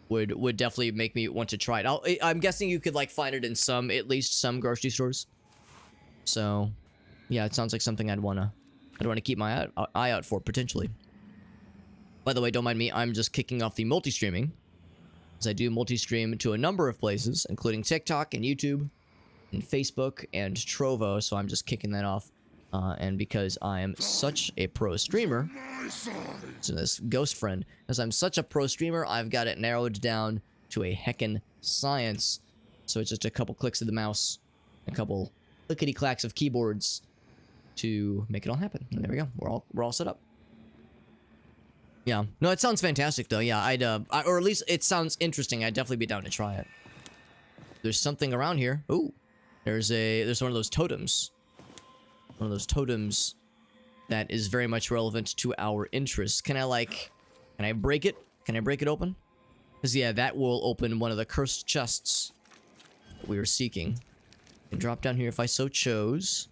would definitely make me want to try it. I'm guessing you could like find it in at least some grocery stores. So, yeah, it sounds like something I'd wanna keep my eye out for potentially. By the way, don't mind me. I'm just kicking off the multi-streaming, as I do multi-stream to a number of places, including TikTok and YouTube and Facebook and Trovo. So I'm just kicking that off. And because I am such a pro streamer, so this ghost friend, as I'm such a pro streamer, I've got it narrowed down to a heckin' science. So it's just a couple clicks of the mouse, a couple clickety clacks of keyboards to make it all happen. And there we go. We're all set up. Yeah. No, it sounds fantastic though. Yeah, or at least it sounds interesting. I'd definitely be down to try it. There's something around here. Ooh, there's one of those totems. One of those totems that is very much relevant to our interests. Can I break it? Can I break it open? Because, yeah, that will open one of the cursed chests that we were seeking. And drop down here if I so chose.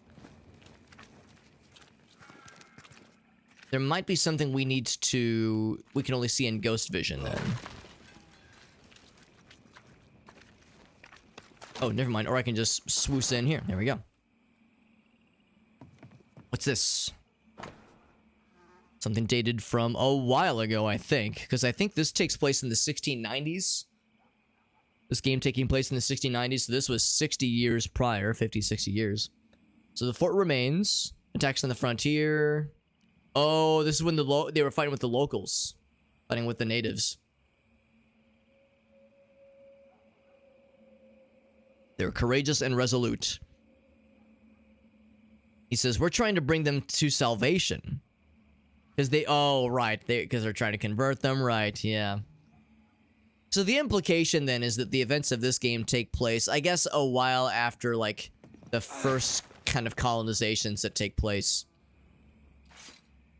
There might be something we can only see in ghost vision then. Oh, never mind. Or I can just swoosh in here. There we go. What's this? Something dated from a while ago, I think. Because I think this takes place in the 1690s. This game taking place in the 1690s. So this was 60 years prior. 50, 60 years. So the fort remains. Attacks on the frontier. Oh, this is when they were fighting with the locals. Fighting with the natives. They were courageous and resolute. He says, we're trying to bring them to salvation. Because because they're trying to convert them, right, yeah. So the implication then is that the events of this game take place, I guess, a while after, like, the first kind of colonizations that take place.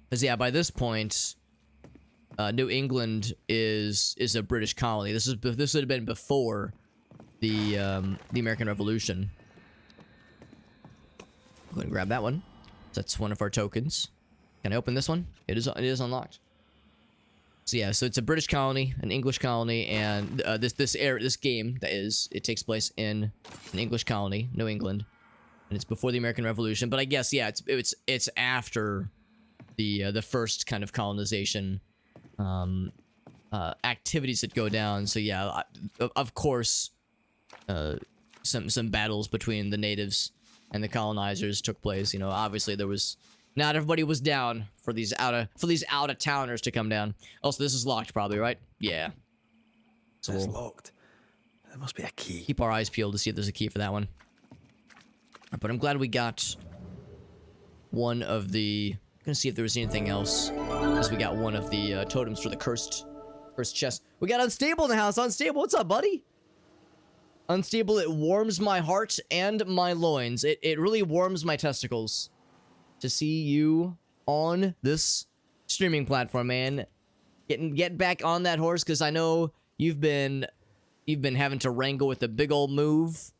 Because, yeah, by this point, New England is a British colony. This would have been before the American Revolution. Go ahead and grab that one. That's one of our tokens. Can I open this one? It is unlocked. So yeah, so it's a British colony, an English colony, and this game it takes place in an English colony, New England, and it's before the American Revolution. But I guess yeah, it's after the first kind of colonization activities that go down. So yeah, of course, some battles between the natives and the colonizers took place. You know, obviously not everybody was down for these out of towners to come down. Also, this is locked, probably, right? Yeah. So it's locked. There must be a key. Keep our eyes peeled to see if there's a key for that one. But I'm glad we got one of the. I'm gonna see if there was anything else, because we got one of the totems for the cursed chest. We got Unstable in the house. Unstable, what's up, buddy? Unstable, it warms my heart and my loins. It really warms my testicles to see you on this streaming platform, man. Get back on that horse, because I know you've been having to wrangle with a big old move,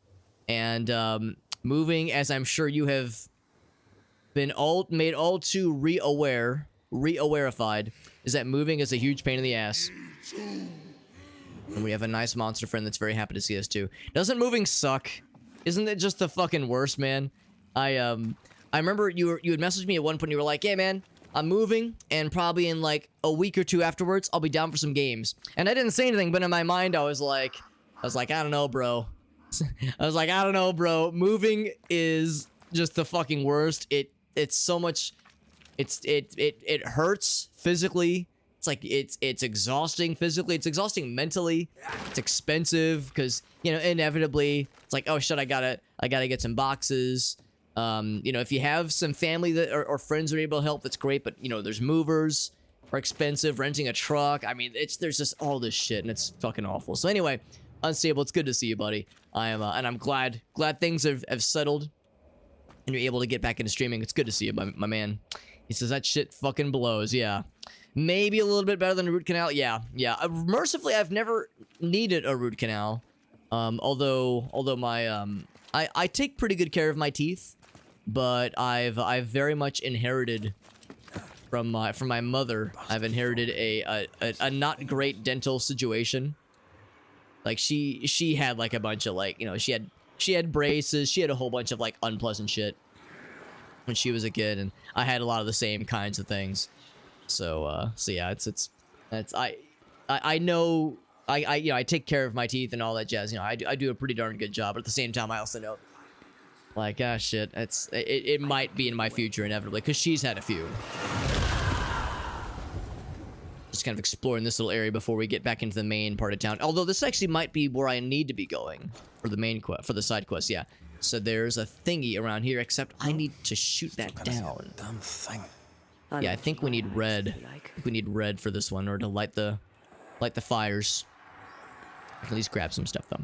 and moving, as I'm sure you have been made all too re-awarified, is that moving is a huge pain in the ass. And we have a nice monster friend that's very happy to see us too. Doesn't moving suck? Isn't it just the fucking worst, man? I remember you had messaged me at one point. You were like, "Hey, man, I'm moving, and probably in like a week or two afterwards, I'll be down for some games." And I didn't say anything, but in my mind, I was like, I don't know, bro. I was like, I don't know, bro. Moving is just the fucking worst. It's so much. It hurts physically. It's like it's exhausting physically. It's exhausting mentally. It's expensive because, you know, inevitably it's like, oh shit, I gotta get some boxes. You know, if you have some family that or friends that are able to help, that's great. But you know, there's movers are expensive. Renting a truck. I mean, there's just all this shit, and it's fucking awful. So anyway, Unstable, it's good to see you, buddy. And I'm glad things have settled, and you're able to get back into streaming. It's good to see you, my man. He says that shit fucking blows. Yeah. Maybe a little bit better than a root canal. Yeah. Mercifully, I've never needed a root canal. Although my I take pretty good care of my teeth, but I've very much inherited from my mother. I've inherited a not great dental situation. Like she had like a bunch of like, you know, she had braces, she had a whole bunch of like unpleasant shit when she was a kid, and I had a lot of the same kinds of things. So yeah, I know you know, I take care of my teeth and all that jazz. You know, I do a pretty darn good job, but at the same time I also know, like, ah, shit, it might be in my future inevitably, because she's had a few. Just kind of exploring this little area before we get back into the main part of town. Although this actually might be where I need to be going for the main quest, for the side quest. Yeah. So there's a thingy around here, except I need to shoot that down. Damn thing. Yeah, I think we need red. I think we need red for this one, or to light the fires. I can at least grab some stuff though.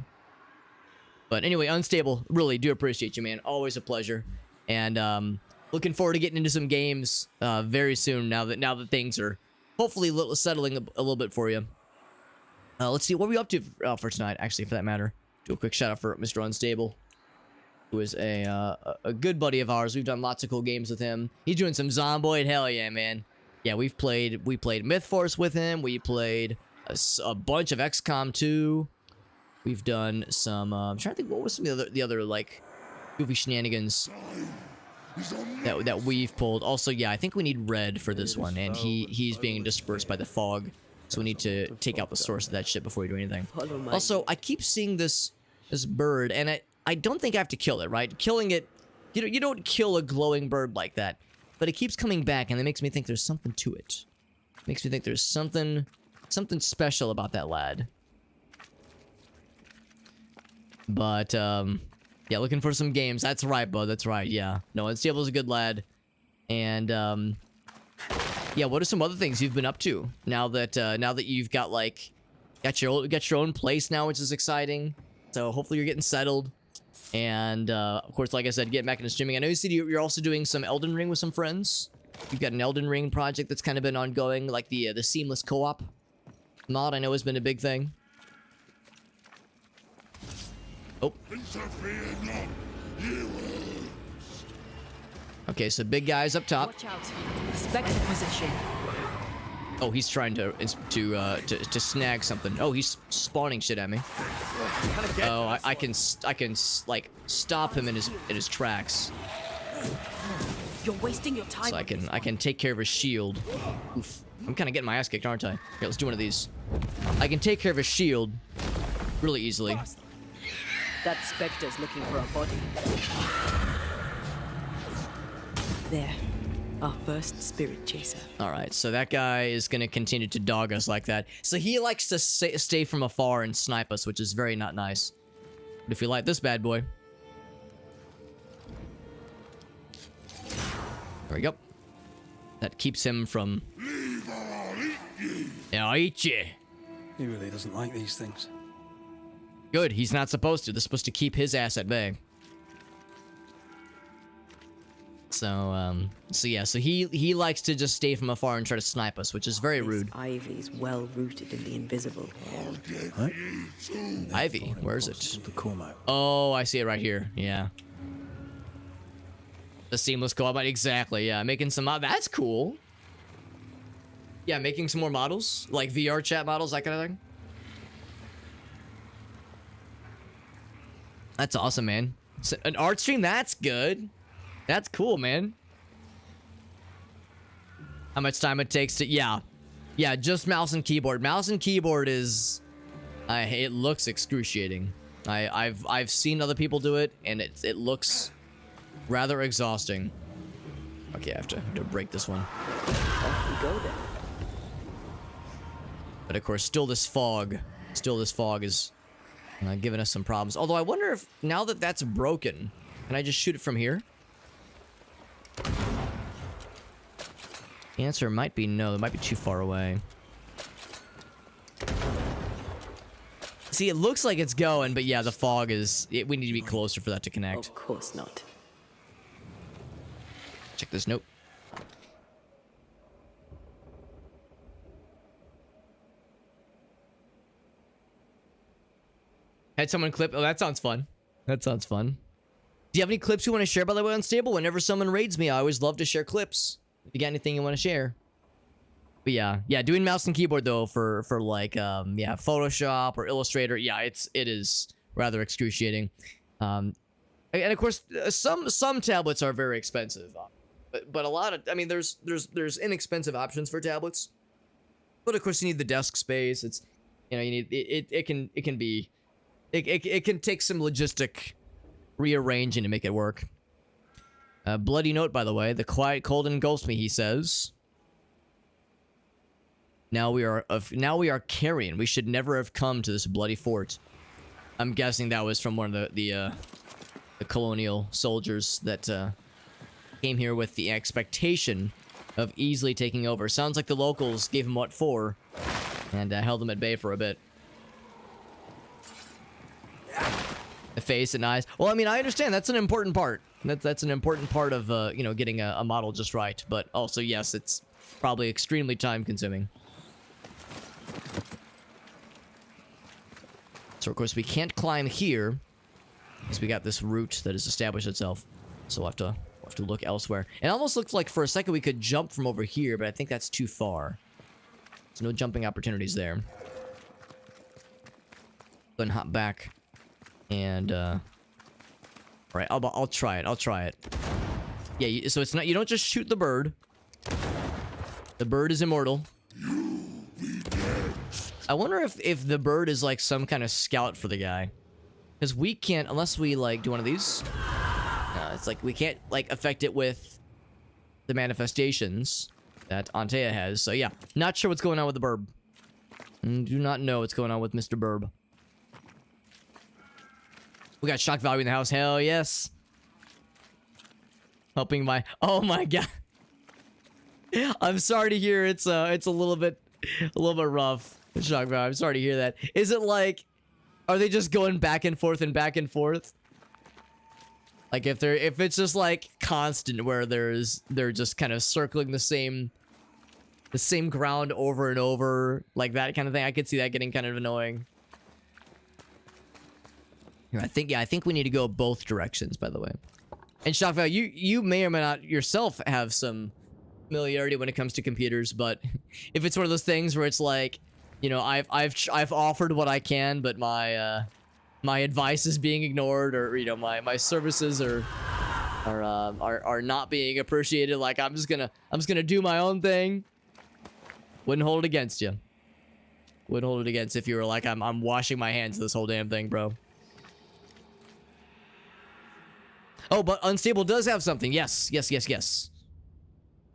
But anyway, Unstable, really do appreciate you, man. Always a pleasure. And looking forward to getting into some games very soon. Now that things are hopefully settling a little bit for you. Let's see, what are we up to for tonight, actually, for that matter. Do a quick shout out for Mr. Unstable, who is a good buddy of ours. We've done lots of cool games with him. He's doing some Zomboid, hell yeah, man. Yeah, we played Myth Force with him. We played a bunch of XCOM 2. We've done some, I'm trying to think, what was some of the other like, goofy shenanigans that we've pulled. Also, yeah, I think we need red for this one, and he's being dispersed by the fog, so we need to take out the source of that shit before we do anything. Also, I keep seeing this bird, and I don't think I have to kill it, right? Killing it, you don't kill a glowing bird like that, but it keeps coming back, and it makes me think there's something to it. Makes me think there's something special about that lad. But yeah, looking for some games. That's right, bud. That's right. Yeah. No, Unstable's a good lad. And yeah, what are some other things you've been up to now that you've got your own place now, which is exciting. So hopefully you're getting settled. And of course, like I said, getting back into streaming. I know you said you're also doing some Elden Ring with some friends. You've got an Elden Ring project that's kind of been ongoing, like the seamless co-op mod. I know has been a big thing. Oh. Okay, so big guy's up top. Watch out. Spectre possession. Oh, he's trying to snag something. Oh, he's spawning shit at me. Oh, I can like stop him in his tracks. You're wasting your time. So I can take care of his shield. Oof. I'm kind of getting my ass kicked, aren't I? Here, let's do one of these. I can take care of his shield really easily. That Spectre's looking for a body. There. Our first spirit chaser. Alright, so that guy is going to continue to dog us like that. So he likes to stay from afar and snipe us, which is very not nice. But if you like this bad boy... There we go. That keeps him from... Yeah, I'll eat you. He really doesn't like these things. Good, he's not supposed to. They're supposed to keep his ass at bay. So yeah, so he likes to just stay from afar and try to snipe us, which is very rude. Ivy's well rooted in the invisible. Right? Ivy, where is it? The Como. Oh, I see it right here. Yeah. The seamless co-op, exactly. Yeah, making some that's cool. Yeah, making some more models, like VR chat models, that kind of thing. That's awesome, man. So, an art stream, that's good. That's cool, man. How much time it takes to... Yeah, just mouse and keyboard. Mouse and keyboard is... it looks excruciating. I've seen other people do it, and it looks rather exhausting. Okay, I have to break this one. Off we go then. But of course, still this fog is giving us some problems. Although I wonder if now that that's broken, can I just shoot it from here? The answer might be no. It might be too far away. See, it looks like it's going, but yeah, the fog is... we need to be closer for that to connect. Of course not. Check this note. Had someone clip... Oh, that sounds fun. That sounds fun. Do you have any clips you want to share, by the way, Unstable? Whenever someone raids me, I always love to share clips. If you got anything you want to share. But yeah, doing mouse and keyboard though for like yeah, Photoshop or Illustrator, yeah, it is rather excruciating. And of course, some tablets are very expensive, but a lot of, I mean, there's inexpensive options for tablets, but of course you need the desk space. It's, you know, you need it can take some logistic rearranging to make it work. Bloody note, by the way, the quiet cold engulfs me, he says. Now we are carrion. We should never have come to this bloody fort. I'm guessing that was from one of the colonial soldiers that came here with the expectation of easily taking over. Sounds like the locals gave him what for, and held him at bay for a bit. The face and eyes. Well, I mean, I understand that's an important part. That's an important part of you know, getting a model just right. But also, yes, it's probably extremely time consuming. So of course we can't climb here because we got this route that has established itself. So we'll have to look elsewhere. It almost looks like for a second we could jump from over here, but I think that's too far. There's no jumping opportunities there. Then hop back, and all right, I'll try it. I'll try it. Yeah, so it's not, you don't just shoot the bird. The bird is immortal. I wonder if the bird is like some kind of scout for the guy, because we can't, unless we like do one of these. No, it's like we can't like affect it with the manifestations that Antea has. So yeah, not sure what's going on with the burb. Do not know what's going on with Mr. Burb. We got shock value in the house. Hell yes. Helping my, oh my god. I'm sorry to hear it's a little bit rough. Shock value. I'm sorry to hear that. Is it like, are they just going back and forth and back and forth? Like if it's just like constant where they're just kind of circling the same ground over and over, like that kind of thing. I could see that getting kind of annoying. Here, I think we need to go both directions, by the way. And shock value, you may or may not yourself have some familiarity when it comes to computers, but if it's one of those things where it's like, you know, I've offered what I can, but my advice is being ignored, or you know, my services are not being appreciated. Like I'm just gonna do my own thing. Wouldn't hold it against you. Wouldn't hold it against if you were like, I'm washing my hands of this whole damn thing, bro. Oh, but Unstable does have something. Yes. Let's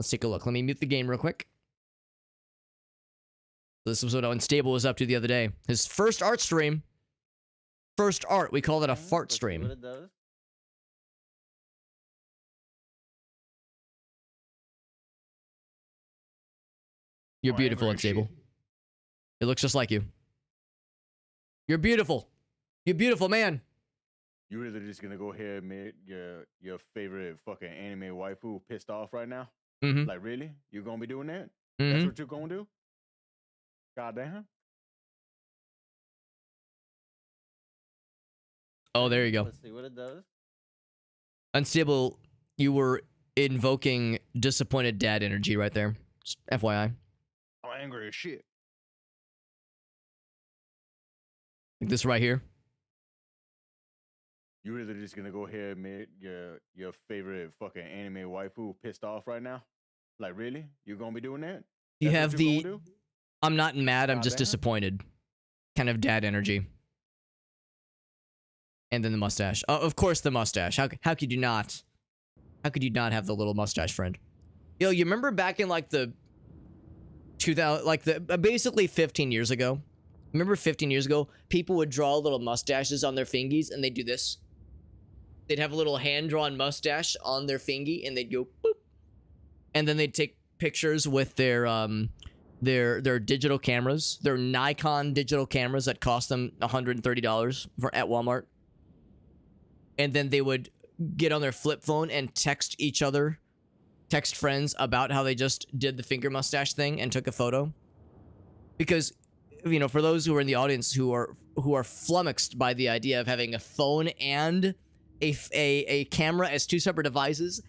take a look. Let me mute the game real quick. This was what Unstable was up to the other day. His first art stream. First art. We call it a fart stream. What it does? You're beautiful, Unstable. It looks just like you. You're beautiful. You're beautiful, man. You really just gonna go ahead and make your favorite fucking anime waifu pissed off right now? Mm-hmm. Like really? You gonna be doing that? Mm-hmm. That's what you're gonna do? Goddamn. Oh, there you go. Let's see what it does. Unstable, you were invoking disappointed dad energy right there. Just FYI. I'm angry as shit. Like this right here. You really just gonna go ahead and make your favorite fucking anime waifu pissed off right now? Like really? You gonna be doing that? You That's have what you're the, gonna do? I'm not mad, I'm just Goddamn. disappointed. Kind of dad energy. And then the mustache. Oh, of course the mustache. How could you not? How could you not have the little mustache friend? Yo, you remember back in like the 2000, like the basically 15 years ago? Remember 15 years ago, people would draw little mustaches on their fingies and they'd do this. They'd have a little hand-drawn mustache on their fingy and they'd go boop. And then they'd take pictures with their digital cameras, their Nikon digital cameras that cost them $130 at Walmart. And then they would get on their flip phone and text each other, text friends about how they just did the finger mustache thing and took a photo. Because, you know, for those who are in the audience who are flummoxed by the idea of having a phone and a camera as two separate devices,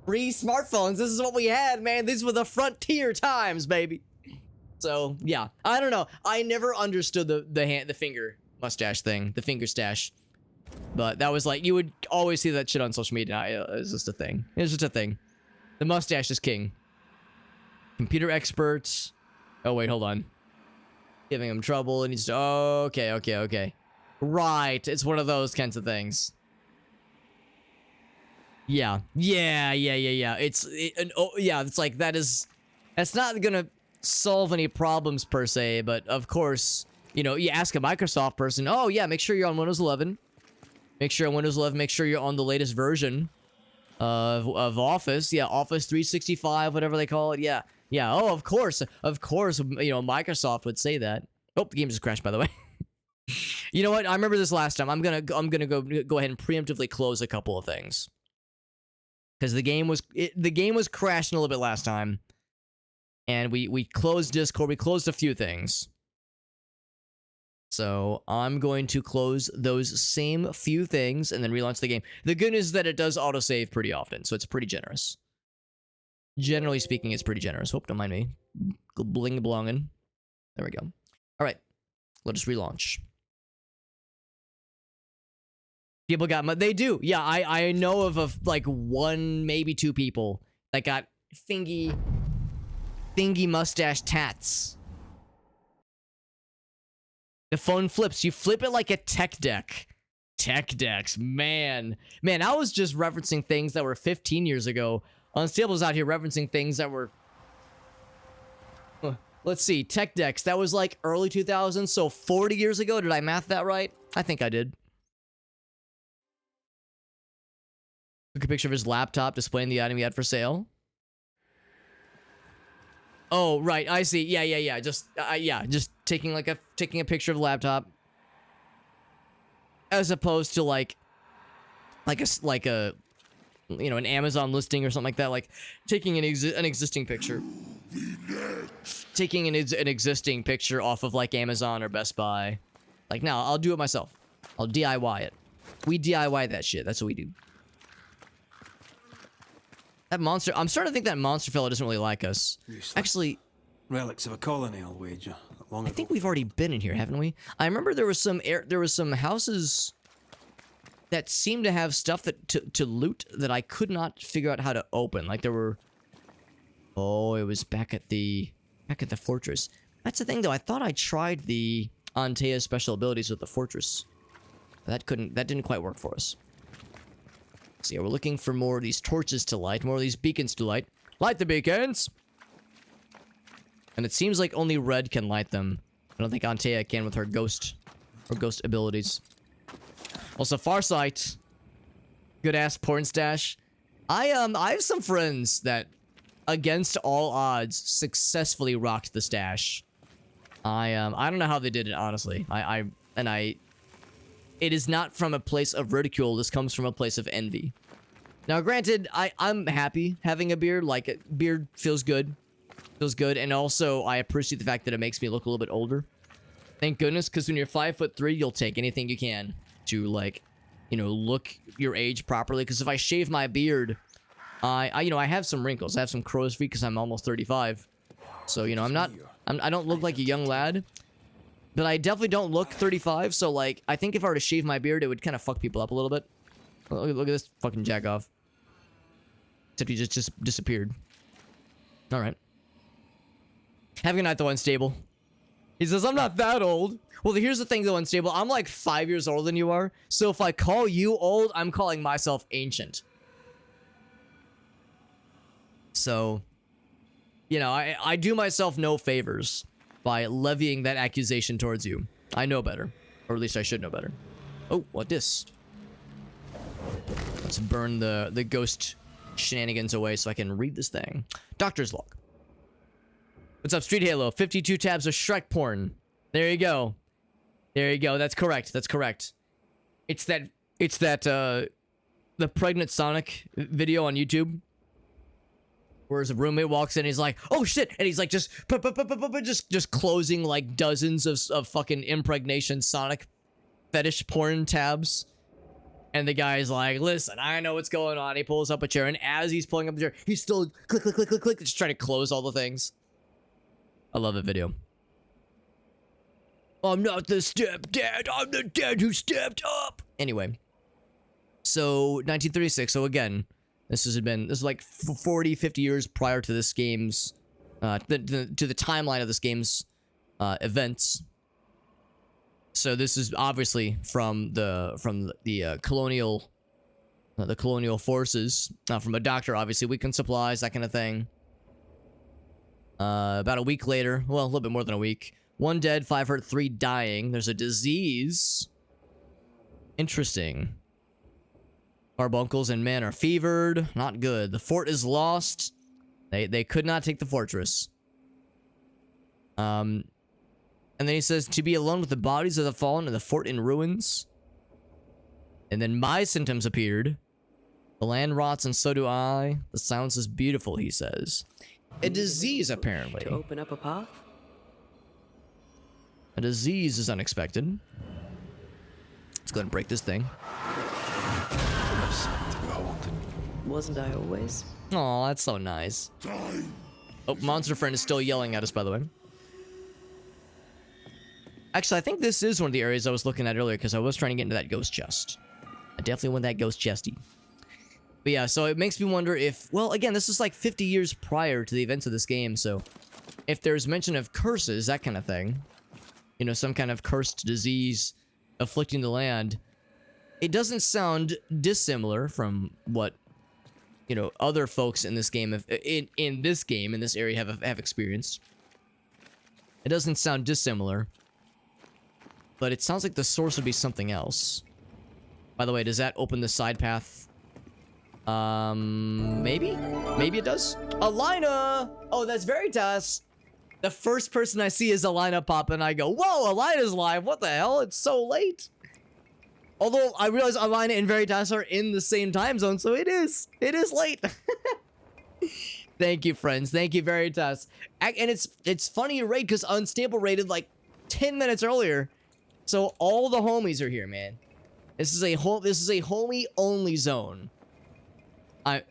Pre-smartphones, this is what we had, man. These were the frontier times, baby. So, yeah. I don't know. I never understood the finger mustache thing. The finger stash. But that was like, you would always see that shit on social media. It's just a thing. It's just a thing. The mustache is king. Computer experts. Oh, wait, hold on. Giving him trouble. It needs to... Okay. Right. It's one of those kinds of things. Yeah. It's like that's not gonna solve any problems per se, but of course, you know, you ask a Microsoft person, oh yeah, make sure you're on Windows 11. Make sure you're on the latest version of Office. Yeah, Office 365, whatever they call it. Yeah. Oh, of course, you know, Microsoft would say that. Oh, the game just crashed, by the way. You know what? I remember this last time. I'm gonna go ahead and preemptively close a couple of things. Because the game was crashing a little bit last time, and we closed Discord. We closed a few things, so I'm going to close those same few things and then relaunch the game. The good news is that it does autosave pretty often, so it's pretty generous. Generally speaking, it's pretty generous. Hope don't mind me bling blonging. There we go. All right, let us relaunch. People got they do. Yeah, I know of like one, maybe two people that got thingy mustache tats. The phone flips. You flip it like a tech deck. Tech decks, man. I was just referencing things that were 15 years ago. Unstable's out here referencing things that were... Let's see, tech decks. That was like early 2000s, so 40 years ago. Did I math that right? I think I did. Took a picture of his laptop displaying the item he had for sale. Oh, right. I see. Yeah. Just taking a picture of the laptop, as opposed to like a you know, an Amazon listing or something like that. Like taking an existing picture, taking an existing picture off of like Amazon or Best Buy. Like, no, I'll do it myself. I'll DIY it. We DIY that shit. That's what we do. That monster... I'm starting to think that monster fella doesn't really like us. Useless. Actually... Relics of a colony, I'll wager. I think we've already been in here, haven't we? I remember there was some houses that seemed to have stuff that to loot that I could not figure out how to open. Like there were... Oh, it was back at the fortress. That's the thing, though. I thought I tried the Antea special abilities with the fortress. That didn't quite work for us. So yeah, we're looking for more of these torches to light, more of these beacons to light. Light the beacons! And it seems like only red can light them. I don't think Antea can with her ghost abilities. Also, Farsight. Good ass porn stash. I have some friends that, against all odds, successfully rocked the stash. I don't know how they did it, honestly. It is not from a place of ridicule. This comes from a place of envy. Now, granted, I'm happy having a beard. Like, a beard feels good. Feels good. And also, I appreciate the fact that it makes me look a little bit older. Thank goodness, because when you're 5'3", you'll take anything you can to, like, you know, look your age properly. Because if I shave my beard, you know, I have some wrinkles. I have some crow's feet because I'm almost 35. So, you know, I don't look like a young lad. But I definitely don't look 35, so, like, I think if I were to shave my beard, it would kind of fuck people up a little bit. Look at this fucking jack-off. Except he just disappeared. Alright. Have a good night, though, Unstable. He says, I'm not that old. Well, here's the thing, though, Unstable. I'm, like, 5 years older than you are. So if I call you old, I'm calling myself ancient. So, you know, I do myself no favors by levying that accusation towards you. I know better. Or at least I should know better. Oh, what this? Let's burn the ghost shenanigans away so I can read this thing. Doctor's log. What's up, Street Halo? 52 tabs of Shrek porn. There you go. There you go. That's correct. That's correct. It's that the pregnant Sonic video on YouTube. Where his roommate walks in and he's like, oh shit, and he's like just closing like dozens of fucking impregnation Sonic fetish porn tabs. And the guy's like, listen, I know what's going on. He pulls up a chair, and as he's pulling up the chair, he's still click, click, click, click, click, just trying to close all the things. I love that video. I'm not the stepdad. I'm the dad who stepped up. Anyway, so 1936. So again, this is like 40, 50 years prior to this game's, to the timeline of this game's events. So this is obviously from the colonial forces, from a doctor. Obviously, weakened supplies, that kind of thing. About a week later, well, a little bit more than a week. 1 dead, 5 hurt, 3 dying. There's a disease. Interesting. Carbuncles and men are fevered. Not good. The fort is lost. They could not take the fortress. And then he says, to be alone with the bodies of the fallen and the fort in ruins. And then my symptoms appeared. The land rots and so do I. The silence is beautiful, he says. A disease, apparently. To open up a path? A disease is unexpected. Let's go ahead and break this thing. Wasn't I always? Oh, that's so nice. Oh, monster friend is still yelling at us, by the way. Actually, I think this is one of the areas I was looking at earlier because I was trying to get into that ghost chest. I definitely want that ghost chesty. But yeah, so it makes me wonder if... Well, again, this is like 50 years prior to the events of this game, so... If there's mention of curses, that kind of thing... You know, some kind of cursed disease afflicting the land... It doesn't sound dissimilar from what... You know, other folks in this game... In this area have experienced. It doesn't sound dissimilar. But it sounds like the source would be something else. By the way, does that open the side path? Maybe? Maybe it does? Alina! Oh, that's Veritas! The first person I see is Alina pop, and I go, whoa, Alina's live! What the hell? It's so late! Although, I realize Alina and Veritas are in the same time zone, so it is late! Thank you, friends. Thank you, Veritas. And it's funny you raid, because Unstable raided like 10 minutes earlier. So all the homies are here, man. This is a homie only zone.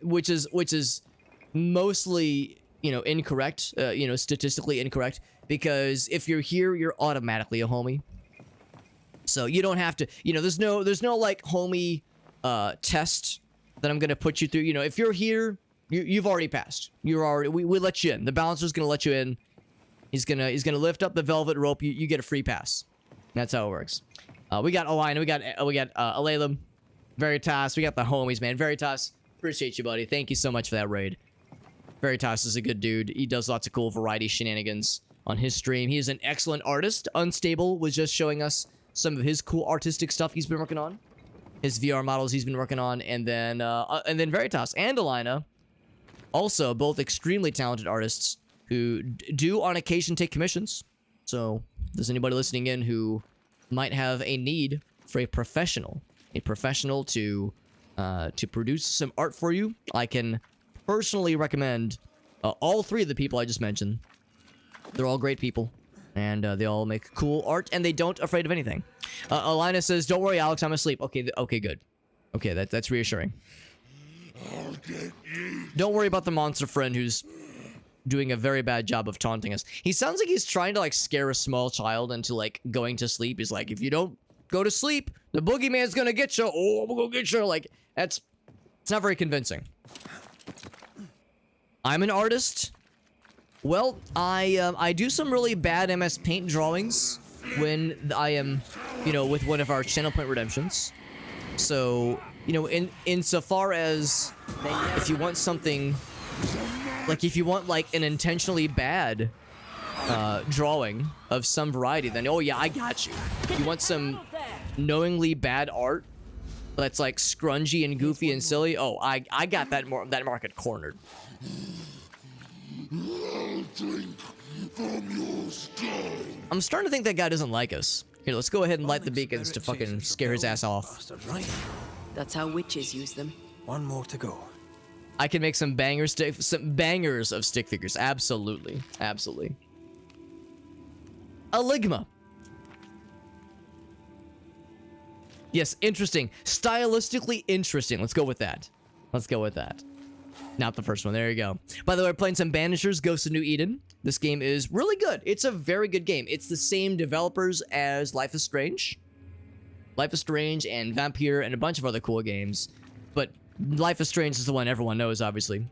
Which is mostly, you know, incorrect, you know, statistically incorrect, because if you're here, you're automatically a homie. So you don't have to, you know, there's no like homie test that I'm gonna put you through. You know, if you're here, you've already passed. We let you in. The balancer's gonna let you in. He's gonna lift up the velvet rope. You get a free pass. That's how it works. We got Alina, we got Alaylam, Veritas, we got the homies, man. Veritas, appreciate you, buddy. Thank you so much for that raid. Veritas is a good dude. He does lots of cool variety shenanigans on his stream. He is an excellent artist. Unstable was just showing us some of his cool artistic stuff he's been working on. His VR models he's been working on, and then Veritas and Alina, also both extremely talented artists who do on occasion take commissions. So if there's anybody listening in who might have a need for a professional to produce some art for you, I can personally recommend all 3 of the people I just mentioned. They're all great people, and they all make cool art, and they don't afraid of anything. Alina says, "Don't worry, Alex, I'm asleep." Okay, okay, good. Okay, that's reassuring. Don't worry about the monster friend who's doing a very bad job of taunting us. He sounds like he's trying to like scare a small child into like going to sleep. He's like, if you don't go to sleep, the boogeyman's gonna get you. Oh, I'm gonna get you. Like, it's not very convincing. I'm an artist. Well, I do some really bad MS Paint drawings when I am, you know, with one of our channel point redemptions. So, you know, insofar as if you want something, like if you want like an intentionally bad drawing of some variety, then oh yeah, I got you. You want some knowingly bad art that's like scrungy and goofy and silly? Oh, I got that market cornered. I'm starting to think that guy doesn't like us. Here, let's go ahead and light the beacons to fucking scare his ass off. That's how witches use them. One more to go. I can make some bangers of stick figures. Absolutely. Absolutely. A Ligma. Yes, interesting. Stylistically interesting. Let's go with that. Let's go with that. Not the first one. There you go. By the way, we're playing some Banishers, Ghosts of New Eden. This game is really good. It's a very good game. It's the same developers as Life is Strange. Life is Strange and Vampire and a bunch of other cool games. But Life is Strange is the one everyone knows, obviously.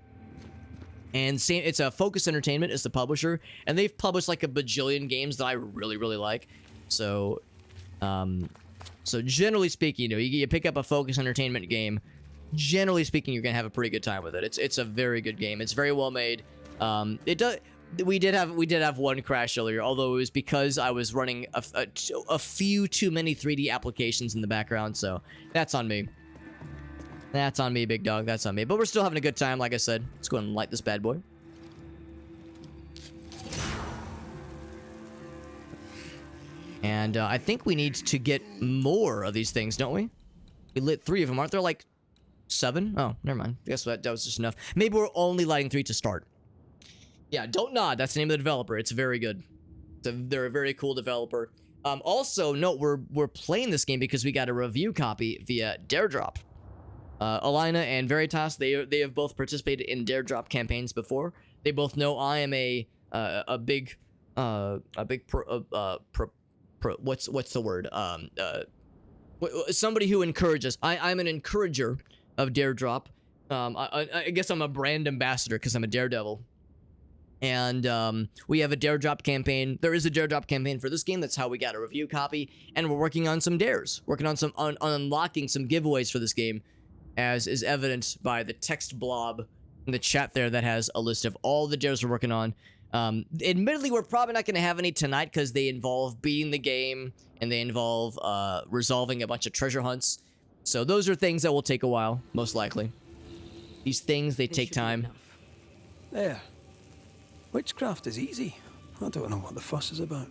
And same, it's a Focus Entertainment is the publisher. And they've published like a bajillion games that I really, really like. So, so generally speaking, you pick up a Focus Entertainment game, generally speaking, you're gonna have a pretty good time with it. It's a very good game. It's very well made. We did have one crash earlier, although it was because I was running a few too many 3D applications in the background. So that's on me. That's on me, big dog. That's on me. But we're still having a good time, like I said. Let's go ahead and light this bad boy. And I think we need to get more of these things, don't we? We lit 3 of them. Aren't there like 7? Oh, never mind. I guess that was just enough. Maybe we're only lighting 3 to start. Yeah, Don't Nod. That's the name of the developer. It's very good. They're a very cool developer. Also, note we're playing this game because we got a review copy via Daredrop. Alina and Veritas, they have both participated in Daredrop campaigns before. They both know I am a big what's the word? Somebody who encourages. I'm an encourager of Daredrop. I guess I'm a brand ambassador because I'm a daredevil. And we have a Daredrop campaign. There is a Daredrop campaign for this game. That's how we got a review copy. And we're working on some dares. Working on some unlocking some giveaways for this game, as is evident by the text blob in the chat there that has a list of all the dares we're working on. Admittedly, we're probably not going to have any tonight because they involve beating the game and they involve resolving a bunch of treasure hunts. So those are things that will take a while, most likely. These things, they take time. There. Witchcraft is easy. I don't know what the fuss is about.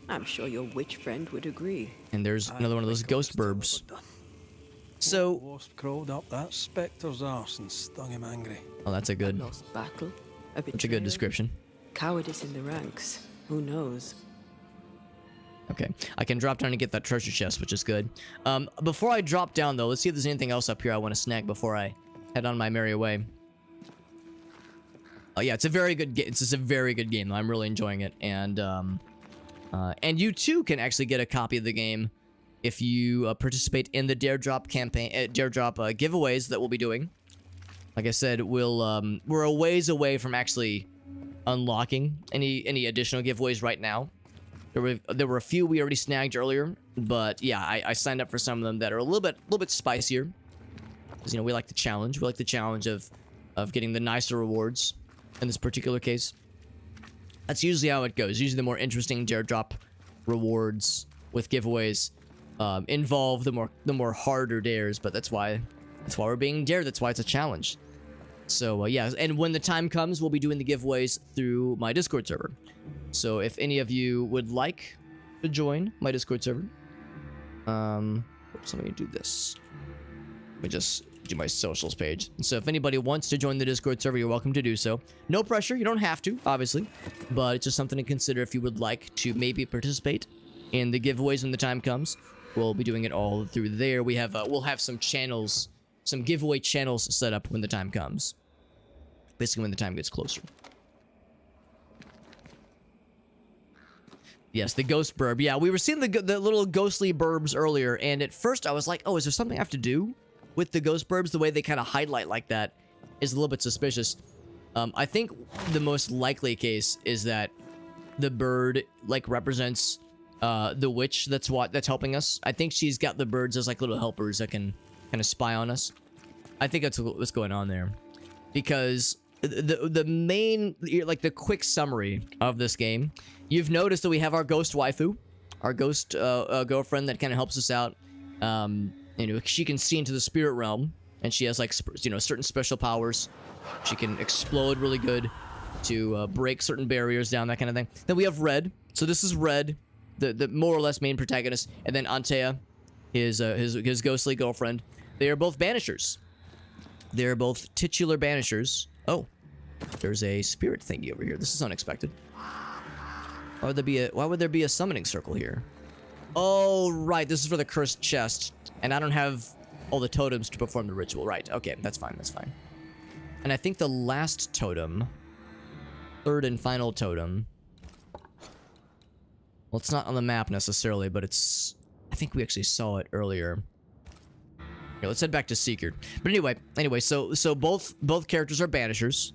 I'm sure your witch friend would agree. And there's another one of those ghost burbs. So, Wasp crawled up that spectre's arse and stung him angry. oh, that's a A good, lost battle, a such a good betrayal, description. cowardice in the ranks. Who knows? Okay, I can drop down and get that treasure chest, which is good. Before I drop down, though, let's see if there's anything else up here I want to snag before I head on my merry way. Oh yeah, it's a very good game. It's just a very good game. I'm really enjoying it, and you too can actually get a copy of the game if you participate in the Daredrop campaign, Daredrop giveaways that we'll be doing. Like I said, we're a ways away from actually unlocking any additional giveaways right now. There were a few we already snagged earlier, but yeah, I signed up for some of them that are a little bit spicier, because we like the challenge. We like the challenge of getting the nicer rewards. In this particular case, that's usually how it goes. Usually, the more interesting Daredrop rewards with giveaways involve the more harder dares. But that's why we're being dared. That's why it's a challenge. So yeah, and when the time comes, we'll be doing the giveaways through my Discord server. So if any of you would like to join my Discord server, oops, let me do this. Let me just do my socials page. So if anybody wants to join the Discord server, you're welcome to do so. No pressure. You don't have to, obviously, but it's just something to consider if you would like to maybe participate in the giveaways when the time comes. We'll be doing it all through there. We'll have some channels, some giveaway channels set up when the time comes. Basically, when the time gets closer. Yes, the ghost burb. Yeah, we were seeing the little ghostly burbs earlier, and at first I was like, oh, is there something I have to do with the ghost burbs? The way they kind of highlight like that is a little bit suspicious. I think the most likely case is that the bird like represents the witch that's helping us. I think she's got the birds as like little helpers that can kind of spy on us. I think that's what's going on there, because the main, like, the quick summary of this game, you've noticed that we have our ghost waifu, our ghost girlfriend that kind of helps us out. She can see into the spirit realm, and she has like certain special powers. She can explode really good to break certain barriers down, that kind of thing. Then we have Red. So this is Red, the more or less main protagonist, and then Antea, his ghostly girlfriend. They are both Banishers. They're both titular Banishers. Oh, there's a spirit thingy over here. This is unexpected. Why would there be a summoning circle here? Oh, right. This is for the cursed chest. And I don't have all the totems to perform the ritual. Right, okay, that's fine, that's fine. And I think the last totem, third and final totem, well, it's not on the map necessarily, but it's... I think we actually saw it earlier. Here, let's head back to Seeker. But anyway, so both characters are Banishers.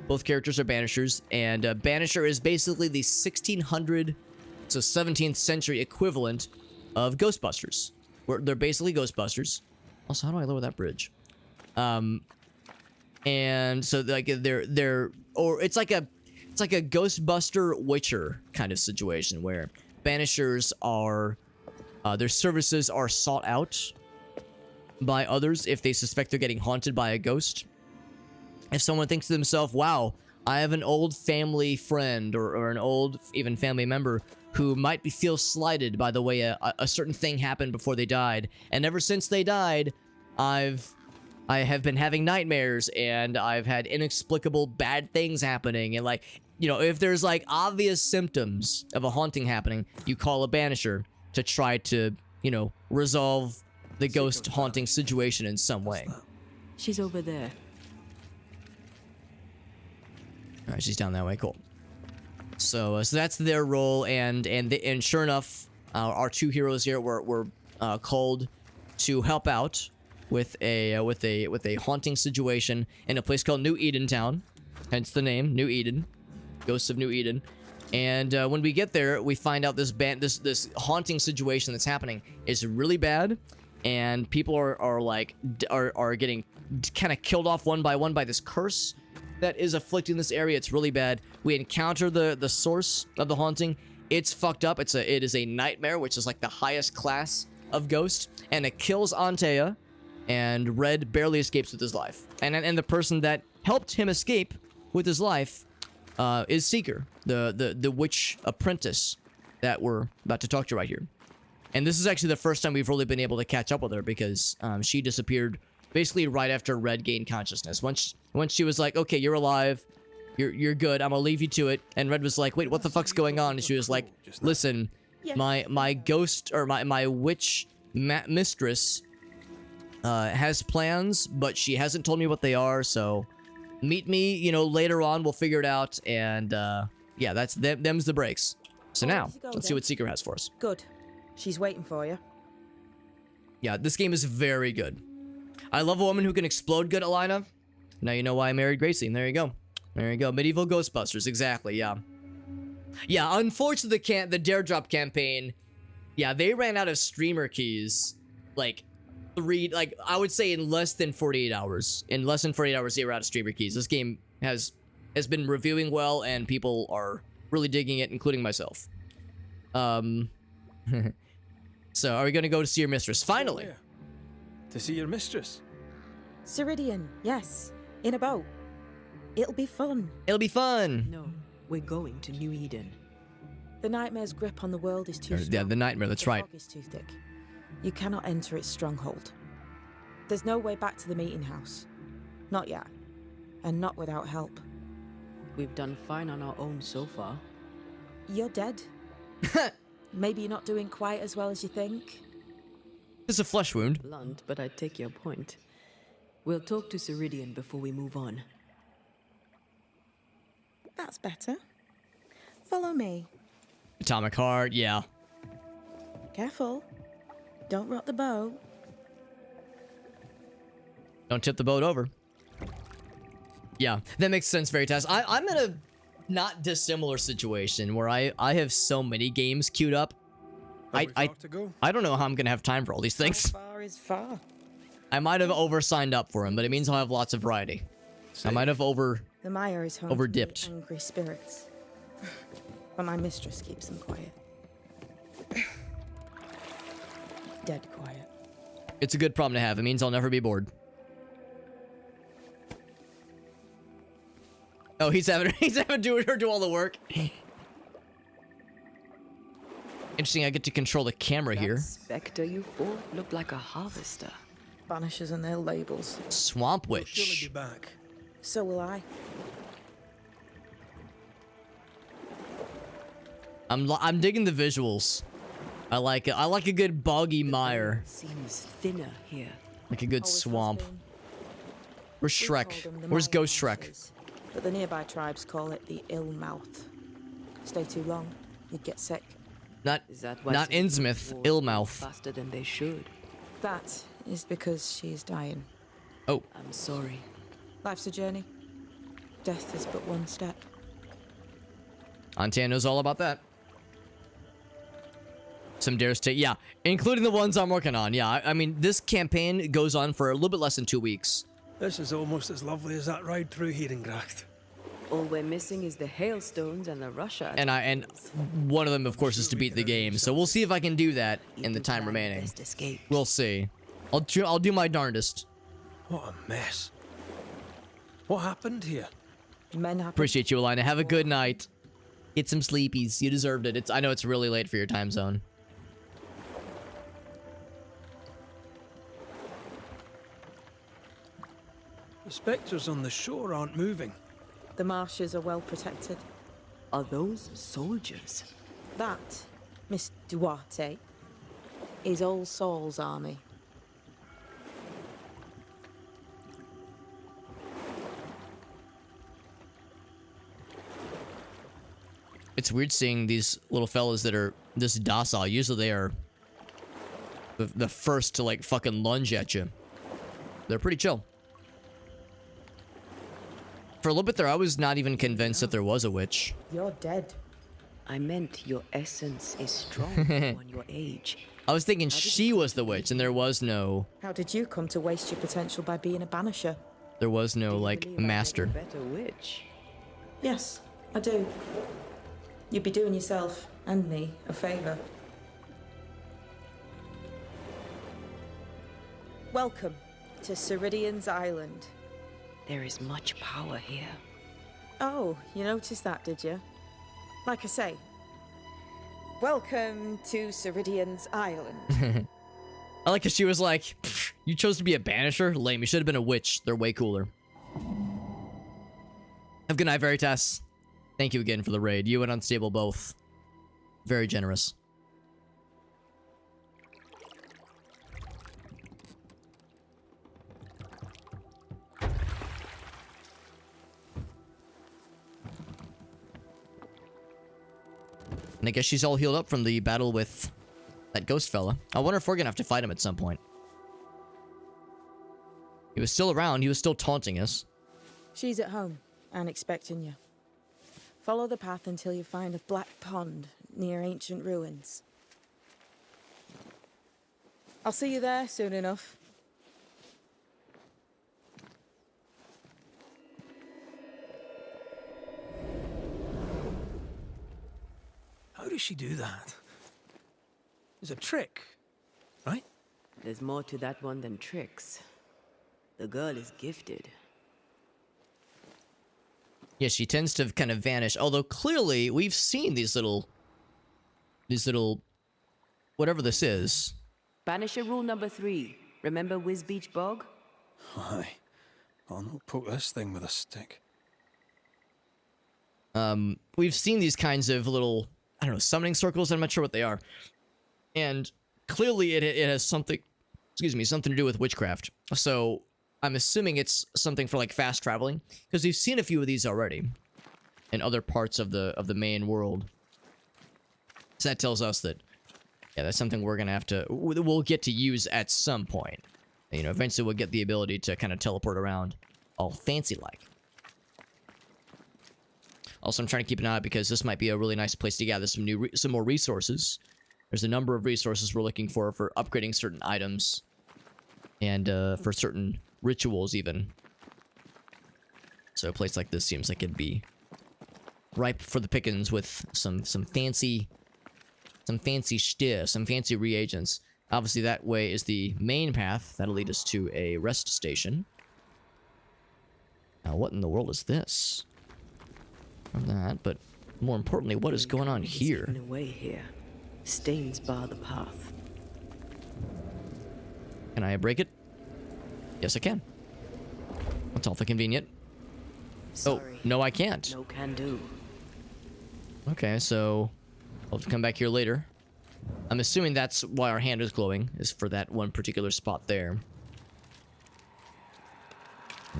Both characters are Banishers, and Banisher is basically the 1600, so 17th century equivalent of Ghostbusters. They're basically Ghostbusters. Also, how do I lower that bridge? And so like it's like a Ghostbuster Witcher kind of situation where Banishers are their services are sought out by others if they suspect they're getting haunted by a ghost. If someone thinks to themselves, wow, I have an old family friend or an old even family member who might feel slighted by the way a certain thing happened before they died, and ever since they died, I have been having nightmares, and I've had inexplicable bad things happening, and like, you know, if there's like obvious symptoms of a haunting happening, you call a Banisher to try to, you know, resolve the ghost haunting situation in some way. She's over there. All right, she's down that way. Cool. So that's their role, and sure enough, our two heroes here were called to help out with a haunting situation in a place called New Eden Town, hence the name New Eden, Ghosts of New Eden. And when we get there, we find out this haunting situation that's happening is really bad, and people are getting kind of killed off one by this curse that is afflicting this area. It's really bad. We encounter the source of the haunting. It's fucked up. It is a nightmare, which is like the highest class of ghost, and it kills Antea, and Red barely escapes with his life. And the person that helped him escape with his life is Seeker, the witch apprentice that we're about to talk to right here. And this is actually the first time we've really been able to catch up with her, because she disappeared basically right after Red gained consciousness. Once she was like, okay, you're alive, you're good, I'm gonna leave you to it. And Red was like, wait, what the fuck's going on? And she was like, listen, my ghost, or my witch mistress has plans, but she hasn't told me what they are, so meet me, you know, later on, we'll figure it out. And yeah, them's the breaks. So now, let's see what Seeker has for us. Good. She's waiting for you. Yeah, this game is very good. I love a woman who can explode good, Alina. Now you know why I married Gracie. There you go. There you go. Medieval Ghostbusters, exactly, yeah. Yeah, unfortunately, the Dare Drop campaign, yeah, they ran out of streamer keys, like, I would say in less than 48 hours. In less than 48 hours, they were out of streamer keys. This game has been reviewing well, and people are really digging it, including myself. So, are we going to go to see your mistress? Finally! To see your mistress? Ceridian, yes. In a boat. It'll be fun. It'll be fun! No, we're going to New Eden. The nightmare's grip on the world is too strong. Yeah, the nightmare, that's right. The fog is too thick. You cannot enter its stronghold. There's no way back to the meeting house. Not yet. And not without help. We've done fine on our own so far. You're dead. Maybe you're not doing quite as well as you think. It's a flesh wound. Blunt, but I take your point. We'll talk to Ceridian before we move on. That's better. Follow me. Atomic Heart, yeah. Careful. Don't rock the boat. Don't tip the boat over. Yeah, that makes sense, Veritas. I'm in a not dissimilar situation where I have so many games queued up. I don't know how I'm gonna have time for all these things. How far is far? I might have over-signed up for them, but it means I'll have lots of variety. I might have The mire is home over-dipped. to angry spirits. But my mistress keeps them quiet. Dead quiet. It's a good problem to have. It means I'll never be bored. Oh, he's having her do all the work. Interesting, I get to control the camera That here. specter you fought looked like a harvester. Banishers and their labels. Swamp She'll surely Witch. be back. So will I. I'm digging the visuals. I like it. I like a good boggy mire. Seems thinner here. Like a good Always has swamp. been. Where's We Shrek? call them the Where's Mire Ghost Shrek? Marshes, but the nearby tribes call it the Ill Mouth. Stay too long, you'd get sick. Not Is that why not some Innsmouth. dwarves Illmouth. move faster than they should? That is because she is dying. Oh, I'm sorry. Life's a journey. Death is but one step. Antan knows all about that. Some dares take, yeah, including the ones I'm working on. Yeah, I mean, this campaign goes on for a little bit less than 2 weeks. This is almost as lovely as that ride through Herengracht. All we're missing is the hailstones and the Russia. And one of them, of course, is to beat the game. So we'll see if I can do that in the time remaining. Best escape. We'll see. I'll do my darndest. What a mess. What happened here? Men happen. Appreciate you, Alina. Have a good night. Get some sleepies. You deserved it. I know it's really late for your time zone. The spectres on the shore aren't moving. The marshes are well protected. Are those soldiers? That, Miss Duarte, is All Saul's army. It's weird seeing these little fellas that are this docile. Usually they are the first to like fucking lunge at you. They're pretty chill. For a little bit there, I was not even convinced that there was a witch. You're dead. I meant your essence is strong for one your age. I was thinking she was the witch, and there was no, How did you come to waste your potential by being a banisher? like Believe I master. make a better witch. Yes, I do. You'd be doing yourself and me a favor. Welcome to Ceridian's Island. There is much power here. Oh, you noticed that, did you? Like I say, welcome to Ceridian's Island. I like how she was like, you chose to be a banisher? Lame, you should have been a witch. They're way cooler. Have a good night, Veritas. Thank you again for the raid. You and Unstable both. Very generous. And I guess she's all healed up from the battle with that ghost fella. I wonder if we're gonna have to fight him at some point. He was still around. He was still taunting us. She's at home and expecting you. Follow the path until you find a black pond near ancient ruins. I'll see you there soon enough. How does she do that? It's a trick, right? There's more to that one than tricks. The girl is gifted. Yeah, she tends to kind of vanish. Although clearly we've seen these little, whatever this is. Banisher rule number 3. Remember Wisbeach Bog? Aye. I'll not poke this thing with a stick. We've seen these kinds of little, I don't know, summoning circles. I'm not sure what they are. And clearly it has something, something to do with witchcraft. So I'm assuming it's something for like fast traveling, because we've seen a few of these already in other parts of the main world. So that tells us that, yeah, that's something we're gonna have to, we'll get to use at some point. You know, eventually we'll get the ability to kind of teleport around all fancy like. Also, I'm trying to keep an eye out because this might be a really nice place to gather some more resources. There's a number of resources we're looking for upgrading certain items and for certain rituals even. So a place like this seems like it'd be ripe for the pickings with some fancy some fancy reagents. Obviously that way is the main path that'll lead us to a rest station. Now what in the world is this? From that, but more importantly, what is going on here? Hidden away here. Stains bar the path. Can I break it? Yes, I can. That's awfully convenient. Sorry. Oh, no, I can't. No can do. Okay, so I'll have to come back here later. I'm assuming that's why our hand is glowing, is for that one particular spot there.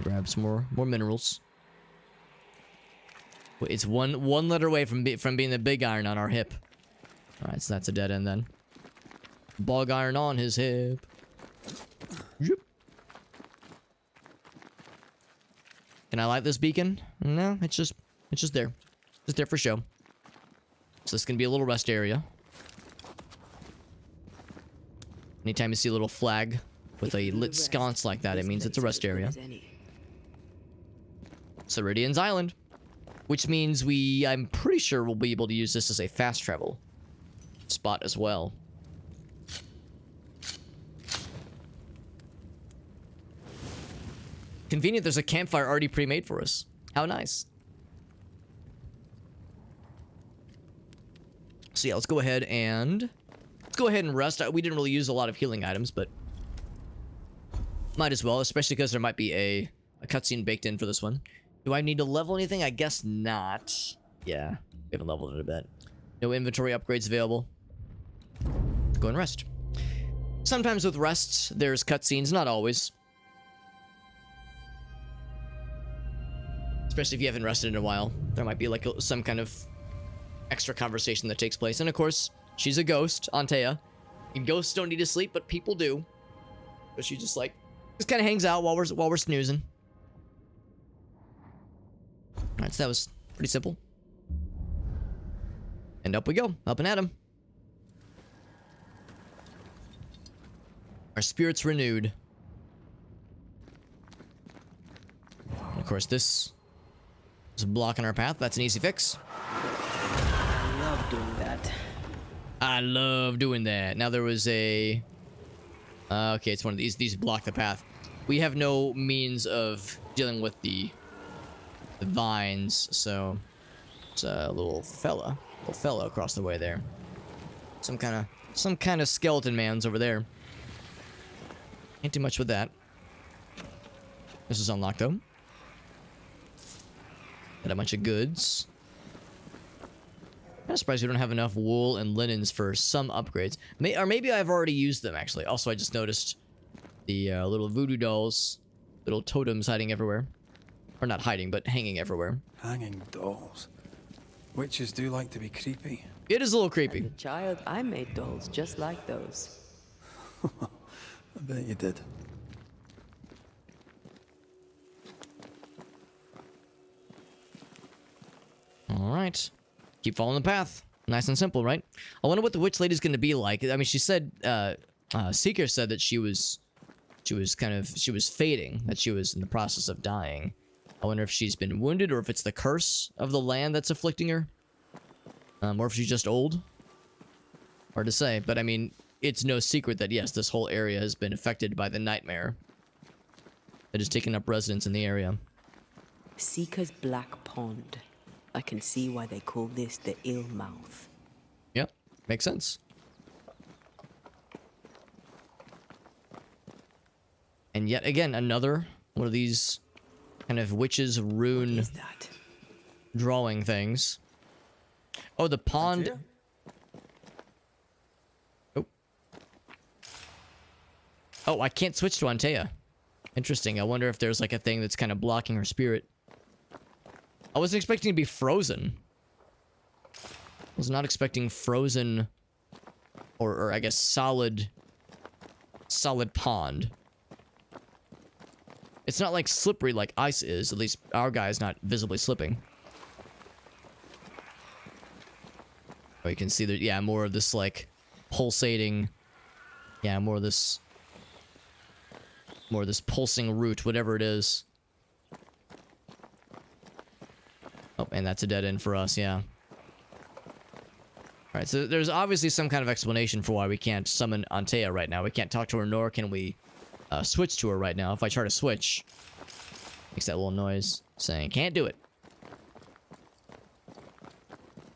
Grab some more minerals. Wait, it's one letter away from being the big iron on our hip. All right, so that's a dead end then. Bog iron on his hip. Yep. Can I light this beacon? No, it's just there. Just there for show. So this can be a little rest area. Anytime you see a little flag with a lit sconce like that, it means it's a rest area. Ceridian's Island. Which means I'm pretty sure we'll be able to use this as a fast travel spot as well. Convenient, there's a campfire already pre-made for us. How nice. So yeah, let's go ahead and rest. We didn't really use a lot of healing items, but might as well, especially because there might be a cutscene baked in for this one. Do I need to level anything? I guess not. Yeah, we haven't leveled it a bit. No inventory upgrades available. Go and rest. Sometimes with rests, there's cutscenes, not always. Especially if you haven't rested in a while. There might be like some kind of extra conversation that takes place. And of course, she's a ghost, Antea. And ghosts don't need to sleep, but people do. But she just kind of hangs out while we're snoozing. Alright, so that was pretty simple. And up we go, up and at him. Our spirits renewed. And of course, this is blocking our path. That's an easy fix. I love doing that. I love doing that. Now there was a... okay, it's one of these. These block the path. We have no means of dealing with the vines, so it's a little fella across the way there. Some kind of skeleton man's over there. Ain't too much with that. This is unlocked though. Got a bunch of goods. I'm surprised we don't have enough wool and linens for some upgrades. Or maybe I've already used them actually. Also, I just noticed the little voodoo dolls, little totems hiding everywhere. Or not hiding, but hanging everywhere. Hanging dolls. Witches do like to be creepy. It is a little creepy. As a child, I made dolls just like those. I bet you did. Alright. Keep following the path. Nice and simple, right? I wonder what the witch lady's gonna be like. I mean, she said, Seeker said that she was fading, that she was in the process of dying. I wonder if she's been wounded or if it's the curse of the land that's afflicting her. Or if she's just old. Hard to say, but I mean, it's no secret that yes, this whole area has been affected by the nightmare that has taken up residence in the area. Seeker's Black Pond. I can see why they call this the Ill Mouth. Yep, makes sense. And yet again, another one of these kind of witches rune What is that? drawing things. Oh, the pond. Oh. Oh, I can't switch to Antea. Interesting. I wonder if there's like a thing that's kind of blocking her spirit. I wasn't expecting to be frozen. I was not expecting frozen or I guess solid pond. It's not like slippery like ice is. At least our guy is not visibly slipping. Oh, you can see that, yeah, more of this like pulsating. Yeah, more of this pulsing root, whatever it is. Oh, and that's a dead end for us, yeah. Alright, so there's obviously some kind of explanation for why we can't summon Antea right now. We can't talk to her, nor can we switch to her right now. If I try to switch, makes that little noise saying, can't do it.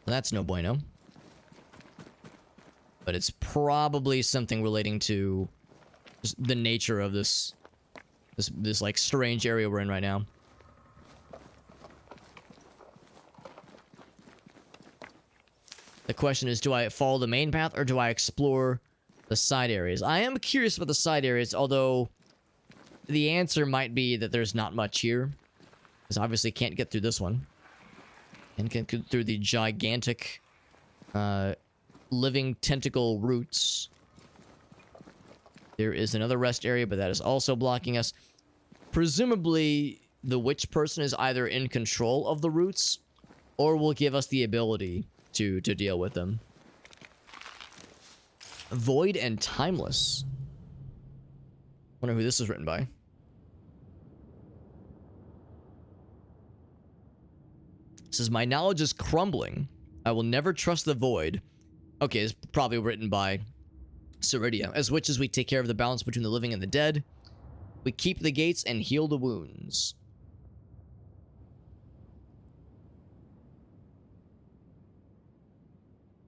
That's no bueno. But it's probably something relating to the nature of this like strange area we're in right now. question is, do I follow the main path or do I explore the side areas? I am curious about the side areas, although the answer might be that there's not much here. Because obviously can't get through this one. And can't get through the gigantic living tentacle roots. There is another rest area, but that is also blocking us. Presumably, the witch person is either in control of the roots or will give us the ability to deal with them. Void and Timeless. Wonder who this is written by. It says, my knowledge is crumbling. I will never trust the void. Okay, it's probably written by Ceridia. As witches, we take care of the balance between the living and the dead. We keep the gates and heal the wounds.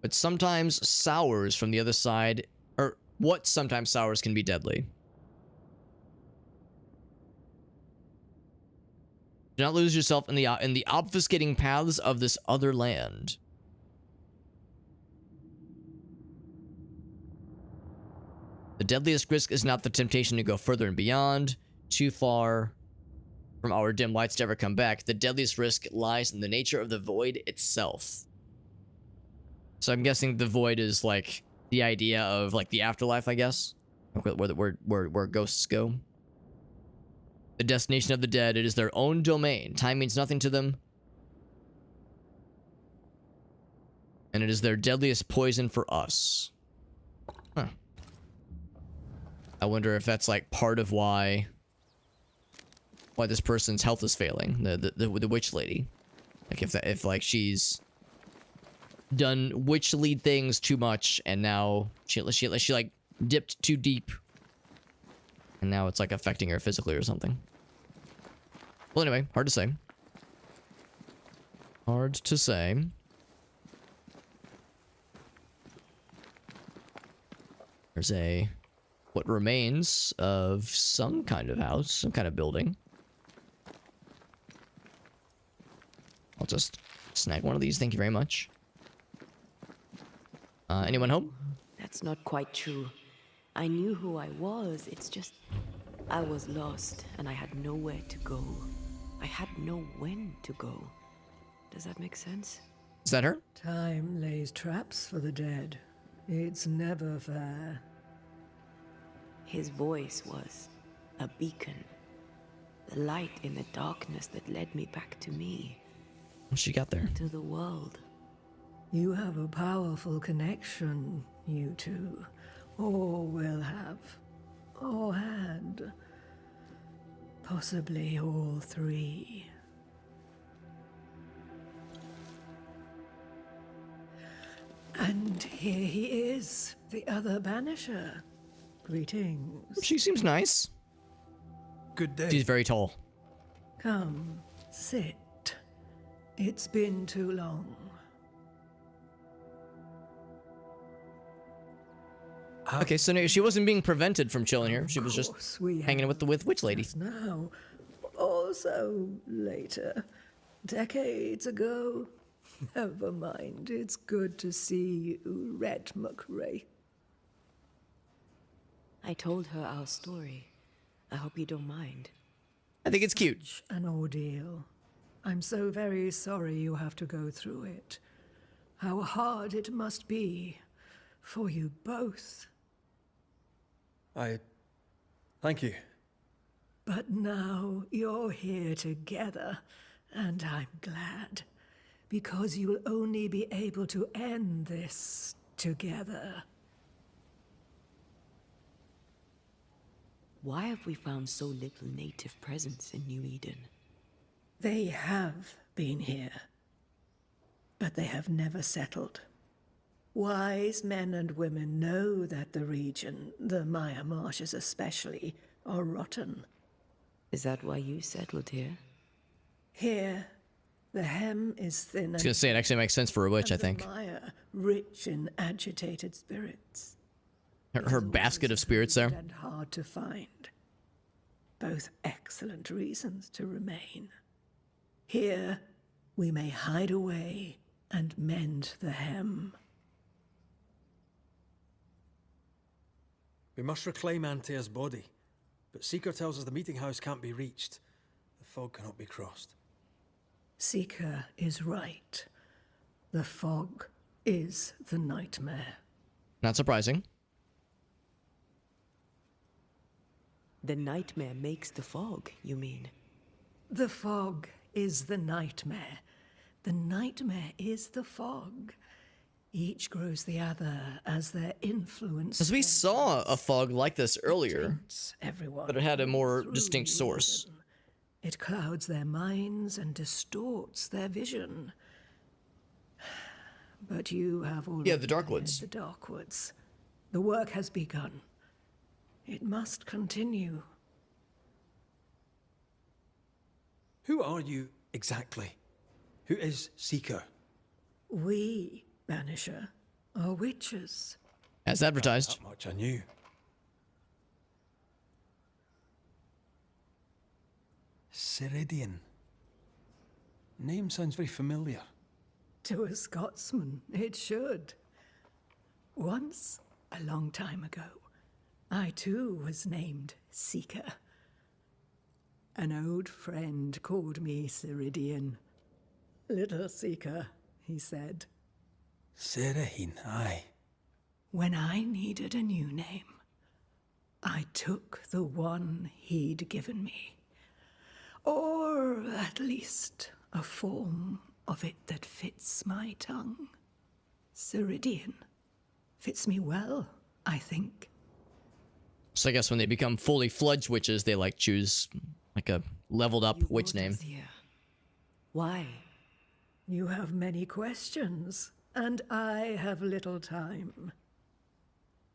But sometimes sours from the other side, or what sometimes sours can be deadly. Do not lose yourself in the obfuscating paths of this other land. The deadliest risk is not the temptation to go further and beyond, too far from our dim lights to ever come back. The deadliest risk lies in the nature of the void itself. So I'm guessing the void is like the idea of like the afterlife, I guess, where ghosts go. The destination of the dead, it is their own domain. Time means nothing to them. And it is their deadliest poison for us. Huh. I wonder if that's like part of why this person's health is failing. The witch lady. Like if like she's done witchly things too much and now she like dipped too deep. And now it's like affecting her physically or something. Well, anyway, hard to say. Hard to say. There's what remains of some kind of house, some kind of building. I'll just snag one of these. Thank you very much. Anyone home? That's not quite true. I knew who I was. It's just I was lost and I had nowhere to go. I had no when to go. Does that make sense? Is that her? Time lays traps for the dead. It's never fair. His voice was a beacon. The light in the darkness that led me back to me. What she got there? To the world. You have a powerful connection, you two. Or will have. Or had. Possibly all three. And here he is, the other Banisher. Greetings. She seems nice. Good day. She's very tall. Come, sit. It's been too long. Okay, so no, she wasn't being prevented from chilling here. She was just hanging with the witch lady. Just now, also later, decades ago. Never mind. It's good to see you, Red McRae. I told her our story. I hope you don't mind. I think it's cute. An ordeal. I'm so very sorry you have to go through it. How hard it must be for you both. Thank you. But now you're here together, and I'm glad. Because you'll only be able to end this together. Why have we found so little native presence in New Eden? They have been here, but they have never settled. Wise men and women know that the region, the Maya Marshes especially, are rotten. Is that why you settled here? Here, the hem is thin. I was gonna say, it actually makes sense for a witch, I think. The Maya, rich in agitated spirits. Her basket of spirits there. And hard to find. Both excellent reasons to remain. Here, we may hide away and mend the hem. We must reclaim Antea's body, but Seeker tells us the meeting house can't be reached. The fog cannot be crossed. Seeker is right. The fog is the nightmare. Not surprising. The nightmare makes the fog, you mean? The fog is the nightmare. The nightmare is the fog. Each grows the other as their influence. Because we saw a fog like this earlier, taints everyone but it had a more through distinct source. reason. It clouds their minds and distorts their vision. But you have already Yeah, the Darkwoods. cleared the Darkwoods. The work has begun. It must continue. Who are you exactly? Who is Seeker? We, Banisher, are witches. As advertised. That much I knew. Ceridian. Name sounds very familiar. To a Scotsman, it should. Once, a long time ago, I too was named Seeker. An old friend called me Ceridian. Little Seeker, he said. Ceridian, aye. When I needed a new name, I took the one he'd given me. Or at least a form of it that fits my tongue. Ceridian fits me well, I think. So I guess when they become fully fledged witches, they like choose like a leveled up You witch brought name. us here. Why? You have many questions, and I have little time.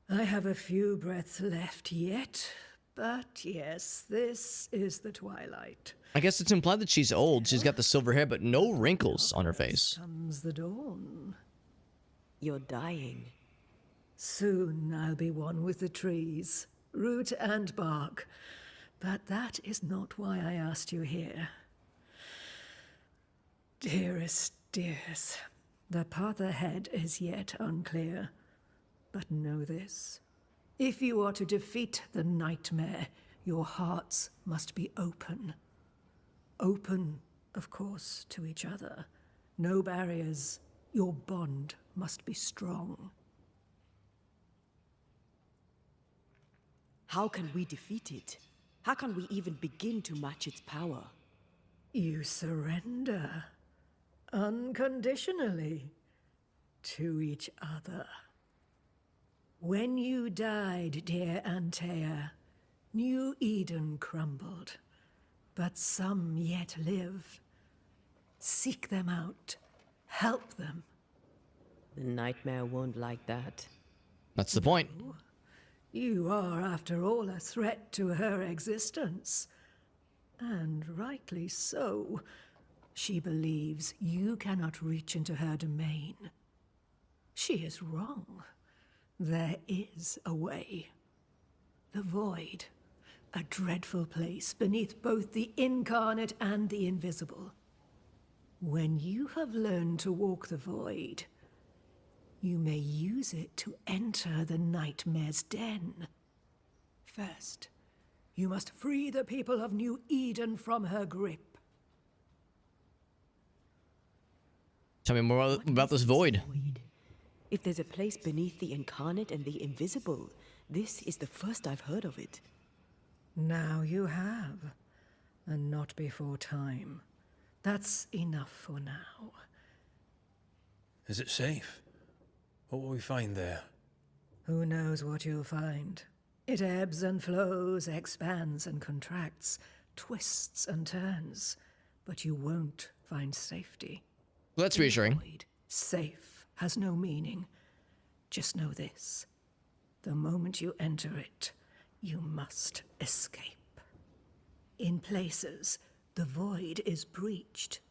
I have a few breaths left yet, but yes, this is the twilight. I guess it's implied that she's old. She's got the silver hair, but no wrinkles on her face. Comes the dawn. You're dying. Soon I'll be one with the trees, root and bark. But that is not why I asked you here. Dearest dears, the path ahead is yet unclear. But know this. If you are to defeat the nightmare, your hearts must be open. Open, of course, to each other. No barriers. Your bond must be strong. How can we defeat it? How can we even begin to match its power? You surrender unconditionally to each other. When you died, dear Antea, New Eden crumbled, but some yet live. Seek them out, help them. The nightmare won't like that. That's the point. You are, after all, a threat to her existence. And rightly so. She believes you cannot reach into her domain. She is wrong. There is a way. The void, a dreadful place beneath both the incarnate and the invisible. When you have learned to walk the void, you may use it to enter the nightmare's den. First, you must free the people of New Eden from her grip. Tell me more about this void. If there's a place beneath the incarnate and the invisible, this is the first I've heard of it. Now you have, and not before time. That's enough for now. Is it safe? What will we find there? Who knows what you'll find? It ebbs and flows, expands and contracts, twists and turns, but you won't find safety. That's reassuring. Void, safe, has no meaning. Just know this. The moment you enter it, you must escape. In places, the void is breached.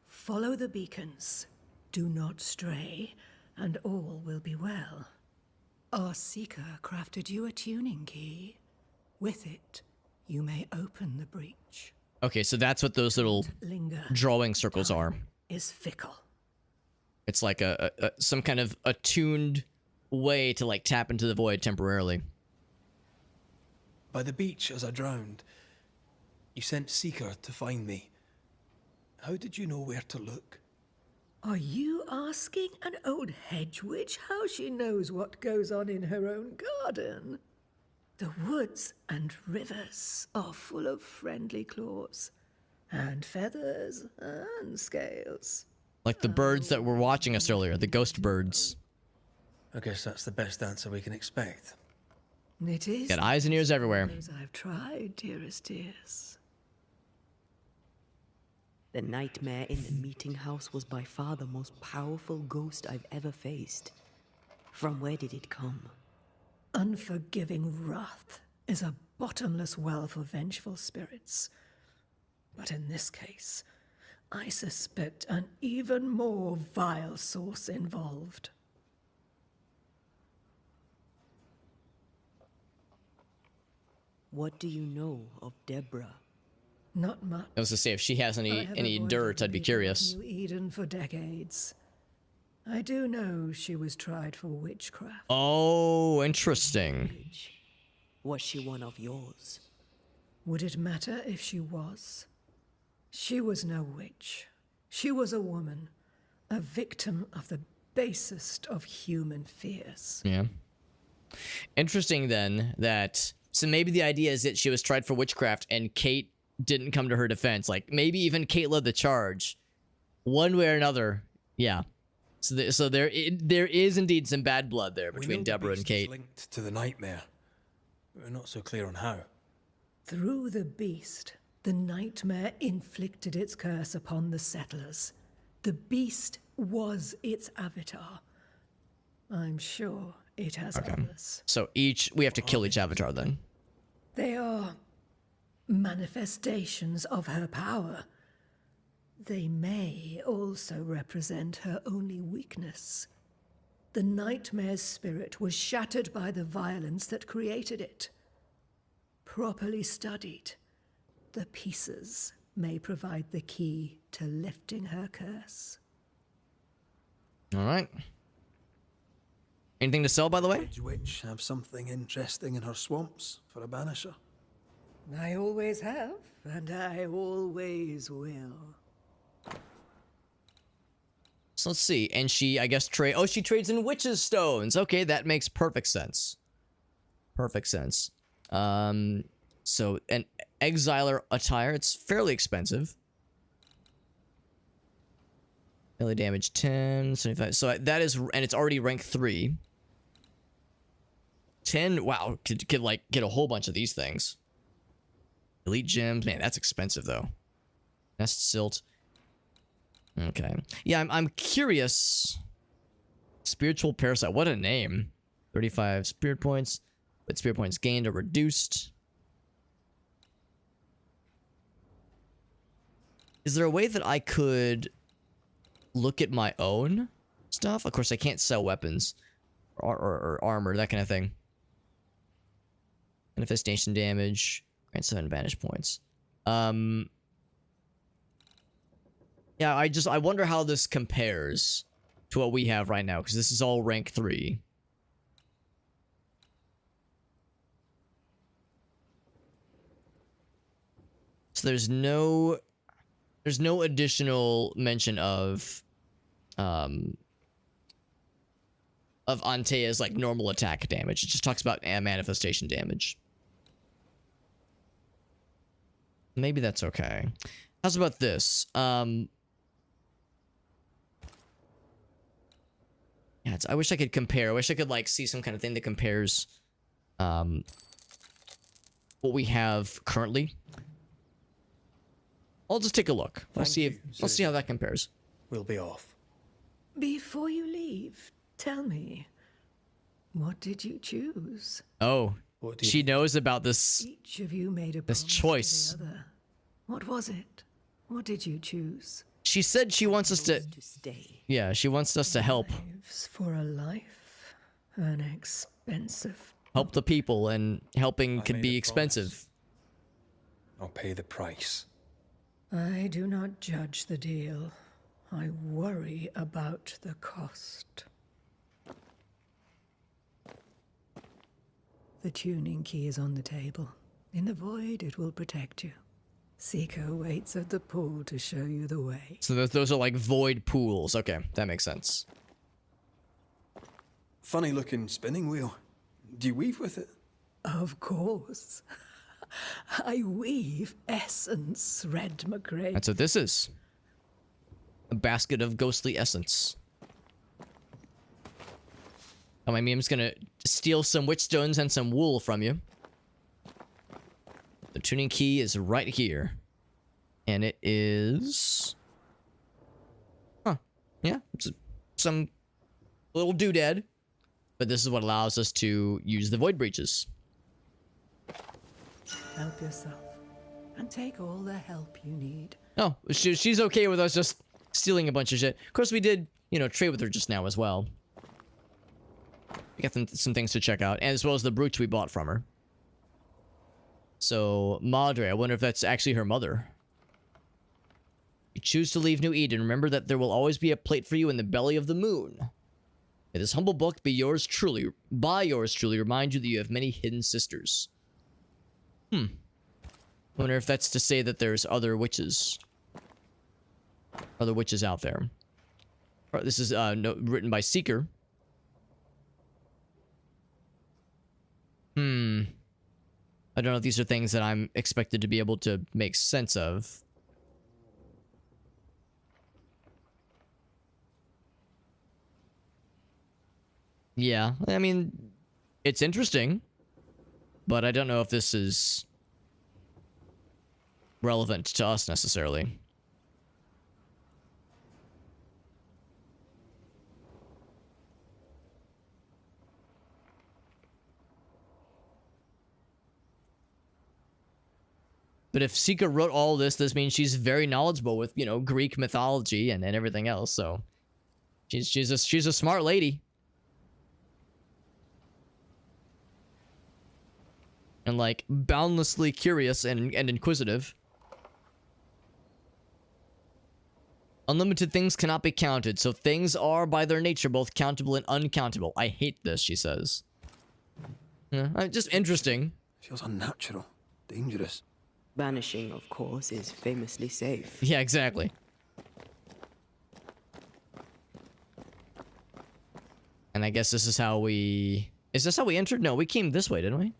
Follow the beacons. Do not stray, and all will be well. Our Seeker crafted you a tuning key. With it, you may open the breach. Okay, so that's what those little Linger. drawing circles are. Is fickle. It's like a some kind of attuned way to like tap into the void temporarily. By the beach as I drowned. You sent Seeker to find me. How did you know where to look? Are you asking an old hedge witch how she knows what goes on in her own garden? The woods and rivers are full of friendly claws, and feathers and scales. Like the birds that were watching us earlier, the ghost birds. I guess that's the best answer we can expect. It is. Got eyes and ears everywhere. As I've tried, dearest dears. The nightmare in the meeting house was by far the most powerful ghost I've ever faced. From where did it come? Unforgiving wrath is a bottomless well for vengeful spirits. But in this case, I suspect an even more vile source involved. What do you know of Deborah? Not much. I was to say, if she has I any have any avoided dirt, I'd be the curious. New Eden for decades. I do know she was tried for witchcraft. Oh, interesting. Was she one of yours? Would it matter if she was? She was no witch. She was a woman, a victim of the basest of human fears. Yeah. Interesting then that, so maybe the idea is that she was tried for witchcraft and Kate didn't come to her defense. Like maybe even Kate led the charge. One way or another. Yeah. So there is indeed some bad blood there We between know the Deborah and beast Kate. is linked to the nightmare. We're not so clear on how. Through the beast, the nightmare inflicted its curse upon the settlers. The beast was its avatar. I'm sure it has others. So we have to kill each avatar then. They are manifestations of her power. They may also represent her only weakness. The nightmare's spirit was shattered by the violence that created it. Properly studied, the pieces may provide the key to lifting her curse. All right. Anything to sell, by the way? Edge Witch have something interesting in her swamps for a banisher. I always have, and I always will. So let's see. And she, I guess, she trades in witches' stones. Okay, that makes perfect sense. Perfect sense. So an exiler attire. It's fairly expensive. Melee damage 10, 75. So that is, and it's already rank 3. 10. Wow, could like get a whole bunch of these things. Elite gems, man, that's expensive though. Nest silt. Okay. Yeah, I'm curious. Spiritual parasite. What a name. 35 spirit points. But spirit points gained are reduced. Is there a way that I could look at my own stuff? Of course, I can't sell weapons or armor, that kind of thing. Manifestation damage. Grant 7 vanish points. Yeah, I wonder how this compares to what we have right now, because this is all rank 3. So there's no additional mention of Antea's like normal attack damage. It just talks about manifestation damage. Maybe that's okay. How's about this? Yeah, I wish I could compare. I wish I could like see some kind of thing that compares what we have currently. I'll just take a look. I'll see how that compares. We'll be off. Before you leave, tell me, what did you choose? Oh, What do you she think? knows about this. Each of you made a This promise to choice. the other. What was it? What did you choose? She said she wants us to. To stay. Yeah, she wants us to help Lives for a life, an expensive. help the people, and helping I could made be a expensive. I'll pay the price. I do not judge the deal. I worry about the cost. The tuning key is on the table. In the void, it will protect you. Seeker waits at the pool to show you the way. So those are like void pools. Okay, that makes sense. Funny looking spinning wheel. Do you weave with it? Of course. I weave essence, Red McRae. That's what this is. A basket of ghostly essence. Oh, I mean, I'm just gonna steal some witch stones and some wool from you. The tuning key is right here. And it is... Huh. Yeah, it's some little doodad. But this is what allows us to use the void breaches. Help yourself. And take all the help you need. Oh, she's okay with us just stealing a bunch of shit. Of course, we did, you know, trade with her just now as well. We got some things to check out, and as well as the brooch we bought from her. So, Madre, I wonder if that's actually her mother. You choose to leave New Eden. Remember that there will always be a plate for you in the belly of the moon. May this humble book be yours truly, by yours truly, remind you that you have many hidden sisters. I wonder if that's to say that there's other witches. Other witches out there. This is written by Seeker. I don't know if these are things that I'm expected to be able to make sense of. Yeah, I mean, it's interesting, but I don't know if this is relevant to us necessarily. But if Seeker wrote all this, this means she's very knowledgeable with, you know, Greek mythology and everything else. So she's a smart lady. And like boundlessly curious and inquisitive. Unlimited things cannot be counted, so things are by their nature both countable and uncountable. I hate this, she says. Yeah, just interesting. Feels unnatural. Dangerous. Banishing, of course, is famously safe. Yeah, exactly. And I guess this is how we... Is this how we entered? No, we came this way, didn't we?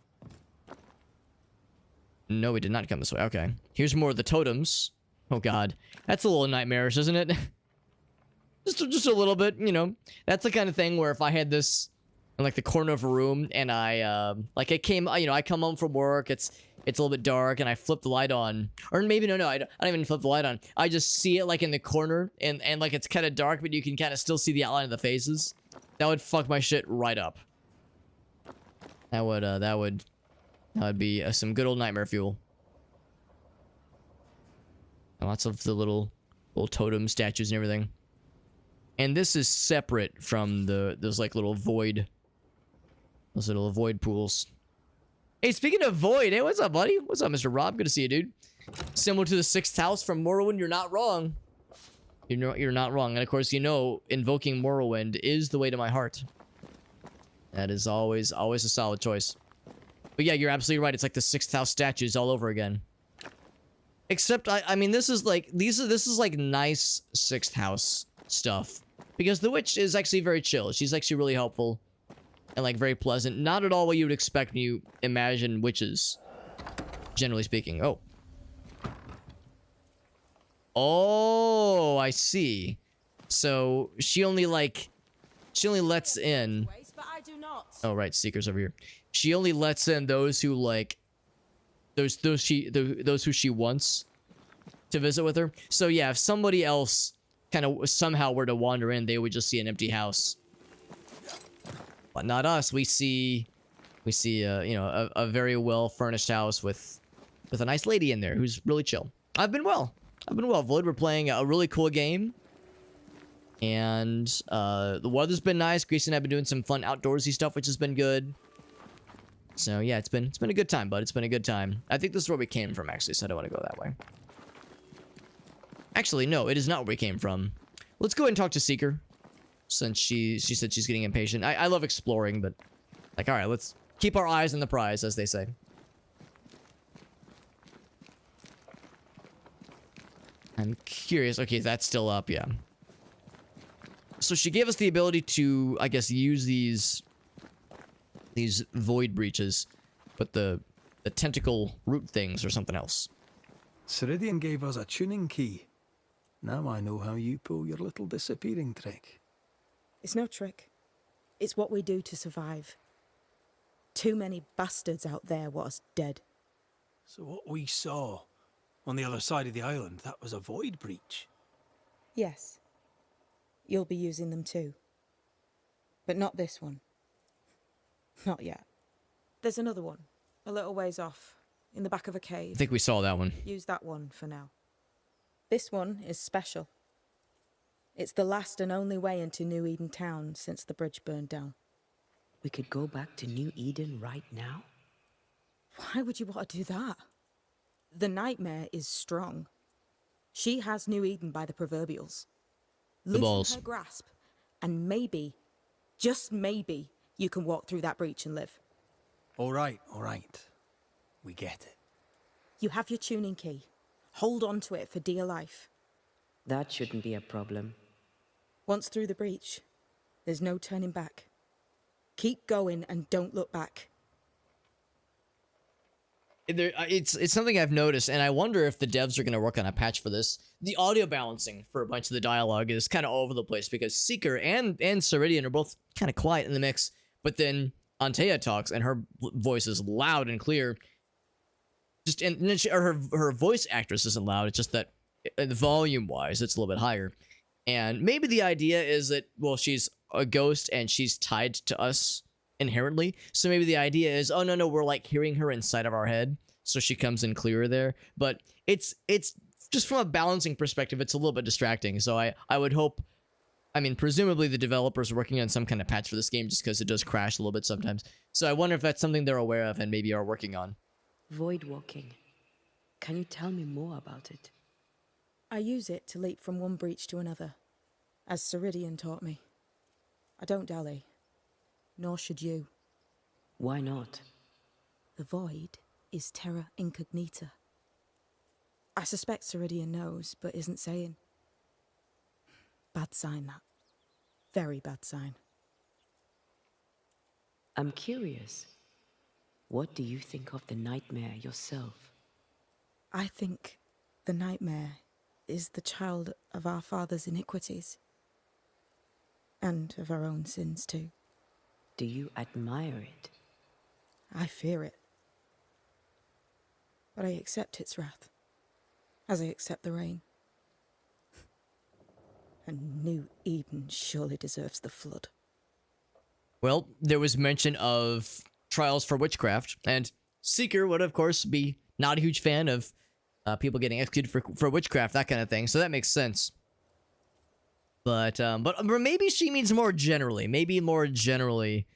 No, we did not come this way. Okay. Here's more of the totems. Oh, God. That's a little nightmarish, isn't it? just a little bit, you know. That's the kind of thing where if I had this in, like, the corner of a room and I, like, it came, you know, I come home from work, it's a little bit dark and I flip the light on. Or maybe, no, I don't even flip the light on. I just see it, like, in the corner and like, it's kind of dark, but you can kind of still see the outline of the faces. That would fuck my shit right up. That would be some good old nightmare fuel. And lots of the little totem statues and everything. And this is separate from those like little void pools. Hey, speaking of void, hey, what's up, buddy? What's up, Mr. Rob? Good to see you, dude. Similar to the 6th house from Morrowind, you're not wrong. You're not wrong. And of course, you know, invoking Morrowind is the way to my heart. That is always a solid choice. But yeah, you're absolutely right. It's like the 6th house statues all over again. Except, I mean, this is like nice 6th house stuff. Because the witch is actually very chill. She's actually really helpful. And like very pleasant. Not at all what you would expect when you imagine witches. Generally speaking. Oh. Oh, I see. So, she only lets in... But I do not. Oh, right, Seeker's over here. She only lets in those who, like... Those who she wants to visit with her. So yeah, if somebody else kind of somehow were to wander in, they would just see an empty house. But not us. We see you know, a very well furnished house with a nice lady in there who's really chill. I've been well, Void. We're playing a really cool game, and the weather's been nice. Grace and I've been doing some fun outdoorsy stuff, which has been good. So yeah, it's been a good time, bud. It's been a good time. I think this is where we came from, actually, so I don't want to go that way. Actually, no, it is not where we came from. Let's go ahead and talk to Seeker, since she said she's getting impatient. I love exploring, but like, all right, let's keep our eyes on the prize, as they say. I'm curious. Okay, that's still up, yeah. So she gave us the ability to, I guess, use these void breaches, but the tentacle root things or something else. Ceridian gave us a tuning key. Now I know how you pull your little disappearing trick. It's no trick. It's what we do to survive. Too many bastards out there want us dead. So what we saw on the other side of the island, that was a void breach? Yes. You'll be using them too. But not this one. Not yet. There's another one, a little ways off, in the back of a I cave. think we saw that one. Use that one for now. This one is special. It's the last and only way into New Eden town since the bridge burned down. We could go back to New Eden right now? Why would you want to do that? The nightmare is strong. She has New Eden by the proverbials. Loosen balls. her grasp, and maybe, just maybe, you can walk through that breach and live. All right. We get it. You have your tuning key. Hold on to it for dear life. That shouldn't be a problem. Once through the breach, there's no turning back. Keep going and don't look back. It's something I've noticed, and I wonder if the devs are going to work on a patch for this. The audio balancing for a bunch of the dialogue is kind of all over the place because Seeker and Ceridian are both kind of quiet in the mix, but then Antea talks and her voice is loud and clear. Her voice actress isn't loud. It's just that volume-wise, it's a little bit higher. And maybe the idea is that, well, she's a ghost and she's tied to us inherently. So maybe the idea is, oh, no, we're like hearing her inside of our head. So she comes in clearer there. But it's just from a balancing perspective, it's a little bit distracting. So I would hope, I mean, presumably the developers are working on some kind of patch for this game just because it does crash a little bit sometimes. So I wonder if that's something they're aware of and maybe are working on. Void walking. Can you tell me more about it? I use it to leap from one breach to another, as Ceridian taught me. I don't dally, nor should you. Why not? The void is terra incognita. I suspect Ceridian knows, but isn't saying. Bad sign, that. Very bad sign. I'm curious. What do you think of the nightmare yourself? I think the nightmare is the child of our father's iniquities. And of our own sins, too. Do you admire it? I fear it. But I accept its wrath, as I accept the rain. And New Eden surely deserves the flood. Well, there was mention of trials for witchcraft, and Seeker would, of course, be not a huge fan of people getting executed for witchcraft, that kind of thing, so that makes sense. But maybe she means more generally. Maybe more generally.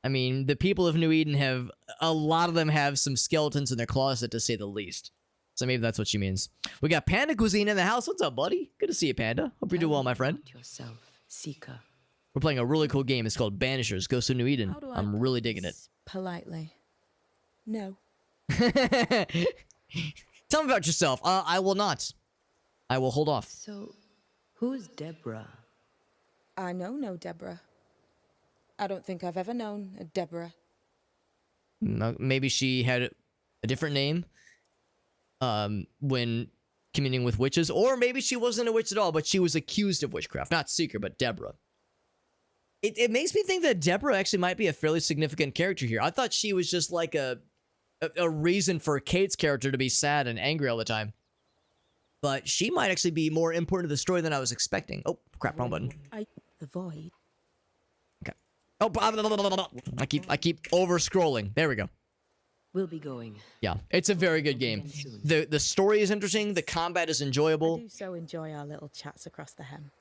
I mean, the people of New Eden have, a lot of them have some skeletons in their closet, to say the least. So maybe that's what she means. We got Panda Cuisine in the house. What's up, buddy? Good to see you, Panda. Hope you're doing well, my friend. About yourself, Seeker. We're playing a really cool game. It's called Banishers. Ghosts of New Eden. How do I I'm really digging it. Politely. No. Tell me about yourself. I will not. I will hold off. So, who's Deborah? I know no Deborah. I don't think I've ever known a Deborah. Maybe she had a different name when communing with witches, or maybe she wasn't a witch at all, but she was accused of witchcraft. Not Seeker, but Deborah. It makes me think that Deborah actually might be a fairly significant character here. I thought she was just like a reason for Kate's character to be sad and angry all the time. But she might actually be more important to the story than I was expecting. Oh, crap, wrong button. The void. Okay. Oh, I keep over scrolling. There we go. We'll be going. Yeah, it's a very good game. The story is interesting. The combat is I enjoyable. do so enjoy our little chats across the hem.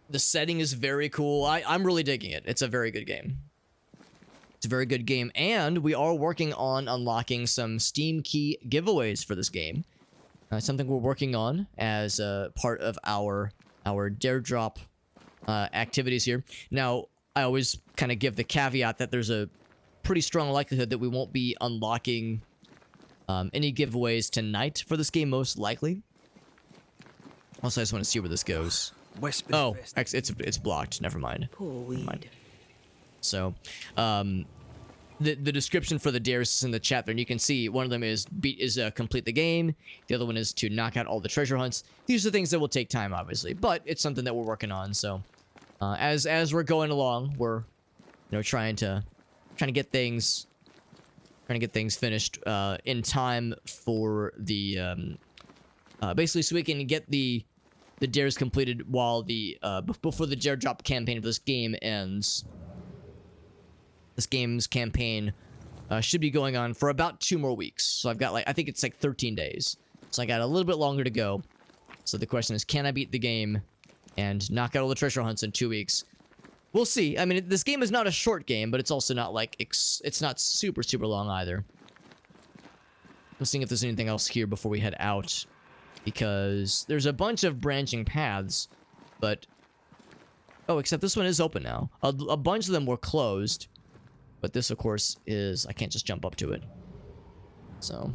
The setting is very cool. I'm really digging it. It's a very good game. It's a very good game, and we are working on unlocking some Steam key giveaways for this game. Something we're working on as part of our Dare Drop activities here. Now, I always kind of give the caveat that there's a pretty strong likelihood that we won't be unlocking any giveaways tonight for this game, most likely. Also, I just want to see where this goes. Whispers Oh, fest. it's blocked. Never mind. Poor weed. So, the description for the dares is in the chat there, and you can see one of them is complete the game. The other one is to knock out all the treasure hunts. These are things that will take time, obviously, but it's something that we're working on. So, as we're going along, we're trying to get things finished in time for the basically so we can get the dares completed while before the dare drop campaign of this game ends. This game's campaign should be going on for about 2 more weeks. So I've got I think it's like 13 days. So I got a little bit longer to go. So the question is, can I beat the game and knock out all the treasure hunts in 2 weeks? We'll see. I mean, this game is not a short game, but it's also not like it's not super long either. I'm seeing if there's anything else here before we head out, because there's a bunch of branching paths, but oh, except this one is open now. A bunch of them were closed. But this, of course, I can't just jump up to it. So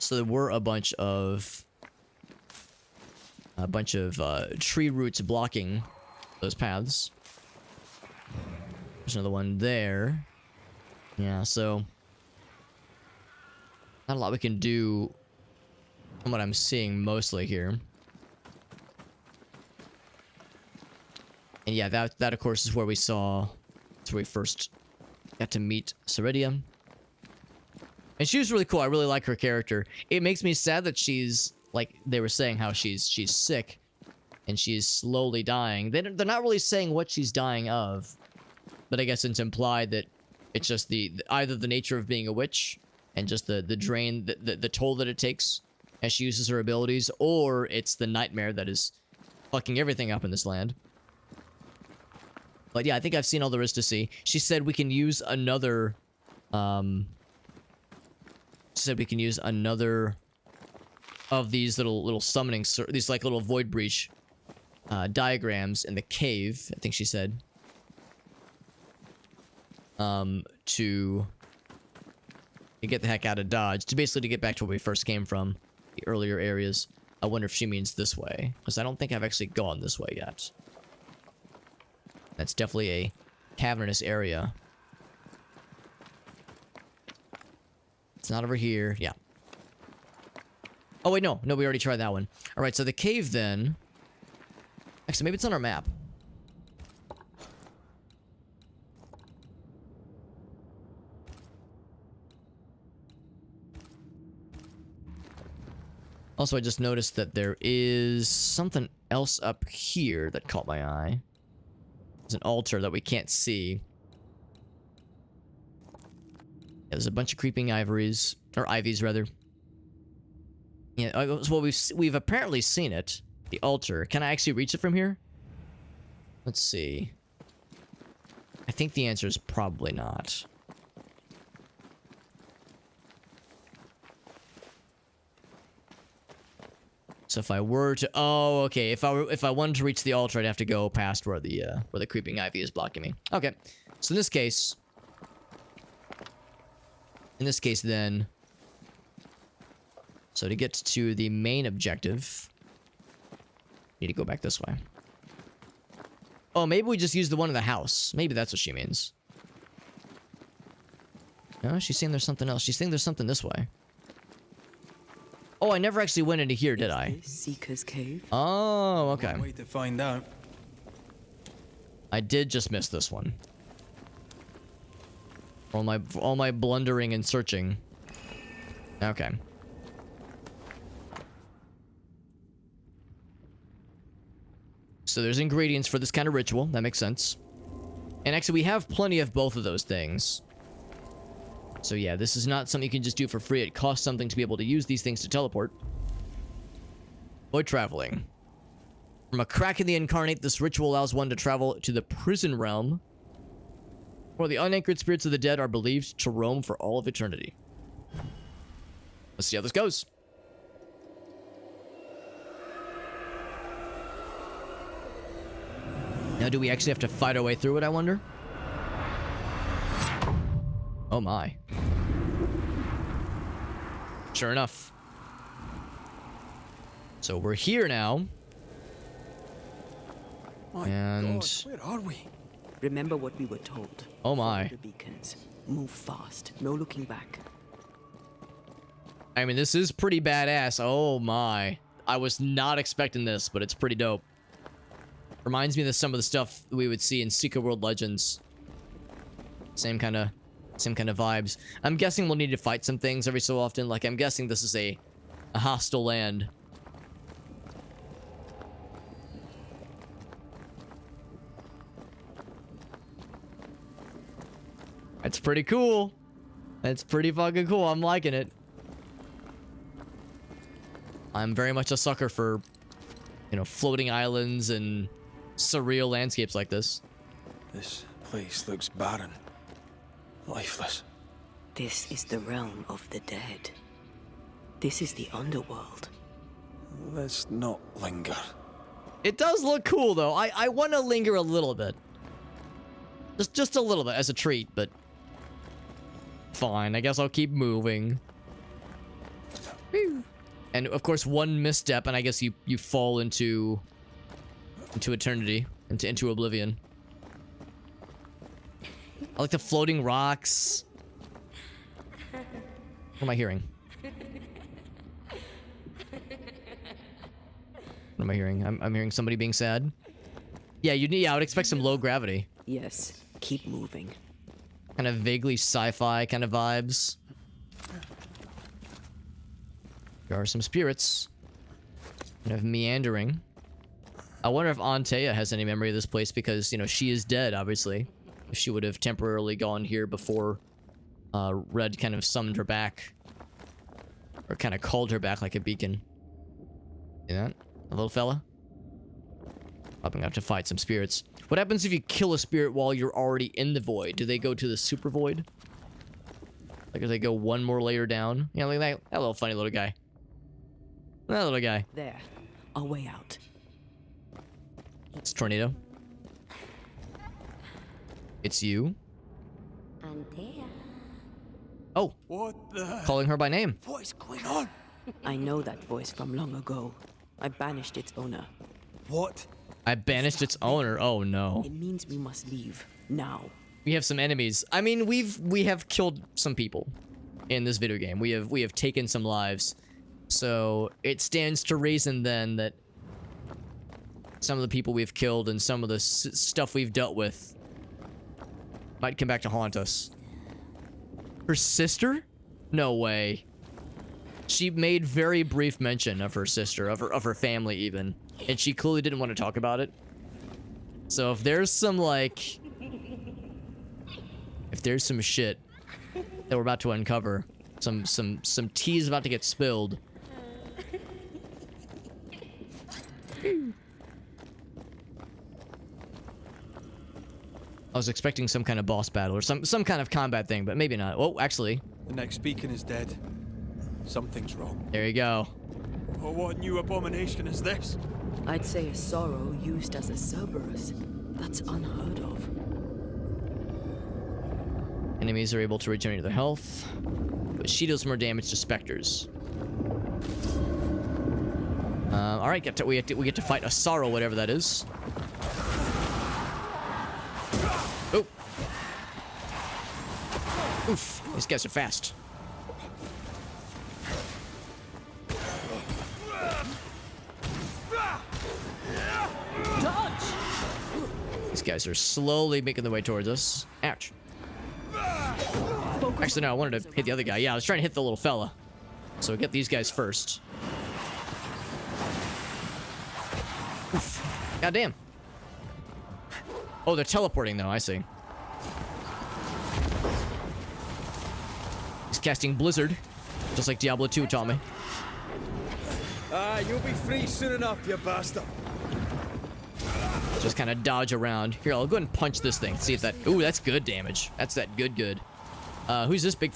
there were a bunch of tree roots blocking those paths. There's another one there. Yeah, so not a lot we can do from what I'm seeing mostly here. And yeah, that of course is where we first got to meet Ceridia. And she was really cool. I really like her character. It makes me sad that she's, like they were saying, how she's sick and she's slowly dying. They're not really saying what she's dying of, but I guess it's implied that it's just either the nature of being a witch and just the drain, the toll that it takes as she uses her abilities, or it's the nightmare that is fucking everything up in this land. But yeah, I think I've seen all there is to see. She said we can use another, of these little summoning, these like little void breach diagrams in the cave, I think she said. To get the heck out of Dodge, to get back to where we first came from, the earlier areas. I wonder if she means this way, because I don't think I've actually gone this way yet. That's definitely a cavernous area. It's not over here. Yeah. Oh, wait, no. No, we already tried that one. All right, so the cave then. Actually, maybe it's on our map. Also, I just noticed that there is something else up here that caught my eye. There's an altar that we can't see. Yeah, there's a bunch of creeping ivories, or ivies rather. Yeah, well, we've apparently seen it. The altar. Can I actually reach it from here? Let's see. I think the answer is probably not. So if I were to, oh, okay. If I wanted to reach the altar, I'd have to go past where the creeping ivy is blocking me. Okay. So in this case, then, so to get to the main objective, need to go back this way. Oh, maybe we just use the one in the house. Maybe that's what she means. No, she's saying there's something else. She's saying there's something this way. Oh, I never actually went into here, did I? Seeker's Cave. Oh, okay. Wait to find out. I did just miss this one. For all my blundering and searching. Okay. So there's ingredients for this kind of ritual. That makes sense. And actually, we have plenty of both of those things. So yeah, this is not something you can just do for free. It costs something to be able to use these things to teleport. Avoid traveling. From a crack in the incarnate, this ritual allows one to travel to the prison realm, where the unanchored spirits of the dead are believed to roam for all of eternity. Let's see how this goes. Now, do we actually have to fight our way through it, I wonder? Oh my. Sure enough. So we're here now. My And- God, where are we? Remember what we were told. Oh my. Follow the beacons. Move fast. No looking back. I mean, this is pretty badass. Oh my. I was not expecting this, but it's pretty dope. Reminds me of some of the stuff we would see in Secret World Legends. Same kind of vibes. I'm guessing we'll need to fight some things every so often. Like, I'm guessing this is a hostile land. That's pretty cool. That's pretty fucking cool. I'm liking it. I'm very much a sucker for, you know, floating islands and surreal landscapes like this. This place looks barren. Lifeless. This is the realm of the dead. This is the underworld. Let's not linger. It does look cool, though. I want to linger a little bit. Just a little bit as a treat, but fine. I guess I'll keep moving. Whew. And of course, one misstep, and I guess you fall into eternity, into oblivion. I like the floating rocks. What am I hearing? What am I hearing? I'm hearing somebody being sad. Yeah, I would expect some low gravity. Yes. Keep moving. Kind of vaguely sci-fi kind of vibes. There are some spirits. Kind of meandering. I wonder if Antea has any memory of this place because, you know, she is dead, obviously. She would have temporarily gone here before Red kind of summoned her back. Or kind of called her back like a beacon. See that? A little fella? Probably gonna have to fight some spirits. What happens if you kill a spirit while you're already in the void? Do they go to the super void? Like, do they go one more layer down? Yeah, like that little funny little guy. That little guy. There. A way out. It's Tornado. It's you. Antea. Oh, What the? calling her by name. What is going on? I know that voice from long ago. I banished its owner. What? I banished its owner. Oh no. It means we must leave. Now. We have some enemies. I mean, we have killed some people in this video game. We have taken some lives. So it stands to reason then that some of the people we've killed and some of the stuff we've dealt with might come back to haunt us. Her sister? No way. She made very brief mention of her sister, of her family even, and she clearly didn't want to talk about it. So if there's some like, if there's some shit that we're about to uncover, some tea is about to get spilled. I was expecting some kind of boss battle or some kind of combat thing, but maybe not. Oh, actually, The next beacon is dead. Something's wrong. there you go. Oh, what new abomination is this? I'd say a sorrow used as a Cerberus. That's unheard of. Enemies are able to regenerate their health, but she deals more damage to specters. All right, we get to fight a sorrow, whatever that is. Oh. Oof, these guys are fast. These guys are slowly making their way towards us. Ouch. Actually, no, I wanted to hit the other guy. Yeah, I was trying to hit the little fella. So get these guys first. Oof. God damn. Oh, they're teleporting though, I see. He's casting Blizzard, just like Diablo 2 taught me. You'll be free soon enough, you bastard. Just kind of dodge around. Here, I'll go ahead and punch this thing. See if that... Ooh, that's good damage. That's that good. Who's this big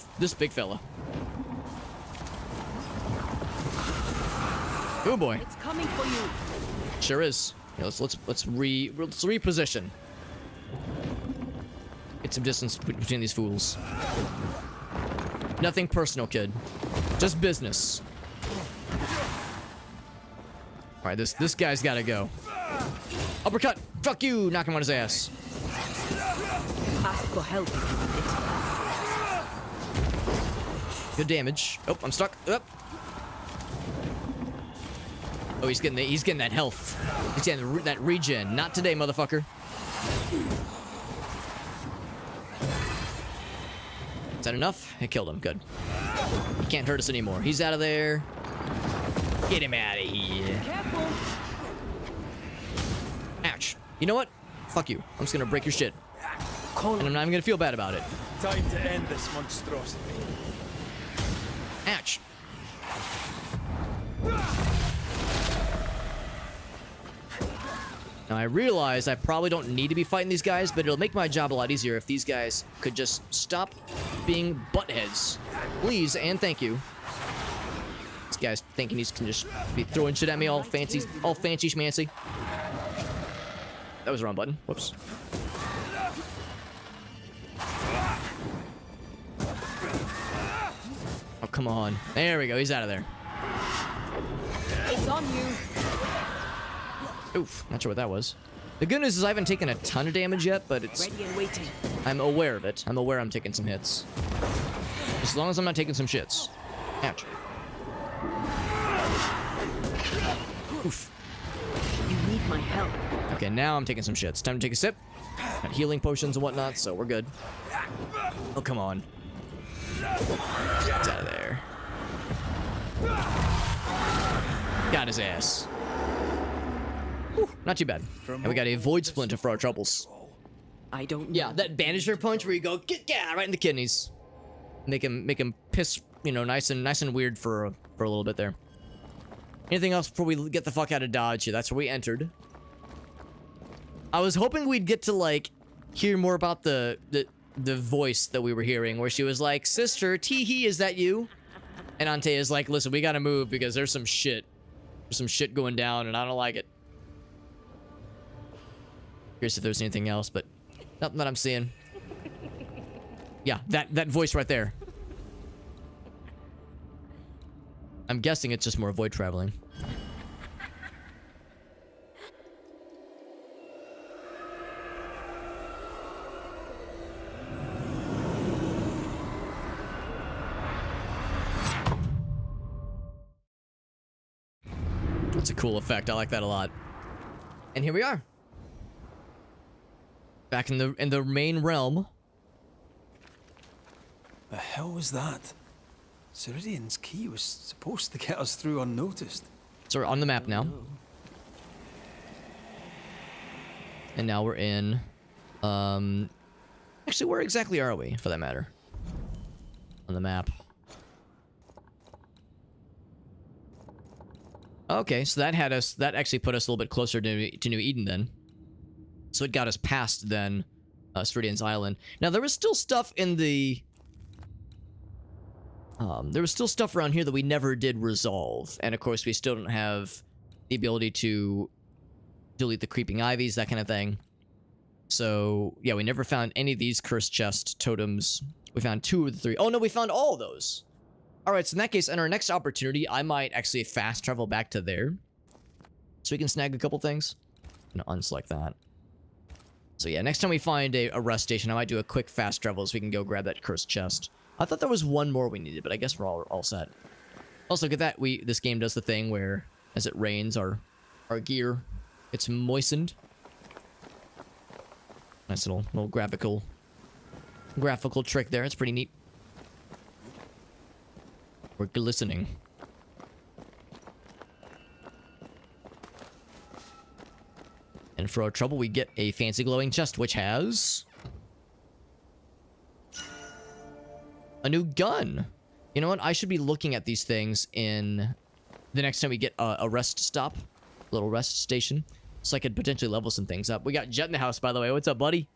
fella? Oh boy. It's coming for you. Sure is. Yeah, let's reposition. create some distance between these fools. Nothing personal, kid. Just business. Alright, this guy's gotta go. Uppercut! Fuck you! Knock him on his ass. Ask for help. Good damage. Oh, I'm stuck. Up. Oh, he's getting that health. He's getting that regen. Not today, motherfucker. Is that enough? I killed him. Good. He can't hurt us anymore. He's out of there. Get him out of here. Careful. Ouch. You know what? Fuck you. I'm just gonna break your shit. And I'm not even gonna feel bad about it. Time to end this monstrosity. Ouch. Now I realize I probably don't need to be fighting these guys, but it'll make my job a lot easier if these guys could just stop being buttheads. Please and thank you. This guy's thinking he can just be throwing shit at me all fancy schmancy. That was the wrong button. Whoops. Oh, come on. There we go. He's out of there. It's on you. Oof. Not sure what that was. The good news is I haven't taken a ton of damage yet, but it's... Ready and waiting. I'm aware of it. I'm aware I'm taking some hits. As long as I'm not taking some shits. Ouch. Oof. You need my help. Okay, now I'm taking some shits. Time to take a sip. Got healing potions and whatnot, so we're good. Oh, come on. Get out of there. Got his ass. Whew, not too bad. And we got a void splinter for our troubles. I don't know. Yeah, that Banisher punch where you go, get right in the kidneys. Make him piss, you know, nice and weird for a little bit there. Anything else before we get the fuck out of Dodge? That's where we entered. I was hoping we'd get to like hear more about the voice that we were hearing, where she was like, "Sister, tee-hee, is that you?" And Antea's like, "Listen, we gotta move because there's some shit. There's some shit going down, and I don't like it." Curious if there's anything else, but nothing that I'm seeing. Yeah, that voice right there. I'm guessing it's just more void traveling. That's a cool effect. I like that a lot. And here we are. Back in the main realm. The hell was that? Ceridian's key was supposed to get us through unnoticed. So we're on the map now. And now we're in... Actually, where exactly are we, for that matter? On the map. Okay, so that actually put us a little bit closer to New Eden then. So it got us past then Ceridian's Island. Now, there was still stuff in the... there was still stuff around here that we never did resolve. And of course, we still don't have the ability to delete the creeping ivies, that kind of thing. So, yeah, we never found any of these cursed chest totems. We found 2 of the 3. Oh, no, we found all of those. All right, so in that case, in our next opportunity, I might actually fast travel back to there. So we can snag a couple things. I'm gonna unselect that. So yeah, next time we find a rest station, I might do a quick fast travel so we can go grab that cursed chest. I thought there was one more we needed, but I guess we're all set. Also, look at that. This game does the thing where, as it rains, our gear gets moistened. Nice little graphical trick there. It's pretty neat. We're glistening. And for our trouble, we get a fancy glowing chest, which has a new gun. You know what? I should be looking at these things in the next time we get a rest stop, a little rest station, so I could potentially level some things up. We got Jet in the house, by the way. What's up, buddy?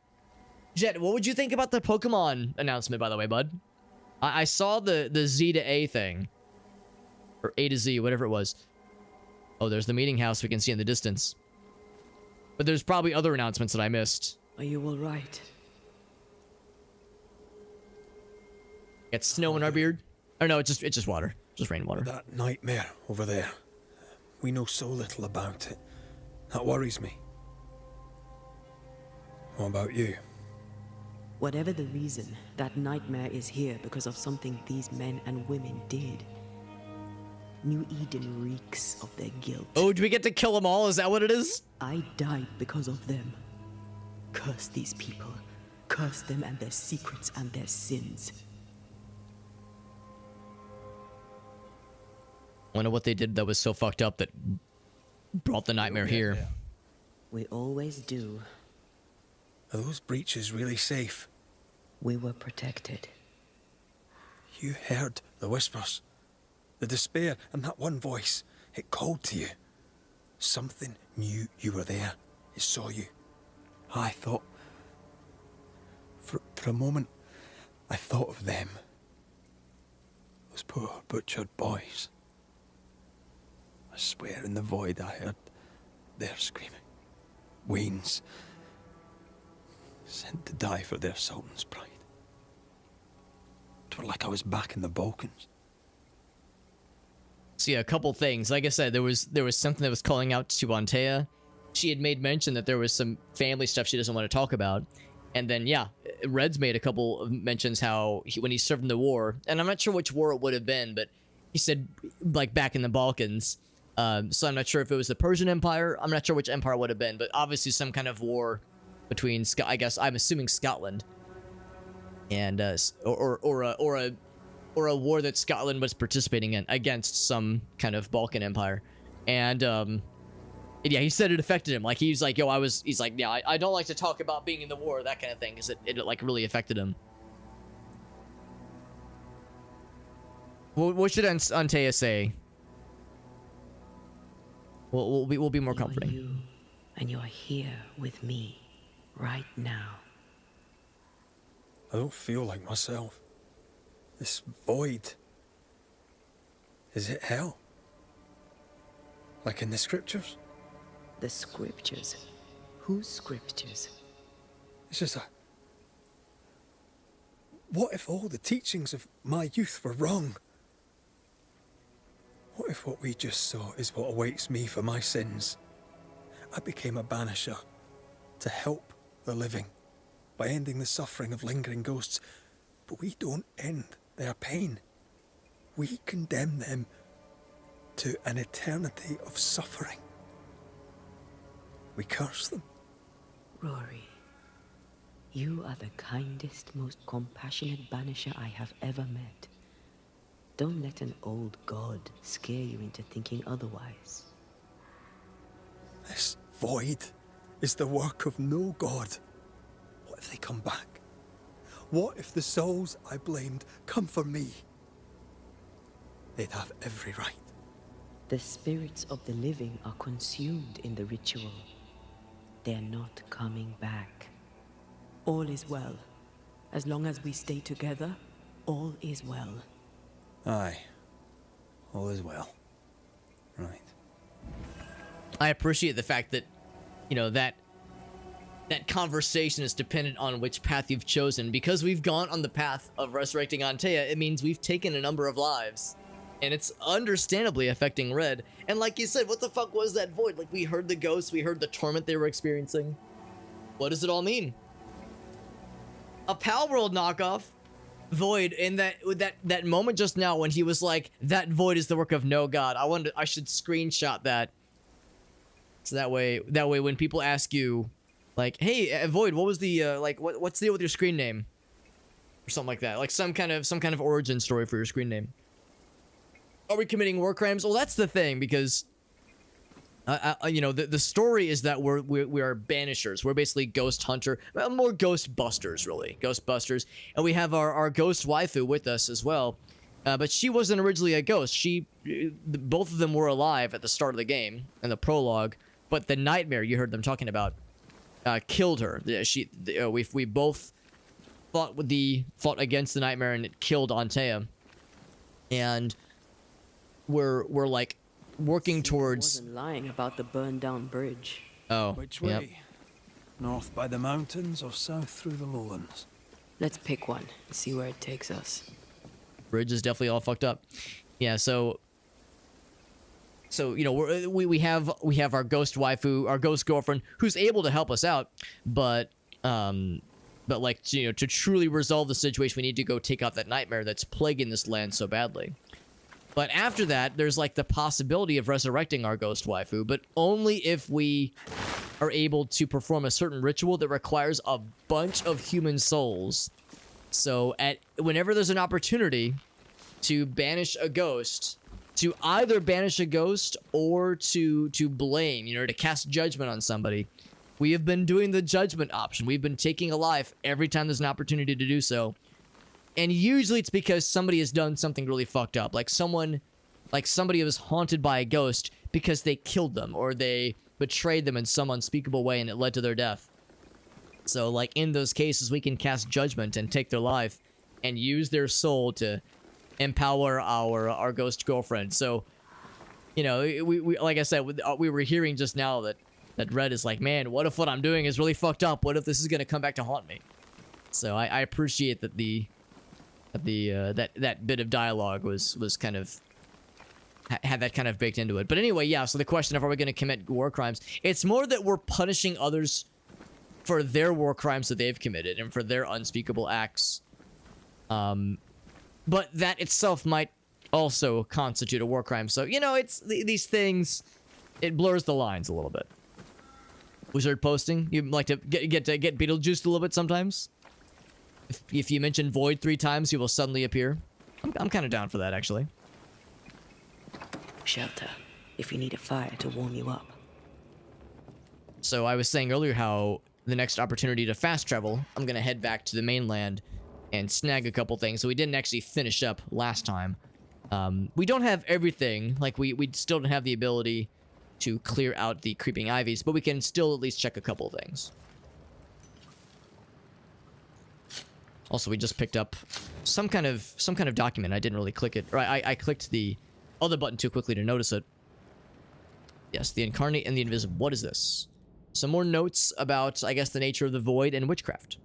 Jet, what would you think about the Pokemon announcement, by the way, bud? I saw the Z to A thing. Or A to Z, whatever it was. Oh, there's the meeting house we can see in the distance. But there's probably other announcements that I missed. Are you all right? Got snow in our beard. Oh no, it's just water. Just rainwater. That nightmare over there. We know so little about it. That worries me. What about you? Whatever the reason, that nightmare is here because of something these men and women did. New Eden reeks of their guilt. Oh, do we get to kill them all? Is that what it is? I died because of them. Curse these people. Curse them and their secrets and their sins. Wonder what they did that was so fucked up that brought the nightmare here. We always do. Are those breaches really safe? We were protected. You heard the whispers, the despair, and that one voice. It called to you. Something knew you were there. It saw you. I thought... For a moment, I thought of them. Those poor butchered boys. I swear in the void I heard their screaming. Wains. Sent to die for their sultan's pride. It was like I was back in the Balkans. See, a couple things. Like I said, there was something that was calling out to Antea. She had made mention that there was some family stuff she doesn't want to talk about. And then, yeah, Red's made a couple of mentions how when he served in the war, and I'm not sure which war it would have been, but he said, like, back in the Balkans. So I'm not sure if it was the Persian Empire. I'm not sure which empire it would have been, but obviously some kind of war between, I guess, I'm assuming Scotland. And, or a war that Scotland was participating in against some kind of Balkan empire. And, yeah, he said it affected him. Like, he's like, yo, he's like, yeah, I don't like to talk about being in the war, that kind of thing, because it like, really affected him. What should Antea say? We'll be more comforting. You, and you're here with me, right now. I don't feel like myself. This void. Is it hell? Like in the scriptures? The scriptures. Whose scriptures? It's just a... What if all the teachings of my youth were wrong? What if what we just saw is what awaits me for my sins? I became a banisher to help the living by ending the suffering of lingering ghosts. But we don't end their pain. We condemn them to an eternity of suffering. We curse them. Rory, you are the kindest, most compassionate banisher I have ever met. Don't let an old god scare you into thinking otherwise. This void is the work of no god. What if they come back? What if the souls I blamed come for me? They'd have every right. The spirits of the living are consumed in the ritual. They're not coming back. All is well. As long as we stay together, all is well. Aye. All is well. Right. I appreciate the fact that, you know, that conversation is dependent on which path you've chosen. Because we've gone on the path of resurrecting Antea, it means we've taken a number of lives. And it's understandably affecting Red. And like you said, what the fuck was that void? Like, we heard the ghosts, we heard the torment they were experiencing. What does it all mean? A Pal World knockoff. Void, in that moment just now when he was like, that void is the work of no god. I should screenshot that. So that way when people ask you, like, hey, Void, what was the, like, what's the deal with your screen name? Or something like that. Like some kind of origin story for your screen name. Are we committing war crimes? Well, that's the thing, because, you know, the story is that we are banishers. We're basically ghost hunter, more ghost busters, really. Ghost busters. And we have our ghost waifu with us as well. But she wasn't originally a ghost. Both of them were alive at the start of the game, in the prologue. But the nightmare you heard them talking about killed her. We both fought against the nightmare, and it killed Antea. And we're like working towards. I wasn't lying about the burned down bridge. Oh, Which way? yep. North by the mountains or south through the lowlands? Let's pick one and see where it takes us. Bridge is definitely all fucked up. Yeah, so you know, we have our ghost waifu, our ghost girlfriend, who's able to help us out, but like, you know, to truly resolve the situation, we need to go take out that nightmare that's plaguing this land so badly. But after that, there's like the possibility of resurrecting our ghost waifu, but only if we are able to perform a certain ritual that requires a bunch of human souls. So whenever there's an opportunity to banish a ghost, to either banish a ghost or to blame, you know, to cast judgment on somebody, we have been doing the judgment option. We've been taking a life every time there's an opportunity to do so. And usually it's because somebody has done something really fucked up. Like somebody was haunted by a ghost because they killed them or they betrayed them in some unspeakable way and it led to their death. So like in those cases, we can cast judgment and take their life and use their soul to empower our ghost girlfriend. So, you know, we like I said, we were hearing just now that Red is like, man, what if what I'm doing is really fucked up? What if this is going to come back to haunt me? So I appreciate that that bit of dialogue was kind of had that kind of baked into it. But anyway, yeah, so the question of are we going to commit war crimes, it's more that we're punishing others for their war crimes that they've committed and for their unspeakable acts. But that itself might also constitute a war crime. So, you know, it's these things, it blurs the lines a little bit. Wizard posting, you like to get Beetlejuiced a little bit sometimes? If you mention Void 3 times, he will suddenly appear. I'm kind of down for that, actually. Shelter, if you need a fire to warm you up. So I was saying earlier how the next opportunity to fast travel, I'm going to head back to the mainland and snag a couple things. So we didn't actually finish up last time. We don't have everything. Like, we still don't have the ability to clear out the creeping ivies, but we can still at least check a couple things. Also, we just picked up some kind of document. I didn't really click it. Or I clicked the other button too quickly to notice it. Yes, the Incarnate and the Invisible. What is this? Some more notes about, I guess, the nature of the Void and witchcraft.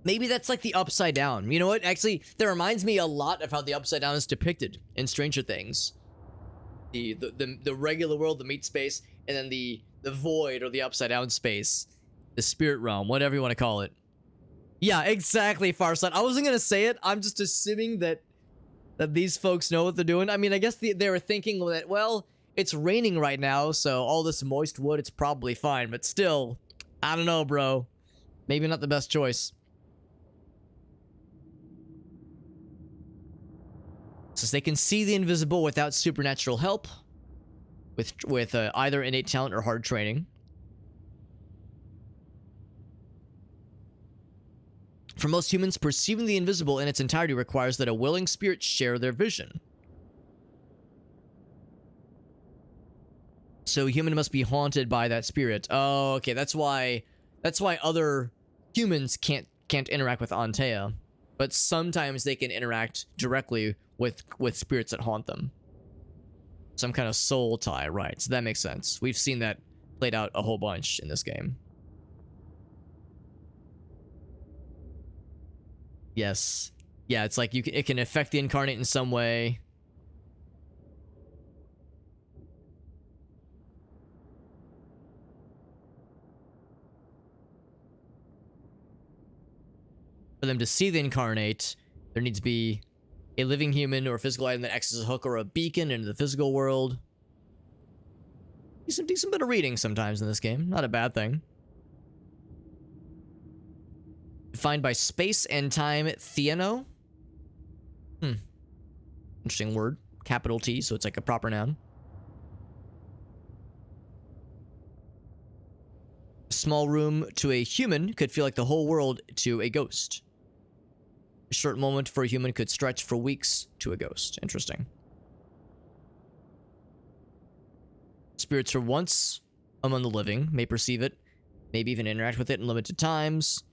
Maybe that's like the Upside Down. You know what? Actually, that reminds me a lot of how the Upside Down is depicted in Stranger Things. The regular world, the meat space, and then the Void or the Upside Down space. The spirit realm, whatever you want to call it. Yeah, exactly, Farside. I wasn't going to say it. I'm just assuming that these folks know what they're doing. I mean, I guess they were thinking that, well, it's raining right now, so all this moist wood, it's probably fine. But still, I don't know, bro. Maybe not the best choice. Since they can see the invisible without supernatural help, with either innate talent or hard training. For most humans, perceiving the invisible in its entirety requires that a willing spirit share their vision. So a human must be haunted by that spirit. Oh, okay, that's why other humans can't interact with Antea, but sometimes they can interact directly with spirits that haunt them. Some kind of soul tie, right? So that makes sense. We've seen that played out a whole bunch in this game. Yes. Yeah, it's like it can affect the Incarnate in some way. For them to see the Incarnate, there needs to be a living human or a physical item that acts as a hook or a beacon into the physical world. Decent bit of reading sometimes in this game. Not a bad thing. Defined by space and time theano. Interesting word. Capital T, so it's like a proper noun. A small room to a human could feel like the whole world to a ghost. A short moment for a human could stretch for weeks to a ghost. Interesting. Spirits who once among the living may perceive it, maybe even interact with it in limited times.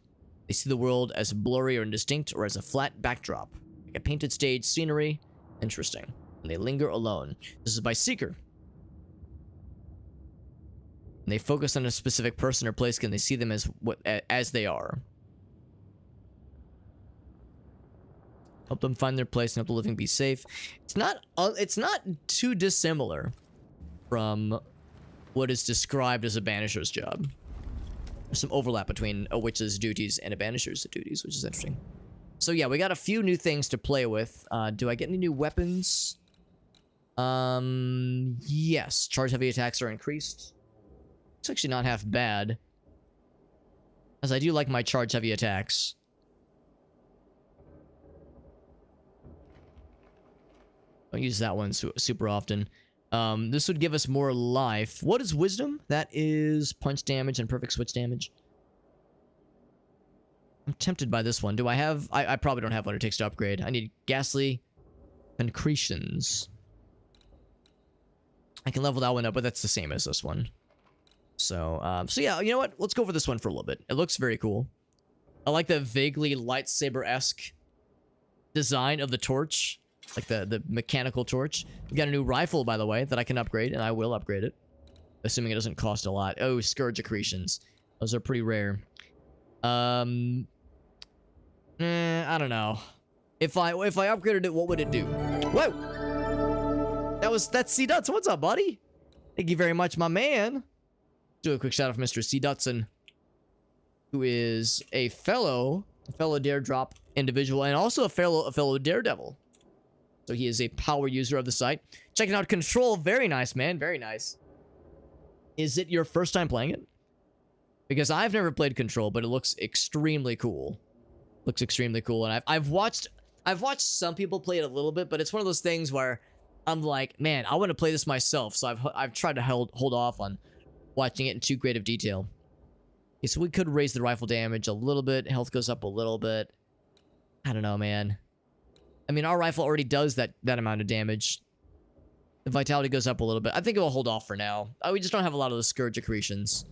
They see the world as blurry or indistinct, or as a flat backdrop, like a painted stage scenery. Interesting. And they linger alone. This is by Seeker. And they focus on a specific person or place, and they see them as they are. Help them find their place and help the living be safe. It's not too dissimilar from what is described as a Banisher's job. There's some overlap between a witch's duties and a Banisher's duties, which is interesting. So yeah, we got a few new things to play with. Do I get any new weapons? Yes. Charge heavy attacks are increased. It's actually not half bad, as I do like my charge heavy attacks. Don't use that one super often. This would give us more life. What is wisdom? That is punch damage and perfect switch damage. I'm tempted by this one. Do I have... I probably don't have what it takes to upgrade. I need ghastly concretions. I can level that one up, but that's the same as this one. So yeah, you know what? Let's go for this one for a little bit. It looks very cool. I like the vaguely lightsaber-esque design of the torch. Like the mechanical torch. We got a new rifle, by the way, that I can upgrade, and I will upgrade it. Assuming it doesn't cost a lot. Oh, scourge accretions. Those are pretty rare. I don't know. If I upgraded it, what would it do? Whoa! That's C. Dutson. What's up, buddy? Thank you very much, my man. Do a quick shout out for Mr. C. Dutson, who is a fellow Daredrop individual and also a fellow Daredevil. So he is a power user of the site. Checking out Control. Very nice, man. Very nice. Is it your first time playing it? Because I've never played Control, but it looks extremely cool. Looks extremely cool, and I've watched some people play it a little bit, but it's one of those things where I'm like, man, I want to play this myself. So I've tried to hold off on watching it in too great of detail. Okay, so we could raise the rifle damage a little bit. Health goes up a little bit. I don't know, man. I mean, our rifle already does that amount of damage. The vitality goes up a little bit. I think it will hold off for now. We just don't have a lot of the scourge accretions.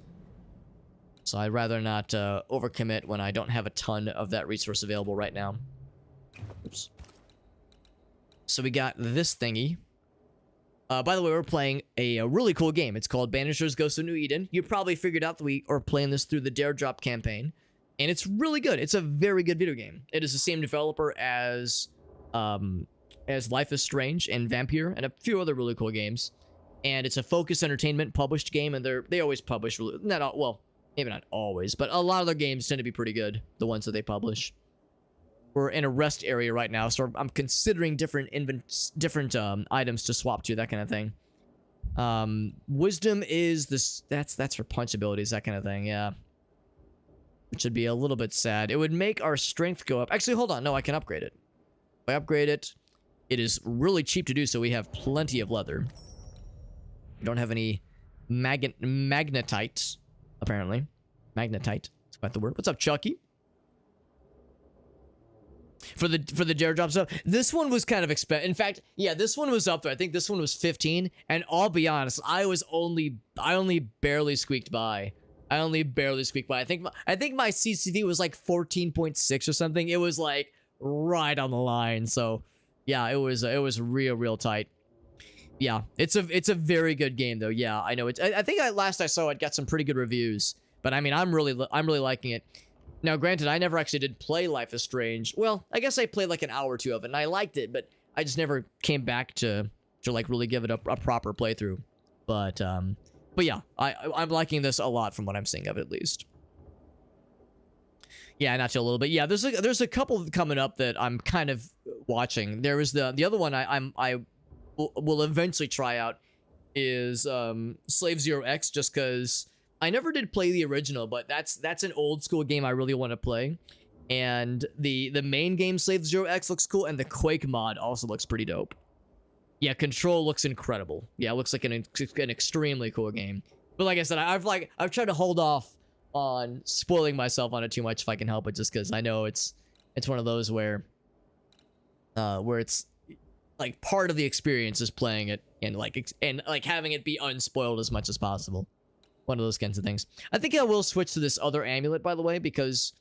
So I'd rather not overcommit when I don't have a ton of that resource available right now. Oops. So we got this thingy. By the way, we're playing a really cool game. It's called Banishers Ghosts of New Eden. You probably figured out that we are playing this through the Daredrop campaign. And it's really good. It's a very good video game. It is the same developer as Life is Strange and Vampire and a few other really cool games. And it's a Focus Entertainment published game, and they always publish well, maybe not always, but a lot of their games tend to be pretty good, the ones that they publish. We're in a rest area right now, so I'm considering different items to swap to, that kind of thing. Wisdom is this, that's for punch abilities, that kind of thing, yeah. Which would be a little bit sad. It would make our strength go up. Actually, hold on, no, I can upgrade it. If I upgrade it, it is really cheap to do, so we have plenty of leather. We don't have any magnetite, apparently. Magnetite, that's quite the word. What's up, Chucky? For the Daredrop stuff, this one was kind of expensive. In fact, yeah, this one was up there. I think this one was 15, and I'll be honest, I only barely squeaked by. I think my CCV was like 14.6 or something. It was like right on the line. So yeah, it was real tight. Yeah, it's a very good game though. Yeah, I know I think last I saw it got some pretty good reviews. But I mean, I'm really liking it. Now, granted, I never actually did play Life is Strange. Well, I guess I played like an hour or two of it, and I liked it, but I just never came back to like really give it a proper playthrough. But yeah, I'm liking this a lot from what I'm seeing of it, at least. Yeah, not a little bit. Yeah, there's a couple coming up that I'm kind of watching. There was the other one I will eventually try out is Slave Zero X, just because I never did play the original, but that's an old school game I really want to play. And the main game, Slave Zero X, looks cool, and the Quake mod also looks pretty dope. Yeah, Control looks incredible. Yeah, it looks like an extremely cool game. But like I said, I've tried to hold off on spoiling myself on it too much if I can help it, just because I know it's one of those where it's like part of the experience is playing it and like having it be unspoiled as much as possible. One of those kinds of things. I think I will switch to this other amulet, by the way, because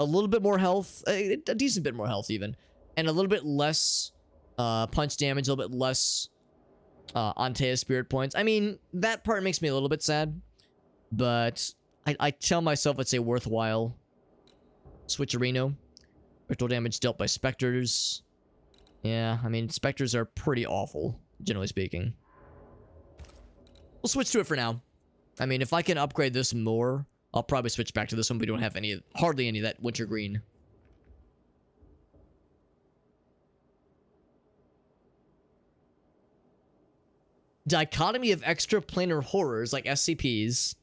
a little bit more health, a decent bit more health even, and a little bit less punch damage, a little bit less Antea spirit points. I mean, that part makes me a little bit sad, but I tell myself it's a worthwhile switcherino. Spectral damage dealt by specters. Yeah, I mean, specters are pretty awful, generally speaking. We'll switch to it for now. I mean, if I can upgrade this more, I'll probably switch back to this one. We don't have hardly any of that wintergreen. Dichotomy of extraplanar horrors, like SCPs.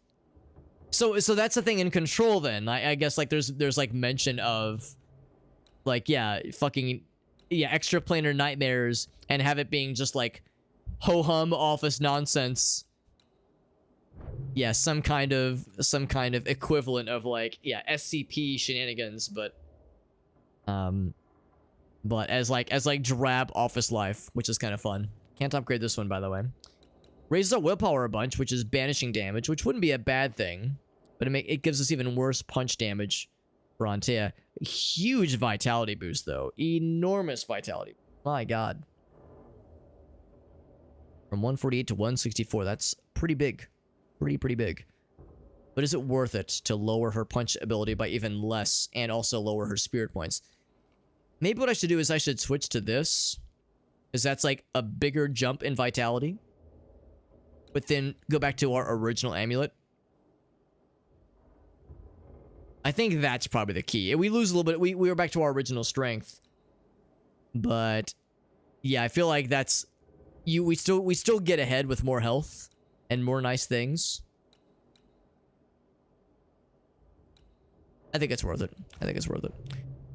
So that's the thing in Control then. I guess like there's like mention of like extraplanar nightmares, and have it being just like ho-hum office nonsense. Yeah, some kind of equivalent of like SCP shenanigans, but as like drab office life, which is kind of fun. Can't upgrade this one, by the way. Raises our willpower a bunch, which is banishing damage, which wouldn't be a bad thing, but it gives us even worse punch damage for Antea. Huge vitality boost, though. Enormous vitality. My god. From 148 to 164. That's pretty big. Pretty big. But is it worth it to lower her punch ability by even less and also lower her spirit points? Maybe what I should do is I should switch to this, because that's like a bigger jump in vitality. But then go back to our original amulet. I think that's probably the key. We lose a little bit. We were back to our original strength. But yeah, I feel like that's we still get ahead with more health and more nice things. I think it's worth it. I think it's worth it.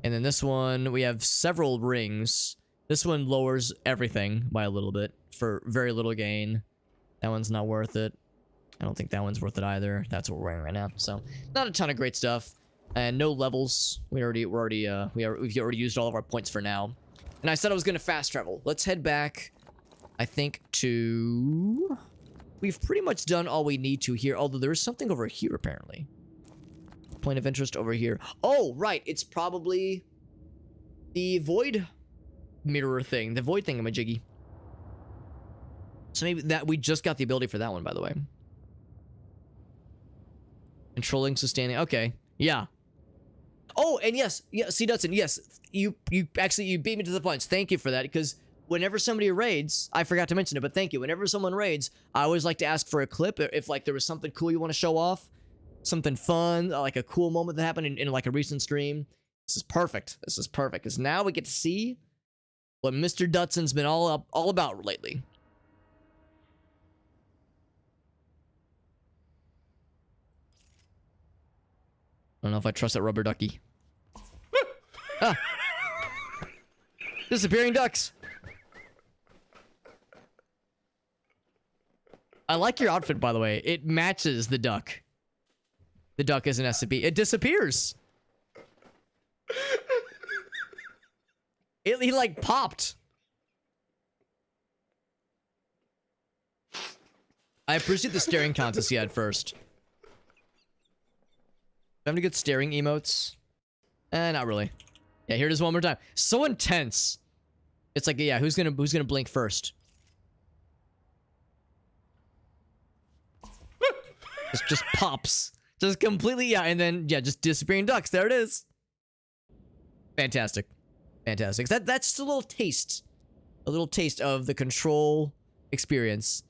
And then this one, we have several rings. This one lowers everything by a little bit for very little gain. That one's not worth it. I don't think that one's worth it either. That's what we're wearing right now. So, not a ton of great stuff. And no levels. We've already used all of our points for now. And I said I was going to fast travel. Let's head back, I think, to... We've pretty much done all we need to here. Although there is something over here, apparently. Point of interest over here. Oh, right. It's probably the void mirror thing. The void thingamajiggy. So maybe that we just got the ability for that one, by the way. Controlling, sustaining. Okay. Yeah. Oh, and yes. Yeah, C. Dutson, yes. You beat me to the punch. Thank you for that, because whenever somebody raids, I forgot to mention it, but thank you. Whenever someone raids, I always like to ask for a clip if like there was something cool you want to show off. Something fun, like a cool moment that happened in like a recent stream. This is perfect. This is perfect, because now we get to see what Mr. Dutson's been all about lately. I don't know if I trust that rubber ducky. Ah. Disappearing ducks. I like your outfit, by the way. It matches the duck. The duck is an SCP. It disappears. He like popped. I appreciate the staring contest he had first. Time to get staring emotes. Not really. Yeah, here it is one more time. So intense. It's like, yeah, who's gonna blink first? just pops. Just completely, yeah, and then yeah, just disappearing ducks. There it is. Fantastic. Fantastic. That's just a little taste of the Control experience.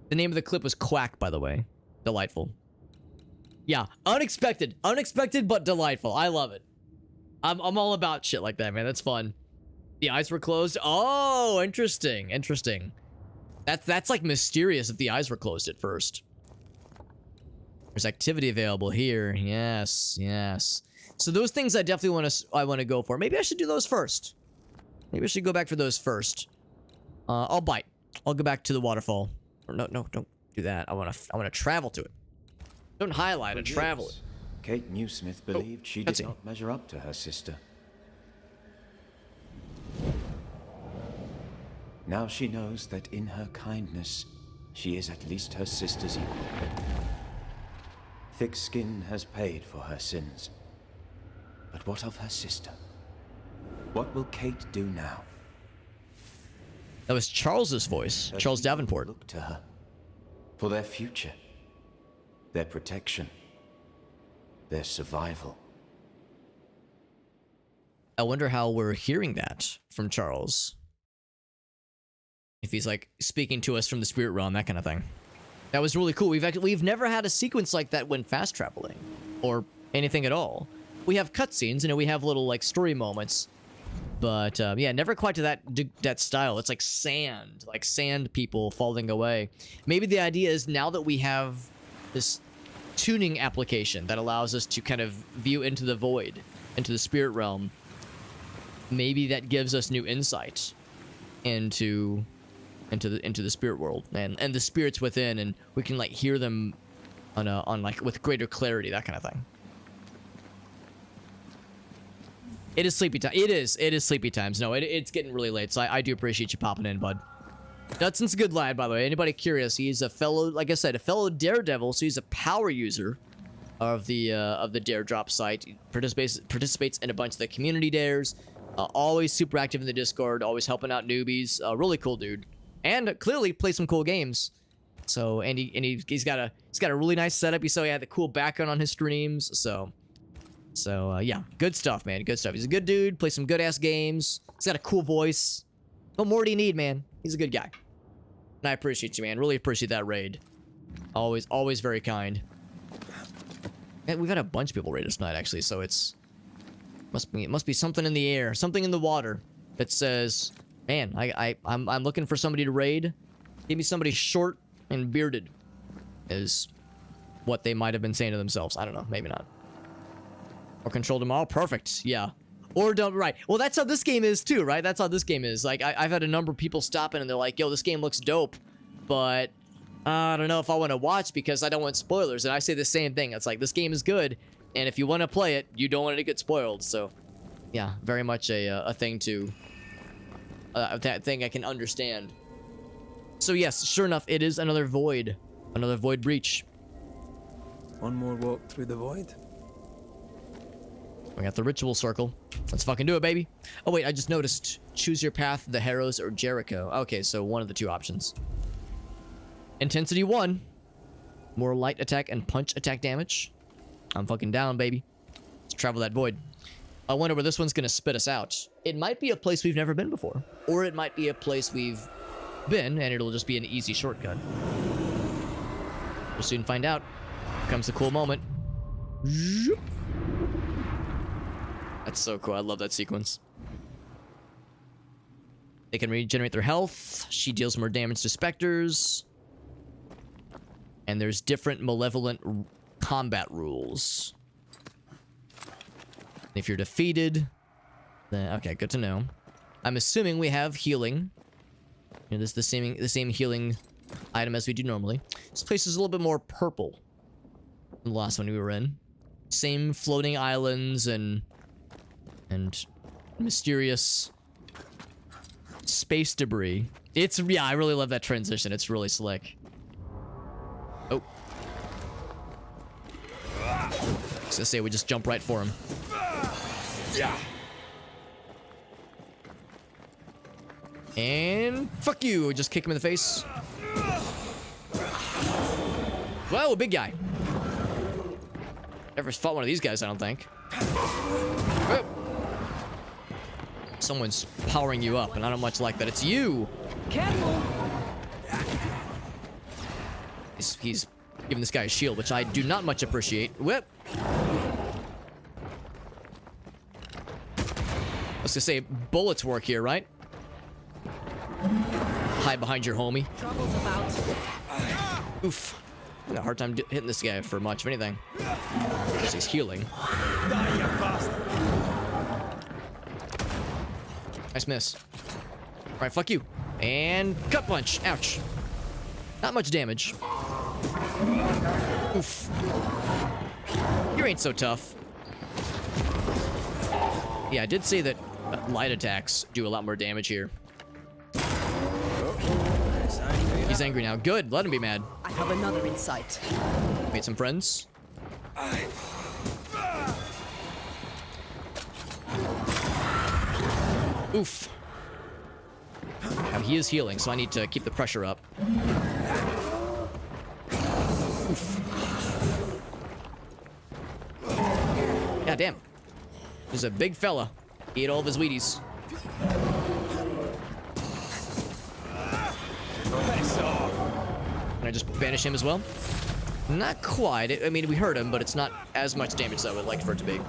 The name of the clip was Quack, by the way. Delightful. Yeah, unexpected but delightful. I love it. I'm all about shit like that, man. That's fun. The eyes were closed. Oh, interesting. That's like mysterious if the eyes were closed at first. There's activity available here. Yes. So those things I definitely want to go for. Maybe I should do those first. Maybe I should go back for those first. I'll bite. I'll go back to the waterfall. Or no, don't do that. I want to travel to it. Don't highlight and travel it. Kate Newsmith believed she did not measure up to her sister. Now she knows that in her kindness, she is at least her sister's equal. Thick skin has paid for her sins. But what of her sister? What will Kate do now? That was Charles's voice. Charles Davenport. Look to her for their future, their protection, their survival. I wonder how we're hearing that from Charles. If he's like speaking to us from the spirit realm, that kind of thing. That was really cool. We've never had a sequence like that when fast traveling or anything at all. We have cutscenes, you know, we have little like story moments, but yeah, never quite to that style. It's like sand people falling away. Maybe the idea is now that we have this tuning application that allows us to kind of view into the void, into the spirit realm, maybe that gives us new insight into the spirit world and the spirits within, and we can like hear them on like with greater clarity, that kind of thing. It is sleepy time. It is sleepy times. No, it's getting really late, so I do appreciate you popping in, bud. Dudson's a good lad, by the way. Anybody curious? He's a fellow, like I said, a fellow daredevil, so he's a power user of the dare drop site. He participates in a bunch of the community dares. Always super active in the Discord, always helping out newbies. Really cool dude, and clearly plays some cool games. So he's got a really nice setup. You saw he had the cool background on his streams. So yeah, good stuff, man. Good stuff. He's a good dude. Plays some good ass games. He's got a cool voice. What more do you need, man? He's a good guy. And I appreciate you, man. Really appreciate that raid. Always very kind. Man, we've had a bunch of people raid us tonight, actually. So it must be something in the air, something in the water that says, man, I'm looking for somebody to raid. Give me somebody short and bearded, is what they might have been saying to themselves. I don't know. Maybe not. Or control them all. Perfect. Yeah. Or don't. Right. Well, that's how this game is too, right? That's how this game is. Like, I've had a number of people stop in and they're like, yo, this game looks dope, but I don't know if I want to watch because I don't want spoilers. And I say the same thing. It's like, this game is good, and if you want to play it, you don't want it to get spoiled. So, yeah, very much a thing to... that thing I can understand. So yes, sure enough, it is another void breach. One more walk through the void. We got the ritual circle. Let's fucking do it, baby. Oh wait, I just noticed. Choose your path, the Harrows or Jericho. Okay, so one of the two options. Intensity 1. More light attack and punch attack damage. I'm fucking down, baby. Let's travel that void. I wonder where this one's gonna spit us out. It might be a place we've never been before. Or it might be a place we've been, and it'll just be an easy shortcut. We'll soon find out. Here comes the cool moment. Zoop. That's so cool. I love that sequence. They can regenerate their health. She deals more damage to specters. And there's different malevolent combat rules. If you're defeated, then okay, good to know. I'm assuming we have healing. You know, this is the same healing item as we do normally. This place is a little bit more purple than the last one we were in. Same floating islands and mysterious space debris. Yeah, I really love that transition. It's really slick. Oh. I was gonna say we just jump right for him. Yeah. And fuck you. Just kick him in the face. Whoa, big guy. Never fought one of these guys, I don't think. Whoa. Someone's powering you up, and I don't much like that. It's you. Careful. He's giving this guy a shield, which I do not much appreciate. Whip. Let's just say bullets work here, right? Hide behind your homie. Trouble's about. Oof. I had a hard time hitting this guy for much of anything. Because he's healing. Nice miss. Alright, fuck you. And gut punch. Ouch. Not much damage. Oof. You ain't so tough. Yeah, I did say that light attacks do a lot more damage here. He's angry now. Good. Let him be mad. I have another in sight. Made some friends. Oof. Now he is healing, so I need to keep the pressure up. Oof. God damn. He's a big fella. Eat all of his Wheaties. Can I just banish him as well? Not quite. I mean, we hurt him, but it's not as much damage as I would like for it to be.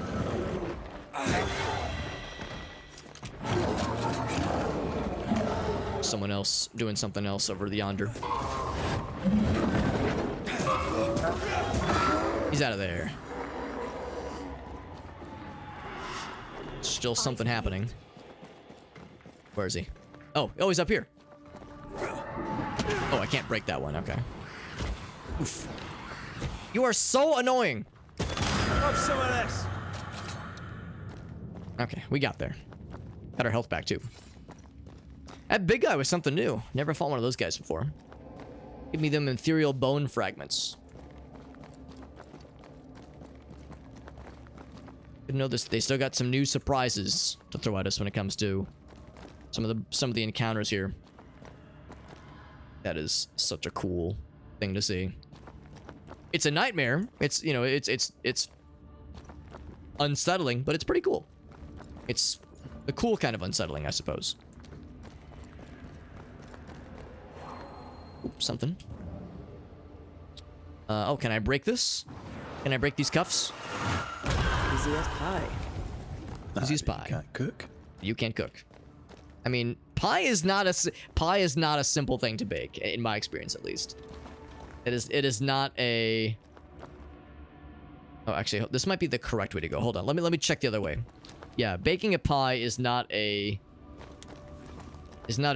Someone else doing something else over yonder. He's out of there. Still something happening. Where is he? Oh, he's up here. Oh, I can't break that one. Okay. Oof. You are so annoying. Have some of this. Okay, we got there. Got our health back too. That big guy was something new. Never fought one of those guys before. Give me them ethereal bone fragments. Didn't know this. They still got some new surprises to throw at us when it comes to some of the encounters here. That is such a cool thing to see. It's a nightmare. It's, you know, it's unsettling, but it's pretty cool. It's the cool kind of unsettling, I suppose. Oops, something. Oh, can I break this? Can I break these cuffs? Easy as pie. Easy as pie. You can't cook. You can't cook. I mean, pie is not a simple thing to bake, in my experience, at least. It is not a. Oh, actually, this might be the correct way to go. Hold on, let me check the other way. Yeah, baking a pie is not a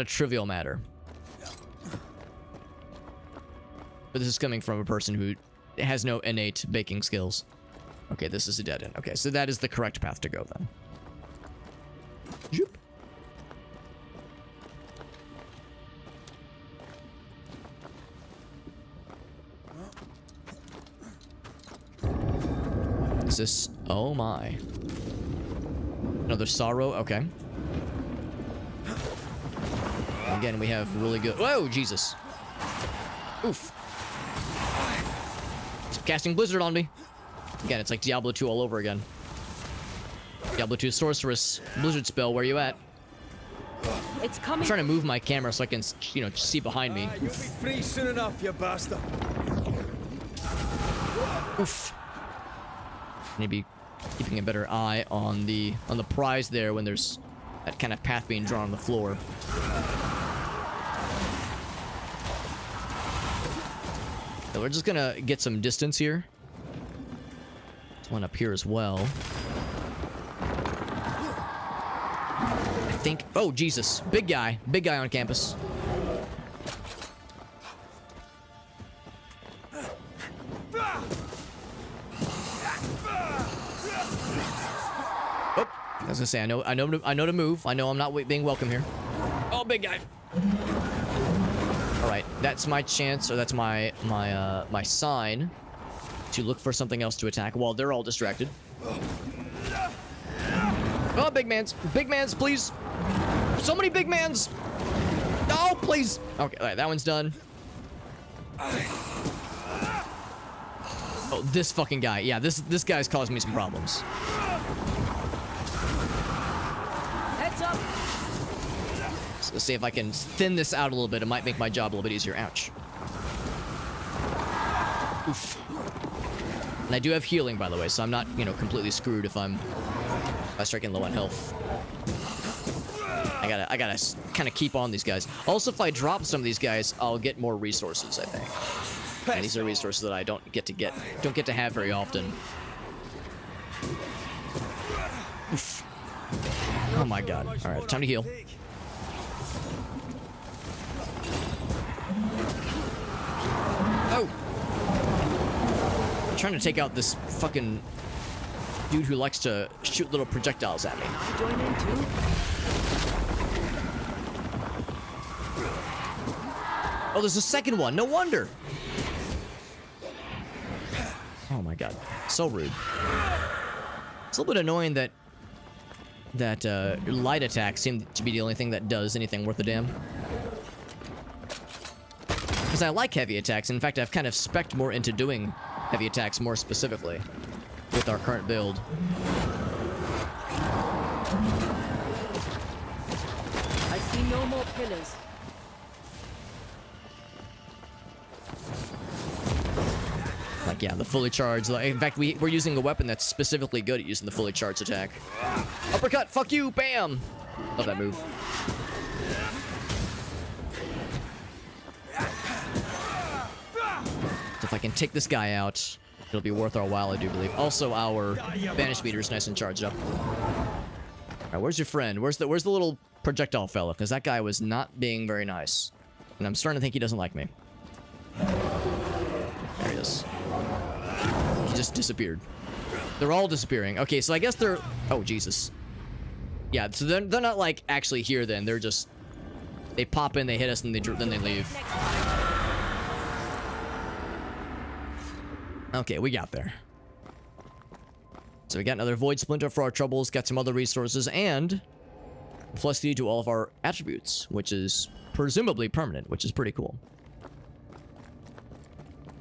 trivial matter. But this is coming from a person who has no innate baking skills. Okay, this is a dead end. Okay, so that is the correct path to go then. Zoop. Is this... Oh my. Another sorrow? Okay. Again, we have really good... Whoa, Jesus. Oof. It's casting Blizzard on me. Again, it's like Diablo 2 all over again. Diablo 2 Sorceress. Blizzard spell, where you at? It's coming. I'm trying to move my camera so I can, you know, see behind me. You'll be free soon enough, you bastard. Oof. Maybe keeping a better eye on the prize there when there's that kind of path being drawn on the floor. So we're just gonna get some distance here. There's one up here as well. I think... Oh, Jesus. Big guy. Big guy on campus. Oh, I was gonna say, I know to move. I know I'm not being welcome here. Oh, big guy. All right, that's my chance, or that's my sign to look for something else to attack while they're all distracted. Oh, big mans, please. So many big mans. Oh, please. Okay, all right, that one's done. Oh, this fucking guy. Yeah, this guy's causing me some problems. Heads up. So let's see if I can thin this out a little bit. It might make my job a little bit easier. Ouch. Oof. And I do have healing, by the way, so I'm not, you know, completely screwed if I start getting low on health. I gotta kind of keep on these guys. Also, if I drop some of these guys, I'll get more resources, I think. And these are resources that I don't get to have very often. Oof. Oh my god. All right, time to heal. Oh! I'm trying to take out this fucking dude who likes to shoot little projectiles at me. Join in too. Oh, there's a second one. No wonder. Oh my god. So rude. It's a little bit annoying that light attacks seem to be the only thing that does anything worth a damn. Because I like heavy attacks. In fact, I've kind of spec'd more into doing heavy attacks more specifically with our current build. No more pillars. Like, yeah, the fully charged. Like, in fact, we're using a weapon that's specifically good at using the fully charged attack. Uppercut, fuck you, bam! Love that move. So if I can take this guy out, it'll be worth our while, I do believe. Also, our banish meter is nice and charged up. Alright, where's your friend? Where's the little projectile fella? Because that guy was not being very nice. And I'm starting to think he doesn't like me. There he is. He just disappeared. They're all disappearing. Okay, so I guess they're... Oh, Jesus. Yeah, so they're not, like, actually here then. They're just... They pop in, they hit us, and then they leave. Okay, we got there. So we got another Void Splinter for our troubles, got some other resources, and... plus 3 to all of our attributes, which is presumably permanent, which is pretty cool.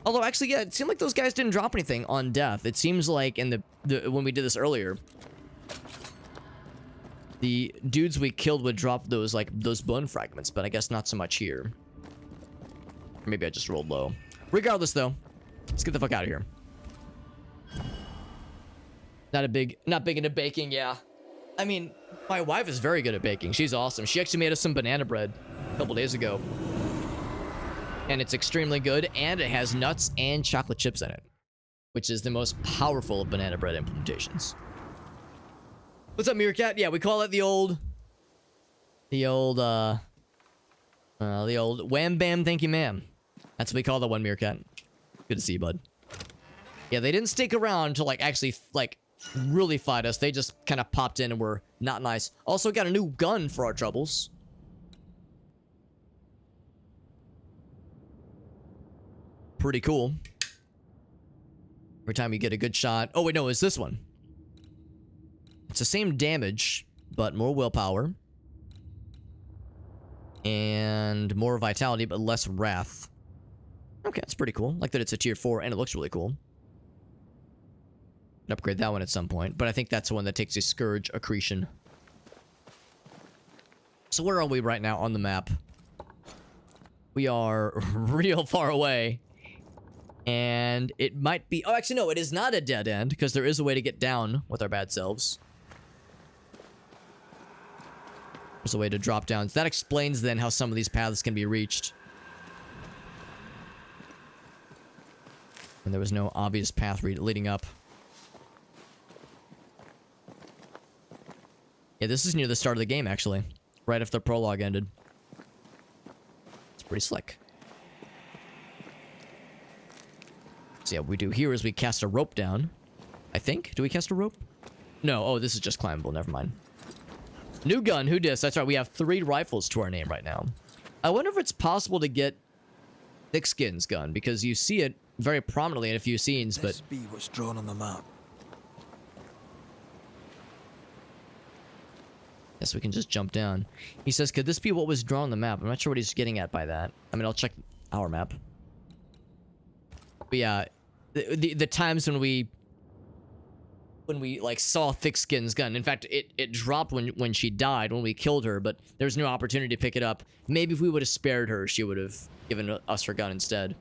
Although, actually, yeah, it seemed like those guys didn't drop anything on death. It seems like in the when we did this earlier, the dudes we killed would drop those, like, those bone fragments, but I guess not so much here. Or maybe I just rolled low. Regardless, though, let's get the fuck out of here. Not big into baking, yeah. I mean, my wife is very good at baking. She's awesome. She actually made us some banana bread a couple days ago. And it's extremely good, and it has nuts and chocolate chips in it, which is the most powerful of banana bread implementations. What's up, Meerkat? Yeah, we call it the old wham bam thank you ma'am. That's what we call that one, Meerkat. Good to see you, bud. Yeah, they didn't stick around to, like, actually, like, really fight us. They just kind of popped in and were not nice. Also got a new gun for our troubles. Pretty cool. Every time you get a good shot. Oh, wait, no, it's this one. It's the same damage, but more willpower. And more vitality, but less wrath. Okay, that's pretty cool. Like that it's a tier 4, and it looks really cool. I'd upgrade that one at some point, but I think that's the one that takes a Scourge Accretion. So where are we right now on the map? We are real far away. And it might be... Oh, actually, no, it is not a dead end, because there is a way to get down with our bad selves. There's a way to drop down. So that explains, then, how some of these paths can be reached. And there was no obvious path leading up. Yeah, this is near the start of the game, actually. Right after the prologue ended. It's pretty slick. So yeah, what we do here is we cast a rope down. I think. Do we cast a rope? No. Oh, this is just climbable. Never mind. New gun. Who dis? That's right. We have 3 rifles to our name right now. I wonder if it's possible to get Thickskin's gun, because you see it very prominently in a few scenes, but... This be what's drawn on the map. Yes, we can just jump down. He says, could this be what was drawn on the map? I'm not sure what he's getting at by that. I mean, I'll check our map. But yeah, the times when we like saw Thickskin's gun. In fact, it dropped when she died, when we killed her, but there's no opportunity to pick it up. Maybe if we would have spared her, she would have given us her gun instead.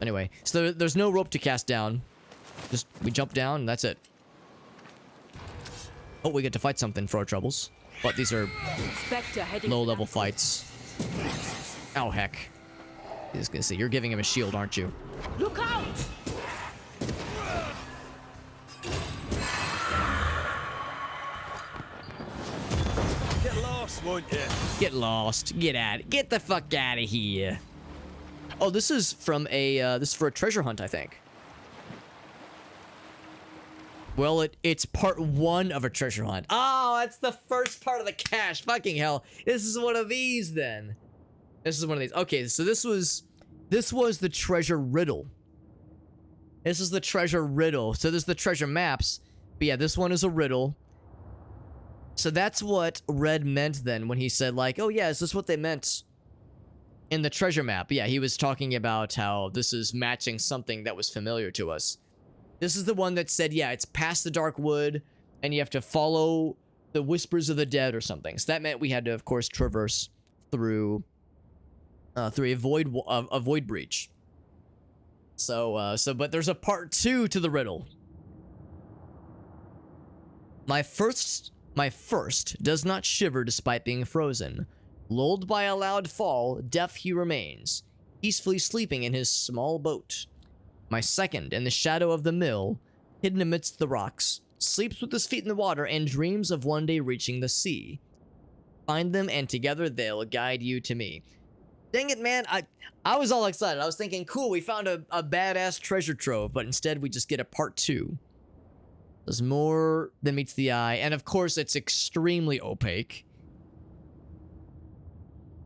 Anyway, so there's no rope to cast down. Just, we jump down, and that's it. Oh, we get to fight something for our troubles. But these are low-level fights. Oh, heck. He's gonna say, you're giving him a shield, aren't you? Look out! Get lost, won't you? Get lost. Get the fuck out of here. Oh, this is from a, this is for a treasure hunt, I think. Well, it's part 1 of a treasure hunt. Oh, that's the first part of the cache. Fucking hell. This is one of these, then. This is one of these. Okay, so this was the treasure riddle. This is the treasure riddle. So there's the treasure maps. But yeah, this one is a riddle. So that's what Red meant then when he said, like, oh yeah, is this what they meant in the treasure map? Yeah, he was talking about how this is matching something that was familiar to us. This is the one that said, yeah, it's past the dark wood, and you have to follow the whispers of the dead or something. So that meant we had to, of course, traverse through a void breach. But there's a part 2 to the riddle. My first does not shiver despite being frozen. Lulled by a loud fall, deaf he remains, peacefully sleeping in his small boat. My second, in the shadow of the mill, hidden amidst the rocks, sleeps with his feet in the water and dreams of one day reaching the sea. Find them and together they'll guide you to me. Dang it, man. I was all excited. I was thinking, cool, we found a badass treasure trove, but instead we just get a part 2. There's more than meets the eye, and of course it's extremely opaque.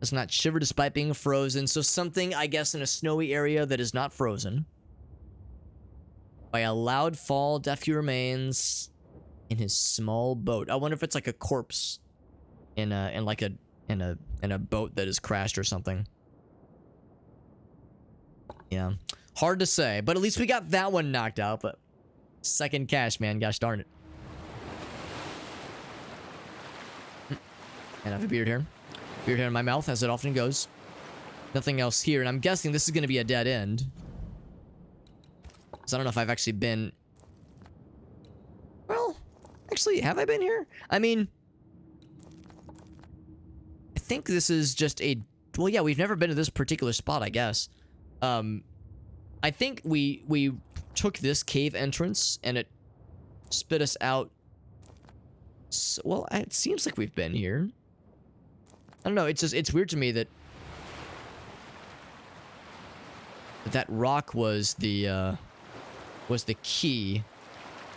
Does not shiver despite being frozen, so something, I guess, in a snowy area that is not frozen. By a loud fall, deaf he remains in his small boat. I wonder if it's like a corpse in a boat that has crashed or something. Yeah, hard to say, but at least we got that one knocked out. But second cache, man, gosh darn it. And I have a beard hair. Beard hair in my mouth, as it often goes. Nothing else here, and I'm guessing this is going to be a dead end. So I don't know if I've actually been... Well, actually, have I been here? I mean... I think this is just a... Well, yeah, we've never been to this particular spot, I guess. I think we took this cave entrance, and it spit us out... So, well, it seems like we've been here. I don't know, it's weird to me that... That rock was the key.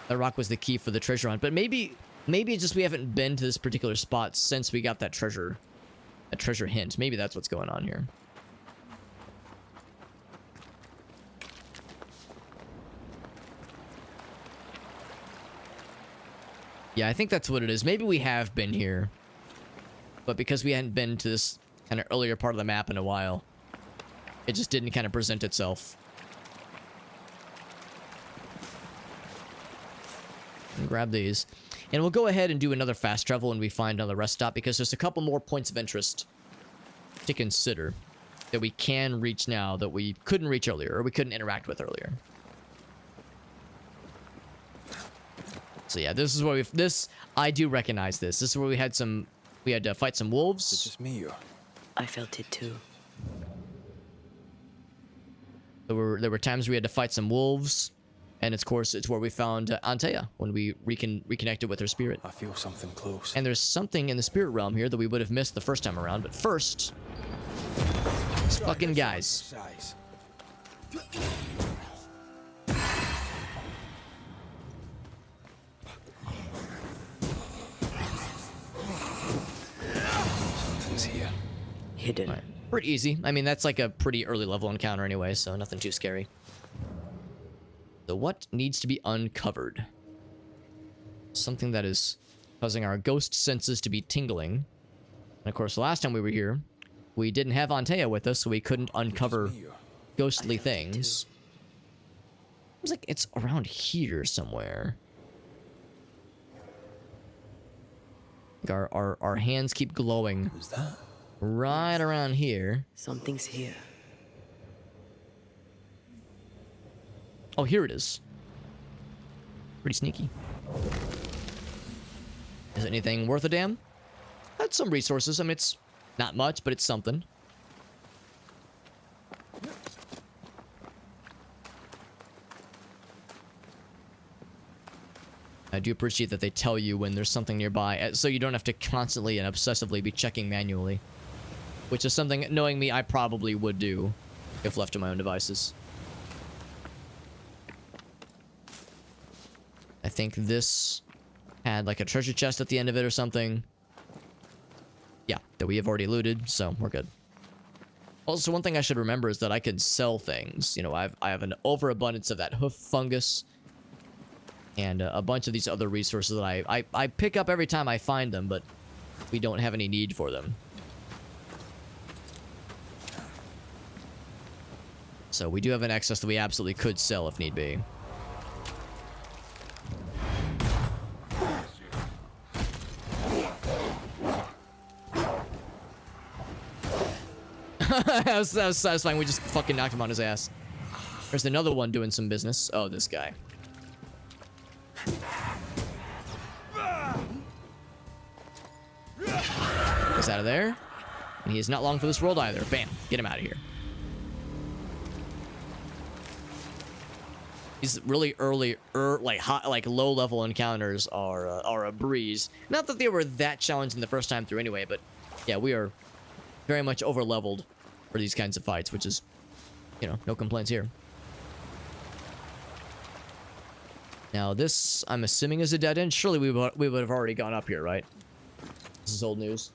That rock was the key for the treasure hunt. But maybe it's just we haven't been to this particular spot since we got that treasure hint. Maybe that's what's going on here. Yeah, I think that's what it is. Maybe we have been here, but because we hadn't been to this kind of earlier part of the map in a while, it just didn't kind of present itself. And grab these. And we'll go ahead and do another fast travel when we find another rest stop, because there's a couple more points of interest to consider that we can reach now that we couldn't reach earlier, or we couldn't interact with earlier. So yeah, this is where I do recognize this. This is where we had to fight some wolves. It's just me, or... I felt it too. There were times we had to fight some wolves, and of course it's where we found Antea when we reconnected with her spirit. I feel something close. And there's something in the spirit realm here that we would have missed the first time around, but first, these fucking guys. Something's here. Hidden. Right. Pretty easy. I mean, that's like a pretty early level encounter anyway, so nothing too scary. So what needs to be uncovered? Something that is causing our ghost senses to be tingling. And of course, the last time we were here, we didn't have Antea with us, so we couldn't uncover ghostly things. Seems like it's around here somewhere. Our hands keep glowing. Who's that? Right around here. Something's here. Oh, here it is. Pretty sneaky. Is it anything worth a damn? That's some resources. I mean, it's not much, but it's something. I do appreciate that they tell you when there's something nearby, so you don't have to constantly and obsessively be checking manually. Which is something, knowing me, I probably would do if left to my own devices. I think this had like a treasure chest at the end of it or something. Yeah, that we have already looted, so we're good. Also, one thing I should remember is that I can sell things. You know, I have an overabundance of that hoof fungus and a bunch of these other resources that I pick up every time I find them, but we don't have any need for them. So we do have an excess that we absolutely could sell if need be. that was satisfying. We just fucking knocked him on his ass. There's another one doing some business. Oh, this guy. He's out of there. And he is not long for this world either. Bam. Get him out of here. These really early, like low-level encounters are a breeze. Not that they were that challenging the first time through anyway, but yeah, we are very much over-leveled for these kinds of fights, which is, you know, no complaints here. Now this, I'm assuming, is a dead end. Surely we would have already gone up here, right? This is old news.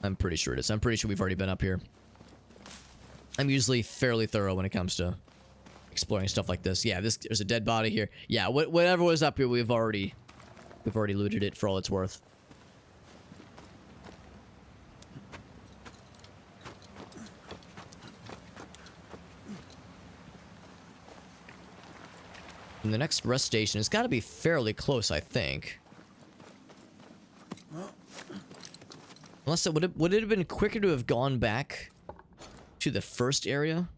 I'm pretty sure it is. I'm pretty sure we've already been up here. I'm usually fairly thorough when it comes to exploring stuff like this. Yeah, there's a dead body here. Yeah, whatever was up here, we've already looted it for all it's worth. And the next rest station has got to be fairly close, I think. Unless it would it have been quicker to have gone back to the first area?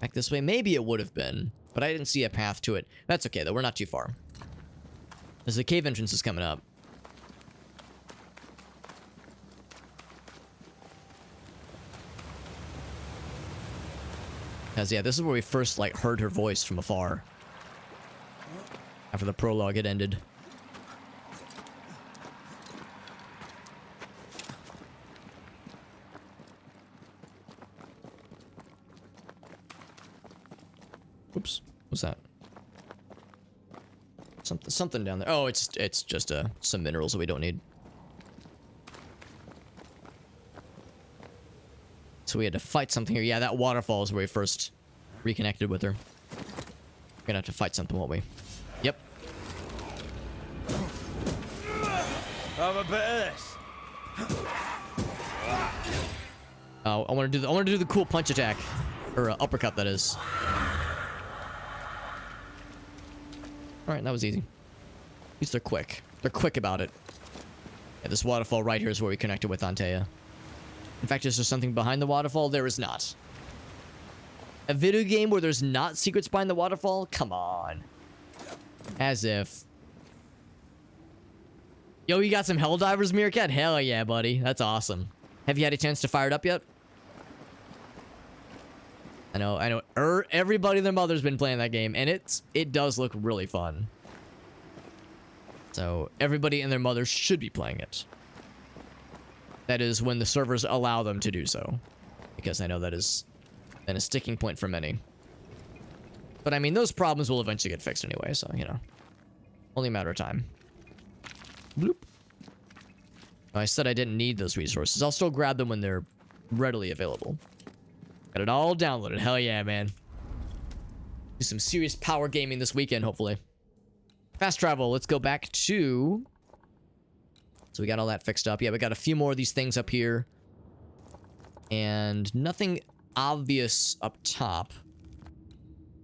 Back this way? Maybe it would have been. But I didn't see a path to it. That's okay, though. We're not too far. There's the cave entrance is coming up. Because, yeah, this is where we first, like, heard her voice from afar. After the prologue had ended. Oops, what's that? Something down there. Oh, it's just some minerals that we don't need. So we had to fight something here. Yeah, that waterfall is where we first reconnected with her. We're gonna have to fight something, won't we? Yep. Have a bit of this. Oh, I want to do the cool punch attack, or uppercut, that is. All right, that was easy. At least they're quick. They're quick about it. Yeah, this waterfall right here is where we connected with Antea. In fact, is there something behind the waterfall? There is not. A video game where there's not secrets behind the waterfall? Come on. As if. Yo, you got some Helldivers, Meerkat? Hell yeah, buddy. That's awesome. Have you had a chance to fire it up yet? I know. Everybody and their mother's been playing that game, and it does look really fun. So, everybody and their mother should be playing it. That is when the servers allow them to do so. Because I know that has been a sticking point for many. But I mean, those problems will eventually get fixed anyway, so, you know. Only a matter of time. Bloop. I said I didn't need those resources. I'll still grab them when they're readily available. Got it all downloaded. Hell yeah, man. Do some serious power gaming this weekend, hopefully. Fast travel. Let's go back to... So we got all that fixed up. Yeah, we got a few more of these things up here. And nothing obvious up top.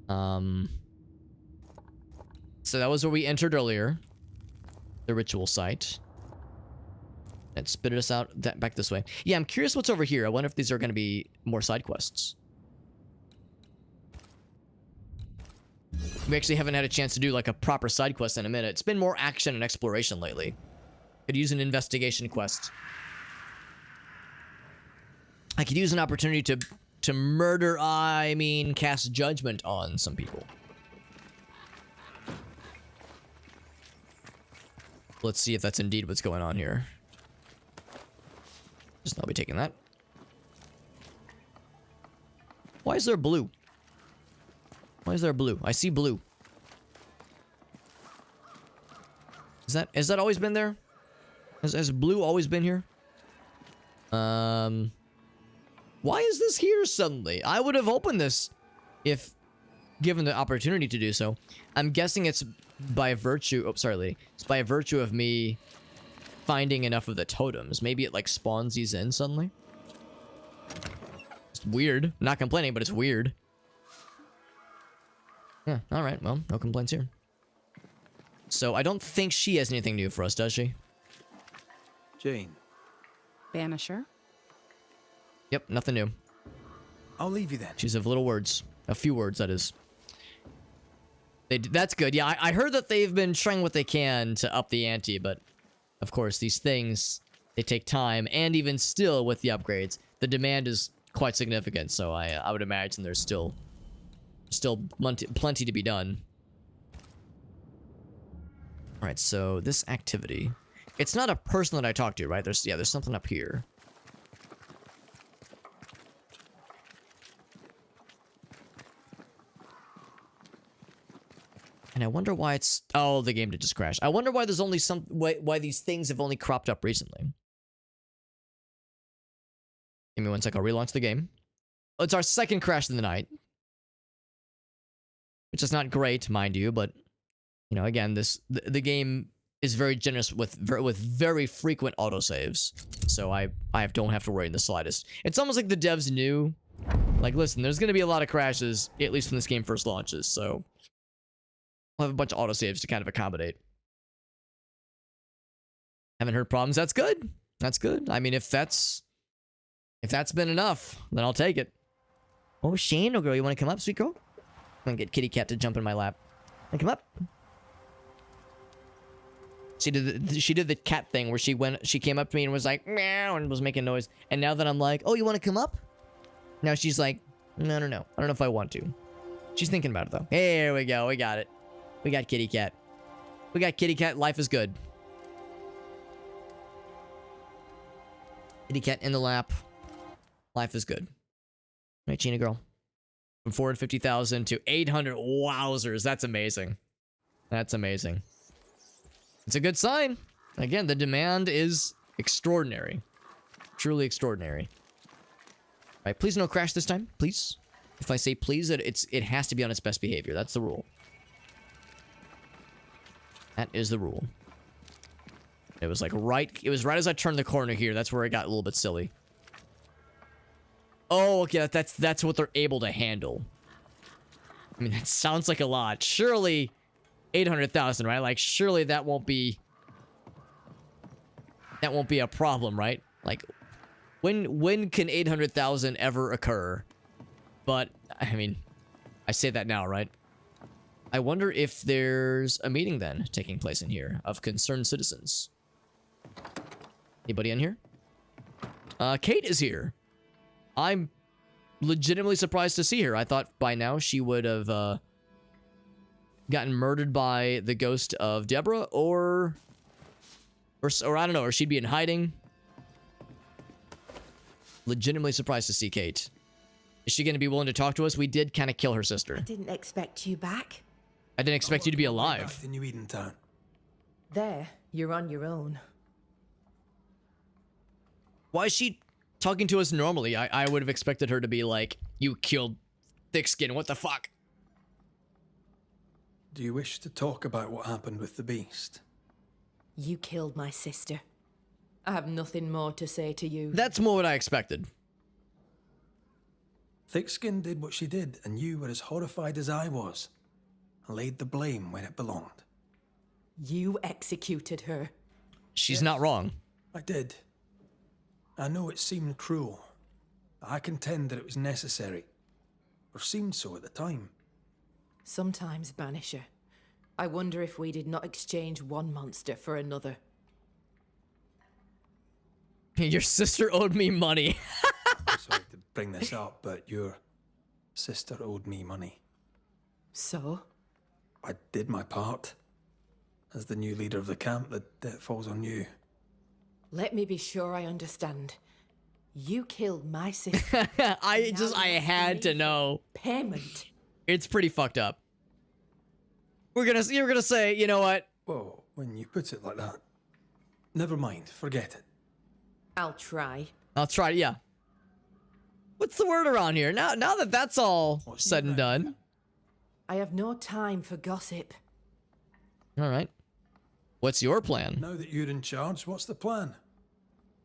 So that was where we entered earlier. The ritual site. And spit us out back this way. Yeah, I'm curious what's over here. I wonder if these are going to be more side quests. We actually haven't had a chance to do like a proper side quest in a minute. It's been more action and exploration lately. Could use an investigation quest. I could use an opportunity to murder, I mean, cast judgment on some people. Let's see if that's indeed what's going on here. Just I'll be taking that. Why is there blue? Why is there blue? I see blue. Has that always been there? Has blue always been here? Why is this here suddenly? I would have opened this if given the opportunity to do so. I'm guessing it's by virtue... Oh, sorry, lady. It's by virtue of me finding enough of the totems. Maybe it, like, spawns these in suddenly. It's weird. I'm not complaining, but it's weird. Yeah, alright. Well, no complaints here. So I don't think she has anything new for us, does she? Jane, Banisher? Yep, nothing new. I'll leave you then. She's of little words. A few words, that is. That's good. Yeah, I heard that they've been trying what they can to up the ante, but of course, these things, they take time, and even still with the upgrades, the demand is quite significant, so I would imagine there's still plenty to be done. Alright, so this activity. It's not a person that I talked to, right? There's something up here. And I wonder why it's... Oh, the game did just crash. I wonder why there's only why these things have only cropped up recently. Give me one sec, I'll relaunch the game. Oh, it's our second crash of the night. Which is not great, mind you, but... You know, again, the game is very generous with very frequent autosaves. So I don't have to worry in the slightest. It's almost like the devs knew. Like, listen, there's going to be a lot of crashes, at least when this game first launches, so... We'll have a bunch of autosaves to kind of accommodate. Haven't heard problems. That's good. That's good. I mean, if that's been enough, then I'll take it. Oh, Shane, oh girl, you want to come up, sweet girl? I'm gonna get Kitty Cat to jump in my lap. And come up. She did the cat thing where she came up to me and was like meow and was making noise. And now that I'm like, oh, you want to come up? Now she's like, no. I don't know if I want to. She's thinking about it though. Here we go. We got it. We got Kitty Cat. We got Kitty Cat. Life is good. Kitty Cat in the lap. Life is good. Right, Gina girl. From 450,000 to 800. Wowzers. That's amazing. That's amazing. It's a good sign. Again, the demand is extraordinary. Truly extraordinary. All right, please no crash this time. Please. If I say please, it has to be on its best behavior. That's the rule. That is the rule. It was like right as I turned the corner here. That's where it got a little bit silly. Oh, okay, that's what they're able to handle. I mean, that sounds like a lot. Surely 800,000, right? Like surely that won't be a problem, right? Like when can 800,000 ever occur? But I mean, I say that now, right? I wonder if there's a meeting then taking place in here of concerned citizens. Anybody in here? Kate is here. I'm legitimately surprised to see her. I thought by now she would have gotten murdered by the ghost of Deborah, or I don't know, or she'd be in hiding. Legitimately surprised to see Kate. Is she going to be willing to talk to us? We did kind of kill her sister. I didn't expect you back. I didn't expect you to be alive. Back to New Eden Town. There, you're on your own. Why is she talking to us normally? I would have expected her to be like, you killed Thickskin, what the fuck? Do you wish to talk about what happened with the beast? You killed my sister. I have nothing more to say to you. That's more what I expected. Thickskin did what she did, and you were as horrified as I was. And laid the blame where it belonged. You executed her. She's not wrong. I did. I know it seemed cruel. But I contend that it was necessary. Or seemed so at the time. Sometimes, Banisher, I wonder if we did not exchange one monster for another. Your sister owed me money. I'm sorry to bring this up, but your sister owed me money. So? I did my part. As the new leader of the camp, the debt falls on you. Let me be sure I understand. You killed my sister. I had to know. Payment. It's pretty fucked up. You're gonna say, you know what? Whoa, when you put it like that. Never mind, forget it. I'll try. I'll try, yeah. What's the word around here? Now that that's all said and done. I have no time for gossip. All right. What's your plan? Now that you're in charge, what's the plan?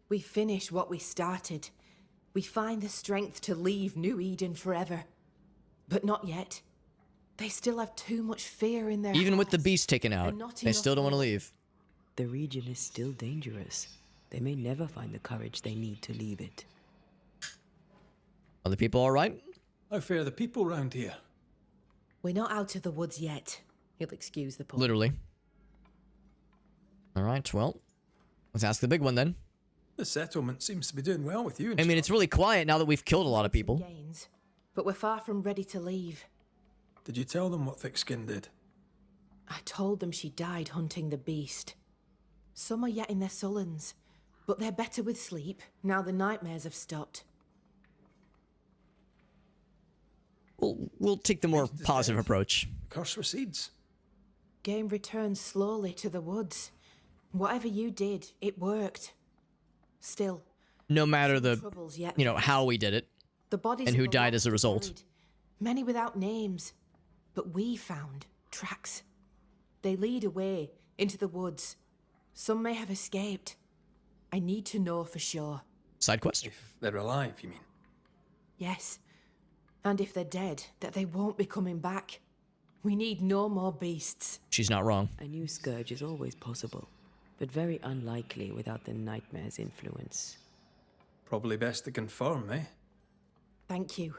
We finish what we started. We find the strength to leave New Eden forever. But not yet. They still have too much fear in their Even with the hearts, beast taken out, and not they still don't enough want to hope. leave. The region is still dangerous. They may never find the courage they need to leave it. Are the people all right? How fare the people round here? We're not out of the woods yet. You'll excuse the pun. Literally. All right, well, let's ask the big one then. The settlement seems to be doing well with you. I mean, it's really quiet now that we've killed a lot of people. Gains, but we're far from ready to leave. Did you tell them what Thickskin did? I told them she died hunting the beast. Some are yet in their sullens, but they're better with sleep now the nightmares have stopped. We'll take the more Beast is positive dead. approach. Curse recedes. Game returns slowly to the woods. Whatever you did, it worked. Still, No matter the, troubles yet. you know, how we did it. The bodies and of who the died lost as a are result. buried, many without names, but we found tracks. They lead away into the woods. Some may have escaped. I need to know for sure. Side quest. If they're alive, you mean? Yes. And if they're dead, that they won't be coming back. We need no more beasts. She's not wrong. A new scourge is always possible, but very unlikely without the nightmare's influence. Probably best to confirm, eh? Thank you.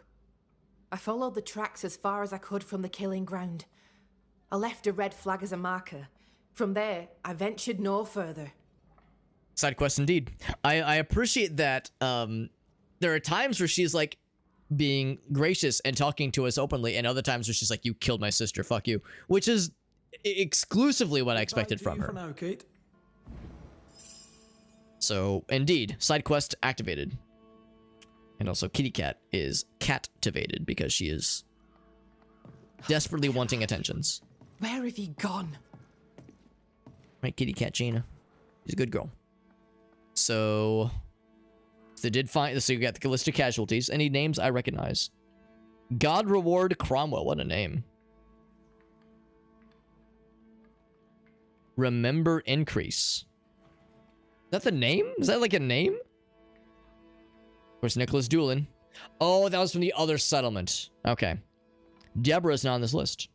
I followed the tracks as far as I could from the killing ground. I left a red flag as a marker. From there, I ventured no further. Side quest indeed. I appreciate that there are times where she's like being gracious and talking to us openly, and other times where she's like, you killed my sister, fuck you. Which is exclusively what I expected from For her. now, Kate. So, indeed, side quest activated. And also, Kitty Cat is captivated because she is desperately wanting attentions. Where have you gone? Right, Kitty Cat Gina. She's a good girl. So, they did find, so you got the list of casualties. Any names I recognize? God Reward Cromwell, what a name. Remember Increase. Is that the name? Is that like a name? Of course, Nicholas Doolin. Oh, that was from the other settlement. Okay. Deborah's not on this list.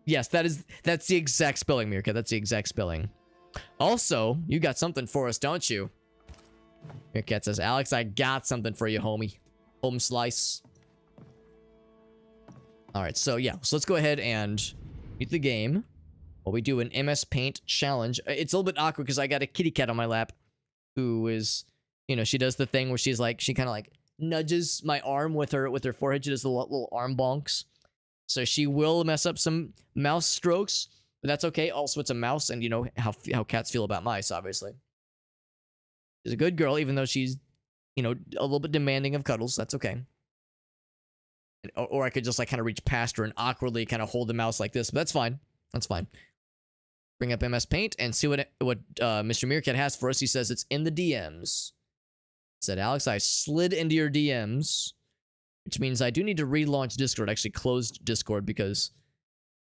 Yes, that's the exact spelling, Mirka. That's the exact spelling. Also, you got something for us, don't you? Meerkat says, Alex, I got something for you, homie. Home slice. Alright, so yeah. So let's go ahead and beat the game while we do an MS Paint challenge. It's a little bit awkward because I got a kitty cat on my lap who is, you know, she does the thing where she's like, she kind of like nudges my arm with her forehead. She does the little arm bonks. So she will mess up some mouse strokes, but that's okay. Also, it's a mouse, and you know how cats feel about mice, obviously. She's a good girl, even though she's, you know, a little bit demanding of cuddles. That's okay. Or I could just like kind of reach past her and awkwardly kind of hold the mouse like this, but that's fine. That's fine. Bring up MS Paint and see what Mr. Meerkat has for us. He says it's in the DMs. He said, Alex, I slid into your DMs, which means I do need to relaunch Discord. I actually closed Discord because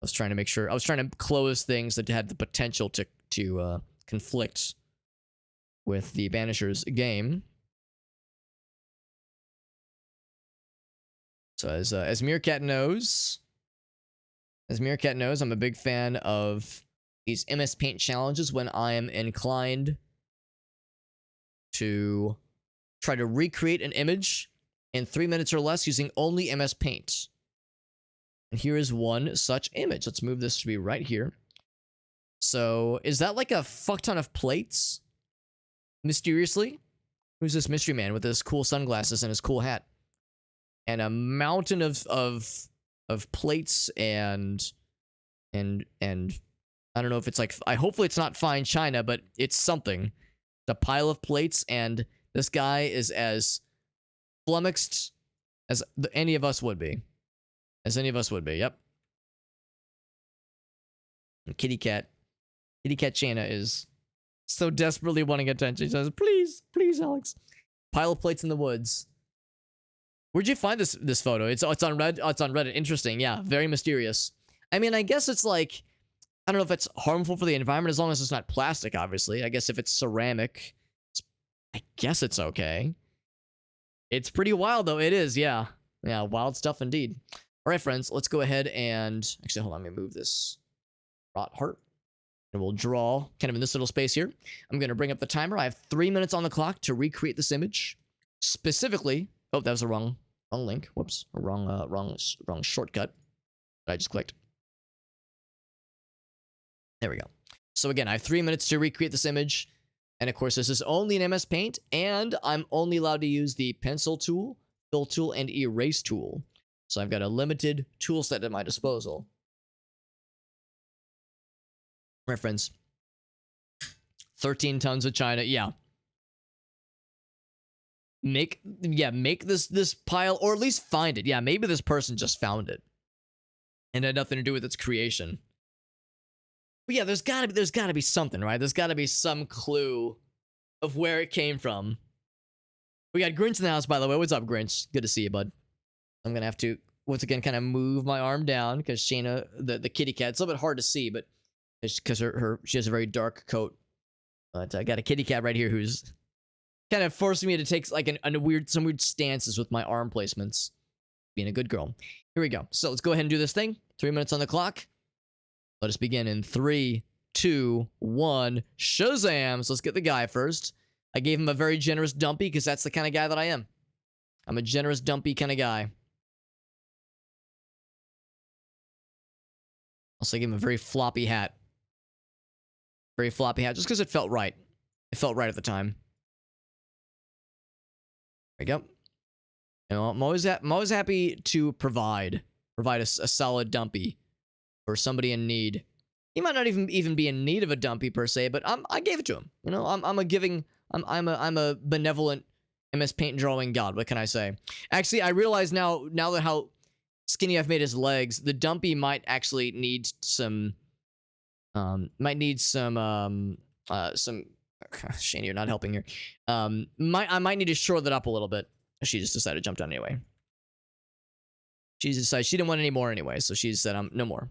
I was trying to make sure, I was trying to close things that had the potential to conflict with the Banishers game. So as Meerkat knows, I'm a big fan of these MS Paint challenges when I am inclined to try to recreate an image in 3 minutes or less using only MS Paint. And here is one such image. Let's move this to be right here. So, is that like a fuck ton of plates? Mysteriously? Who's this mystery man with his cool sunglasses and his cool hat? And a mountain of plates and I don't know if it's like, hopefully it's not fine china, but it's something. It's a pile of plates, and this guy is as flummoxed as any of us would be. Yep. And Kitty Cat Shana is so desperately wanting attention. She says, please, Alex. Pile of plates in the woods. Where'd you find this photo? It's on Reddit. Interesting. Yeah, very mysterious. I mean, I guess it's like, I don't know if it's harmful for the environment as long as it's not plastic, obviously. I guess if it's ceramic, I guess it's okay. It's pretty wild, though. It is, yeah. Yeah, wild stuff indeed. All right, friends, let's go ahead and actually hold on. Let me move this rot heart, and we'll draw kind of in this little space here. I'm going to bring up the timer. I have 3 minutes on the clock to recreate this image. Specifically, oh, that was the wrong link. Whoops, wrong shortcut that I just clicked. There we go. So again, I have 3 minutes to recreate this image. And of course, this is only in MS Paint, and I'm only allowed to use the pencil tool, fill tool, and erase tool. So I've got a limited tool set at my disposal. All right, friends. 13 tons of China. Yeah. Make this pile, or at least find it. Yeah, maybe this person just found it and had nothing to do with its creation. But yeah, there's gotta be something, right? There's gotta be some clue of where it came from. We got Grinch in the house, by the way. What's up, Grinch? Good to see you, bud. I'm gonna have to once again kind of move my arm down because Shayna, the kitty cat, it's a little bit hard to see, but it's because she has a very dark coat. But I got a kitty cat right here who's kind of forcing me to take like some weird stances with my arm placements. Being a good girl. Here we go. So let's go ahead and do this thing. 3 minutes on the clock. Let us begin in 3, 2, 1. Shazam! So let's get the guy first. I gave him a very generous dumpy because that's the kind of guy that I am. I'm a generous dumpy kind of guy. Also gave him a very floppy hat. Very floppy hat, just because it felt right. It felt right at the time. There we go. You know, I'm always happy to provide a solid dumpy for somebody in need. He might not even be in need of a dumpy per se, but I gave it to him. You know, I'm a benevolent MS Paint drawing god. What can I say? Actually, I realize now that how skinny I've made his legs, the dumpy might actually need some Shane, you're not helping here. I might need to shore that up a little bit. She just decided to jump down anyway. She decided she didn't want any more anyway, so she said, no more.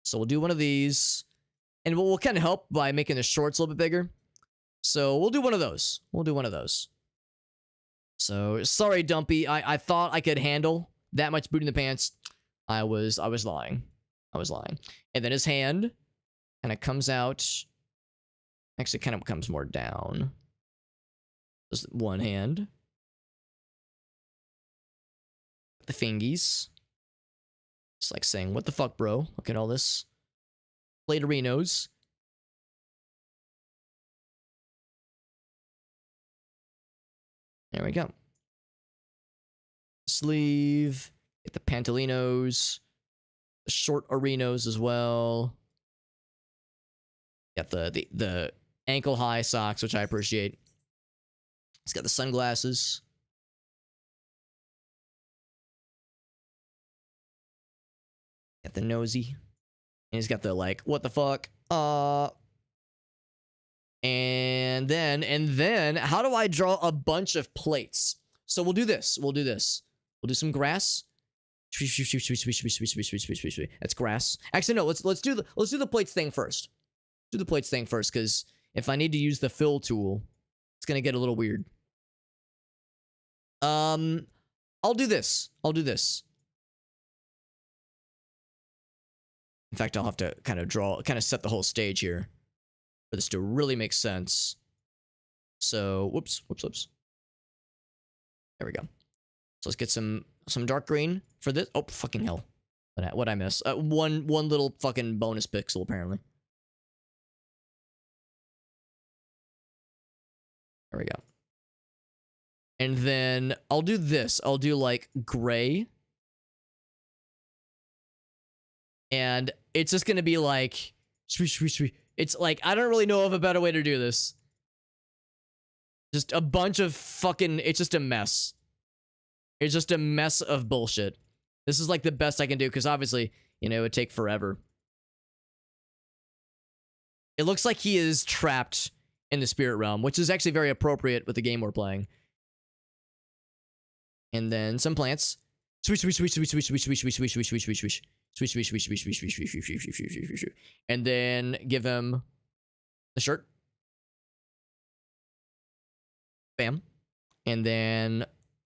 So we'll do one of these, and we'll kind of help by making the shorts a little bit bigger. So we'll do one of those. So sorry, Dumpy. I thought I could handle that much boot in the pants. I was lying. And then his hand kind of comes out. Actually, kind of comes more down. Just one hand. The fingies. It's like saying, what the fuck, bro? Look at all this. Platerinos. There we go. Sleeve. Get the pantalinos. The short arenos as well. Got the ankle high socks, which I appreciate. He's got the sunglasses. Got the nosy. And he's got the like, what the fuck? And then, how do I draw a bunch of plates? So we'll do this. We'll do some grass. That's grass. Actually, no. Let's do the plates thing first. Do the plates thing first, because if I need to use the fill tool, it's gonna get a little weird. I'll do this. In fact, I'll have to kind of set the whole stage here for this to really make sense. So, whoops. There we go. So let's get some dark green for this. Oh, fucking hell. What'd I miss? One little fucking bonus pixel, apparently. There we go. And then I'll do this. I'll do like gray. And it's just going to be like, it's like, I don't really know of a better way to do this. Just a bunch of fucking, it's just a mess. It's just a mess of bullshit. This is like the best I can do, because obviously, you know, it would take forever. It looks like he is trapped in the spirit realm, which is actually very appropriate with the game we're playing. And then some plants. And then give him the shirt. Bam. And then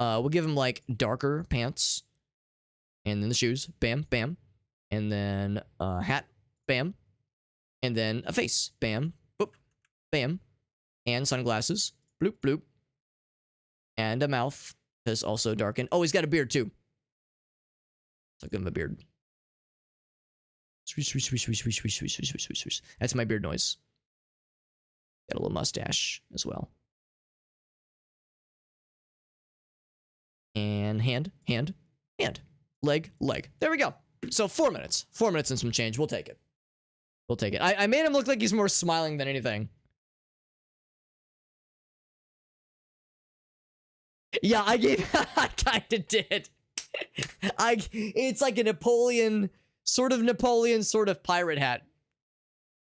we'll give him like darker pants. And then the shoes. Bam, bam. And then a hat. Bam. And then a face. Bam. Boop. Bam. And sunglasses. Bloop, bloop. And a mouth. Is also darkened. Oh, he's got a beard too. I'll give him a beard. Swish, swish, swish, swish, swish, swish, swish, swish, swish, swish. That's my beard noise. Got a little mustache as well. And hand, hand, hand. Leg, leg. There we go. So 4 minutes. 4 minutes and some change. We'll take it. We'll take it. I made him look like he's more smiling than anything. Yeah, I kinda did. It's like a Napoleon, sort of pirate hat.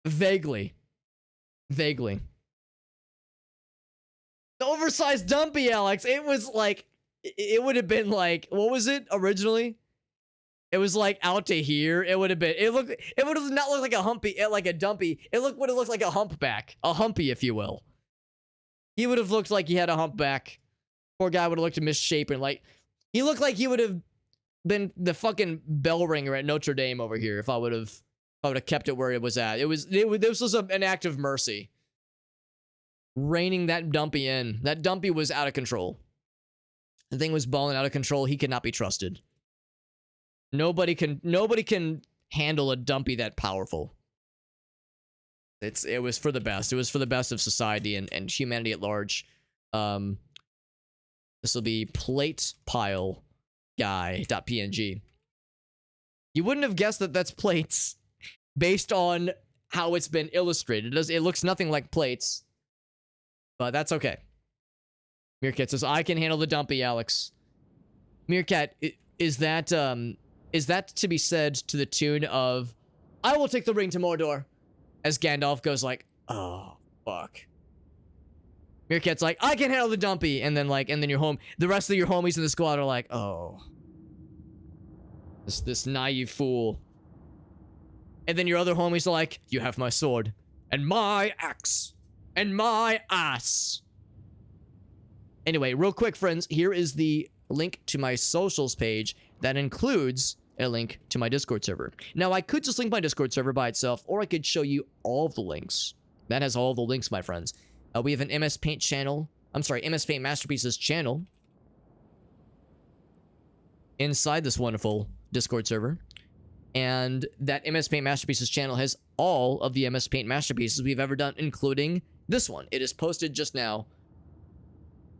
Vaguely. Vaguely. The oversized dumpy, Alex. It was like, it would have been like, what was it originally? It was like out to here. It would have been, it would have not looked like a humpy, like a dumpy. Would have looked like a humpback. A humpy, if you will. He would have looked like he had a humpback. Poor guy would have looked misshapen. Like, he looked like he would have been the fucking bell ringer at Notre Dame over here if I would have kept it where it was at. This was an act of mercy. Reining that dumpy in. That dumpy was out of control. The thing was balling out of control. He could not be trusted. Nobody can handle a dumpy that powerful. It was for the best. It was for the best of society and humanity at large. This will be plate pile guy.png. You wouldn't have guessed that that's plates based on how it's been illustrated. It looks nothing like plates, but that's okay. Meerkat says, I can handle the dumpy, Alex. Meerkat, is that to be said to the tune of, I will take the ring to Mordor, as Gandalf goes like, oh, fuck. Meerkat's like, I can handle the dumpy, and then the rest of your homies in the squad are like, oh. This naive fool. And then your other homies are like, you have my sword, and my axe, and my ass. Anyway, real quick, friends, here is the link to my socials page that includes a link to my Discord server. Now, I could just link my Discord server by itself, or I could show you all of the links. That has all the links, my friends. We have an MS Paint channel. I'm sorry, MS Paint Masterpieces channel inside this wonderful Discord server. And that MS Paint Masterpieces channel has all of the MS Paint Masterpieces we've ever done, including this one. It is posted just now.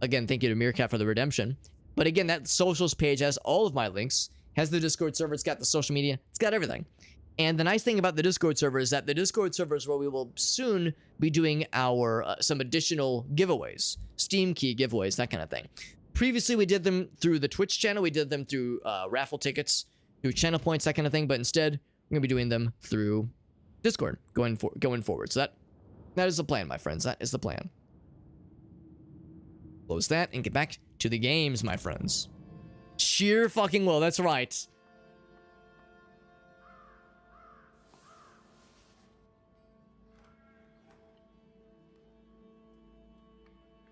Again, thank you to Meerkat for the redemption. But again, that socials page has all of my links, has the Discord server, it's got the social media, it's got everything. And the nice thing about the Discord server is that the Discord server is where we will soon be doing our some additional giveaways, Steam key giveaways, that kind of thing. Previously, we did them through the Twitch channel. We did them through raffle tickets, through channel points, that kind of thing. But instead, we're gonna be doing them through Discord going forward. So that is the plan, my friends. That is the plan. Close that and get back to the games, my friends. Sheer fucking will. That's right.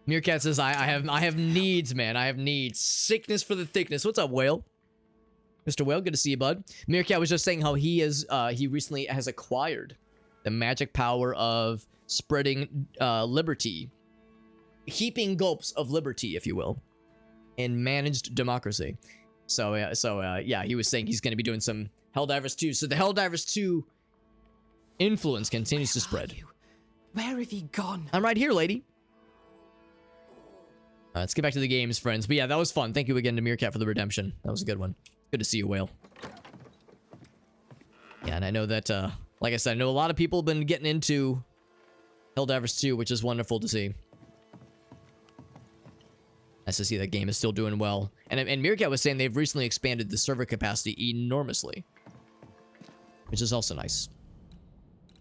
Meerkat says, I have needs, man. I have needs. Sickness for the thickness. What's up, Whale? Mr. Whale, good to see you, bud. Meerkat was just saying how he recently has acquired the magic power of spreading liberty. Heaping gulps of liberty, if you will. In managed democracy. So yeah, he was saying he's going to be doing some Helldivers 2. So the Helldivers 2 influence continues to spread. Where have you gone? I'm right here, lady. Let's get back to the games, friends. But yeah, that was fun. Thank you again to Meerkat for the redemption. That was a good one. Good to see you, Whale. Yeah, and I know that, like I said, I know a lot of people have been getting into Helldivers 2, which is wonderful to see. Nice to see that game is still doing well. And Meerkat was saying they've recently expanded the server capacity enormously, which is also nice.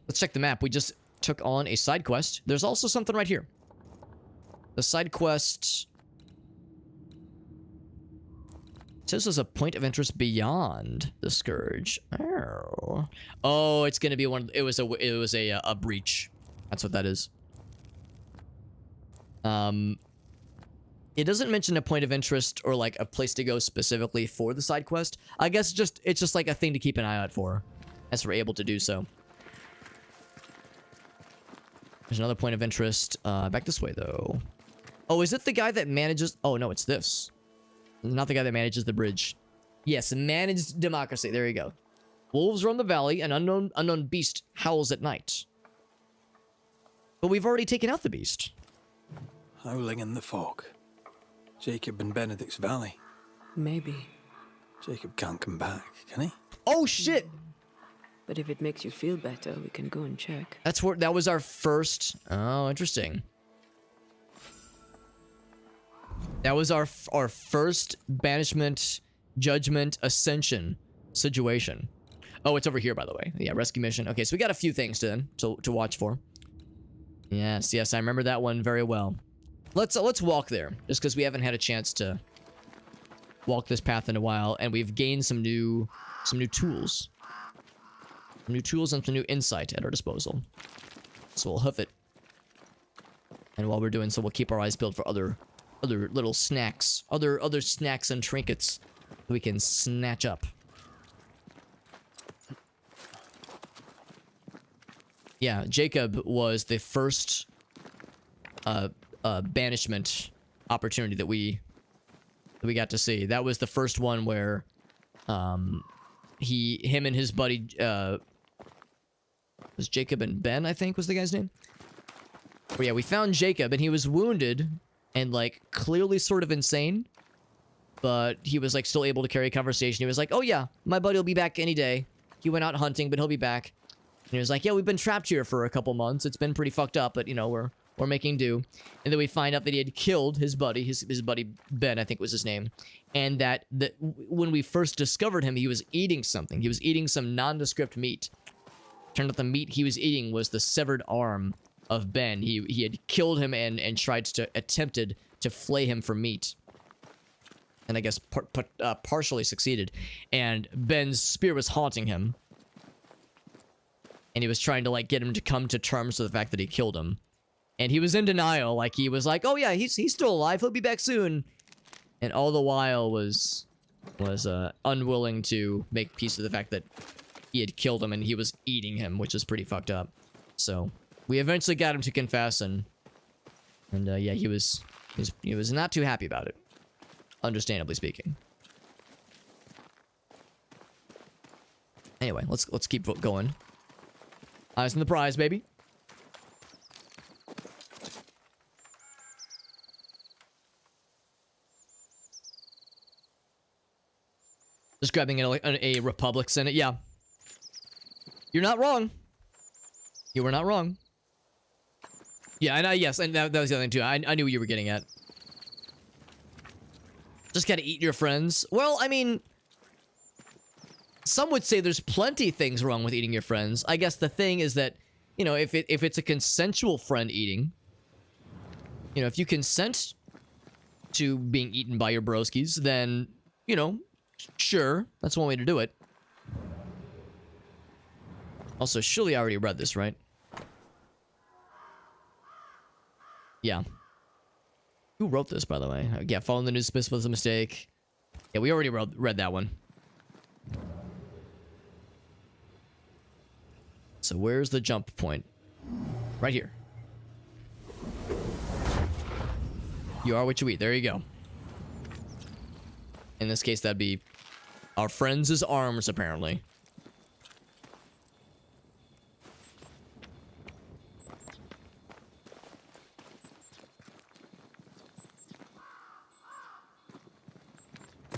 Let's check the map. We just took on a side quest. There's also something right here. The side quest says there's a point of interest beyond the Scourge. Oh, it's gonna be one. It was a breach. That's what that is. It doesn't mention a point of interest or like a place to go specifically for the side quest. I guess it's just like a thing to keep an eye out for as we're able to do so. There's another point of interest. Back this way though. Oh, is it the guy that manages? Oh no, it's this. Not the guy that manages the bridge. Yes, managed democracy. There you go. Wolves roam the valley. An unknown beast howls at night. But we've already taken out the beast. Howling in the fog. Jacob and Benedict's valley. Maybe. Jacob can't come back, can he? Oh shit! But if it makes you feel better, we can go and check. That was our first. Oh, interesting. That was our first banishment, judgment, ascension situation. Oh, it's over here, by the way. Yeah, rescue mission. Okay, so we got a few things to watch for. Yes, I remember that one very well. Let's walk there, just because we haven't had a chance to walk this path in a while, and we've gained some new tools. New tools and some new insight at our disposal. So we'll hoof it. And while we're doing so, we'll keep our eyes peeled for other little snacks. Other snacks and trinkets that we can snatch up. Yeah, Jacob was the first banishment opportunity that we got to see. That was the first one where him and his buddy was Jacob and Ben, I think was the guy's name. But yeah, we found Jacob and he was wounded and like clearly sort of insane, but he was like still able to carry a conversation. He was like, "Oh yeah, my buddy will be back any day. He went out hunting, but he'll be back." And he was like, "Yeah, we've been trapped here for a couple months. It's been pretty fucked up, but you know, we're making do." And then we find out that he had killed his buddy, his buddy Ben, I think was his name. And that when we first discovered him, he was eating something. He was eating some nondescript meat. Turned out the meat he was eating was the severed arm of Ben. He had killed him and attempted to flay him for meat. And I guess partially succeeded. And Ben's spear was haunting him. And he was trying to like get him to come to terms with the fact that he killed him. And he was in denial. Like he was like, "Oh yeah, he's still alive. He'll be back soon." And all the while was unwilling to make peace with the fact that he had killed him and he was eating him, which is pretty fucked up. So we eventually got him to confess, and yeah, he was not too happy about it, understandably speaking. Anyway, let's keep going. Eyes on the prize, baby. Just grabbing a Republic Senate. Yeah. You're not wrong. You were not wrong. Yeah, and yes, and that was the other thing too. I knew what you were getting at. Just gotta eat your friends. Well, I mean, some would say there's plenty things wrong with eating your friends. I guess the thing is that, you know, if it's a consensual friend eating, you know, if you consent to being eaten by your broskies, then, you know, sure, that's one way to do it. Also, surely I already read this, right? Yeah. Who wrote this, by the way? Yeah, following the news was a mistake. Yeah, we already read that one. So where's the jump point? Right here. You are what you eat. There you go. In this case, that'd be our friends' arms, apparently.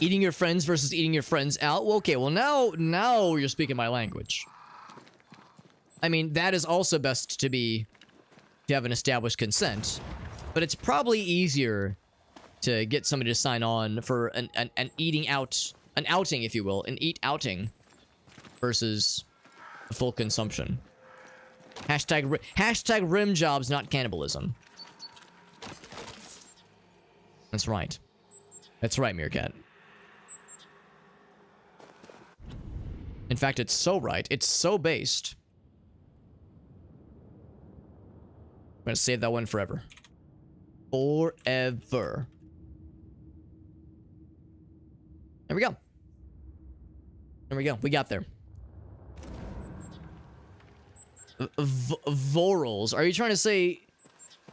Eating your friends versus eating your friends out? Well, okay, well now you're speaking my language. I mean, that is also best to have an established consent, but it's probably easier to get somebody to sign on for an eating out, an outing, if you will, an eat outing versus full consumption. Hashtag rim jobs, not cannibalism. That's right. That's right, Meerkat. In fact, it's so right. It's so based. I'm gonna save that one forever. Forever. There we go. There we go. We got there. Vorals. Are you trying to say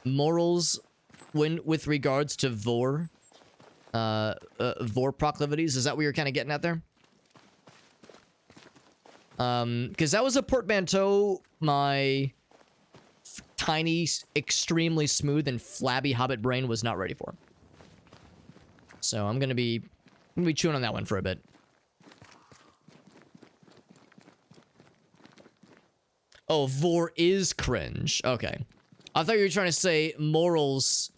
morals when with regards to Vor? Vor proclivities? Is that what you're kind of getting at there? Because that was a portmanteau my tiny, extremely smooth and flabby hobbit brain was not ready for. So I'm gonna be chewing on that one for a bit. Oh, Vor is cringe. Okay. I thought you were trying to say morals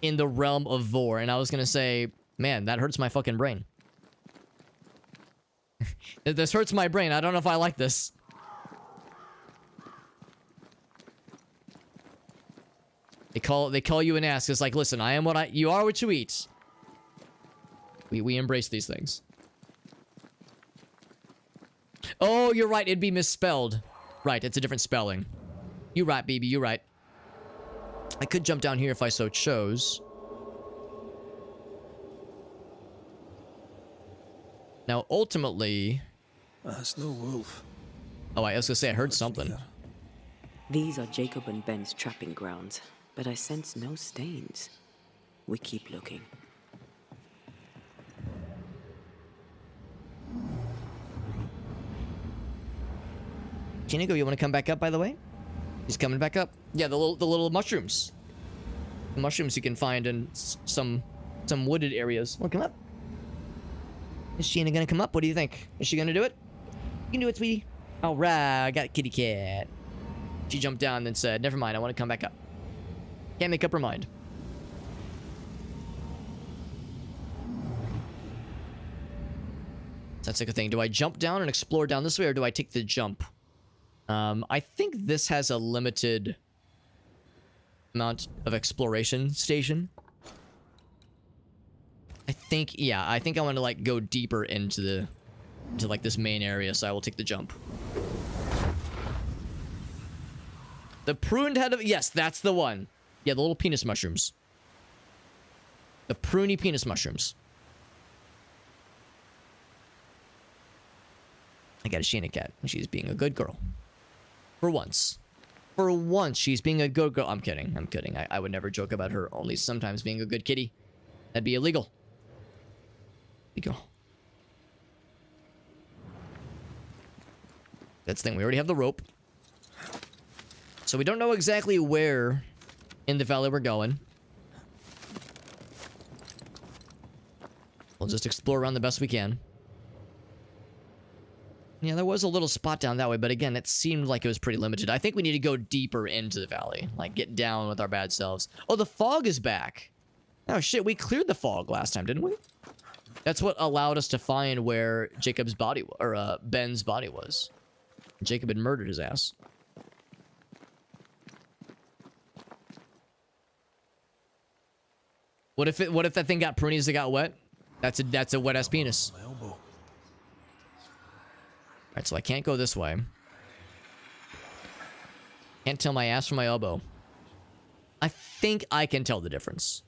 in the realm of Vor, and I was gonna say, man, that hurts my fucking brain. This hurts my brain. I don't know if I like this. They call you an ass. It's like, listen, you are what you eat. We embrace these things. Oh, you're right. It'd be misspelled. Right, it's a different spelling. You're right, BB. You're right. I could jump down here if I so chose. Now, ultimately... That's no wolf. Oh, I was gonna say I heard something. These are Jacob and Ben's trapping grounds, but I sense no stains. We keep looking. Chinigo, you want to come back up, by the way? He's coming back up. Yeah, the little mushrooms. The mushrooms you can find in some wooded areas. Want to come up? Is Sheena gonna come up? What do you think? Is she gonna do it? You can do it, sweetie. All right, I got a kitty cat. She jumped down and then said, never mind, I want to come back up. Can't make up her mind. That's like a thing. Do I jump down and explore down this way, or do I take the jump? I think this has a limited amount of exploration station. I think I want to like go deeper into like this main area, so I will take the jump. The pruned head of, yes, that's the one. Yeah, the little penis mushrooms. The pruny penis mushrooms. I got a Sheena cat. She's being a good girl. For once. For once, she's being a good girl. I'm kidding. I'm kidding. I would never joke about her only sometimes being a good kitty. That'd be illegal. Illegal. That's the thing. We already have the rope. So we don't know exactly where in the valley we're going. We'll just explore around the best we can. Yeah, there was a little spot down that way, but again, it seemed like it was pretty limited. I think we need to go deeper into the valley. Like, get down with our bad selves. Oh, the fog is back. Oh, shit, we cleared the fog last time, didn't we? That's what allowed us to find where Jacob's body, or Ben's body was. Jacob had murdered his ass. What if that thing got pruny as it got wet? That's a wet ass penis. My elbow. Alright, so I can't go this way. Can't tell my ass from my elbow. I think I can tell the difference.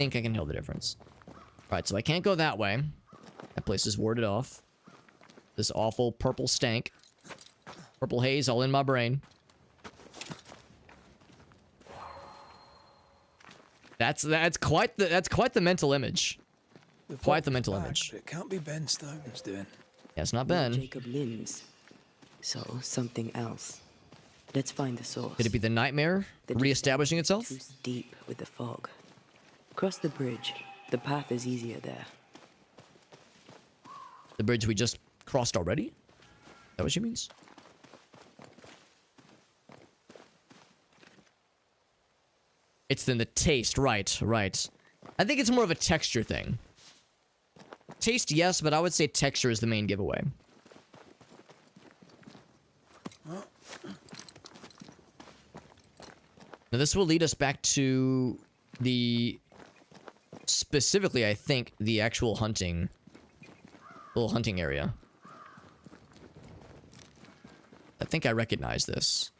Alright, so I can't go that way. That place is warded off. This awful purple stank. Purple haze all in my brain. That's quite the mental image. Quite the mental image. It can't be Ben Stone's doing. Yeah, it's not Ben. Jacob Lynn's. So, something else. Let's find the source. Could it be the nightmare reestablishing itself? Too deep with the fog. Cross the bridge. The path is easier there. The bridge we just crossed already? Is that what she means? It's in the taste, right. I think it's more of a texture thing. Taste, yes, but I would say texture is the main giveaway. Now this will lead us back to the... Specifically, I think, the actual hunting... little hunting area. I think I recognize this.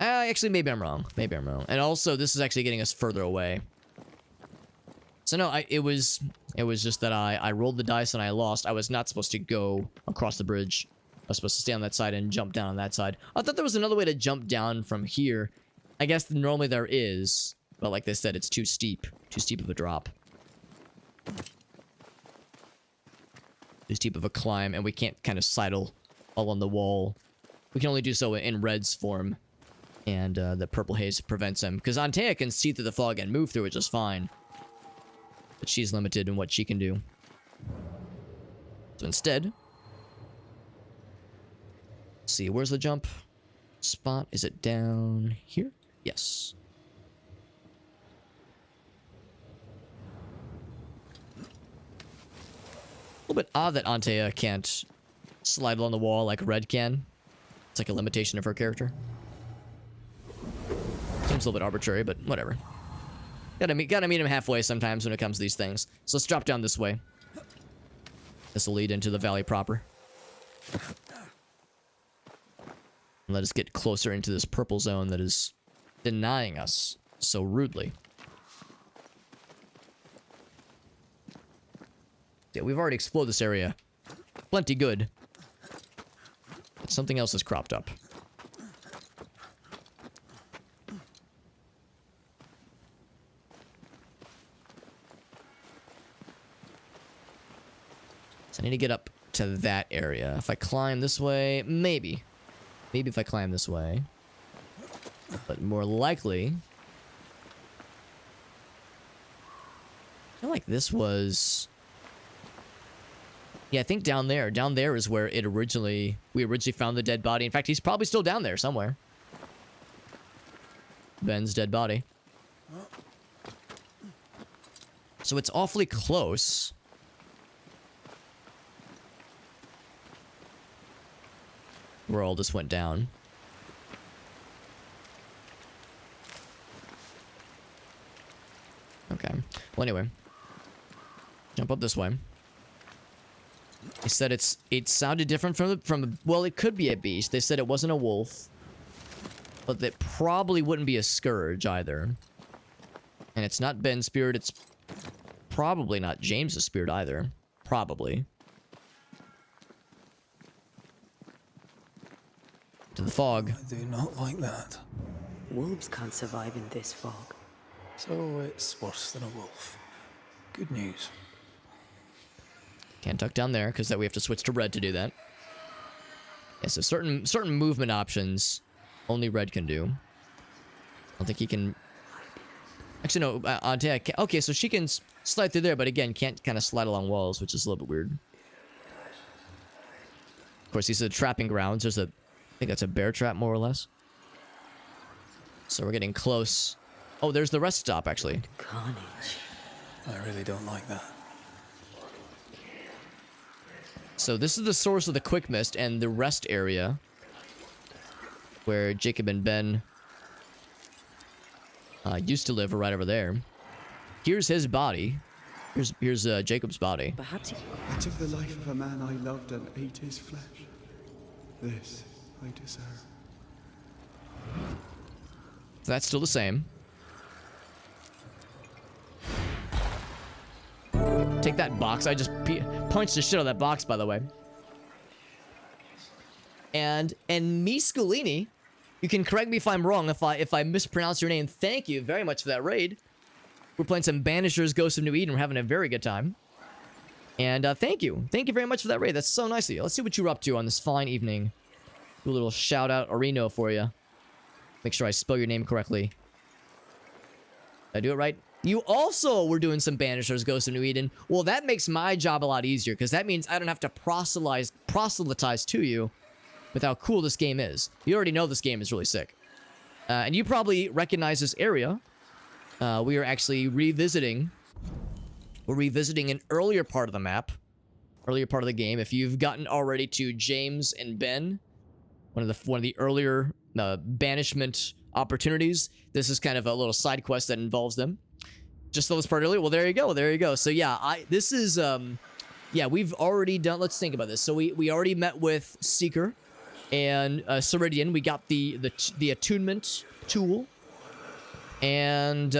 Actually, maybe I'm wrong. Maybe I'm wrong. And also, this is actually getting us further away. So no, it was just that I rolled the dice and I lost. I was not supposed to go across the bridge. I was supposed to stay on that side and jump down on that side. I thought there was another way to jump down from here. I guess normally there is, but like they said, it's too steep. Too steep of a drop. Too steep of a climb, and we can't kind of sidle all on the wall. We can only do so in Red's form. And the purple haze prevents him. Because Antea can see through the fog and move through it just fine. But she's limited in what she can do. So instead... Let's see, where's the jump spot? Is it down here? Yes. A little bit odd that Antea can't slide along the wall like Red can. It's like a limitation of her character. Seems a little bit arbitrary, but whatever. Gotta meet him halfway sometimes when it comes to these things. So let's drop down this way. This will lead into the valley proper. And let us get closer into this purple zone that is denying us so rudely. Yeah, we've already explored this area. Plenty good. But something else has cropped up. So I need to get up to that area. If I climb this way, maybe. Maybe if I climb this way. But more likely... I feel like this was... Yeah, I think down there. Down there is where we originally found the dead body. In fact, he's probably still down there somewhere. Ben's dead body. So it's awfully close. Where all this went down. Okay. Well, anyway. Jump up this way. They said it sounded different from well, it could be a beast. They said it wasn't a wolf. But that probably wouldn't be a scourge either. And it's not Ben's spirit. It's probably not James's spirit either. Probably. To the fog. I do not like that. Wolves can't survive in this fog. So it's worse than a wolf. Good news. Can't tuck down there, because that we have to switch to Red to do that. Yeah, so certain movement options only Red can do. I don't think he can... Actually, no, Antea can... Okay, so she can slide through there, but again, can't kind of slide along walls, which is a little bit weird. Of course, these are the trapping grounds. There's a... I think that's a bear trap, more or less. So we're getting close. Oh, there's the rest stop, actually. Carnage. I really don't like that. So this is the source of the quick mist and the rest area. Where Jacob and Ben used to live, right over there. Here's his body. Here's Jacob's body. Perhaps he... I took the life of a man I loved and ate his flesh. This I deserve. That's still the same. Take that box. I just punched the shit out of that box, by the way. And Miss Scolini, you can correct me if I'm wrong, if I mispronounce your name. Thank you very much for that raid. We're playing some Banishers, Ghosts of New Eden. We're having a very good time. And thank you. Thank you very much for that raid. That's so nice of you. Let's see what you're up to on this fine evening. Do a little shout out Orino for you. Make sure I spell your name correctly. Did I do it right? You also were doing some Banishers, Ghosts of New Eden. Well, that makes my job a lot easier, because that means I don't have to proselytize to you with how cool this game is. You already know this game is really sick. And you probably recognize this area. We are actually revisiting. We're revisiting an earlier part of the map. Earlier part of the game. If you've gotten already to James and Ben, one of the earlier banishment opportunities, this is kind of a little side quest that involves them. Just saw this part earlier. Well, there you go. There you go. So yeah, this is yeah, we've already done. Let's think about this. So we already met with Seeker and Ceridian. We got the attunement tool, and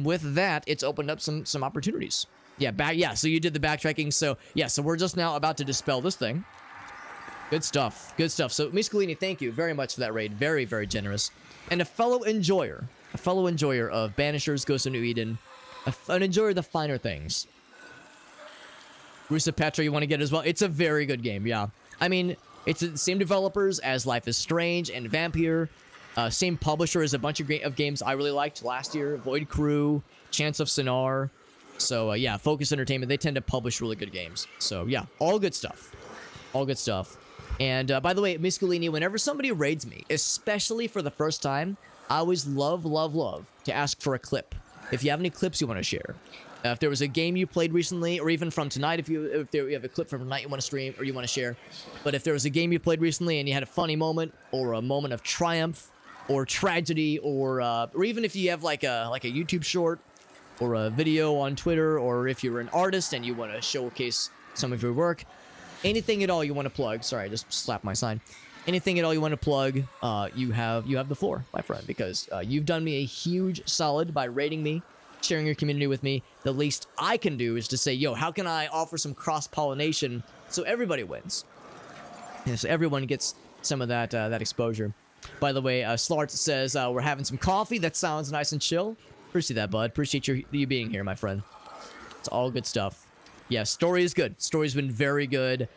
with that, it's opened up some opportunities. Yeah, so you did the backtracking. So so we're just now about to dispel this thing. Good stuff. Good stuff. So Miscalini, thank you very much for that raid. Very, very generous. And a fellow enjoyer of Banishers, Ghost of New Eden, an enjoyer of the finer things. Rusa Petra, you want to get it as well? It's a very good game, yeah. I mean, it's the same developers as Life is Strange and Vampire. Same publisher as a bunch of games I really liked last year. Void Crew, Chance of Sonar. So, yeah, Focus Entertainment, they tend to publish really good games. So, yeah, all good stuff. All good stuff. And, by the way, Miscalini, whenever somebody raids me, especially for the first time, I always love to ask for a clip. If you have any clips you want to share. If there was a game you played recently, or even from tonight, if you have a clip from tonight you want to stream or you want to share. But if there was a game you played recently and you had a funny moment, or a moment of triumph, or tragedy, or even if you have like a YouTube short, or a video on Twitter, or if you're an artist and you want to showcase some of your work, anything at all you want to plug. Sorry, I just slapped my sign. Anything at all you want to plug, you have the floor, my friend, because you've done me a huge solid by rating me, sharing your community with me. The least I can do is to say, yo, how can I offer some cross-pollination so everybody wins? And so everyone gets some of that exposure. By the way, Slart says we're having some coffee. That sounds nice and chill. Appreciate that, bud. Appreciate you being here, my friend. It's all good stuff. Yeah, story is good. Story's been very good.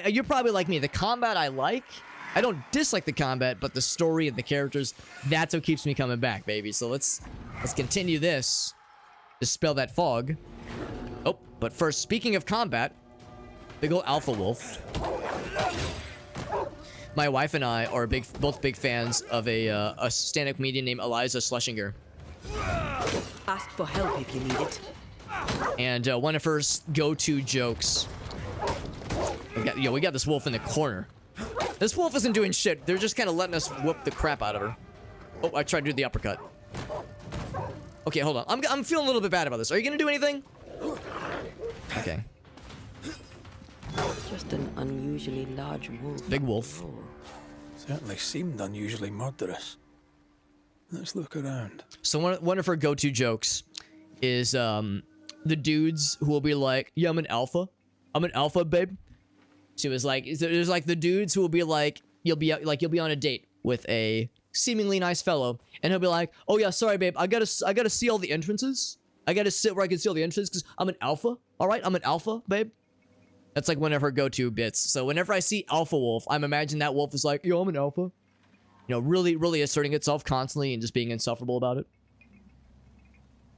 You're probably like me. The combat I like. I don't dislike the combat, but the story and the characters, that's what keeps me coming back, baby. So let's continue this. Dispel that fog. Oh, but first, speaking of combat, big ol' Alpha Wolf. My wife and I are both big fans of a stand-up comedian named Eliza Schlesinger. Ask for help if you need it. And one of her go-to jokes. We got this wolf in the corner. This wolf isn't doing shit. They're just kind of letting us whoop the crap out of her. Oh, I tried to do the uppercut. Okay, hold on. I'm feeling a little bit bad about this. Are you gonna do anything? Okay. Just an unusually large wolf. Big wolf. Certainly seemed unusually murderous. Let's look around. So one of her go-to jokes is the dudes who will be like, yeah, I'm an alpha, babe. She was like, there's like the dudes who will be like, you'll be on a date with a seemingly nice fellow, and he'll be like, oh yeah, sorry babe, I gotta see all the entrances. I gotta sit where I can see all the entrances because I'm an alpha. All right, I'm an alpha, babe. That's like one of her go-to bits. So whenever I see Alpha Wolf, I'm imagining that wolf is like, yo, I'm an alpha. You know, really, really asserting itself constantly and just being insufferable about it.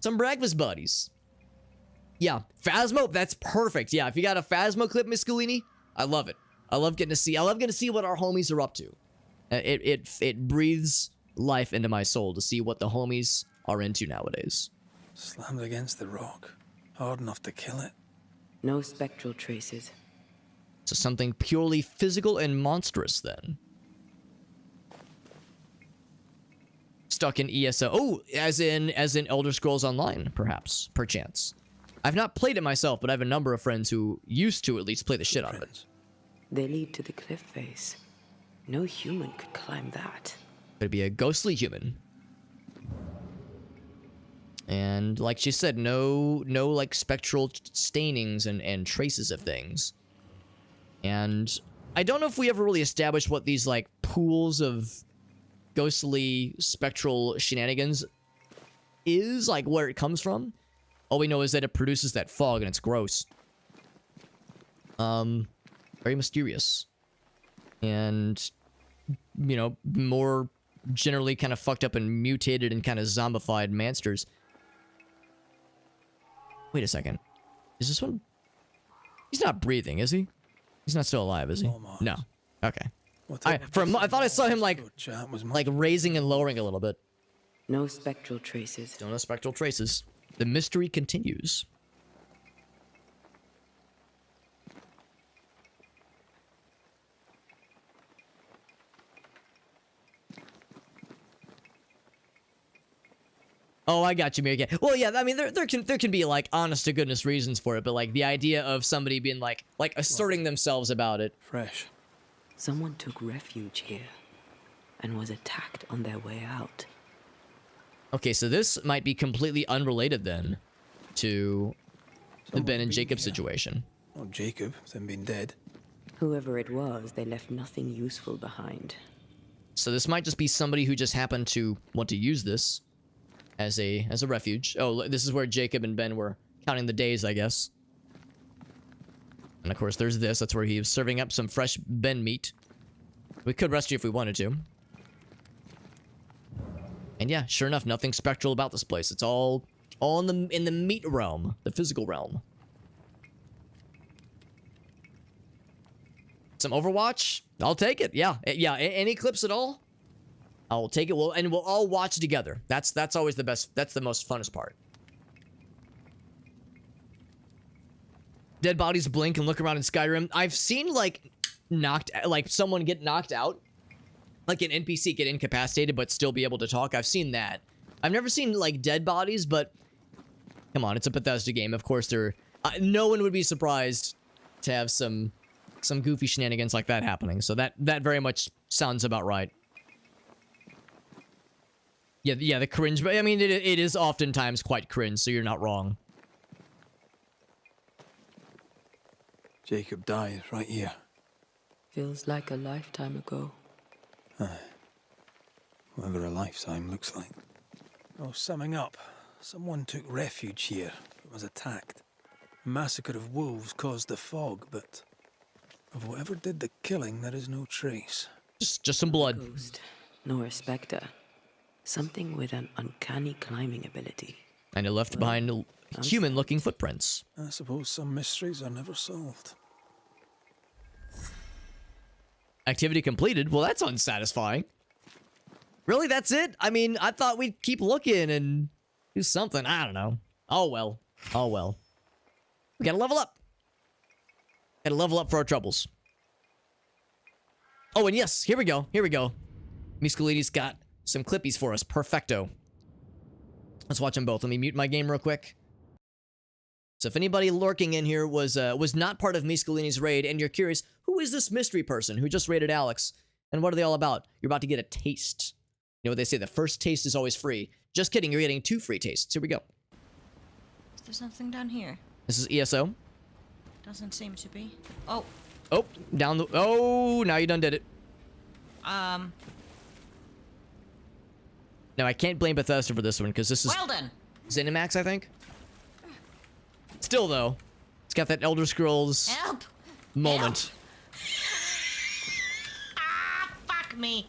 Some breakfast buddies. Yeah, Phasmo, that's perfect. Yeah, if you got a Phasmo clip, Miss Scalini, I love it. I love getting to see what our homies are up to. It breathes life into my soul to see what the homies are into nowadays. Slammed against the rock. Hard enough to kill it. No spectral traces. So something purely physical and monstrous then. Stuck in ESO. Oh, as in Elder Scrolls Online, perhaps, perchance. I've not played it myself, but I have a number of friends who used to at least play the shit out of it. They lead to the cliff face. No human could climb that. It'd be a ghostly human. And like she said, no like spectral stainings and traces of things. And I don't know if we ever really established what these like pools of ghostly spectral shenanigans is, like where it comes from. All we know is that it produces that fog and it's gross. Very mysterious. And, you know, more generally kind of fucked up and mutated and kind of zombified monsters. Wait a second. Is this one? He's not breathing, is he? He's not still alive, is he? Almost. No. Okay. I thought I saw him like raising and lowering a little bit. No spectral traces. Still no spectral traces. The mystery continues. Oh, I got you, Mary. Well, yeah, I mean, there can be like honest to goodness reasons for it, but like the idea of somebody being like asserting themselves about it. Fresh. Someone took refuge here and was attacked on their way out. Okay, so this might be completely unrelated then to the Ben and Jacob situation. Not Jacob, them being dead. Whoever it was, they left nothing useful behind. So this might just be somebody who just happened to want to use this as a refuge. Oh, this is where Jacob and Ben were counting the days, I guess. And of course, there's this. That's where he was serving up some fresh Ben meat. We could rescue if we wanted to. And yeah, sure enough, nothing spectral about this place. It's all in the meat realm, the physical realm. Some Overwatch? I'll take it. Yeah. Any clips at all? I'll take it. We'll all watch together. That's always the best. That's the most funnest part. Dead bodies blink and look around in Skyrim. I've seen like someone get knocked out, like an NPC get incapacitated but still be able to talk. I've seen that. I've never seen like dead bodies, but come on, it's a Bethesda game. Of course, no one would be surprised to have some goofy shenanigans like that happening. So that very much sounds about right. Yeah, the cringe. But I mean, it is oftentimes quite cringe. So you're not wrong. Jacob died right here. Feels like a lifetime ago. Whatever a lifetime looks like. Oh, summing up, someone took refuge here but was attacked. A massacre of wolves caused the fog, but of whoever did the killing, there is no trace. Just some blood. Ghost, nor a spectre. Something with an uncanny climbing ability. And it left behind human-looking footprints. I suppose some mysteries are never solved. Activity completed? Well, that's unsatisfying. Really, that's it? I mean, I thought we'd keep looking and do something. I don't know. Oh, well. Oh, well. We gotta level up. Gotta level up for our troubles. Oh, and yes, here we go. Here we go. Miscellini's got some clippies for us. Perfecto. Let's watch them both. Let me mute my game real quick. So if anybody lurking in here was not part of Miscellini's raid and you're curious, who is this mystery person who just raided Alex? And what are they all about? You're about to get a taste. You know what they say, the first taste is always free. Just kidding, you're getting 2 free tastes. Here we go. Is there something down here? This is ESO. Doesn't seem to be. Oh. Oh, down the... Oh, now you done did it. Now, I can't blame Bethesda for this one, because this is... Well done. ZeniMax, I think? Still, though, it's got that Elder Scrolls... Help! moment. Ah, fuck me.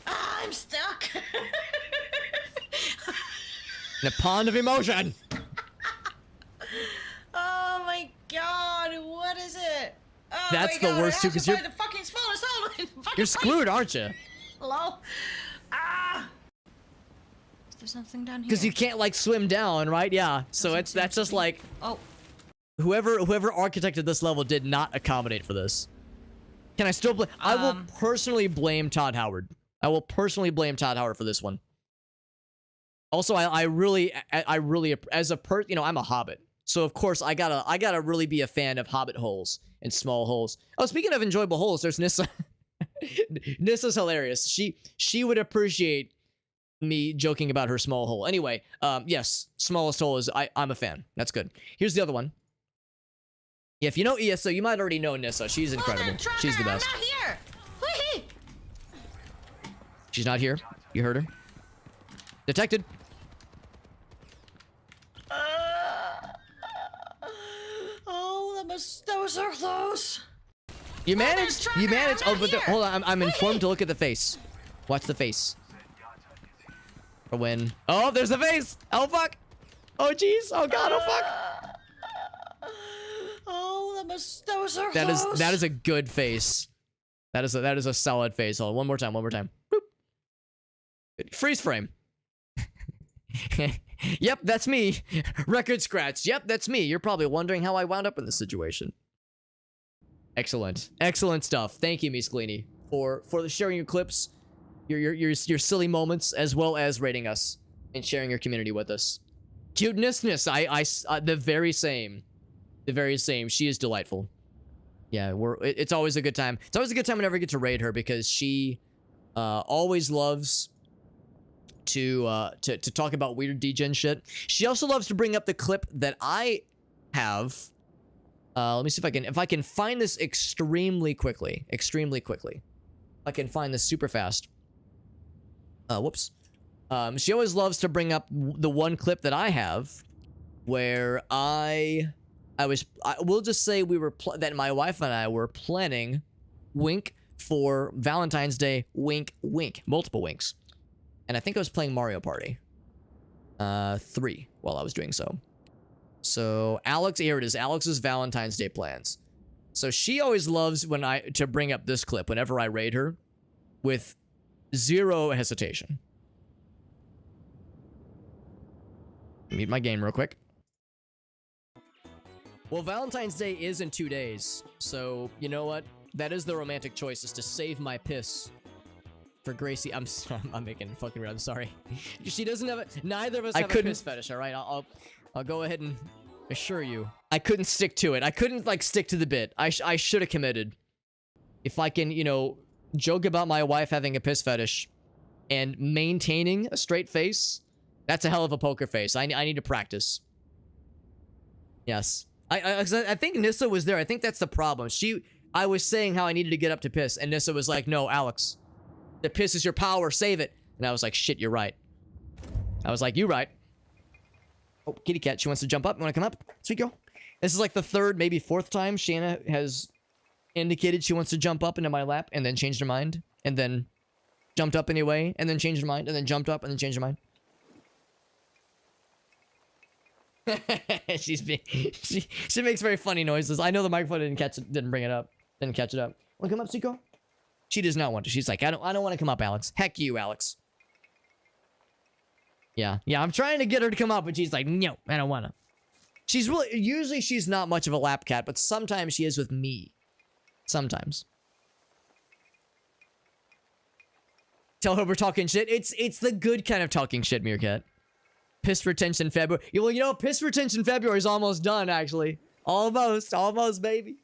Ah, I'm stuck. In a pond of emotion! Oh my god, what is it? Oh That's my the god, worst, too, because you're... the fucking smallest hole in the fucking You're screwed, aren't you? Hello? Ah! Is there something down here? Because you can't, like, swim down, right? Yeah. So that's just like... Oh. Whoever architected this level did not accommodate for this. Can I still blame... I will personally blame Todd Howard. I will personally blame Todd Howard for this one. Also, I really, as a you know, I'm a hobbit. So, of course, I gotta really be a fan of hobbit holes and small holes. Oh, speaking of enjoyable holes, there's Nissa. Nissa's hilarious. She would appreciate me joking about her small hole. Anyway, yes, smallest hole is... I'm a fan. That's good. Here's the other one. Yeah, if you know ESO, you might already know Nissa. She's incredible. She's the best. I'm not here. Whee! She's not here. You heard her. Detected. Oh, that was so close. You managed. You managed. Oh, but hold on. I'm informed to look at the face. Watch the face. For when... Oh, there's the face. Oh, fuck. Oh, jeez. Oh, God. Oh, fuck. Oh, that was so close. That is a good face. That is a solid face. Hold on. One more time. Boop. Freeze frame. Yep, that's me. Record scratch. Yep, that's me. You're probably wondering how I wound up in this situation. Excellent. Excellent stuff. Thank you, Miscellini, for sharing your clips, your silly moments, as well as rating us and sharing your community with us. Cutenessness. The very same. The very same. She is delightful. Yeah, it's always a good time. It's always a good time whenever I get to raid her because she always loves to talk about weird degen shit. She also loves to bring up the clip that I have. Let me see if I can find this extremely quickly. I can find this super fast. Whoops. She always loves to bring up the one clip that I have where we'll just say that my wife and I were planning wink for Valentine's Day, wink, wink, multiple winks. And I think I was playing Mario Party 3 while I was doing so. So Alex, here it is, Alex's Valentine's Day plans. So she always loves to bring up this clip whenever I raid her with zero hesitation. Mute my game real quick. Well, Valentine's Day is in 2 days, so you know what? That is the romantic choice, is to save my piss for Gracie. I'm making fucking weird. I'm sorry. She doesn't have it. Neither of us have a piss fetish. All right, I'll go ahead and assure you. I couldn't stick to it. I couldn't like stick to the bit. I should have committed. If I can, joke about my wife having a piss fetish and maintaining a straight face, that's a hell of a poker face. I need to practice. Yes. I think Nissa was there. I think that's the problem. I was saying how I needed to get up to piss, and Nissa was like, no, Alex, the piss is your power, save it. And I was like, shit, you're right. I was like, you right. Oh, kitty cat, she wants to jump up. You want to come up? Sweet girl. This is like the third, maybe fourth time Shanna has indicated she wants to jump up into my lap and then changed her mind, and then jumped up anyway, and then changed her mind, and then jumped up and then changed her mind. She makes very funny noises. I know the microphone didn't catch it, didn't catch it up. Want to come up, Siko? She does not want to. She's like, I don't want to come up, Alex. Heck you, Alex. Yeah, I'm trying to get her to come up, but she's like, no, I don't want to. Usually she's not much of a lap cat, but sometimes she is with me. Sometimes. Tell her we're talking shit. It's the good kind of talking shit, Meerkat. Piss retention February. Well, piss retention February is almost done, actually. Almost, baby.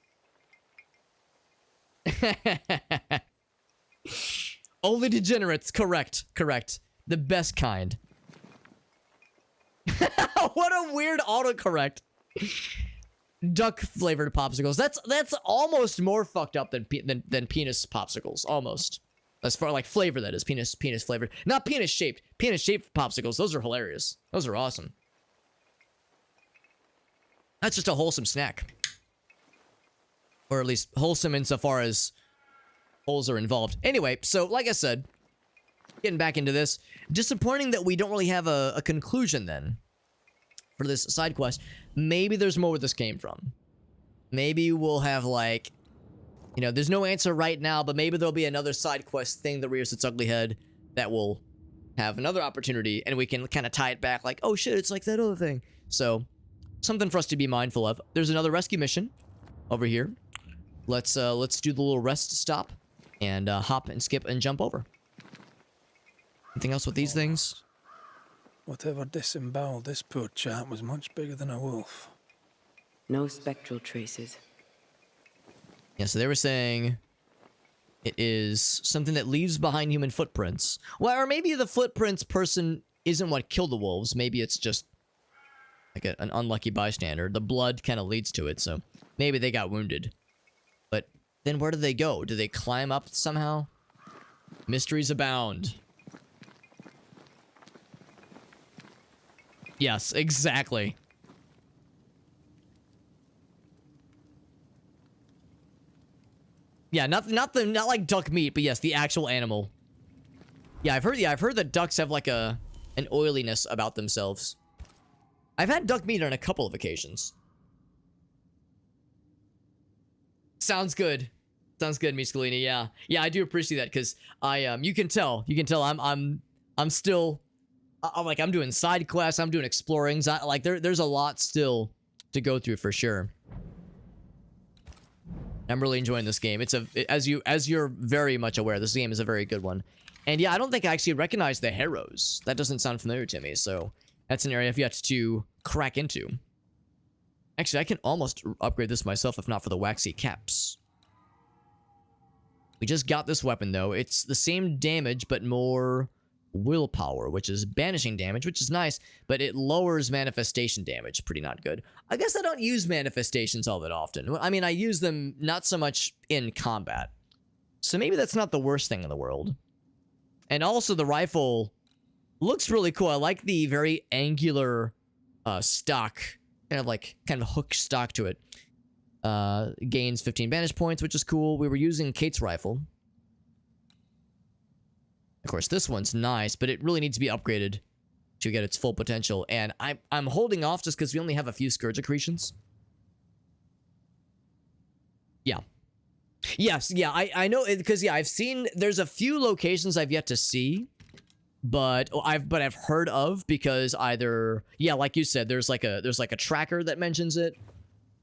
Only degenerates. Correct. The best kind. What a weird autocorrect. Duck flavored popsicles. That's almost more fucked up than penis popsicles. Almost. As far like flavor, that is penis flavored, not penis shaped. Penis shaped popsicles. Those are hilarious. Those are awesome. That's just a wholesome snack, or at least wholesome insofar as holes are involved. Anyway, so like I said, getting back into this, disappointing that we don't really have a conclusion then for this side quest. Maybe there's more where this came from. Maybe we'll have like, there's no answer right now, but maybe there'll be another side quest thing that rears its ugly head that will have another opportunity, and we can kind of tie it back like, oh shit, it's like that other thing. So, something for us to be mindful of. There's another rescue mission over here. Let's do the little rest stop and hop and skip and jump over. Anything else with these things? Whatever disemboweled this poor chap was much bigger than a wolf. No spectral traces. Yeah, so they were saying it is something that leaves behind human footprints. Well, or maybe the footprints person isn't what killed the wolves. Maybe it's just like an unlucky bystander. The blood kind of leads to it, so maybe they got wounded. But then where do they go? Do they climb up somehow? Mysteries abound. Yes, exactly. Yeah, not like duck meat, but yes, the actual animal. Yeah, I've heard that ducks have like an oiliness about themselves. I've had duck meat on a couple of occasions. Sounds good. Sounds good, Miss Galini. Yeah. Yeah, I do appreciate that because you can tell I'm still I'm doing side quests, I'm doing explorings. There's a lot still to go through for sure. I'm really enjoying this game. As you're very much aware, this game is a very good one. And yeah, I don't think I actually recognize the Harrows. That doesn't sound familiar to me, so that's an area I've yet to crack into. Actually, I can almost upgrade this myself if not for the waxy caps. We just got this weapon, though. It's the same damage, but more willpower, which is banishing damage, which is nice, but it lowers manifestation damage. Pretty not good. I guess I don't use manifestations all that often. I mean, I use them not so much in combat. So maybe that's not the worst thing in the world. And also, the rifle looks really cool. I like the very angular stock, kind of hook stock to it. Gains 15 banish points, which is cool. We were using Kate's rifle. Of course, this one's nice, but it really needs to be upgraded to get its full potential. And I'm holding off just because we only have a few Scourge accretions. Yeah. Yes, yeah, I know, because, yeah, I've seen, there's a few locations I've yet to see, but I've heard of, because either, yeah, like you said, there's like a tracker that mentions it,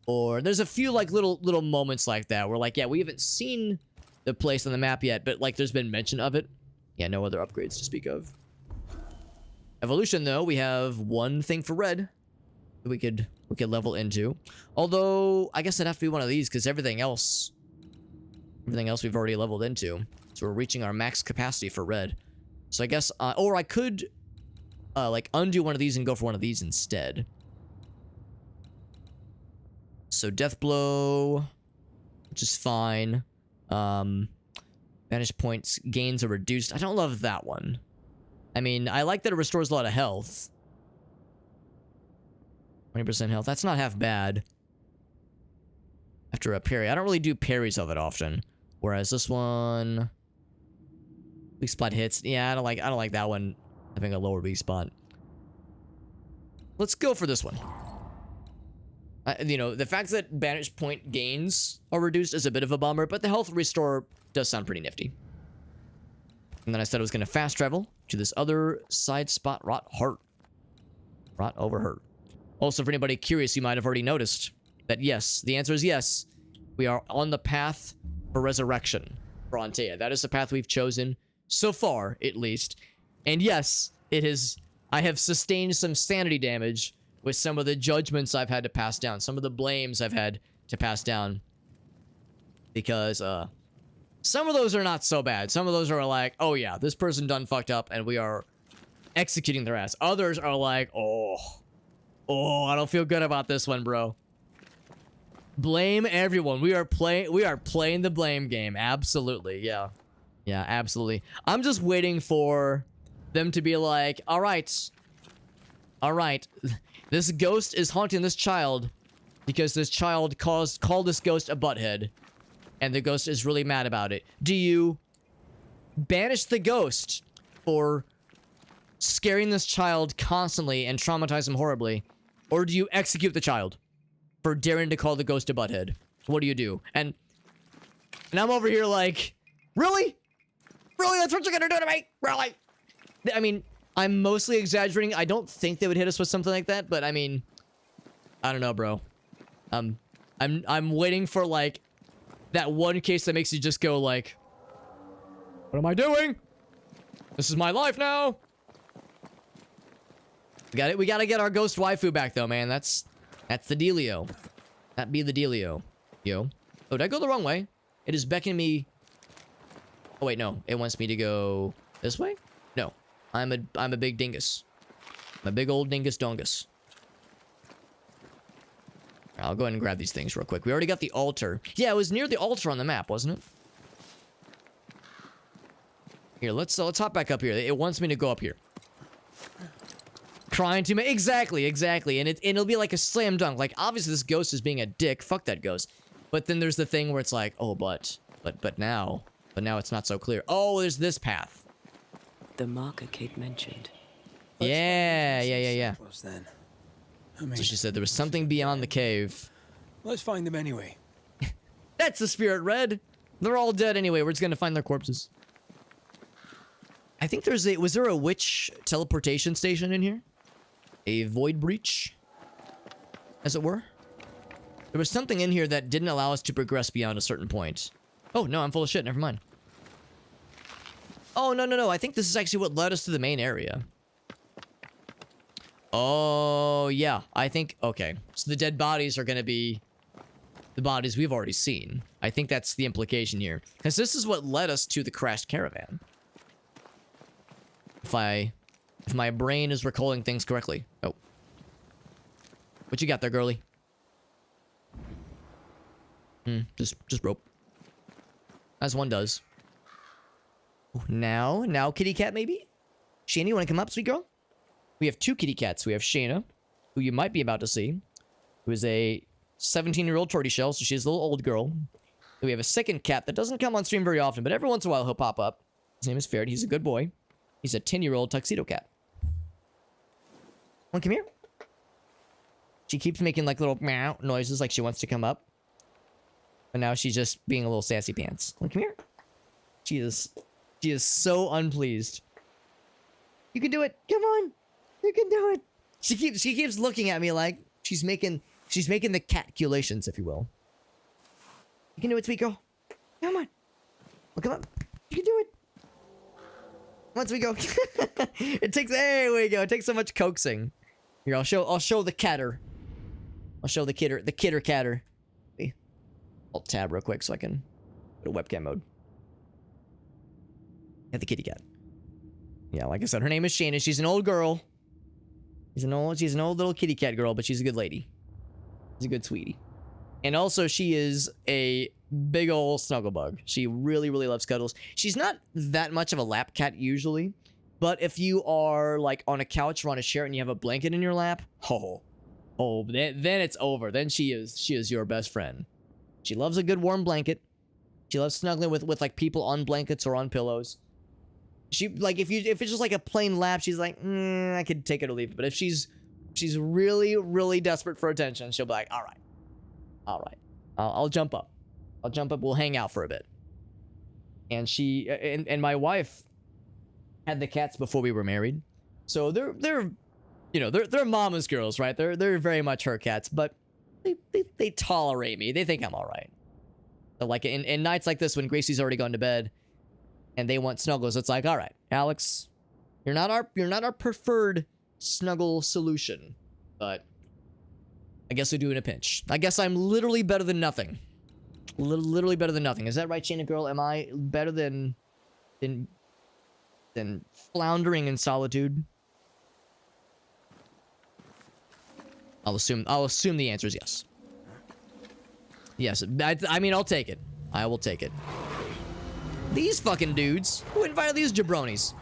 or there's a few, like, little moments like that, where, like, yeah, we haven't seen the place on the map yet, but, like, there's been mention of it. Yeah, no other upgrades to speak of. Evolution, though, we have one thing for red that we could level into, although, I guess it'd have to be one of these, because everything else we've already leveled into. So we're reaching our max capacity for red. So I guess, or I could, like, undo one of these and go for one of these instead. So Death Blow, which is fine. Banish points gains are reduced. I don't love that one. I mean, I like that it restores a lot of health. 20% health. That's not half bad. After a parry. I don't really do parries all that often. Whereas this one, weak spot hits. Yeah, I don't like that one having a lower weak spot. Let's go for this one. You know, the fact that banish point gains are reduced is a bit of a bummer, but the health restore does sound pretty nifty. And then I said I was going to fast travel to this other side spot, Rot Heart. Rot over Hurt. Also, for anybody curious, you might have already noticed that yes, the answer is yes. We are on the path for resurrection for Antea. That is the path we've chosen so far, at least. And yes, it is. I have sustained some sanity damage with some of the judgments I've had to pass down, some of the blames I've had to pass down, because some of those are not so bad. Some of those are like, oh yeah, this person done fucked up, and we are executing their ass. Others are like, oh, I don't feel good about this one, bro. Blame everyone. We are playing the blame game. Absolutely. Yeah. Yeah, absolutely. I'm just waiting for them to be like, all right. This ghost is haunting this child because this child called this ghost a butthead, and the ghost is really mad about it. Do you banish the ghost for scaring this child constantly and traumatize him horribly, or do you execute the child for daring to call the ghost a butthead? What do you do? And I'm over here like, really? Really? That's what you're gonna do to me? Really? I mean, I'm mostly exaggerating. I don't think they would hit us with something like that, but I mean, I don't know, bro. I'm waiting for like that one case that makes you just go like, what am I doing? This is my life now. We gotta get our ghost waifu back though, man. That's the dealio. That be the dealio. Yo. Oh, did I go the wrong way? It is beckoning me. Oh wait, no. It wants me to go this way? No. I'm a big dingus. I'm a big old dingus dongus. I'll go ahead and grab these things real quick. We already got the altar. Yeah, it was near the altar on the map, wasn't it? Here, let's hop back up here. It wants me to go up here. Crying to me. Exactly. And it'll be like a slam dunk. Like, obviously this ghost is being a dick. Fuck that ghost. But then there's the thing where it's like, oh, but now it's not so clear. Oh, there's this path. The marker Kate mentioned. Yeah. Then. I mean, So she said there was something beyond the cave. let's find them anyway. That's the spirit red. They're all dead anyway. We're just gonna find their corpses. I think was there a witch teleportation station in here? A void breach, as it were? There was something in here that didn't allow us to progress beyond a certain point. Oh, no, I'm full of shit. Never mind. Oh, no. I think this is actually what led us to the main area. Oh, yeah. I think... Okay. So the dead bodies are going to be the bodies we've already seen. I think that's the implication here. Because this is what led us to the crashed caravan. If my brain is recalling things correctly. Oh. What you got there, girly? Just rope. As one does. Ooh, now kitty cat maybe? Shayna, you want to come up, sweet girl? We have 2 kitty cats. We have Shayna, who you might be about to see, who is a 17-year-old tortoiseshell, so she's a little old girl. And we have a second cat that doesn't come on stream very often, but every once in a while he'll pop up. His name is Ferret. He's a good boy. He's a 10-year-old tuxedo cat. Come here. She keeps making like little meow noises like she wants to come up. But now she's just being a little sassy pants. Come here. She is so unpleased. You can do it. Come on. You can do it. She keeps looking at me like she's making the calculations, if you will. You can do it, sweet girl. Come on. Look up. You can do it. Once we go. There we go. It takes so much coaxing. Here, I'll show the catter. I'll show the kitter catter. I'll tab real quick so I can go to webcam mode. Get the kitty cat. Yeah, like I said, her name is Shayna. She's an old girl. She's an old little kitty cat girl, but she's a good lady. She's a good sweetie. And also, she is a big ol' snuggle bug. She really, really loves cuddles. She's not that much of a lap cat usually, but if you are like on a couch or on a chair and you have a blanket in your lap, then it's over. Then she is your best friend. She loves a good warm blanket. She loves snuggling with like people on blankets or on pillows. She like if it's just like a plain lap, she's like, I could take it or leave it. But if she's really, really desperate for attention, she'll be like, all right, I'll jump up. We'll hang out for a bit. And she and my wife had the cats before we were married, so they're mama's girls, right? They're very much her cats, but they tolerate me. They think I'm all right. So like in nights like this when Gracie's already gone to bed, and they want snuggles, it's like, all right, Alex, you're not our preferred snuggle solution, but I guess we do in a pinch. I guess I'm literally better than nothing. Literally better than nothing. Is that right, Shayna girl? Am I better than floundering in solitude? I'll assume the answer is yes. Yes, I mean, I'll take it. I will take it. These fucking dudes. Who invited these jabronis?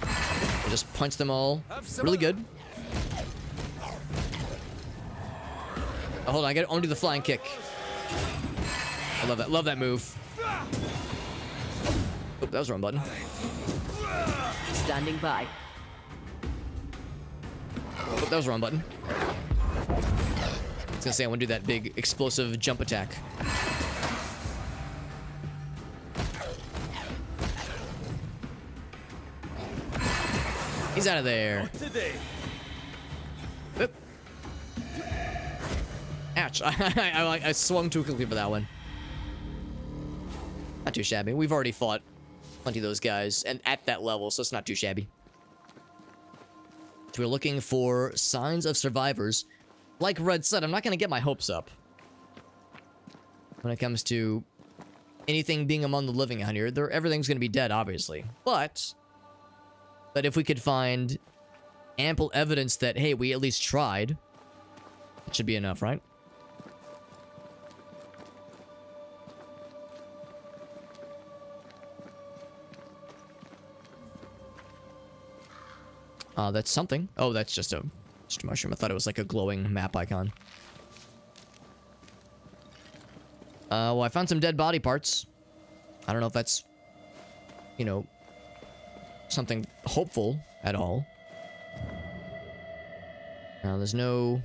I just punch them all really good. Oh, hold on, I gotta undo the flying kick. I love that. Love that move. Oh, that was the wrong button. Standing by. Oh, that was the wrong button. I was gonna say I want to do that big explosive jump attack. He's out of there. Oop. Ouch. I swung too quickly for that one. Not too shabby. We've already fought plenty of those guys, and at that level, so it's not too shabby. So we're looking for signs of survivors. Like Red said, I'm not going to get my hopes up when it comes to anything being among the living out here. Everything's going to be dead, obviously. But if we could find ample evidence that, hey, we at least tried, it should be enough, right? That's something. Oh, that's just a mushroom. I thought it was like a glowing map icon. Well, I found some dead body parts. I don't know if that's, something hopeful at all. There's no,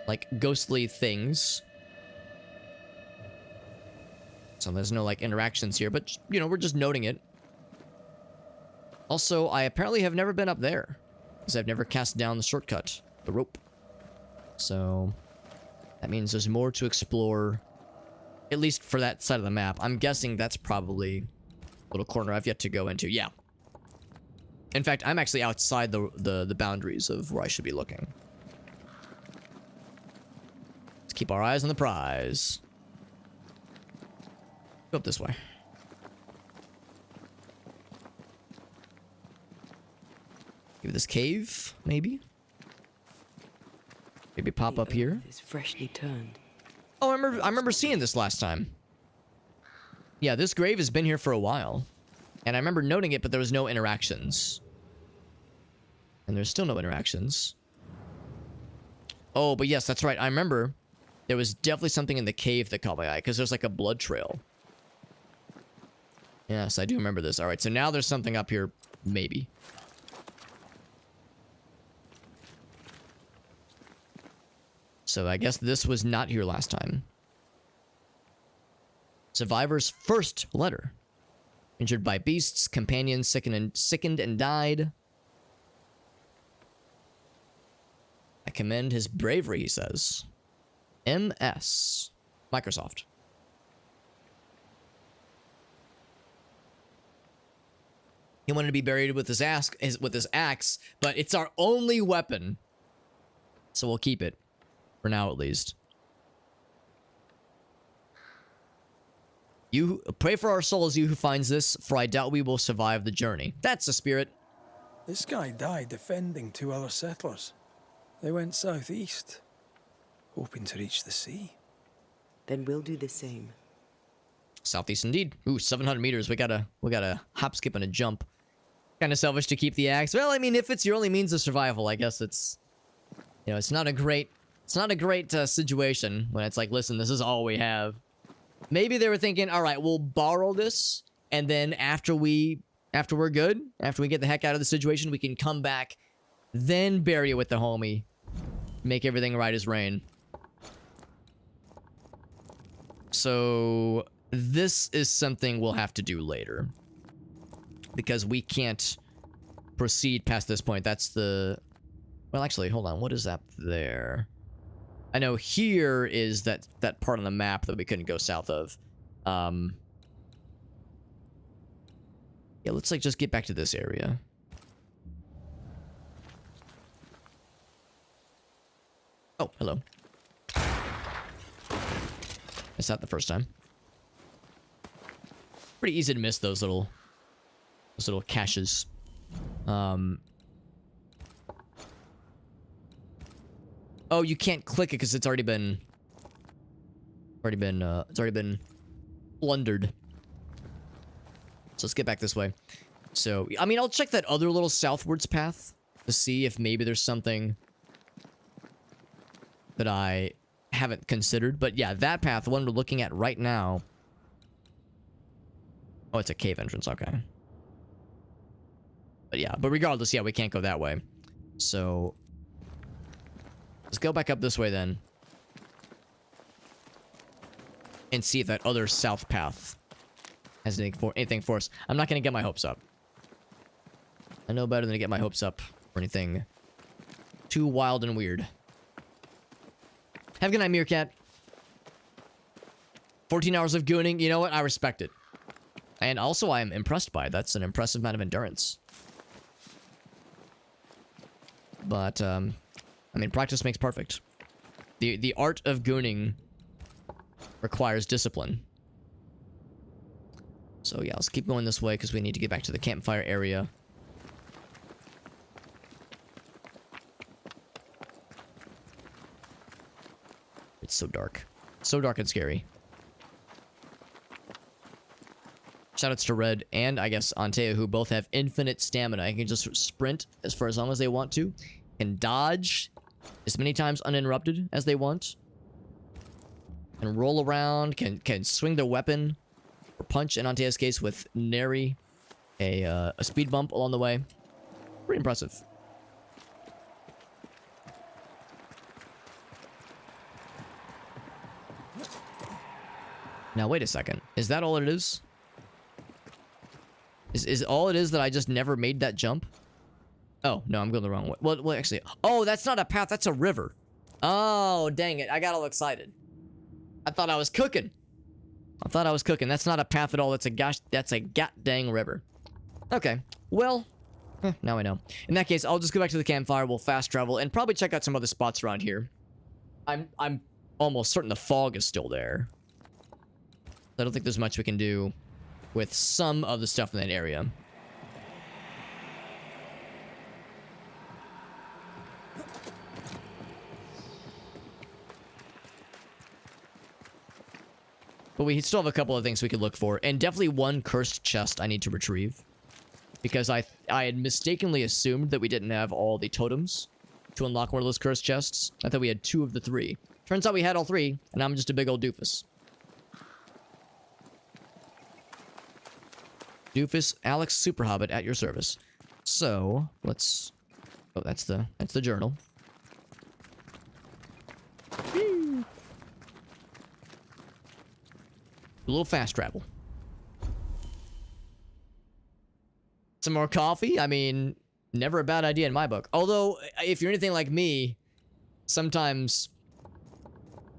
like, ghostly things. So there's no, like, interactions here, but, we're just noting it. Also, I apparently have never been up there, because I've never cast down the shortcut, the rope. So that means there's more to explore, at least for that side of the map. I'm guessing that's probably a little corner I've yet to go into. Yeah. In fact, I'm actually outside the boundaries of where I should be looking. Let's keep our eyes on the prize. Go up this way. Maybe this cave, maybe? Maybe pop up here. Is freshly turned. Oh, I remember seeing this last time. Yeah, this grave has been here for a while. And I remember noting it, but there was no interactions. And there's still no interactions. Oh, but yes, that's right. I remember there was definitely something in the cave that caught my eye, because there's like a blood trail. Yes, I do remember this. All right, so now there's something up here, maybe. So I guess this was not here last time. Survivor's first letter. Injured by beasts, companions sickened and died. I commend his bravery, he says. MS. Microsoft. He wanted to be buried with his axe, but it's our only weapon. So we'll keep it. For now, at least. You pray for our souls, you who finds this, for I doubt we will survive the journey. That's the spirit. This guy died defending 2 other settlers. They went southeast, hoping to reach the sea. Then we'll do the same. Southeast indeed. Ooh, 700 meters. We gotta hop, skip, and a jump. Kind of selfish to keep the axe. Well, I mean, if it's your only means of survival, I guess it's, you know, it's not a great situation when it's like, listen, this is all we have. Maybe they were thinking, all right, we'll borrow this, and then after we're good, after we get the heck out of the situation, we can come back, then bury it with the homie, make everything right as rain. So this is something we'll have to do later, because we can't proceed past this point. That's the, well, actually, hold on, what is that there? I know here is that part on the map that we couldn't go south of. Yeah, let's like just get back to this area. Oh, hello. Missed that the first time. Pretty easy to miss those little caches. Oh, you can't click it because it's already been plundered. So let's get back this way. So, I mean, I'll check that other little southwards path to see if maybe there's something that I haven't considered. But yeah, that path, the one we're looking at right now. Oh, it's a cave entrance. Okay. But yeah, but regardless, yeah, we can't go that way. So let's go back up this way then. And see if that other south path has anything for us. I'm not going to get my hopes up. I know better than to get my hopes up for anything too wild and weird. Have a good night, Meerkat. 14 hours of gooning. You know what? I respect it. And also, I am impressed by it. That's an impressive amount of endurance. But, I mean, practice makes perfect. The art of gooning requires discipline. So, yeah, let's keep going this way because we need to get back to the campfire area. It's so dark. So dark and scary. Shoutouts to Red and, I guess, Antea, who both have infinite stamina. I can just sprint as long as they want to. Can dodge as many times uninterrupted as they want. Can roll around. Can swing their weapon. Or punch, in Antea's case, with nary a speed bump along the way. Pretty impressive. Now, wait a second. Is that all it is? Is all it is that I just never made that jump? Oh, no, I'm going the wrong way. Well, actually... Oh, that's not a path. That's a river. Oh, dang it. I got all excited. I thought I was cooking. That's not a path at all. That's a god dang river. Okay. Well, Now I know. In that case, I'll just go back to the campfire. We'll fast travel and probably check out some other spots around here. I'm almost certain the fog is still there. I don't think there's much we can do with some of the stuff in that area. But we still have a couple of things we could look for. And definitely one cursed chest I need to retrieve. Because I had mistakenly assumed that we didn't have all the totems to unlock one of those cursed chests. I thought we had 2 of the 3. Turns out we had all 3, and I'm just a big old doofus. Doofus Alex Super Hobbit at your service. So, let's... Oh, that's the journal. Whee! A little fast travel. Some more coffee? I mean, never a bad idea in my book. Although, if you're anything like me, sometimes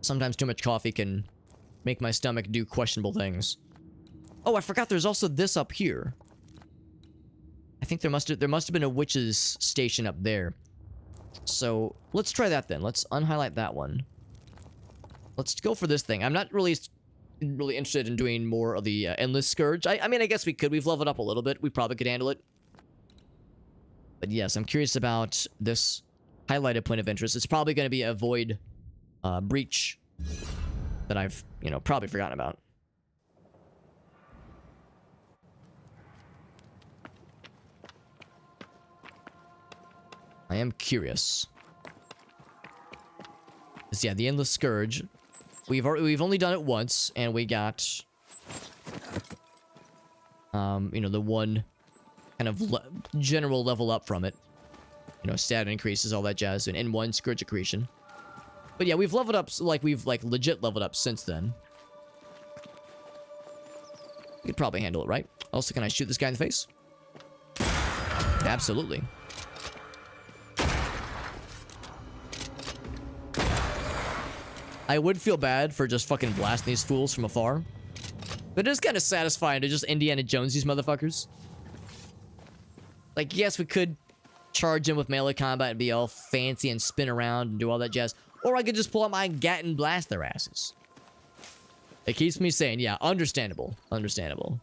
too much coffee can make my stomach do questionable things. Oh, I forgot there's also this up here. I think there must have been a witch's station up there. So, let's try that then. Let's unhighlight that one. Let's go for this thing. I'm not really interested in doing more of the Endless Scourge. I mean, I guess we could. We've leveled up a little bit. We probably could handle it. But yes, I'm curious about this highlighted point of interest. It's probably going to be a Void Breach that I've, probably forgotten about. I am curious. 'Cause, yeah, the Endless Scourge. We've only done it once, and we got, the one kind of general level up from it. Stat increases, all that jazz, and one Scourge accretion. But yeah, we've leveled up, we've legit leveled up since then. We could probably handle it, right? Also, can I shoot this guy in the face? Absolutely. I would feel bad for just fucking blasting these fools from afar. But it is kind of satisfying to just Indiana Jones these motherfuckers. Yes, we could charge in with melee combat and be all fancy and spin around and do all that jazz. Or I could just pull out my gat and blast their asses. It keeps me saying, yeah, understandable. Understandable.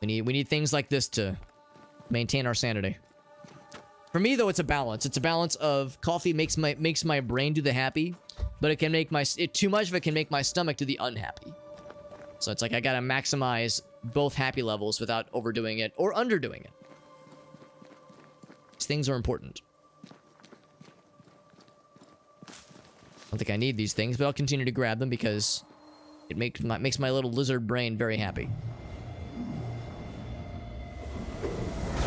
We need things like this to maintain our sanity. For me, though, it's a balance. It's a balance of coffee makes my brain do the happy, but it can make too much of it can make my stomach do the unhappy. So it's like I gotta maximize both happy levels without overdoing it or underdoing it. These things are important. I don't think I need these things, but I'll continue to grab them because it makes my little lizard brain very happy.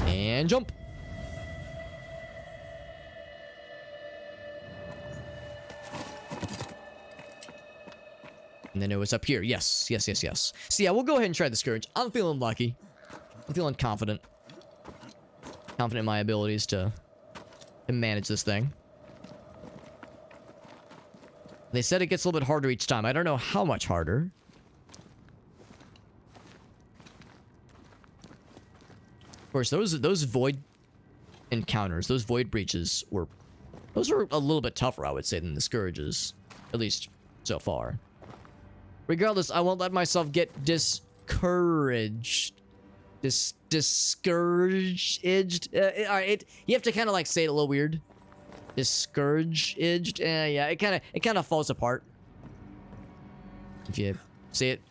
And jump. And then it was up here. Yes, yes, yes, yes. So yeah, we'll go ahead and try the Scourge. I'm feeling lucky. I'm feeling confident. Confident in my abilities to manage this thing. They said it gets a little bit harder each time. I don't know how much harder. Of course, those void encounters, those void breaches those were a little bit tougher, I would say, than the Scourges. At least so far. Regardless, I won't let myself get discouraged. Discouraged? Alright, you have to kind of say it a little weird. Discouraged? Yeah, it kind of falls apart. If you say it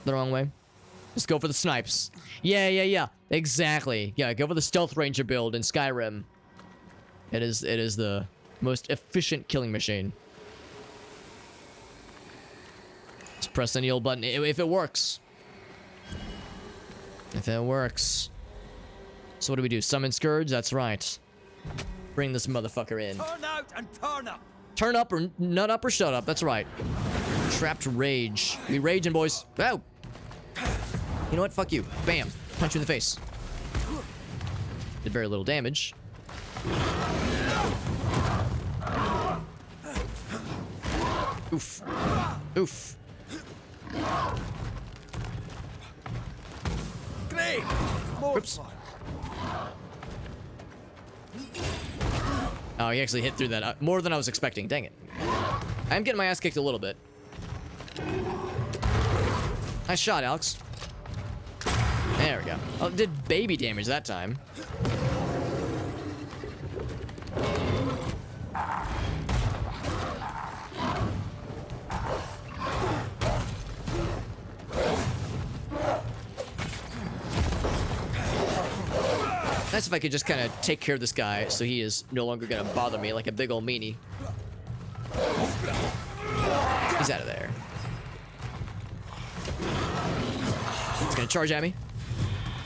the wrong way. Just go for the snipes. Yeah. Exactly. Yeah, go for the Stealth Ranger build in Skyrim. It is the most efficient killing machine. Just press any old button if it works. If it works. So what do we do? Summon Scourge? That's right. Bring this motherfucker in. Turn out and turn up. Turn up or nut up or shut up. That's right. Trapped rage. We raging, boys. Oh. You know what? Fuck you. Bam. Punch you in the face. Did very little damage. Oof. Oof. Great. Oops. Oh, he actually hit through that. More than I was expecting. Dang it. I am getting my ass kicked a little bit. Nice shot, Alex. There we go. Oh, it did baby damage that time. Nice if I could just kind of take care of this guy so he is no longer going to bother me like a big old meanie. He's out of there. He's going to charge at me.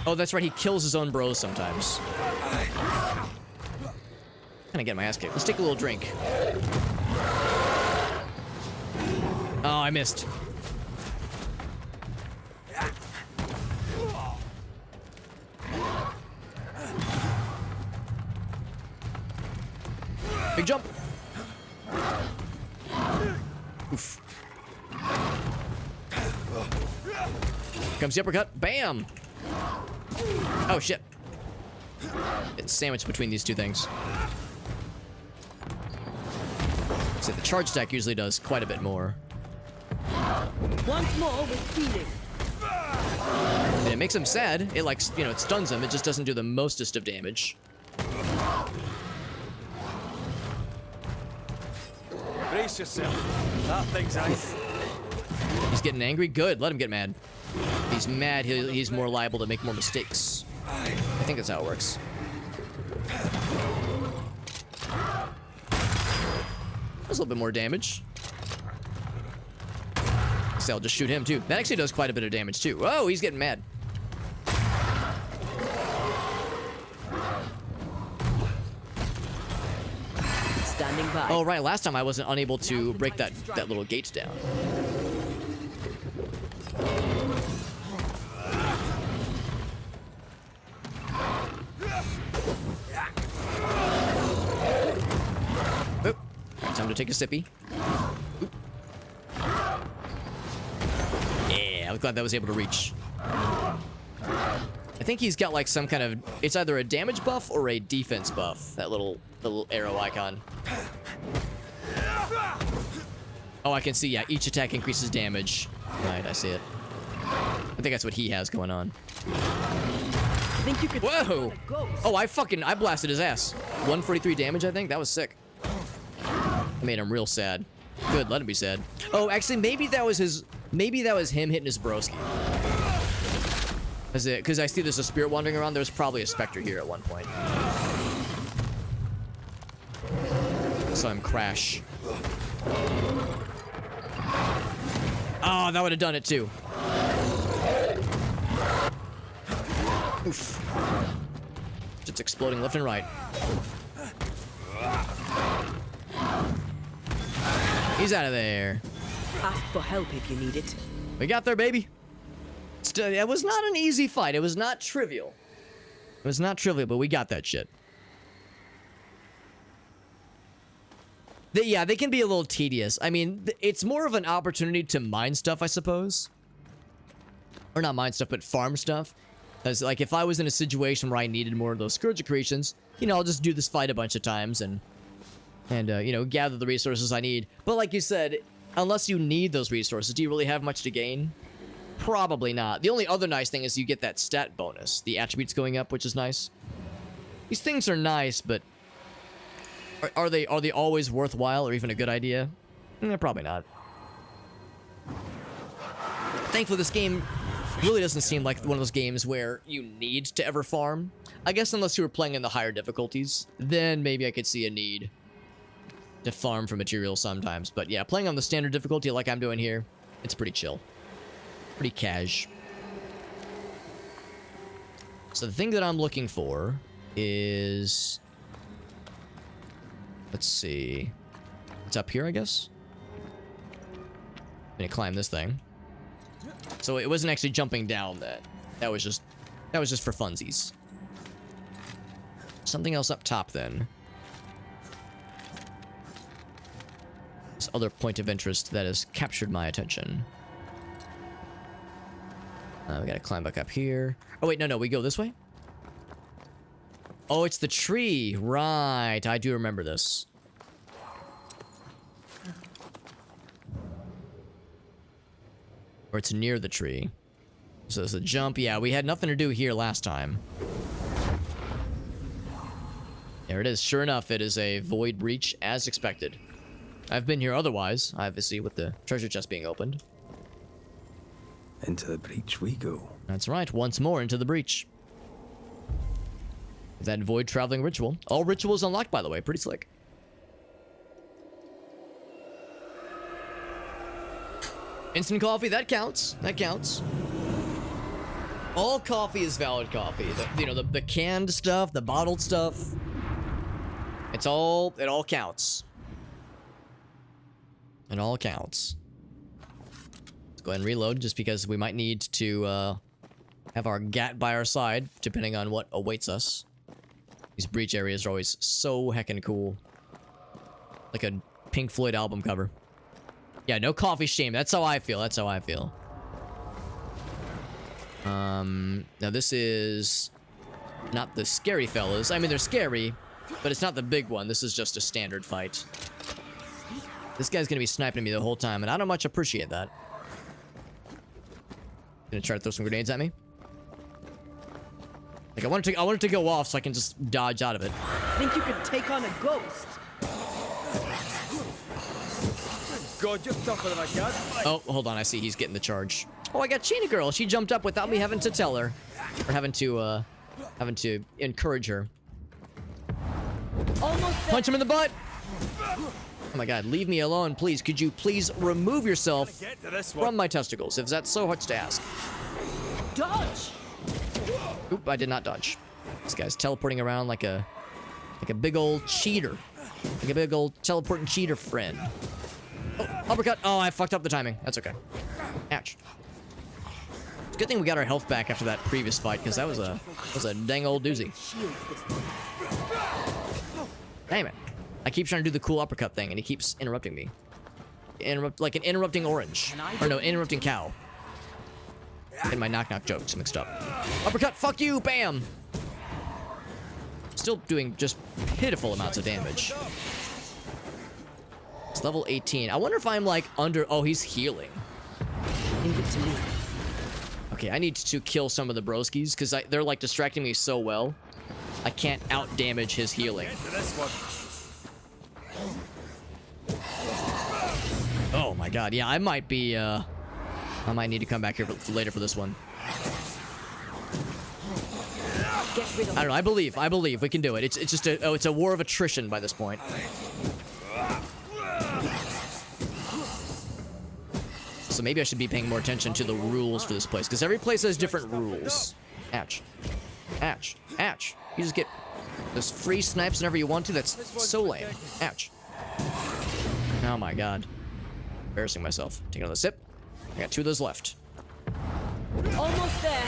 Oh, that's right. He kills his own bros sometimes. Kind of get my ass kicked. Let's take a little drink. Oh, I missed. Big jump. Oof. Comes the uppercut. Bam. Oh, shit. It's sandwiched between these two things. So the charge stack usually does quite a bit more. Once more with feeling. And it makes him sad. It, like, you know, it stuns him. It just doesn't do the mostest of damage. Brace yourself. That thing's ice. He's getting angry. Good. Let him get mad. If he's mad, he's more liable to make more mistakes. I think that's how it works. That's a little bit more damage. So I'll just shoot him too. That actually does quite a bit of damage too. Oh, he's getting mad. Standing by. Oh, right. Last time I wasn't unable to break that little gate down. Oop. Time to take a sippy. Oop. Yeah, I'm glad that was able to reach. I think he's got like some kind of... It's either a damage buff or a defense buff. That little arrow icon. Oh, I can see, yeah. Each attack increases damage. Right, I see it. I think that's what he has going on. Think you could... Whoa! Oh, I blasted his ass. 143 damage, I think. That was sick. I made him real sad. Good, let him be sad. Oh, actually, maybe that was his... Maybe that was him hitting his broski. Because I see there's a spirit wandering around. There's probably a specter here at one point. Saw him crash. Oh, that would have done it too. Oof. Just exploding left and right. He's out of there. Ask for help if you need it. We got there, baby. It was not an easy fight. It was not trivial. It was not trivial, but we got that shit. Yeah, they can be a little tedious. I mean, it's more of an opportunity to mine stuff, I suppose. Or not mine stuff, but farm stuff. Because, like, if I was in a situation where I needed more of those Scourge Accretions, you know, I'll just do this fight a bunch of times and you know, gather the resources I need. But like you said, unless you need those resources, do you really have much to gain? Probably not. The only other nice thing is you get that stat bonus. The attributes going up, which is nice. These things are nice, but are they always worthwhile or even a good idea? Probably not. Thankfully, this game really doesn't seem like one of those games where you need to ever farm. I guess unless you were playing in the higher difficulties, then maybe I could see a need to farm for materials sometimes. But yeah, playing on the standard difficulty like I'm doing here, it's pretty chill. Pretty cash. So the thing that I'm looking for is... Let's see. It's up here, I guess? I'm gonna climb this thing. So it wasn't actually jumping down that. That was just for funsies. Something else up top then. This other point of interest that has captured my attention. We gotta climb back up here. Oh wait, no, we go this way? Oh, it's the tree. Right. I do remember this. Or it's near the tree. So it's a jump. Yeah, we had nothing to do here last time. There it is. Sure enough, it is a void breach as expected. I've been here otherwise, obviously, with the treasure chest being opened. Into the breach we go. That's right. Once more into the breach. That void traveling ritual. All rituals unlocked, by the way. Pretty slick. Instant coffee, that counts. That counts. All coffee is valid coffee. The canned stuff, the bottled stuff. It all counts. It all counts. Let's go ahead and reload just because we might need to have our GAT by our side, depending on what awaits us. These breach areas are always so heckin' cool. Like a Pink Floyd album cover. Yeah, no coffee shame. That's how I feel. That's how I feel. Now this is not the scary fellas. I mean, they're scary, but it's not the big one. This is just a standard fight. This guy's gonna be sniping me the whole time, and I don't much appreciate that. Gonna try to throw some grenades at me. Like I want it to go off so I can just dodge out of it. Think you could take on a ghost? God, you're tougher than I can. Oh, hold on. I see he's getting the charge. Oh, I got Cheetah Girl. She jumped up without me having to tell her, or having to encourage her. Almost Punch him in the butt. Oh my God, leave me alone, please. Could you please remove yourself from my testicles, if that's so hard to ask? dodge. Oop, I did not dodge. This guy's teleporting around like a big old cheater. Like a big old teleporting cheater friend. Oh, uppercut. Oh, I fucked up the timing. That's okay. Ouch. It's a good thing we got our health back after that previous fight, because that was a dang old doozy. Damn it. I keep trying to do the cool uppercut thing, and he keeps interrupting me. Like an interrupting orange. Or no, interrupting cow. Getting my knock-knock jokes mixed up. Uppercut, fuck you, bam! Still doing just pitiful amounts of damage. It's level 18. I wonder if I'm like under... Oh, he's healing. Leave it to me. Okay, I need to kill some of the broskies, because they're like distracting me so well. I can't out-damage his healing. Oh my God, yeah, I might be, I might need to come back here later for this one. I don't know, I believe we can do it. It's just it's a war of attrition by this point. So maybe I should be paying more attention to the rules for this place, because every place has different rules. Ouch. Ouch. Ouch. You just get those free snipes whenever you want to. That's so lame. Ouch. Oh my God. Embarrassing myself. Take another sip. I got 2 of those left. Almost there.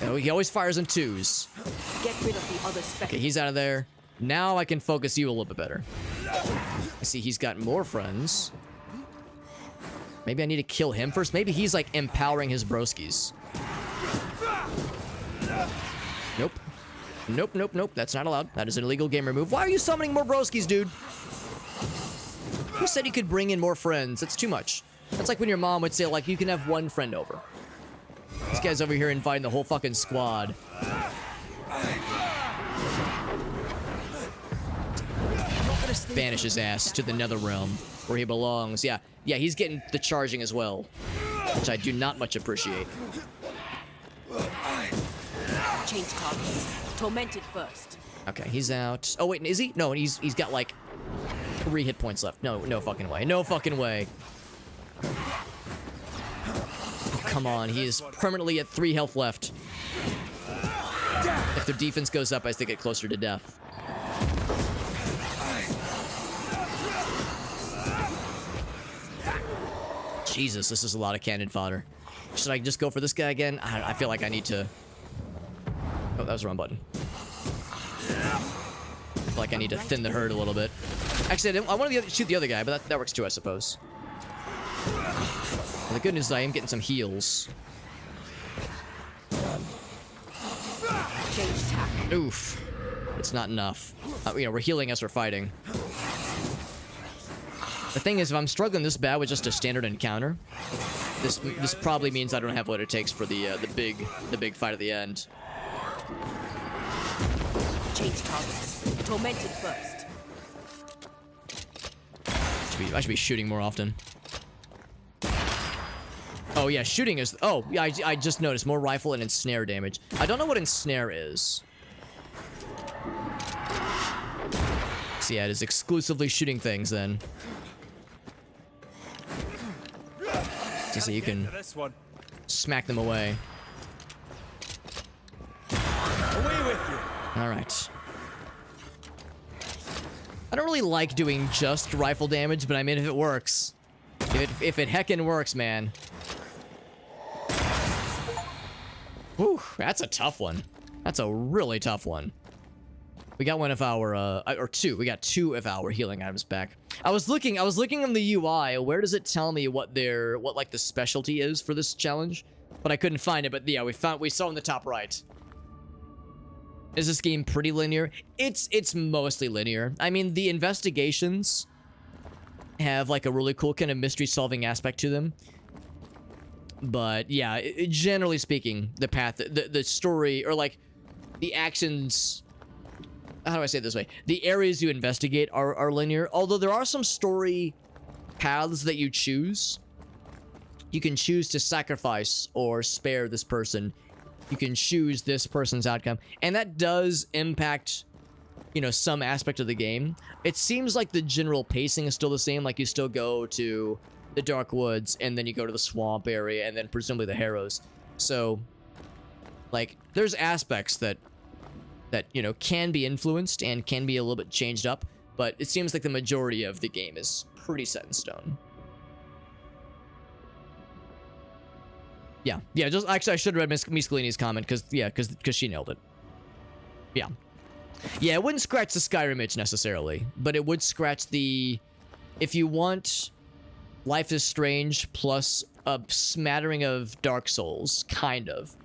Oh, he always fires in 2s. Get rid of the other speck. Okay, he's out of there. Now I can focus you a little bit better. I see he's got more friends. Maybe I need to kill him first. Maybe he's like empowering his broskies. Nope. Nope, nope, nope. That's not allowed. That is an illegal gamer move. Why are you summoning more broskies, dude? Who said you could bring in more friends? That's too much. That's like when your mom would say, like, you can have 1 friend over. This guy's over here inviting the whole fucking squad. Banish his ass to the nether realm, where he belongs. Yeah, he's getting the charging as well, which I do not much appreciate. Change targets. Tormented first. Okay, he's out. Oh wait, is he? No, he's got like 3 hit points left. No fucking way. No fucking way. Oh, come on, he is permanently at 3 health left. If their defense goes up as they get closer to death. Jesus, this is a lot of cannon fodder. Should I just go for this guy again? I feel like I need to... Oh, that was the wrong button. I feel like I need to thin the herd a little bit. Actually, I want to shoot the other guy, but that works too, I suppose. Well, the good news is I am getting some heals. Change tack. Oof. It's not enough. You know, we're healing as we're fighting. The thing is, if I'm struggling this bad with just a standard encounter, this probably means I don't have what it takes for the big fight at the end. Change targets. Tormented first. I should be shooting more often. Oh yeah, shooting is... Oh, yeah, I just noticed. More rifle and ensnare damage. I don't know what ensnare is. So yeah, it is exclusively shooting things then. So you can smack them away. Away with you. Alright. I don't really like doing just rifle damage, but I mean, if it works. If it heckin' works, man. Whew, that's a tough one. That's a really tough one. We got one of our, or two. We got 2 of our healing items back. I was looking on the UI. Where does it tell me what like the specialty is for this challenge? But I couldn't find it. But yeah, we saw in the top right. Is this game pretty linear? It's mostly linear. I mean, the investigations have like a really cool kind of mystery solving aspect to them. But yeah, generally speaking, the path, the story, or like the actions, how do I say it this way? The areas you investigate are linear, although there are some story paths that you choose. You can choose to sacrifice or spare this person. You can choose this person's outcome, and that does impact, you know, some aspect of the game. It seems like the general pacing is still the same, like you still go to the Dark Woods, and then you go to the swamp area, and then presumably the Harrows. So, like, there's aspects that you know, can be influenced and can be a little bit changed up, but it seems like the majority of the game is pretty set in stone. Yeah, just actually I should have read Miss Scalini's comment, because she nailed it. Yeah, it wouldn't scratch the Skyrim itch necessarily, but it would scratch the, if you want Life is Strange plus a smattering of Dark Souls, kind of.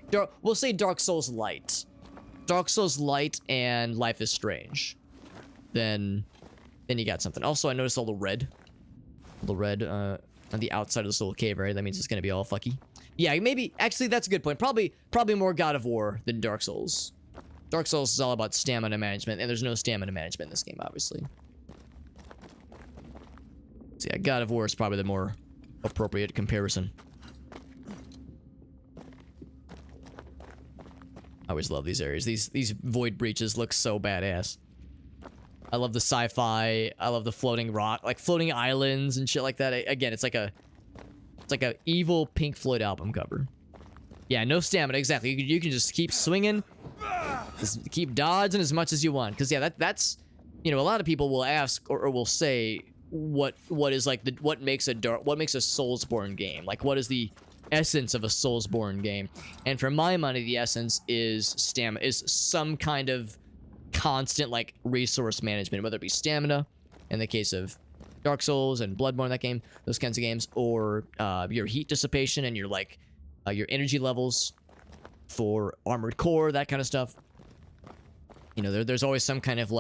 We'll say Dark Souls Light. Dark Souls Light and Life is Strange. Then you got something. Also, I noticed all the red. On the outside of this little cave area. That means it's gonna be all fucky. Yeah, maybe, actually, that's a good point. Probably more God of War than Dark Souls. Dark Souls is all about stamina management, and there's no stamina management in this game, obviously. So yeah, God of War is probably the more appropriate comparison. I always love these areas. These void breaches look so badass. I love the sci-fi. I love the floating rock, like floating islands and shit like that. Again, it's like a evil Pink Floyd album cover. Yeah, no stamina, exactly. You can just keep swinging, just keep dodging as much as you want. Because yeah, that's, you know, a lot of people will ask or will say, what is like what makes a Soulsborne game? Like, what is the essence of a Soulsborne game? And for my money, the essence is stamina, is some kind of constant like resource management, whether it be stamina in the case of Dark Souls and Bloodborne, that game, those kinds of games, or your heat dissipation and your like your energy levels for Armored Core, that kind of stuff. You know, there's always some kind of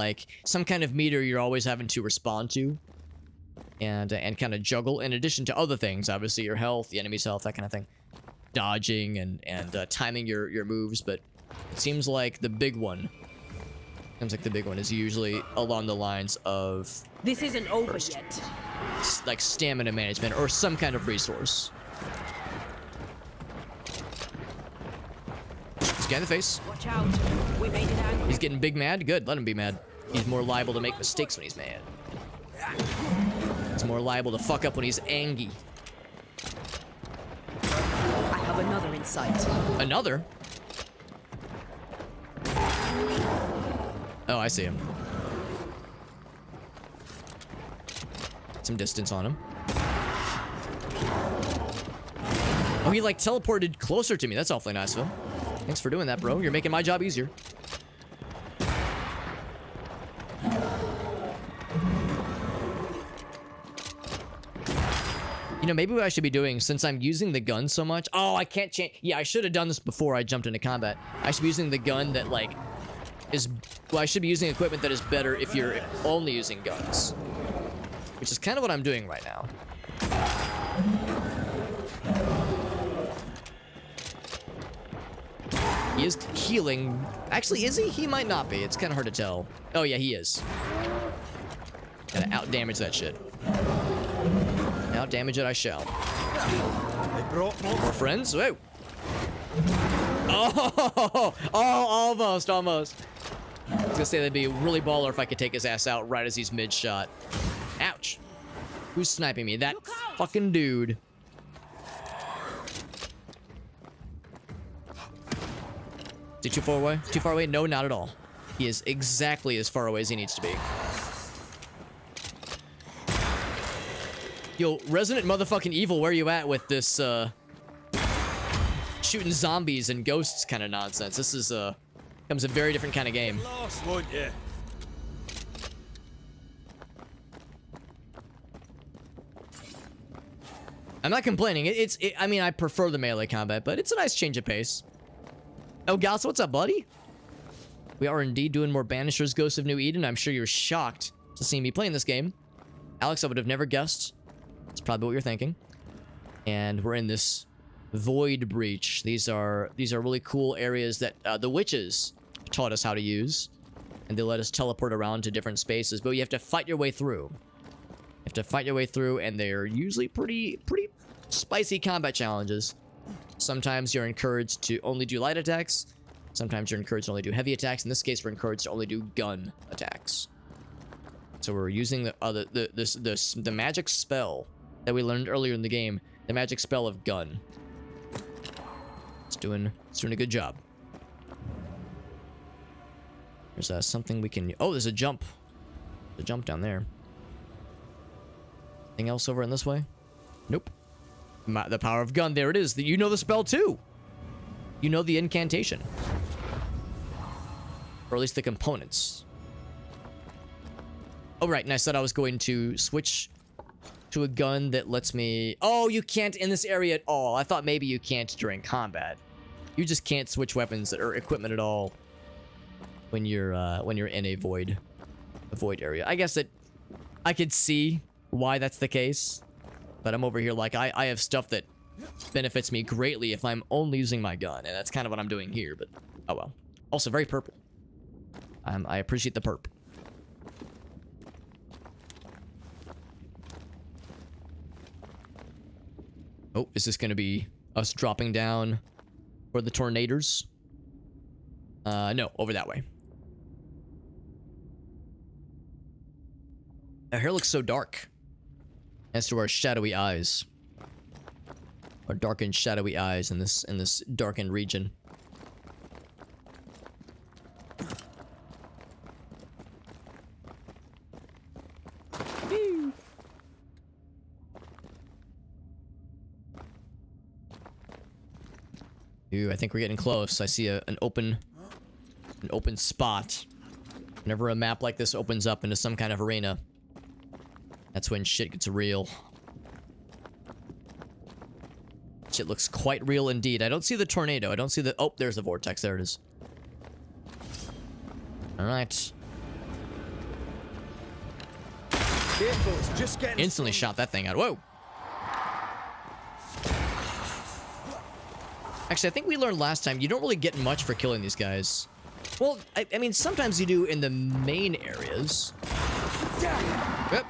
meter you're always having to respond to and kind of juggle, in addition to other things, obviously your health, the enemy's health, that kind of thing, dodging and timing your moves. But it seems like the big one is usually along the lines of, this isn't over yet. Like stamina management or some kind of resource. This guy in the face. Watch out. We made it angry. He's getting big mad. Good, let him be mad. He's more liable to make mistakes when he's mad. He's more liable to fuck up when he's angry. I have another in sight. Another? Oh, I see him. Some distance on him. Oh, he like teleported closer to me. That's awfully nice of him. Thanks for doing that, bro. You're making my job easier. You You know, maybe what I should be doing, since I'm using the gun so much... Oh, I can't change... Yeah, I should have done this before I jumped into combat. I should be using the gun that, like, is... Well, I should be using equipment that is better if you're only using guns. Which is kind of what I'm doing right now. He is healing. Actually, is he? He might not be. It's kind of hard to tell. Oh, yeah, he is. Gotta out-damage that shit. Out-damage it I shall. They brought more friends? Whoa. Oh, almost. I was gonna say that'd be really baller if I could take his ass out right as he's mid-shot. Ouch. Who's sniping me? That fucking dude. Is he too far away? Too far away? No, not at all. He is exactly as far away as he needs to be. Yo, Resident Motherfucking Evil, where you at with this, shooting zombies and ghosts kind of nonsense? This is, becomes a very different kind of game. Lost, won't you? I'm not complaining. I mean, I prefer the melee combat, but it's a nice change of pace. Oh, Gus, what's up, buddy? We are indeed doing more Banishers, Ghosts of New Eden. I'm sure you're shocked to see me playing this game. Alex, I would have never guessed. That's probably what you're thinking. And we're in this Void Breach. These are really cool areas that the witches taught us how to use. And they let us teleport around to different spaces, but you have to fight your way through. You have to fight your way through, and they're usually pretty spicy combat challenges. Sometimes you're encouraged to only do light attacks. Sometimes you're encouraged to only do heavy attacks. In this case, we're encouraged to only do gun attacks. So we're using the magic spell that we learned earlier in the game. The magic spell of gun. It's doing a good job. There's something we can... Oh, there's a jump. There's a jump down there. Anything else over in this way? Nope. The power of gun. There it is. You know the spell too. You know the incantation. Or at least the components. Oh, right. And I said I was going to switch to a gun that lets me... Oh, you can't in this area at all. I thought maybe you can't during combat. You just can't switch weapons or equipment at all when you're in a void area. I guess that I could see why that's the case. But I'm over here like I have stuff that benefits me greatly if I'm only using my gun. And that's kind of what I'm doing here, but oh well. Also very purple. I appreciate the perp. Oh, is this going to be us dropping down for the tornadoes? No, over that way. Our hair looks so dark. As to our shadowy eyes. Our darkened, shadowy eyes in this darkened region. Ooh, I think we're getting close. I see an open spot. Whenever a map like this opens up into some kind of arena, that's when shit gets real. Shit looks quite real indeed. I don't see the tornado. I don't see the... Oh, there's the vortex. There it is. Alright. Instantly shot that thing out. Whoa! Actually, I think we learned last time, you don't really get much for killing these guys. Well, I mean, sometimes you do in the main areas. Yep.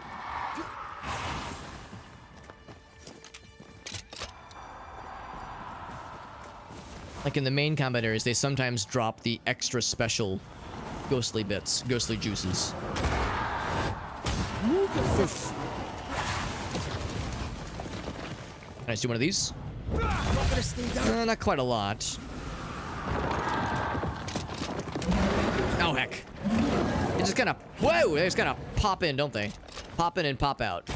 Like in the main combat areas, they sometimes drop the extra special ghostly bits, ghostly juices. Oof. Can I just do one of these? Not quite a lot. Oh, heck. They just kind of... Whoa! They just kind of pop in, don't they? Pop in and pop out.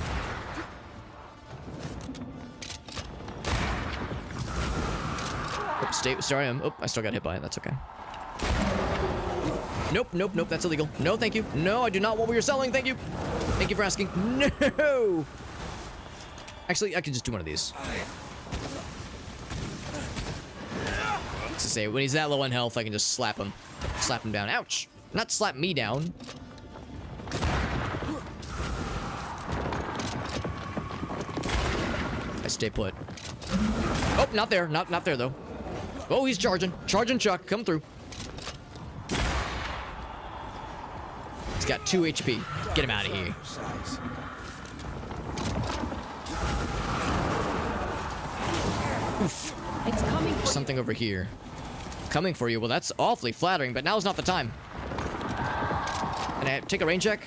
Oops, sorry, I still got hit by it. That's okay. Nope, nope, nope. That's illegal. No, thank you. No, I do not want what you're selling. Thank you. Thank you for asking. No! Actually, I could just do one of these. To say, when he's that low on health, I can just slap him. Slap him down. Ouch! Not slap me down. I stay put. Oh, not there. Not there, though. Oh, he's charging. Charging Chuck. Come through. He's got 2 HP. Get him out of here. Oof. It's coming for Something over here. Coming for you. Well, that's awfully flattering, but now's not the time. Can I take a rain check?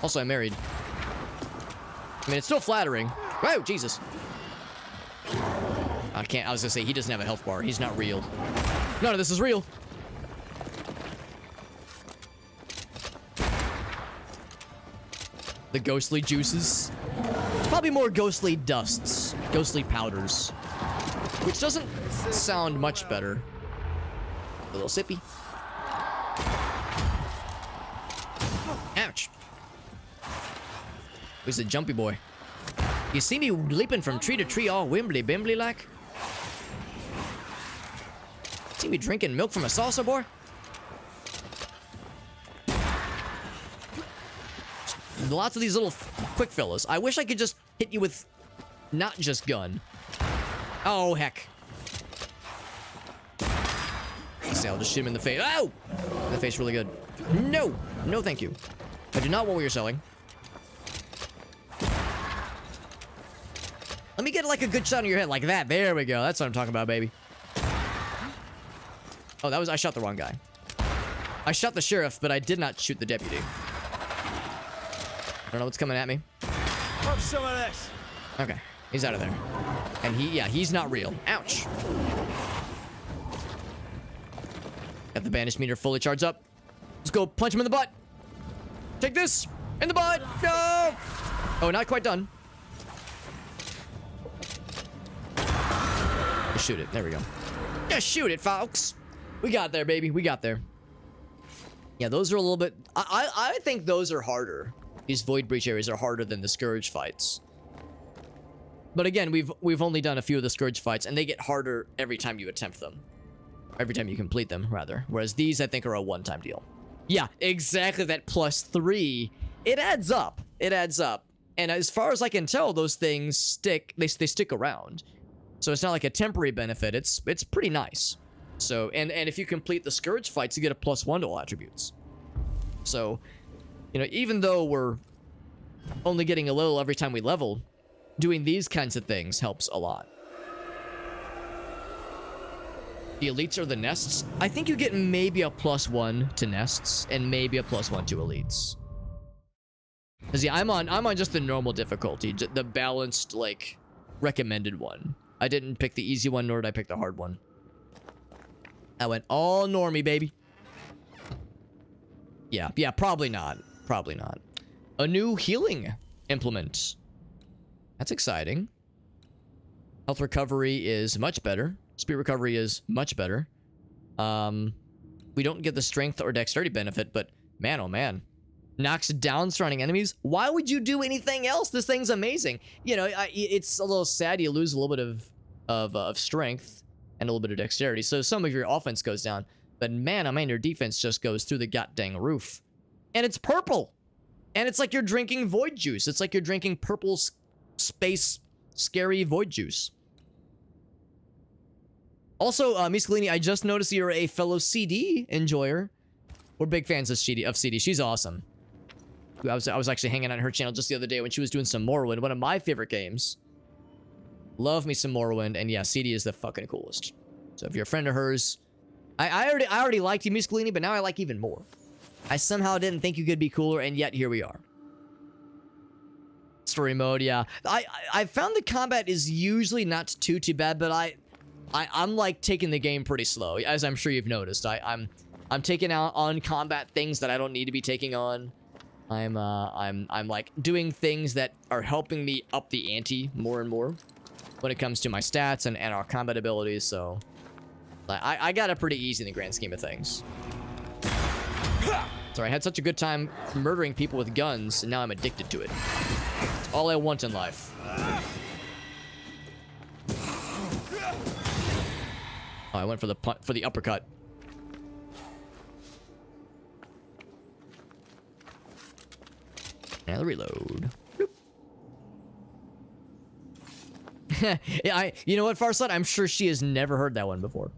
Also, I'm married. I mean, it's still flattering. Whoa, Jesus. I can't. I was gonna say, he doesn't have a health bar. He's not real. None of this is real. The ghostly juices. It's probably more ghostly dusts. Ghostly powders. Which doesn't sound much better. A little sippy. Ouch. Who's the jumpy boy? You see me leaping from tree to tree all wimbly bimbly like? See me drinking milk from a saucer, boy? Lots of these little quick fellas. I wish I could just hit you with not just gun. Oh, heck. I'll just shoot him in the face. Oh! In the face really good. No! No, thank you. I do not want what you're selling. Let me get like a good shot on your head like that. There we go. That's what I'm talking about, baby. Oh, that was... I shot the wrong guy. I shot the sheriff, but I did not shoot the deputy. I don't know what's coming at me. Have some of this. Okay. He's out of there. And he's not real. Ouch. Got the banish meter fully charged up. Let's go punch him in the butt. Take this. In the butt. No. Oh, not quite done. Just shoot it. There we go. Just shoot it, folks. We got there, baby. We got there. Yeah, those are a little bit... I think those are harder. These Void Breach areas are harder than the Scourge fights. But again, we've only done a few of the Scourge fights, and they get harder every time you attempt them. Every time you complete them, rather. Whereas these, I think, are a one-time deal. Yeah, exactly that +3. It adds up. It adds up. And as far as I can tell, those things stick. They stick around. So it's not like a temporary benefit. It's pretty nice. So, and if you complete the Scourge fights, you get a +1 to all attributes. So, you know, even though we're only getting a little every time we level, doing these kinds of things helps a lot. The elites are the nests. I think you get maybe a +1 to nests and maybe a +1 to elites. Cause yeah, I'm on just the normal difficulty, the balanced, like, recommended one. I didn't pick the easy one, nor did I pick the hard one. I went all normie, baby. Yeah, probably not. Probably not. A new healing implement. That's exciting. Health recovery is much better. Speed recovery is much better. We don't get the strength or dexterity benefit, but man, oh man. Knocks down surrounding enemies. Why would you do anything else? This thing's amazing. You know, it's a little sad you lose a little bit of strength and a little bit of dexterity. So some of your offense goes down. But man, oh man, your defense just goes through the goddamn roof. And it's purple. And it's like you're drinking void juice. It's like you're drinking purple space scary void juice. Also, Miscellini, I just noticed you're a fellow CD enjoyer. We're big fans of CD. She's awesome. I was actually hanging on her channel just the other day when she was doing some Morrowind, one of my favorite games. Love me some Morrowind, and yeah, CD is the fucking coolest. So if you're a friend of hers, I already liked you, Miscellini, but now I like even more. I somehow didn't think you could be cooler, and yet here we are. Story mode, yeah. I found the combat is usually not too bad, but I'm like taking the game pretty slow, as I'm sure you've noticed. I'm taking out on combat things that I don't need to be taking on. I'm like doing things that are helping me up the ante more and more when it comes to my stats and our combat abilities. So I got it pretty easy in the grand scheme of things. Sorry, I had such a good time murdering people with guns, and now I'm addicted to it. It's all I want in life. Oh, I went for the punt, for the uppercut. And the reload. Yeah, you know what, Farsight? I'm sure she has never heard that one before.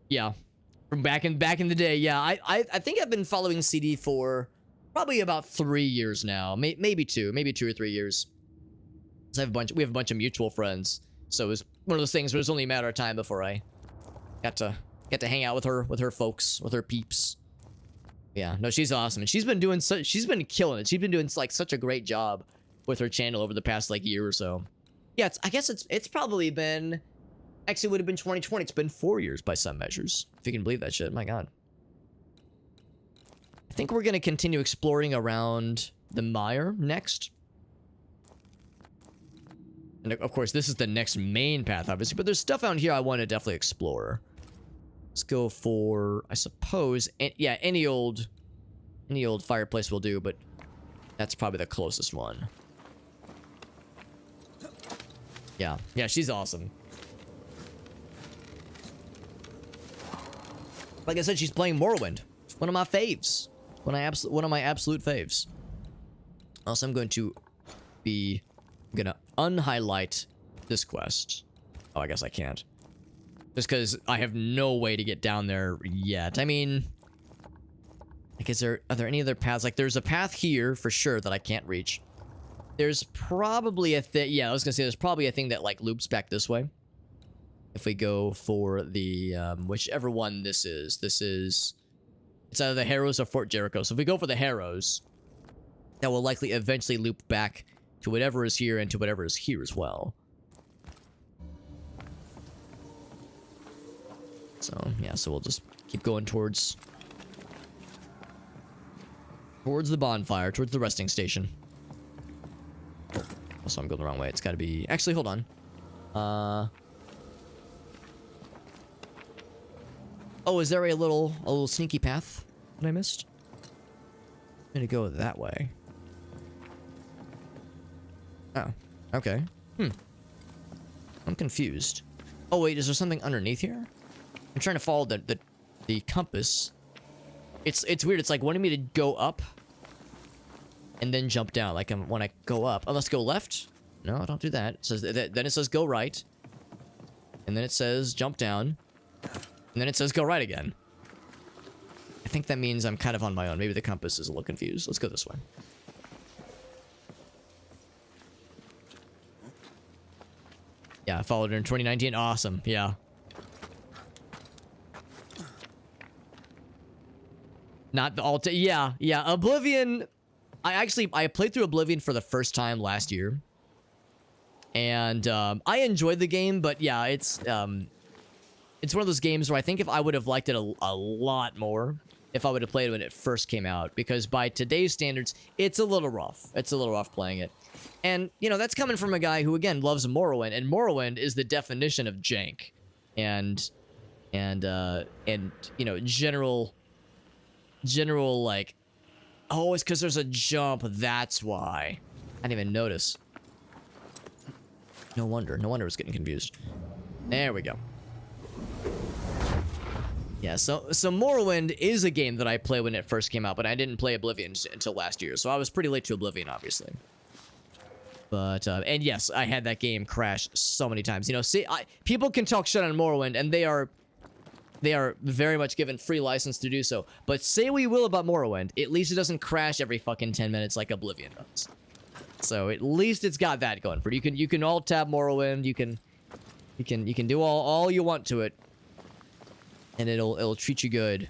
Yeah, from back in the day. Yeah, I think I've been following CD for probably about 3 years now, maybe 2 or 3 years. So we have a bunch of mutual friends, so it was one of those things where it was only a matter of time before I got to hang out with her folks, with her peeps. Yeah, no, she's awesome, and she's been killing it. She's been doing like such a great job with her channel over the past like year or so. Yeah, I guess it's probably been, actually would have been 2020. It's been 4 years by some measures, if you can believe that shit. My God. I think we're gonna continue exploring around the mire next. And of course, this is the next main path, obviously, but there's stuff out here I want to definitely explore. Let's go for, I suppose, yeah, any old fireplace will do, but that's probably the closest one. Yeah, she's awesome. Like I said, she's playing Morrowind. It's one of my faves. One of my absolute faves. Also, I'm gonna unhighlight this quest. Oh, I guess I can't. Just because I have no way to get down there yet. I mean, like, are there any other paths? Like, there's a path here for sure that I can't reach. There's probably a thing. Yeah, I was gonna say there's probably a thing that like loops back this way. If we go for the whichever one this is, it's either the Harrows or Fort Jericho. So if we go for the Harrows, that will likely eventually loop back to whatever is here and to whatever is here as well. So yeah, so we'll just keep going towards the bonfire, towards the resting station. Also, I'm going the wrong way. It's got to be... Actually, hold on. Oh, is there a little sneaky path that I missed? I'm gonna go that way. Oh, okay. I'm confused. Oh wait, is there something underneath here? I'm trying to follow the compass. It's weird. It's like wanting me to go up and then jump down. Like when I go up. Oh, let's go left. No, don't do that. It says then it says go right, and then it says jump down, and then it says go right again. I think that means I'm kind of on my own. Maybe the compass is a little confused. Let's go this way. Yeah, I followed her in 2019. Awesome. Yeah. Not the alt. Yeah. Oblivion. I played through Oblivion for the first time last year, and I enjoyed the game. But yeah, it's one of those games where I think if I would have liked it a lot more if I would have played it when it first came out, because by today's standards, it's a little rough. It's a little rough playing it, and you know that's coming from a guy who again loves Morrowind, and Morrowind is the definition of jank, and you know general like, oh, it's because there's a jump, that's why. I didn't even notice. No wonder I was getting confused. There we go. Yeah, so Morrowind is a game that I played when it first came out, but I didn't play Oblivion until last year, so I was pretty late to Oblivion, obviously. But, and yes, I had that game crash so many times. You know, see, people can talk shit on Morrowind, and they are very much given free license to do so. But say we will about Morrowind, at least it doesn't crash every fucking 10 minutes like Oblivion does. So at least it's got that going for it. You can alt tab Morrowind, you can do all you want to it, and it'll treat you good.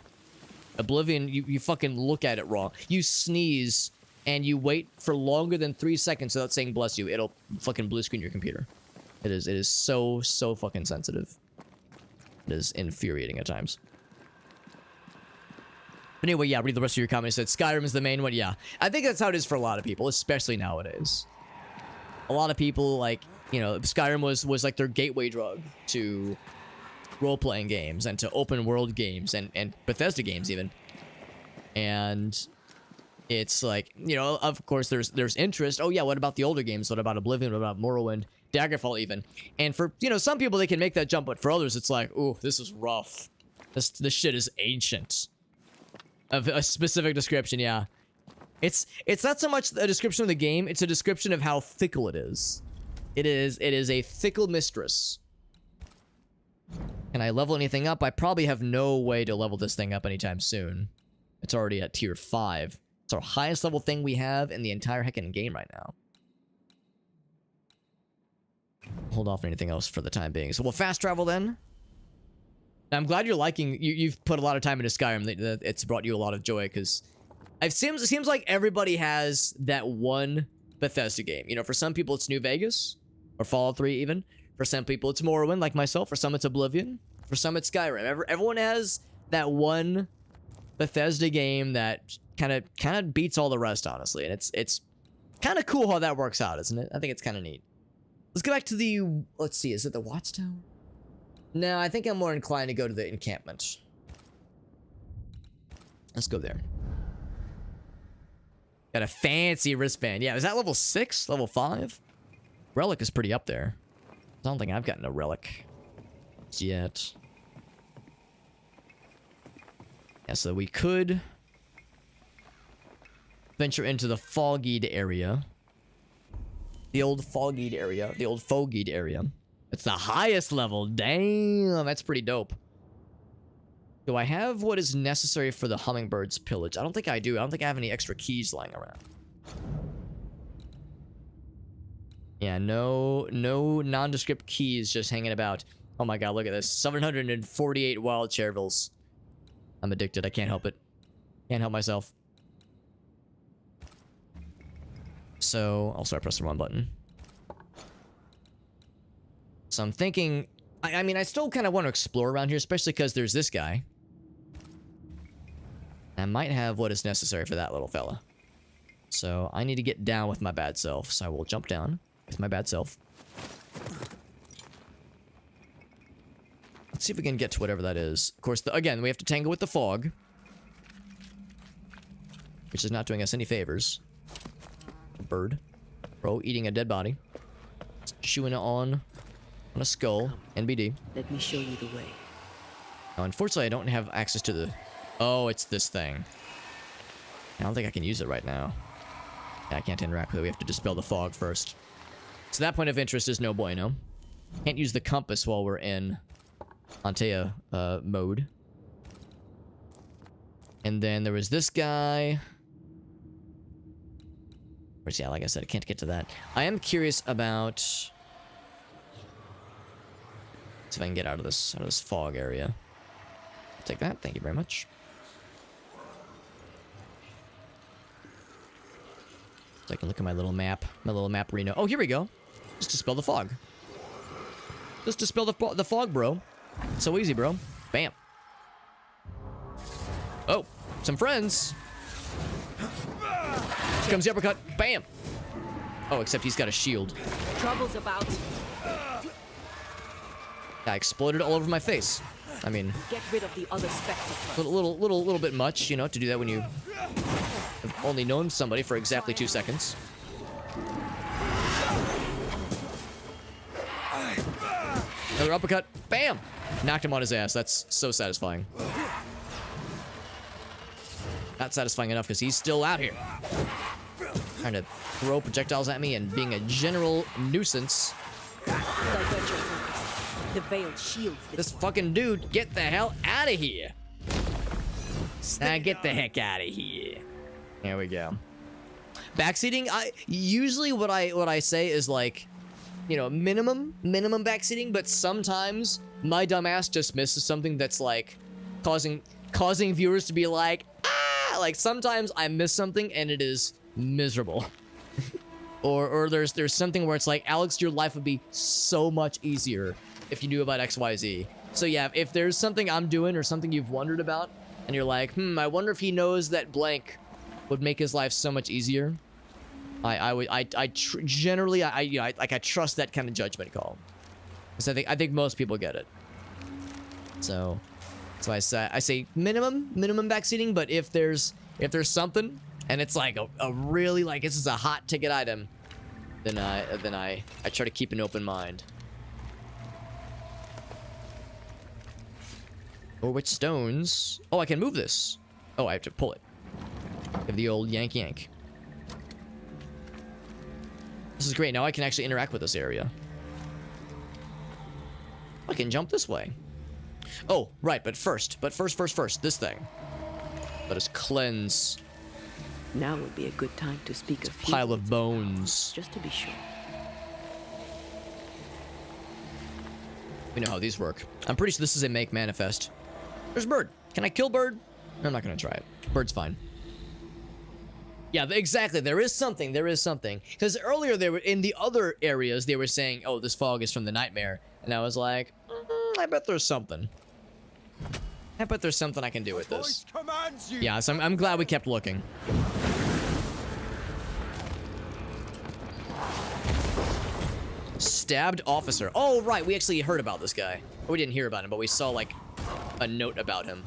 Oblivion, you fucking look at it wrong. You sneeze and you wait for longer than 3 seconds without saying bless you, it'll fucking blue screen your computer. It is so fucking sensitive. It is infuriating at times. But anyway, yeah, read the rest of your comments. It said Skyrim is the main one. Yeah, I think that's how it is for a lot of people, especially nowadays. A lot of people, like, you know, Skyrim was like their gateway drug to role-playing games and to open world games and Bethesda games even. And it's like, you know, of course there's interest. Oh yeah, what about the older games? What about Oblivion? What about Morrowind? Daggerfall even. And for, you know, some people they can make that jump, but for others it's like, ooh, this is rough. This shit is ancient. Of a specific description, yeah. It's not so much a description of the game, it's a description of how fickle it is. It is a fickle mistress. Can I level anything up? I probably have no way to level this thing up anytime soon. It's already at tier 5. It's our highest level thing we have in the entire heckin' game right now. Hold off on anything else for the time being. So we'll fast travel then. I'm glad you're liking... You've put a lot of time into Skyrim. It's brought you a lot of joy, because... It seems like everybody has that one Bethesda game. You know, for some people it's New Vegas. Or Fallout 3 even. For some people it's Morrowind, like myself. For some it's Oblivion. For some it's Skyrim. Everyone has that one Bethesda game that kind of beats all the rest, honestly. And it's kind of cool how that works out, isn't it? I think it's kind of neat. Let's go back to the... Let's see, is it the Watchtower? No, I think I'm more inclined to go to the encampment. Let's go there. Got a fancy wristband. Yeah, is that level 6? Level 5? Relic is pretty up there. I don't think I've gotten a relic yet. Yeah, so we could venture into the Foggied area. The old Foggied area. The old Foggied area. It's the highest level. Damn, that's pretty dope. Do I have what is necessary for the Hummingbird's pillage? I don't think I do. I don't think I have any extra keys lying around. Yeah, no nondescript keys just hanging about. Oh my god, look at this. 748 wild chervils. I'm addicted. I can't help it. Can't help myself. So, I'll start pressing the wrong button. So I'm thinking... I mean, I still kind of want to explore around here, especially because there's this guy. I might have what is necessary for that little fella. So, I need to get down with my bad self. So I will jump down with my bad self. Let's see if we can get to whatever that is. Of course, again, we have to tangle with the fog. Which is not doing us any favors. A bird. Bro, eating a dead body. Chewing on a skull. NBD. Let me show you the way. Now, unfortunately, I don't have access to the... Oh, it's this thing. I don't think I can use it right now. Yeah, I can't interact with it. We have to dispel the fog first. So that point of interest is no bueno. Can't use the compass while we're in Antea mode. And then there was this guy. Where's, yeah, like I said, I can't get to that. I am curious about... See if I can get out of this fog area. I'll take that. Thank you very much. So I can look at my little map. My little map Reno. Oh, here we go. Just dispel the fog. Just dispel the fog, bro. It's so easy, bro. Bam. Oh, some friends. Here comes the uppercut. Bam. Oh, except he's got a shield. Trouble's about. I exploded all over my face. I mean, Get rid of the other spectre. little bit much, you know, to do that when you have only known somebody for exactly 2 seconds. Another uppercut. Bam! Knocked him on his ass. That's so satisfying. Not satisfying enough because he's still out here. Trying to throw projectiles at me and being a general nuisance. The veiled shields This fucking dude, get the hell out of here. Now get the heck out of here. There we go. Backseating, usually what I say is like, you know, minimum backseating, but sometimes my dumbass just misses something that's like causing viewers to be like, ah, like sometimes I miss something and it is miserable. or there's something where it's like, Alex, your life would be so much easier if you knew about XYZ. So yeah, if there's something I'm doing or something you've wondered about and you're like, I wonder if he knows that blank would make his life so much easier. I generally trust that kind of judgment call. Because I think most people get it. So I say minimum backseating, but if there's something and it's like a really like this is a hot ticket item, then I try to keep an open mind. Or which stones? Oh, I can move this. Oh, I have to pull it. Give the old yank yank. This is great. Now I can actually interact with this area. I can jump this way. Oh, right, but first, this thing. Let us cleanse. Now would be a good time to speak a few Pile of words, bones. just to be sure. We know how these work. I'm pretty sure this is a make manifest. There's Bird. Can I kill Bird? I'm not gonna try it. Bird's fine. Yeah, exactly. There is something. There is something. Because earlier they were in the other areas. They were saying, "Oh, this fog is from the nightmare," and I was like, I bet there's something. I bet there's something I can do with this. Yeah, so I'm glad we kept looking. Stabbed officer. Oh, right. We actually heard about this guy. We didn't hear about him, but we saw, like, a note about him.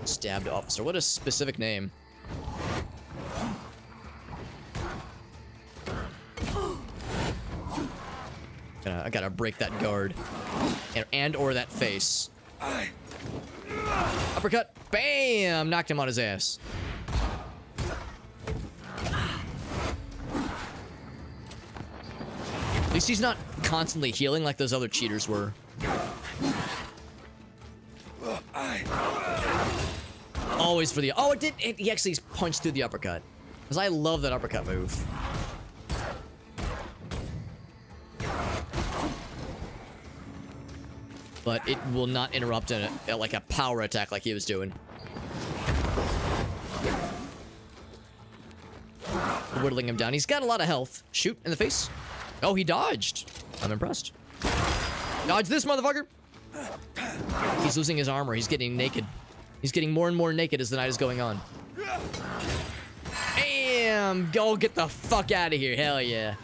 Stabbed officer. What a specific name. I gotta break that guard. And or that face. Uppercut. Bam! Knocked him on his ass. At least he's not constantly healing like those other cheaters were. Always for the... Oh, it did... he actually punched through the uppercut. Because I love that uppercut move. But it will not interrupt like a power attack like he was doing. Whittling him down. He's got a lot of health. Shoot in the face. Oh, he dodged. I'm impressed. Dodge this, motherfucker. He's losing his armor. He's getting naked. He's getting more and more naked as the night is going on. Bam! Go get the fuck out of here. Hell yeah.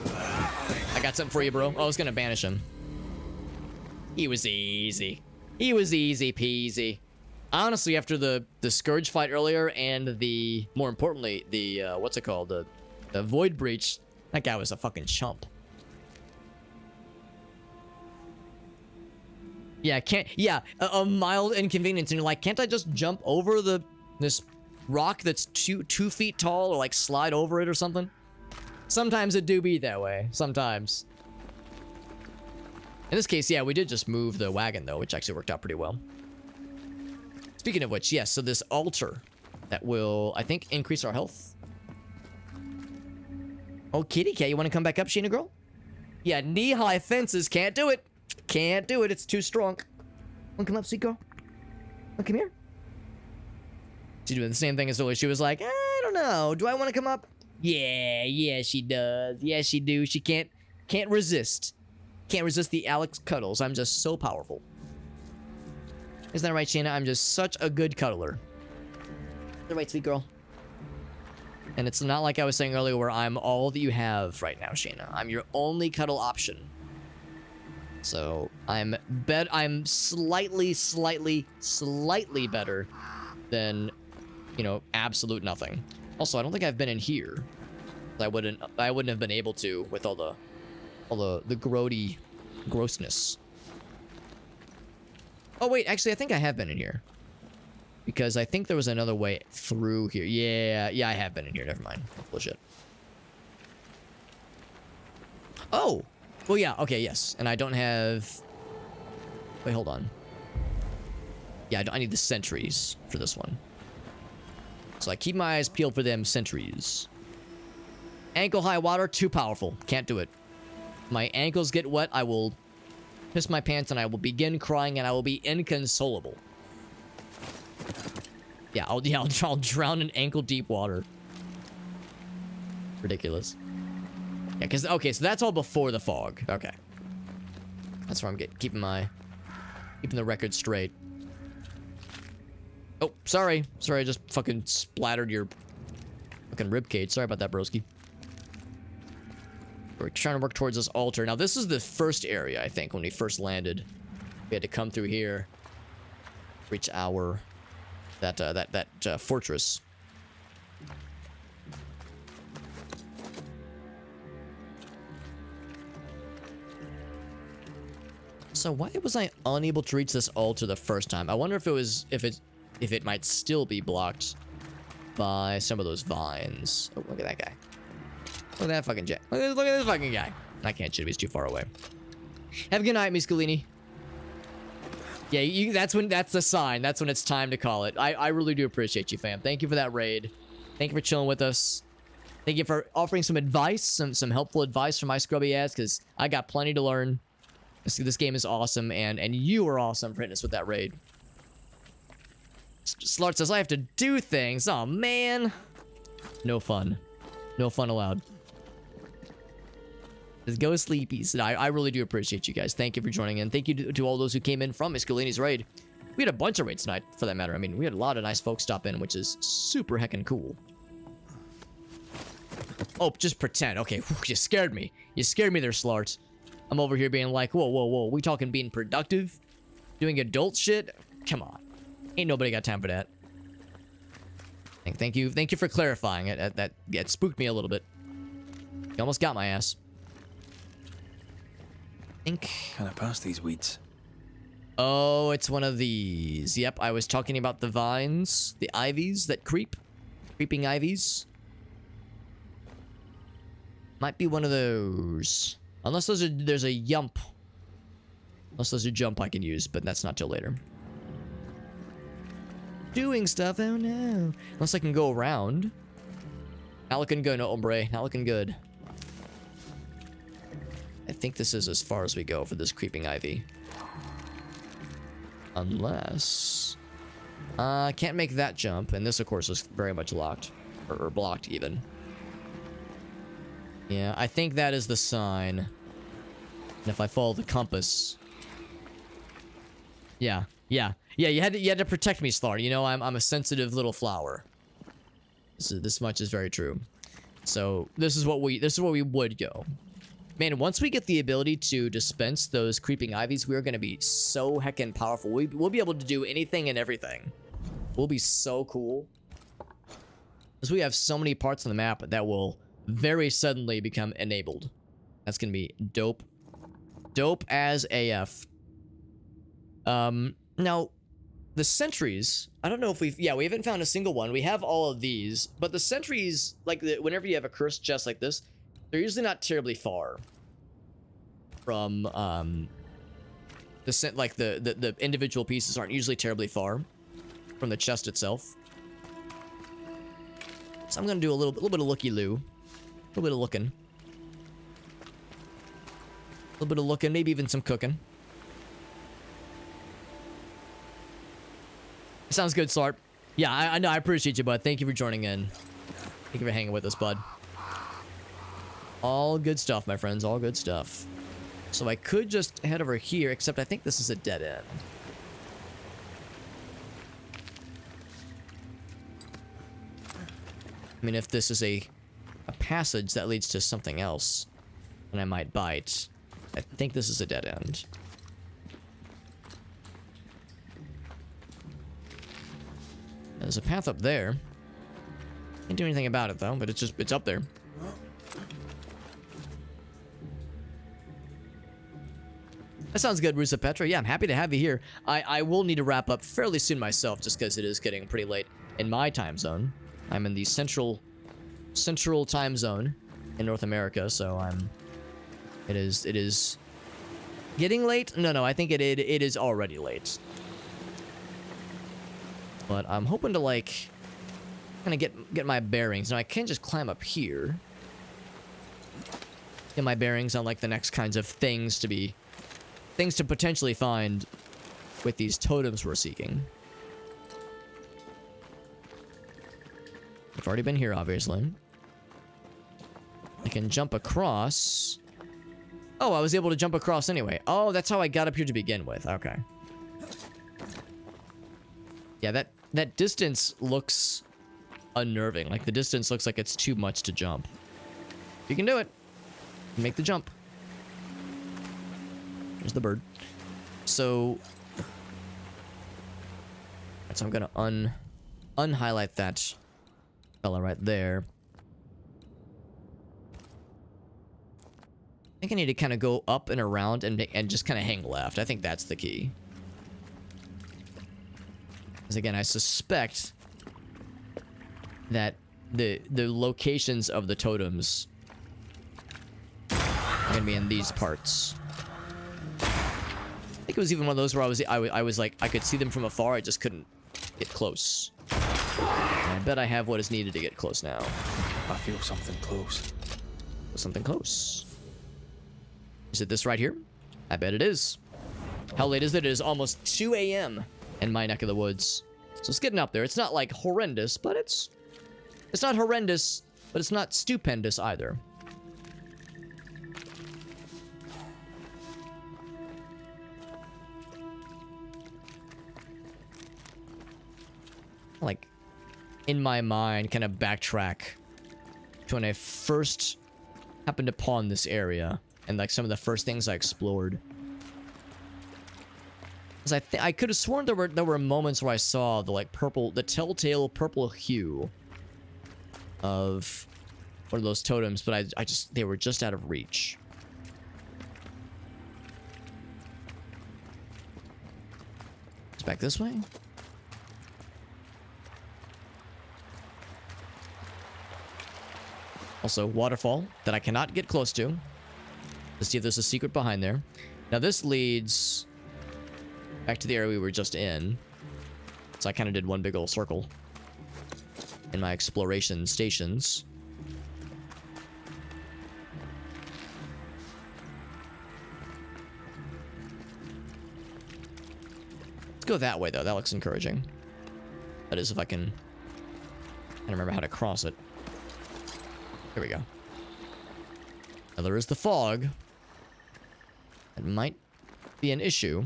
I got something for you, bro. Oh, I was gonna banish him. He was easy. He was easy peasy. Honestly, after the Scourge fight earlier and the, more importantly, the, what's it called? The Void Breach, that guy was a fucking chump. Yeah, a mild inconvenience, and you're like, can't I just jump over this rock that's two feet tall, or like slide over it or something? Sometimes it do be that way. Sometimes. In this case, yeah, we did just move the wagon though, which actually worked out pretty well. Speaking of which, yes, so this altar that will, I think, increase our health. Oh, kitty cat, you want to come back up, Sheena girl? Yeah, knee-high fences, can't do it. Can't do it, it's too strong. Want to come up, sweet girl? Want to come here? She's doing the same thing as earlier. She was like, I don't know, do I want to come up? Yeah, she does. Yeah, she do. She can't resist. Can't resist the Alex cuddles. I'm just so powerful. Isn't that right, Sheena? I'm just such a good cuddler. Is that right, sweet girl? And it's not like I was saying earlier where I'm all that you have right now, Sheena. I'm your only cuddle option. So I'm slightly better than, you know, absolute nothing. Also, I don't think I've been in here. I wouldn't have been able to with all the grody grossness. Oh wait, actually I think I have been in here. Because I think there was another way through here. Yeah, I have been in here. Never mind. Bullshit. Oh! Well, yeah, okay, yes. And I don't have... Wait, hold on. Yeah, I need the sentries for this one. So I keep my eyes peeled for them sentries. Ankle high water, too powerful. Can't do it. My ankles get wet, I will piss my pants and I will begin crying and I will be inconsolable. Yeah, I'll drown in ankle-deep water. Ridiculous. Yeah, because, okay, so that's all before the fog. Okay. That's where I'm keeping the record straight. Oh, sorry. Sorry, I just fucking splattered your fucking ribcage. Sorry about that, broski. We're trying to work towards this altar. Now, this is the first area, I think, when we first landed. We had to come through here. Reach our... that fortress. So why was I unable to reach this altar the first time? I wonder if it might still be blocked by some of those vines. Oh, look at that guy. Look at that fucking jet. Look at this fucking guy. I can't shoot him. He's too far away. Have a good night, Miscalini. Yeah, that's the sign. That's when it's time to call it. I really do appreciate you, fam. Thank you for that raid. Thank you for chilling with us. Thank you for offering some advice, some helpful advice from my scrubby ass, because I got plenty to learn. This game is awesome, and you are awesome for hitting us with that raid. Slart says, I have to do things. Oh, man. No fun. No fun allowed. Just go sleepies. I really do appreciate you guys. Thank you for joining in. Thank you to all those who came in from Miscalini's raid. We had a bunch of raids tonight, for that matter. I mean, we had a lot of nice folks stop in, which is super heckin' cool. Oh, just pretend. Okay, whew, you scared me. You scared me there, Slart. I'm over here being like, whoa, whoa, whoa. We talking being productive? Doing adult shit? Come on. Ain't nobody got time for that. Thank you for clarifying it. That spooked me a little bit. You almost got my ass. Can I pass these weeds? Oh, it's one of these. Yep, I was talking about the vines. The ivies that creep. Creeping ivies. Might be one of those. Unless there's a yump. Unless there's a jump I can use, but that's not till later. Doing stuff, oh no. Unless I can go around. Not looking good, no hombre. Not looking good. I think this is as far as we go for this creeping ivy. Unless... can't make that jump, and this of course is very much locked. Or blocked even. Yeah, I think that is the sign. And if I follow the compass... Yeah, you had to protect me, Slart. You know, I'm a sensitive little flower. This much is very true. So this is what we would go. Man, once we get the ability to dispense those creeping ivies, we are going to be so heckin' powerful. We'll be able to do anything and everything. We'll be so cool. Because we have so many parts on the map that will very suddenly become enabled. That's going to be dope. Dope as AF. Now, the sentries, I don't know if we haven't found a single one. We have all of these, but the sentries, like whenever you have a cursed chest like this, they're usually not terribly far from, the individual pieces aren't usually terribly far from the chest itself. So I'm gonna do a little bit of looky-loo. A little bit of looking. A little bit of looking, maybe even some cooking. Sounds good, Slart. Yeah, I know, I appreciate you, bud. Thank you for joining in. Thank you for hanging with us, bud. All good stuff, my friends. All good stuff. So I could just head over here, except I think this is a dead end. I mean, if this is a passage that leads to something else, then I might bite. I think this is a dead end. There's a path up there. Can't do anything about it, though, but it's up there. That sounds good, Rusa Petra. Yeah, I'm happy to have you here. I will need to wrap up fairly soon myself, just because it is getting pretty late in my time zone. I'm in the central time zone in North America, so it is getting late. No, I think it is already late. But I'm hoping to like kind of get my bearings. Now I can't just climb up here. Get my bearings on like the next kinds of things to potentially find with these totems we're seeking. I've already been here, obviously. I can jump across. Oh, I was able to jump across anyway. Oh, that's how I got up here to begin with. Okay. Yeah, that distance looks unnerving. Like, the distance looks like it's too much to jump. You can do it. Make the jump. There's the bird. So I'm gonna unhighlight that fella right there. think I need to kind of go up and around and just kind of hang left. I think that's the key. Because again, I suspect that the locations of the totems are gonna be in these parts. I think it was even one of those where I was like, I could see them from afar, I just couldn't get close. And I bet I have what is needed to get close now. I feel something close. Something close. Is it this right here? I bet it is. How late is it? It is almost 2 a.m. in my neck of the woods. So it's getting up there. It's not like horrendous, but it's not horrendous, but it's not stupendous either. Like, in my mind, kind of backtrack to when I first happened upon this area and like some of the first things I explored. Because I could have sworn there were moments where I saw the telltale purple hue of one of those totems, but they were just out of reach. It's back this way. Also, waterfall that I cannot get close to. Let's see if there's a secret behind there. Now this leads back to the area we were just in. So I kind of did one big old circle in my exploration stations. Let's go that way though. That looks encouraging. That is if I can remember how to cross it. Here we go. Now there is the fog. That might be an issue.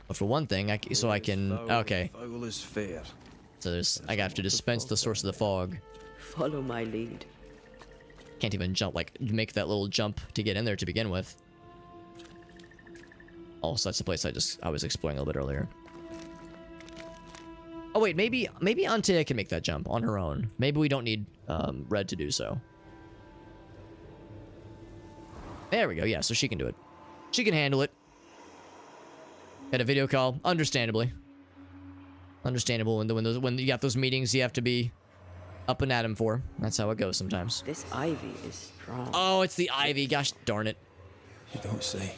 But for one thing, I can. Okay. So there's. I have to dispense the source of the fog. Follow my lead. Can't even jump, like, make that little jump to get in there to begin with. Also, that's the place I was exploring a little bit earlier. Oh wait, maybe Antea can make that jump on her own. Maybe we don't need Red to do so. There we go. Yeah, so she can do it. She can handle it. Had a video call, understandably. Understandable when you got those meetings you have to be up and at 'em for. That's how it goes sometimes. This ivy is strong. Oh, it's the ivy. Gosh darn it. You don't say.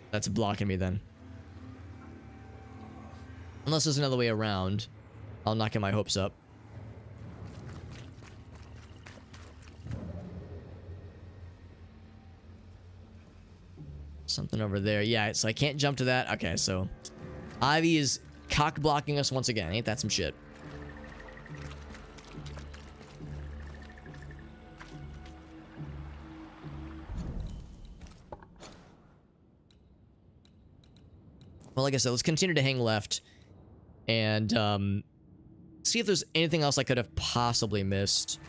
That's blocking me then. Unless there's another way around, I'll knock my hopes up. Something over there. Yeah, so I can't jump to that. Okay, so Ivy is cock blocking us once again. Ain't that some shit? Well, like I said, let's continue to hang left and see if there's anything else I could have possibly missed.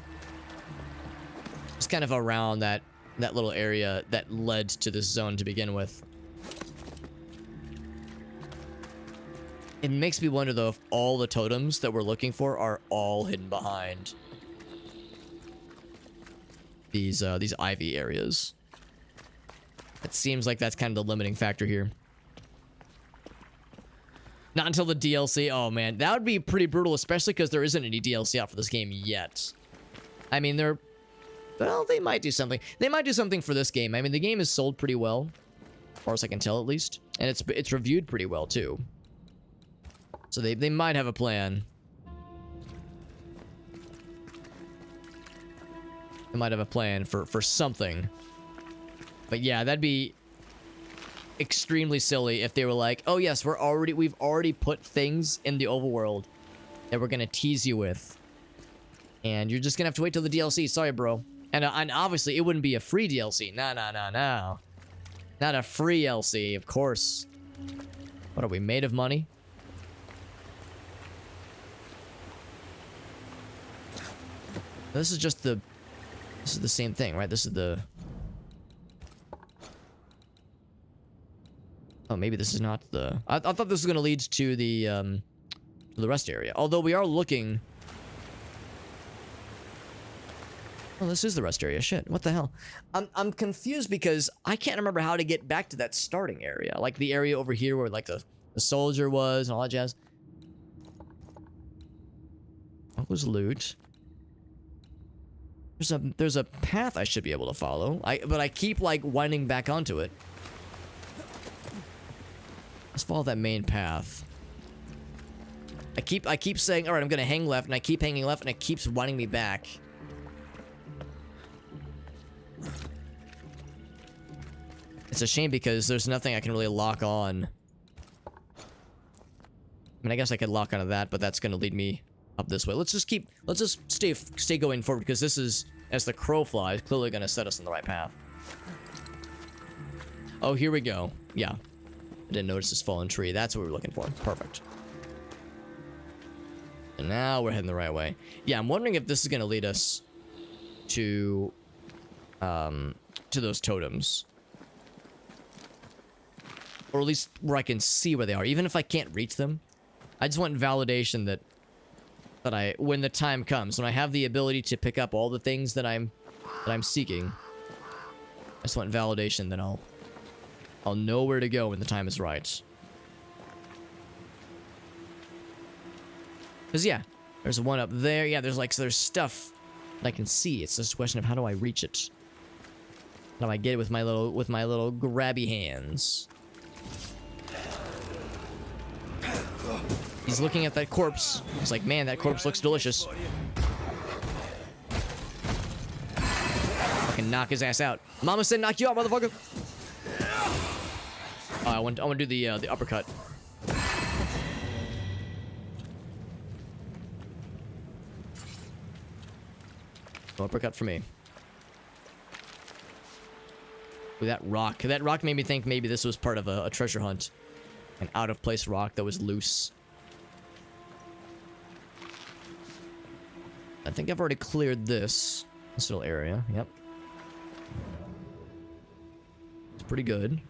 Just kind of around that little area that led to this zone to begin with. It makes me wonder though if all the totems that we're looking for are all hidden behind these ivy areas. It seems like that's kind of the limiting factor here. Not until the DLC. Oh man, that would be pretty brutal, especially because there isn't any DLC out for this game yet. I mean, well, they might do something. They might do something for this game. I mean, the game is sold pretty well, as far as I can tell at least, and it's reviewed pretty well too. So they might have a plan. They might have a plan for something. But yeah, that'd be extremely silly if they were like, oh yes, we've already put things in the overworld that we're gonna tease you with, and you're just gonna have to wait till the DLC. Sorry, bro. And obviously it wouldn't be a free DLC. No, not a free LC, of course. What are we, made of money? This is just the same thing, right? This is the. Oh, maybe this is not the... I thought this was going to lead to the rest area. Although we are looking Oh, this is the rest area. Shit, what the hell? I'm confused because I can't remember how to get back to that starting area. Like the area over here where like the soldier was and all that jazz. What was loot? There's a path I should be able to follow. But I keep like winding back onto it. Let's follow that main path. I keep saying, all right, I'm gonna hang left, and I keep hanging left, and it keeps winding me back. It's a shame because there's nothing I can really lock on. I mean, I guess I could lock onto that, but that's gonna lead me up this way. Let's just stay going forward because this is, as the crow flies, clearly gonna set us on the right path. Oh, here we go. Yeah. I didn't notice this fallen tree. That's what we were looking for. Perfect. And now we're heading the right way. Yeah, I'm wondering if this is gonna lead us to those totems. Or at least where I can see where they are. Even if I can't reach them. I just want validation that when the time comes, when I have the ability to pick up all the things that I'm seeking, I just want validation that I'll know where to go when the time is right. Because yeah, there's one up there. Yeah, there's stuff that I can see. It's just a question of how do I reach it? How do I get it with my little grabby hands? He's looking at that corpse. He's like, man, that corpse looks delicious. Fucking knock his ass out. Mama said knock you out, motherfucker. Oh, I want to do the uppercut. No uppercut for me. Ooh, that rock made me think maybe this was part of a treasure hunt. An out-of-place rock that was loose. I think I've already cleared this little area. Yep. It's pretty good.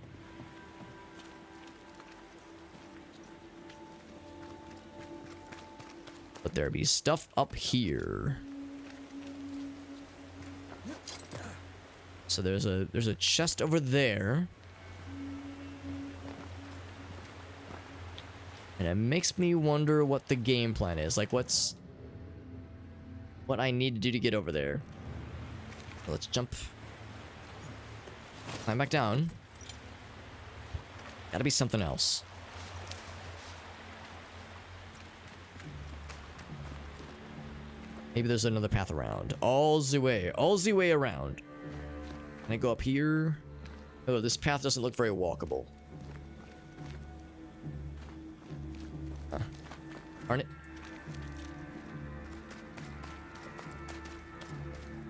But there be stuff up here. So there's a chest over there. And it makes me wonder what the game plan is. Like what I need to do to get over there. Let's jump. Climb back down. Gotta be something else. Maybe there's another path around. All the way around. Can I go up here? Oh, this path doesn't look very walkable. Huh. Darn it.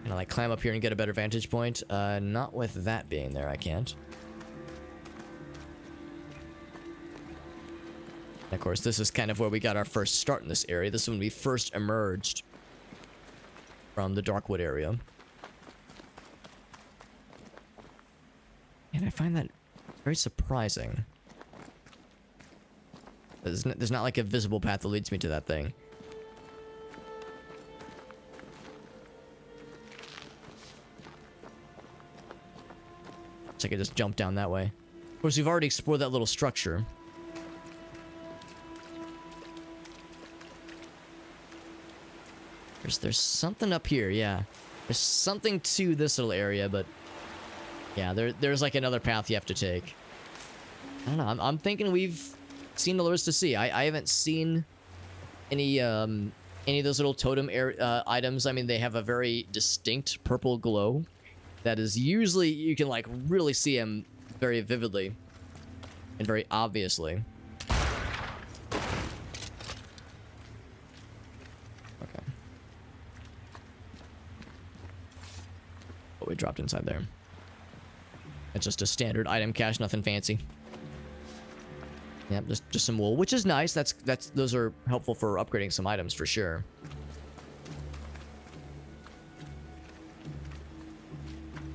Can I like climb up here and get a better vantage point? Not with that being there, I can't. And of course, this is kind of where we got our first start in this area. This is when we first emerged from the Darkwood area. And I find that very surprising. There's not like a visible path that leads me to that thing. So I could just jump down that way. Of course, we've already explored that little structure. There's something up here, yeah. There's something to this little area, but yeah, there's like another path you have to take. I don't know. I'm thinking we've seen all there is to see. I haven't seen any of those little totem items. I mean, they have a very distinct purple glow that is usually you can like really see them very vividly and very obviously. Okay. What we dropped inside there. It's just a standard item cache, nothing fancy. Yep, just some wool, which is nice. Those are helpful for upgrading some items for sure.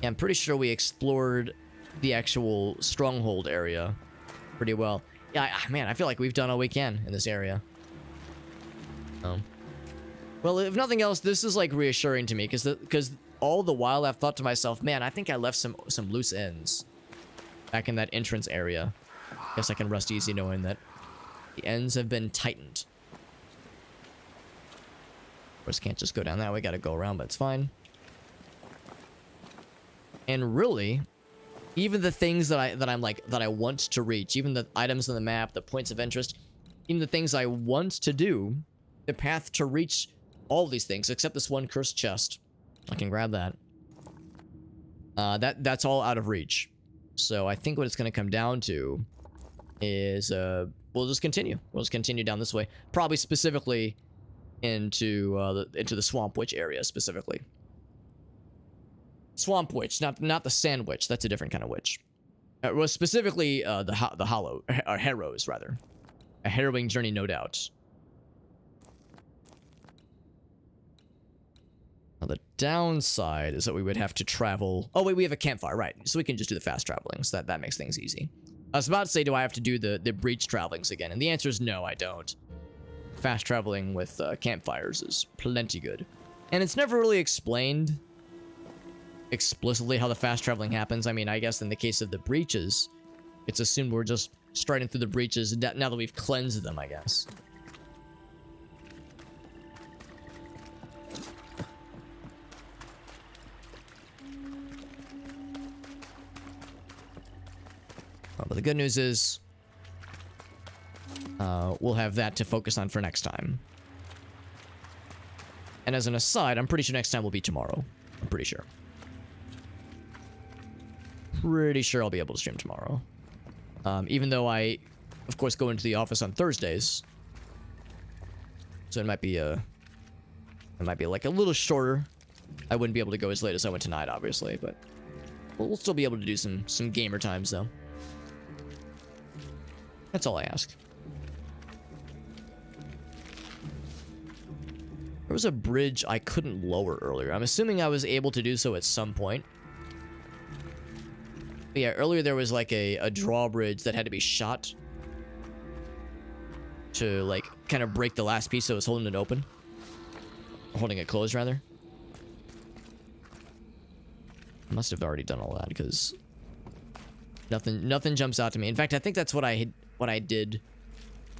Yeah, I'm pretty sure we explored the actual stronghold area pretty well. Yeah, man, I feel like we've done all we can in this area. Well, if nothing else, this is like reassuring to me because all the while I've thought to myself, man, I think I left some loose ends back in that entrance area. Guess I can rest easy knowing that the ends have been tightened. Of course, can't just go down that way. Got to go around, but it's fine. And really, even the things that I want to reach, even the items on the map, the points of interest, even the things I want to do, the path to reach all these things, except this one cursed chest. I can grab that. That's all out of reach. So I think what it's going to come down to is we'll just continue. We'll just continue down this way, probably specifically into the Swamp Witch area specifically. Swamp Witch, not the Sand Witch. That's a different kind of witch. Well, specifically the Hollow, or Harrows rather. A harrowing journey, no doubt. Now the downside is that we would have to travel. Oh wait, we have a campfire, right? So we can just do the fast traveling. So that makes things easy. I was about to say, do I have to do the breach travelings again? And the answer is no, I don't. Fast traveling with campfires is plenty good, and it's never really explained explicitly how the fast traveling happens. I mean, I guess in the case of the breaches, it's assumed we're just striding through the breaches now that we've cleansed them, I guess. But the good news is we'll have that to focus on for next time. And as an aside, I'm pretty sure next time will be tomorrow. I'm pretty sure. Pretty sure I'll be able to stream tomorrow. Even though I, of course, go into the office on Thursdays. So it might be like a little shorter. I wouldn't be able to go as late as I went tonight, obviously, but we'll still be able to do some gamer times, though. That's all I ask. There was a bridge I couldn't lower earlier. I'm assuming I was able to do so at some point. But yeah, earlier there was like a drawbridge that had to be shot to like kind of break the last piece that was holding it open. Holding it closed, rather. I must have already done all that because nothing jumps out to me. In fact, I think that's what I did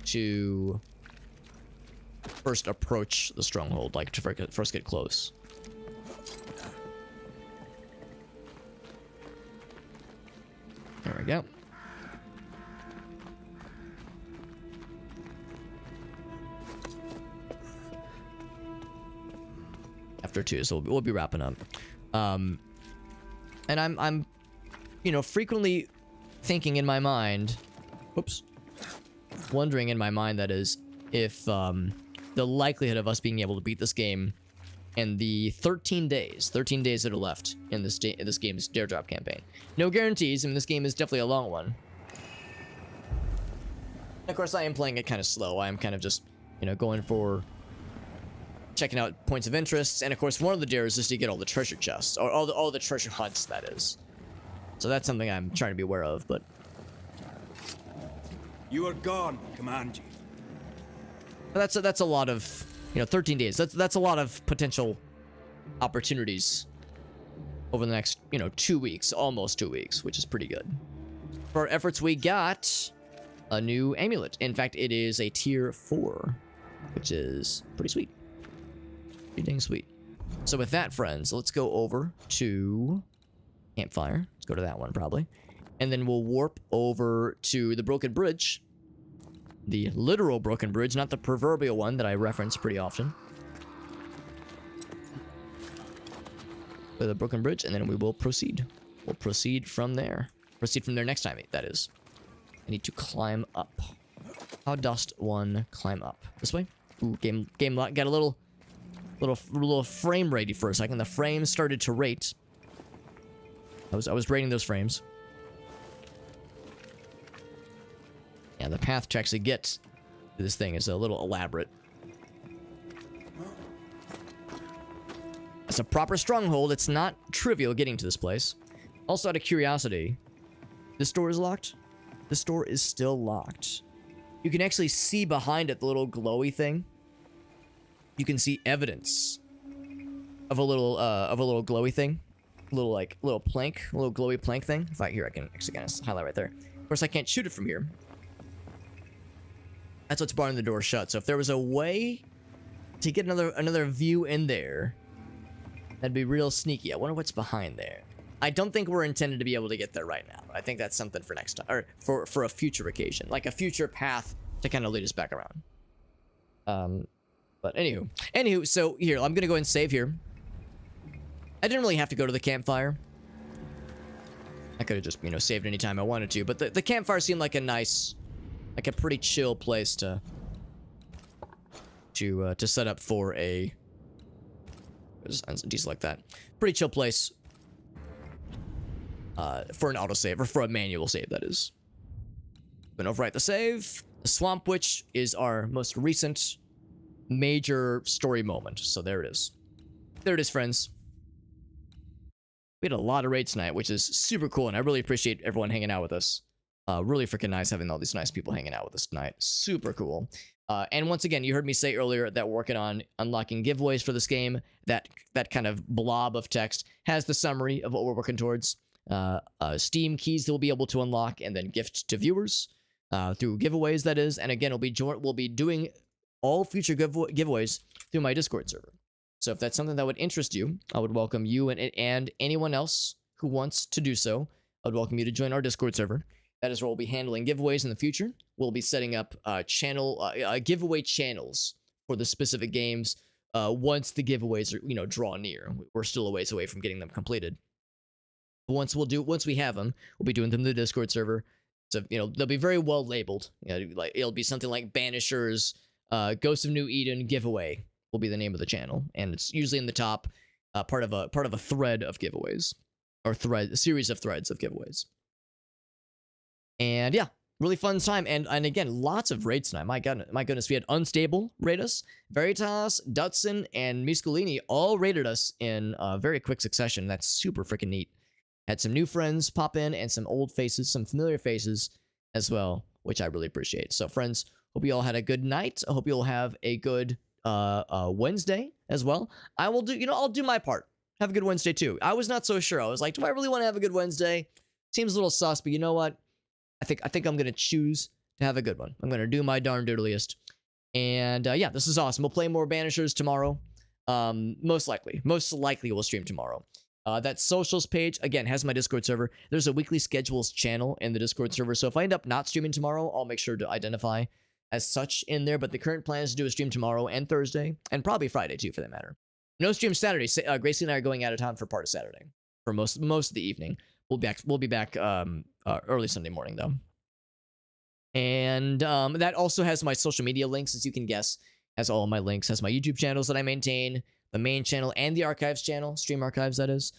to first approach the stronghold, like to first get close. There we go. After 2, so we'll be wrapping up. And I'm you know, frequently thinking in my mind, wondering in my mind, that is, if the likelihood of us being able to beat this game in the 13 days that are left in this game's Daredrop campaign. No guarantees. I mean, this game is definitely a long one. Of course, I am playing it kind of slow. I am kind of just, you know, going for checking out points of interest, and of course, one of the dares is to get all the treasure chests, or all the treasure hunts, that is. So that's something I'm trying to be aware of, but You are gone, I command you. that's a lot of, you know, 13 days. That's a lot of potential opportunities over the next, you know, 2 weeks, almost 2 weeks, which is pretty good. For our efforts, we got a new amulet. In fact, it is a tier 4, which is pretty sweet. Pretty dang sweet. So with that, friends, let's go over to campfire. Let's go to that one, probably. And then we'll warp over to the broken bridge. The literal broken bridge, not the proverbial one that I reference pretty often. For the broken bridge, and then we will proceed. We'll proceed from there. Proceed from there next time, that is. I need to climb up. How dost one climb up? This way? Ooh, game lock. Got a little frame rate for a second. The frame started to rate. I was rating those frames. Yeah, the path to actually get to this thing is a little elaborate. It's a proper stronghold. It's not trivial getting to this place. Also, out of curiosity, this door is locked. This door is still locked. You can actually see behind it, the little glowy thing. You can see evidence of a little glowy thing, little plank, a little glowy plank thing. If I here, I can actually kind of highlight right there. Of course, I can't shoot it from here. That's what's barring the door shut. So if there was a way to get another view in there, that'd be real sneaky. I wonder what's behind there. I don't think we're intended to be able to get there right now. I think that's something for next time, or for a future occasion, like a future path to kind of lead us back around. But anywho, so here, I'm gonna go ahead and save here. I didn't really have to go to the campfire. I could have just, saved anytime I wanted to, but the campfire seemed like a nice, like a pretty chill place to set up for a decent like that. Pretty chill place for an autosave, or for a manual save, that is. Gonna overwrite the save. The Swamp Witch is our most recent major story moment. So there it is. There it is, friends. We had a lot of raids tonight, which is super cool, and I really appreciate everyone hanging out with us. Really freaking nice having all these nice people hanging out with us tonight. Super cool. And once again, you heard me say earlier that we're working on unlocking giveaways for this game. That kind of blob of text has the summary of what we're working towards. Steam keys that we'll be able to unlock and then gift to viewers through giveaways, that is. And again, we'll be doing all future giveaways through my Discord server. So if that's something that would interest you, I would welcome you and anyone else who wants to do so. I would welcome you to join our Discord server. That is where we'll be handling giveaways in the future. We'll be setting up giveaway channels for the specific games once the giveaways are, draw near. We're still a ways away from getting them completed. But once we have them, we'll be doing them in the Discord server. So, they'll be very well labeled. Like it'll be something like Banishers, Ghosts of New Eden giveaway will be the name of the channel, and it's usually in the top part of a thread of giveaways, or a series of threads of giveaways. And yeah, really fun time, and again, lots of raids tonight. My goodness, we had Unstable raid us, Veritas, Dutson, and Misculini all raided us in very quick succession. That's super freaking neat. Had some new friends pop in, and some old faces, some familiar faces as well, which I really appreciate. So friends, hope you all had a good night. I hope you'll have a good Wednesday as well. I will do, I'll do my part. Have a good Wednesday too. I was not so sure. I was like, do I really want to have a good Wednesday? Seems a little sus, but you know what? I think I'm gonna choose to have a good one. I'm gonna do my darn doodliest. And yeah, this is awesome. We'll play more Banishers tomorrow. Most likely we'll stream tomorrow. That socials page again has my Discord server. There's a weekly schedules channel in the Discord server. So if I end up not streaming tomorrow, I'll make sure to identify as such in there. But the current plan is to do a stream tomorrow and Thursday, and probably Friday too, for that matter. No stream Saturday. Gracie and I are going out of town for part of Saturday for most of the evening. We'll be back early Sunday morning though. And that also has my social media links, as you can guess. Has all of my links. Has my YouTube channels that I maintain, the main channel, and the archives channel, stream archives, that is.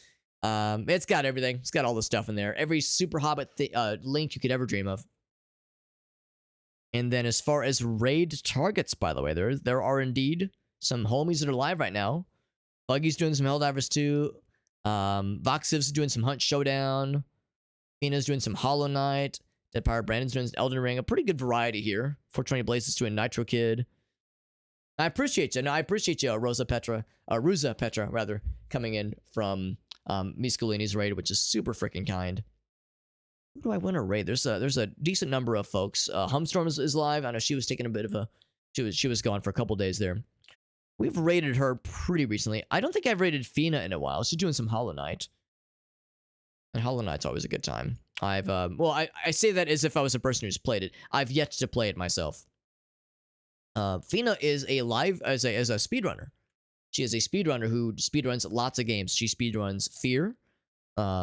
It's got everything. It's got all the stuff in there. Every Super Hobbit link you could ever dream of. And then as far as raid targets, by the way, there are indeed some homies that are live right now. Buggy's doing some Helldivers 2. Voxiv's doing some Hunt Showdown. Fina's doing some Hollow Knight. Dead Pirate Brandon's doing Elden Ring. A pretty good variety here. 420 Blaze is doing Nitro Kid. I appreciate you. No, I appreciate you, Ruza Petra, rather, coming in from Misculini's raid, which is super freaking kind. Who do I want to raid? There's a decent number of folks. Humstorm is live. I know she was taking a bit of a she was gone for a couple days there. We've raided her pretty recently. I don't think I've raided Fina in a while. She's doing some Hollow Knight. And Hollow Knight's always a good time. I say that as if I was a person who's played it. I've yet to play it myself. Fina is a speedrunner. She is a speedrunner who speedruns lots of games. She speedruns Fear,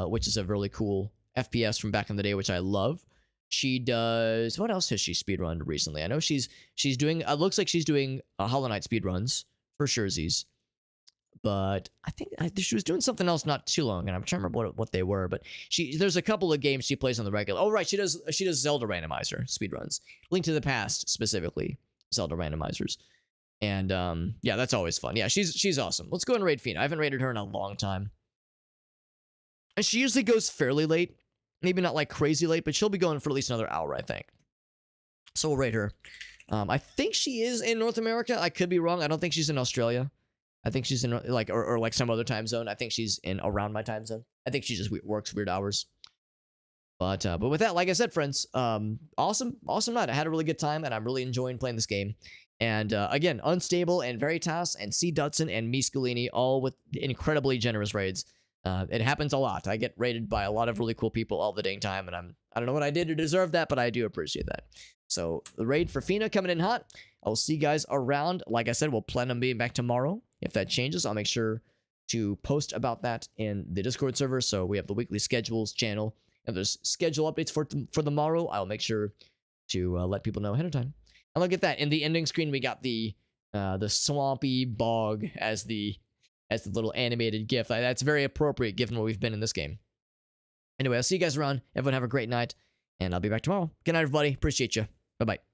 which is a really cool FPS from back in the day, which I love. She does... What else has she speedrunned recently? I know she's doing... looks like she's doing Hollow Knight speedruns for surezies. But I think she was doing something else not too long, and I'm trying to remember what they were. But there's a couple of games she plays on the regular. Oh, right, she does Zelda randomizer speedruns. Link to the Past, specifically. Zelda randomizers. And yeah, that's always fun. Yeah, she's awesome. Let's go and raid Fina. I haven't raided her in a long time. And she usually goes fairly late. Maybe not like crazy late, but she'll be going for at least another hour, I think. So we'll raid her. I think she is in North America. I could be wrong. I don't think she's in Australia. I think she's in like or like some other time zone. I think she's in around my time zone. I think she just works weird hours. But with that, like I said, friends, awesome night. I had a really good time, and I'm really enjoying playing this game. And again, Unstable and Veritas and C. Dutson and Me Scalini, all with incredibly generous raids. It happens a lot. I get raided by a lot of really cool people all the dang time, and I don't know what I did to deserve that, but I do appreciate that. So the raid for Fina coming in hot. I'll see you guys around. Like I said, we'll plan on being back tomorrow. If that changes, I'll make sure to post about that in the Discord server. So we have the weekly schedules channel. If there's schedule updates for tomorrow, I'll make sure to let people know ahead of time. And look at that. In the ending screen, we got the swampy bog as the little animated GIF. That's very appropriate given what we've been in this game. Anyway, I'll see you guys around. Everyone have a great night, and I'll be back tomorrow. Good night, everybody. Appreciate you. Bye-bye.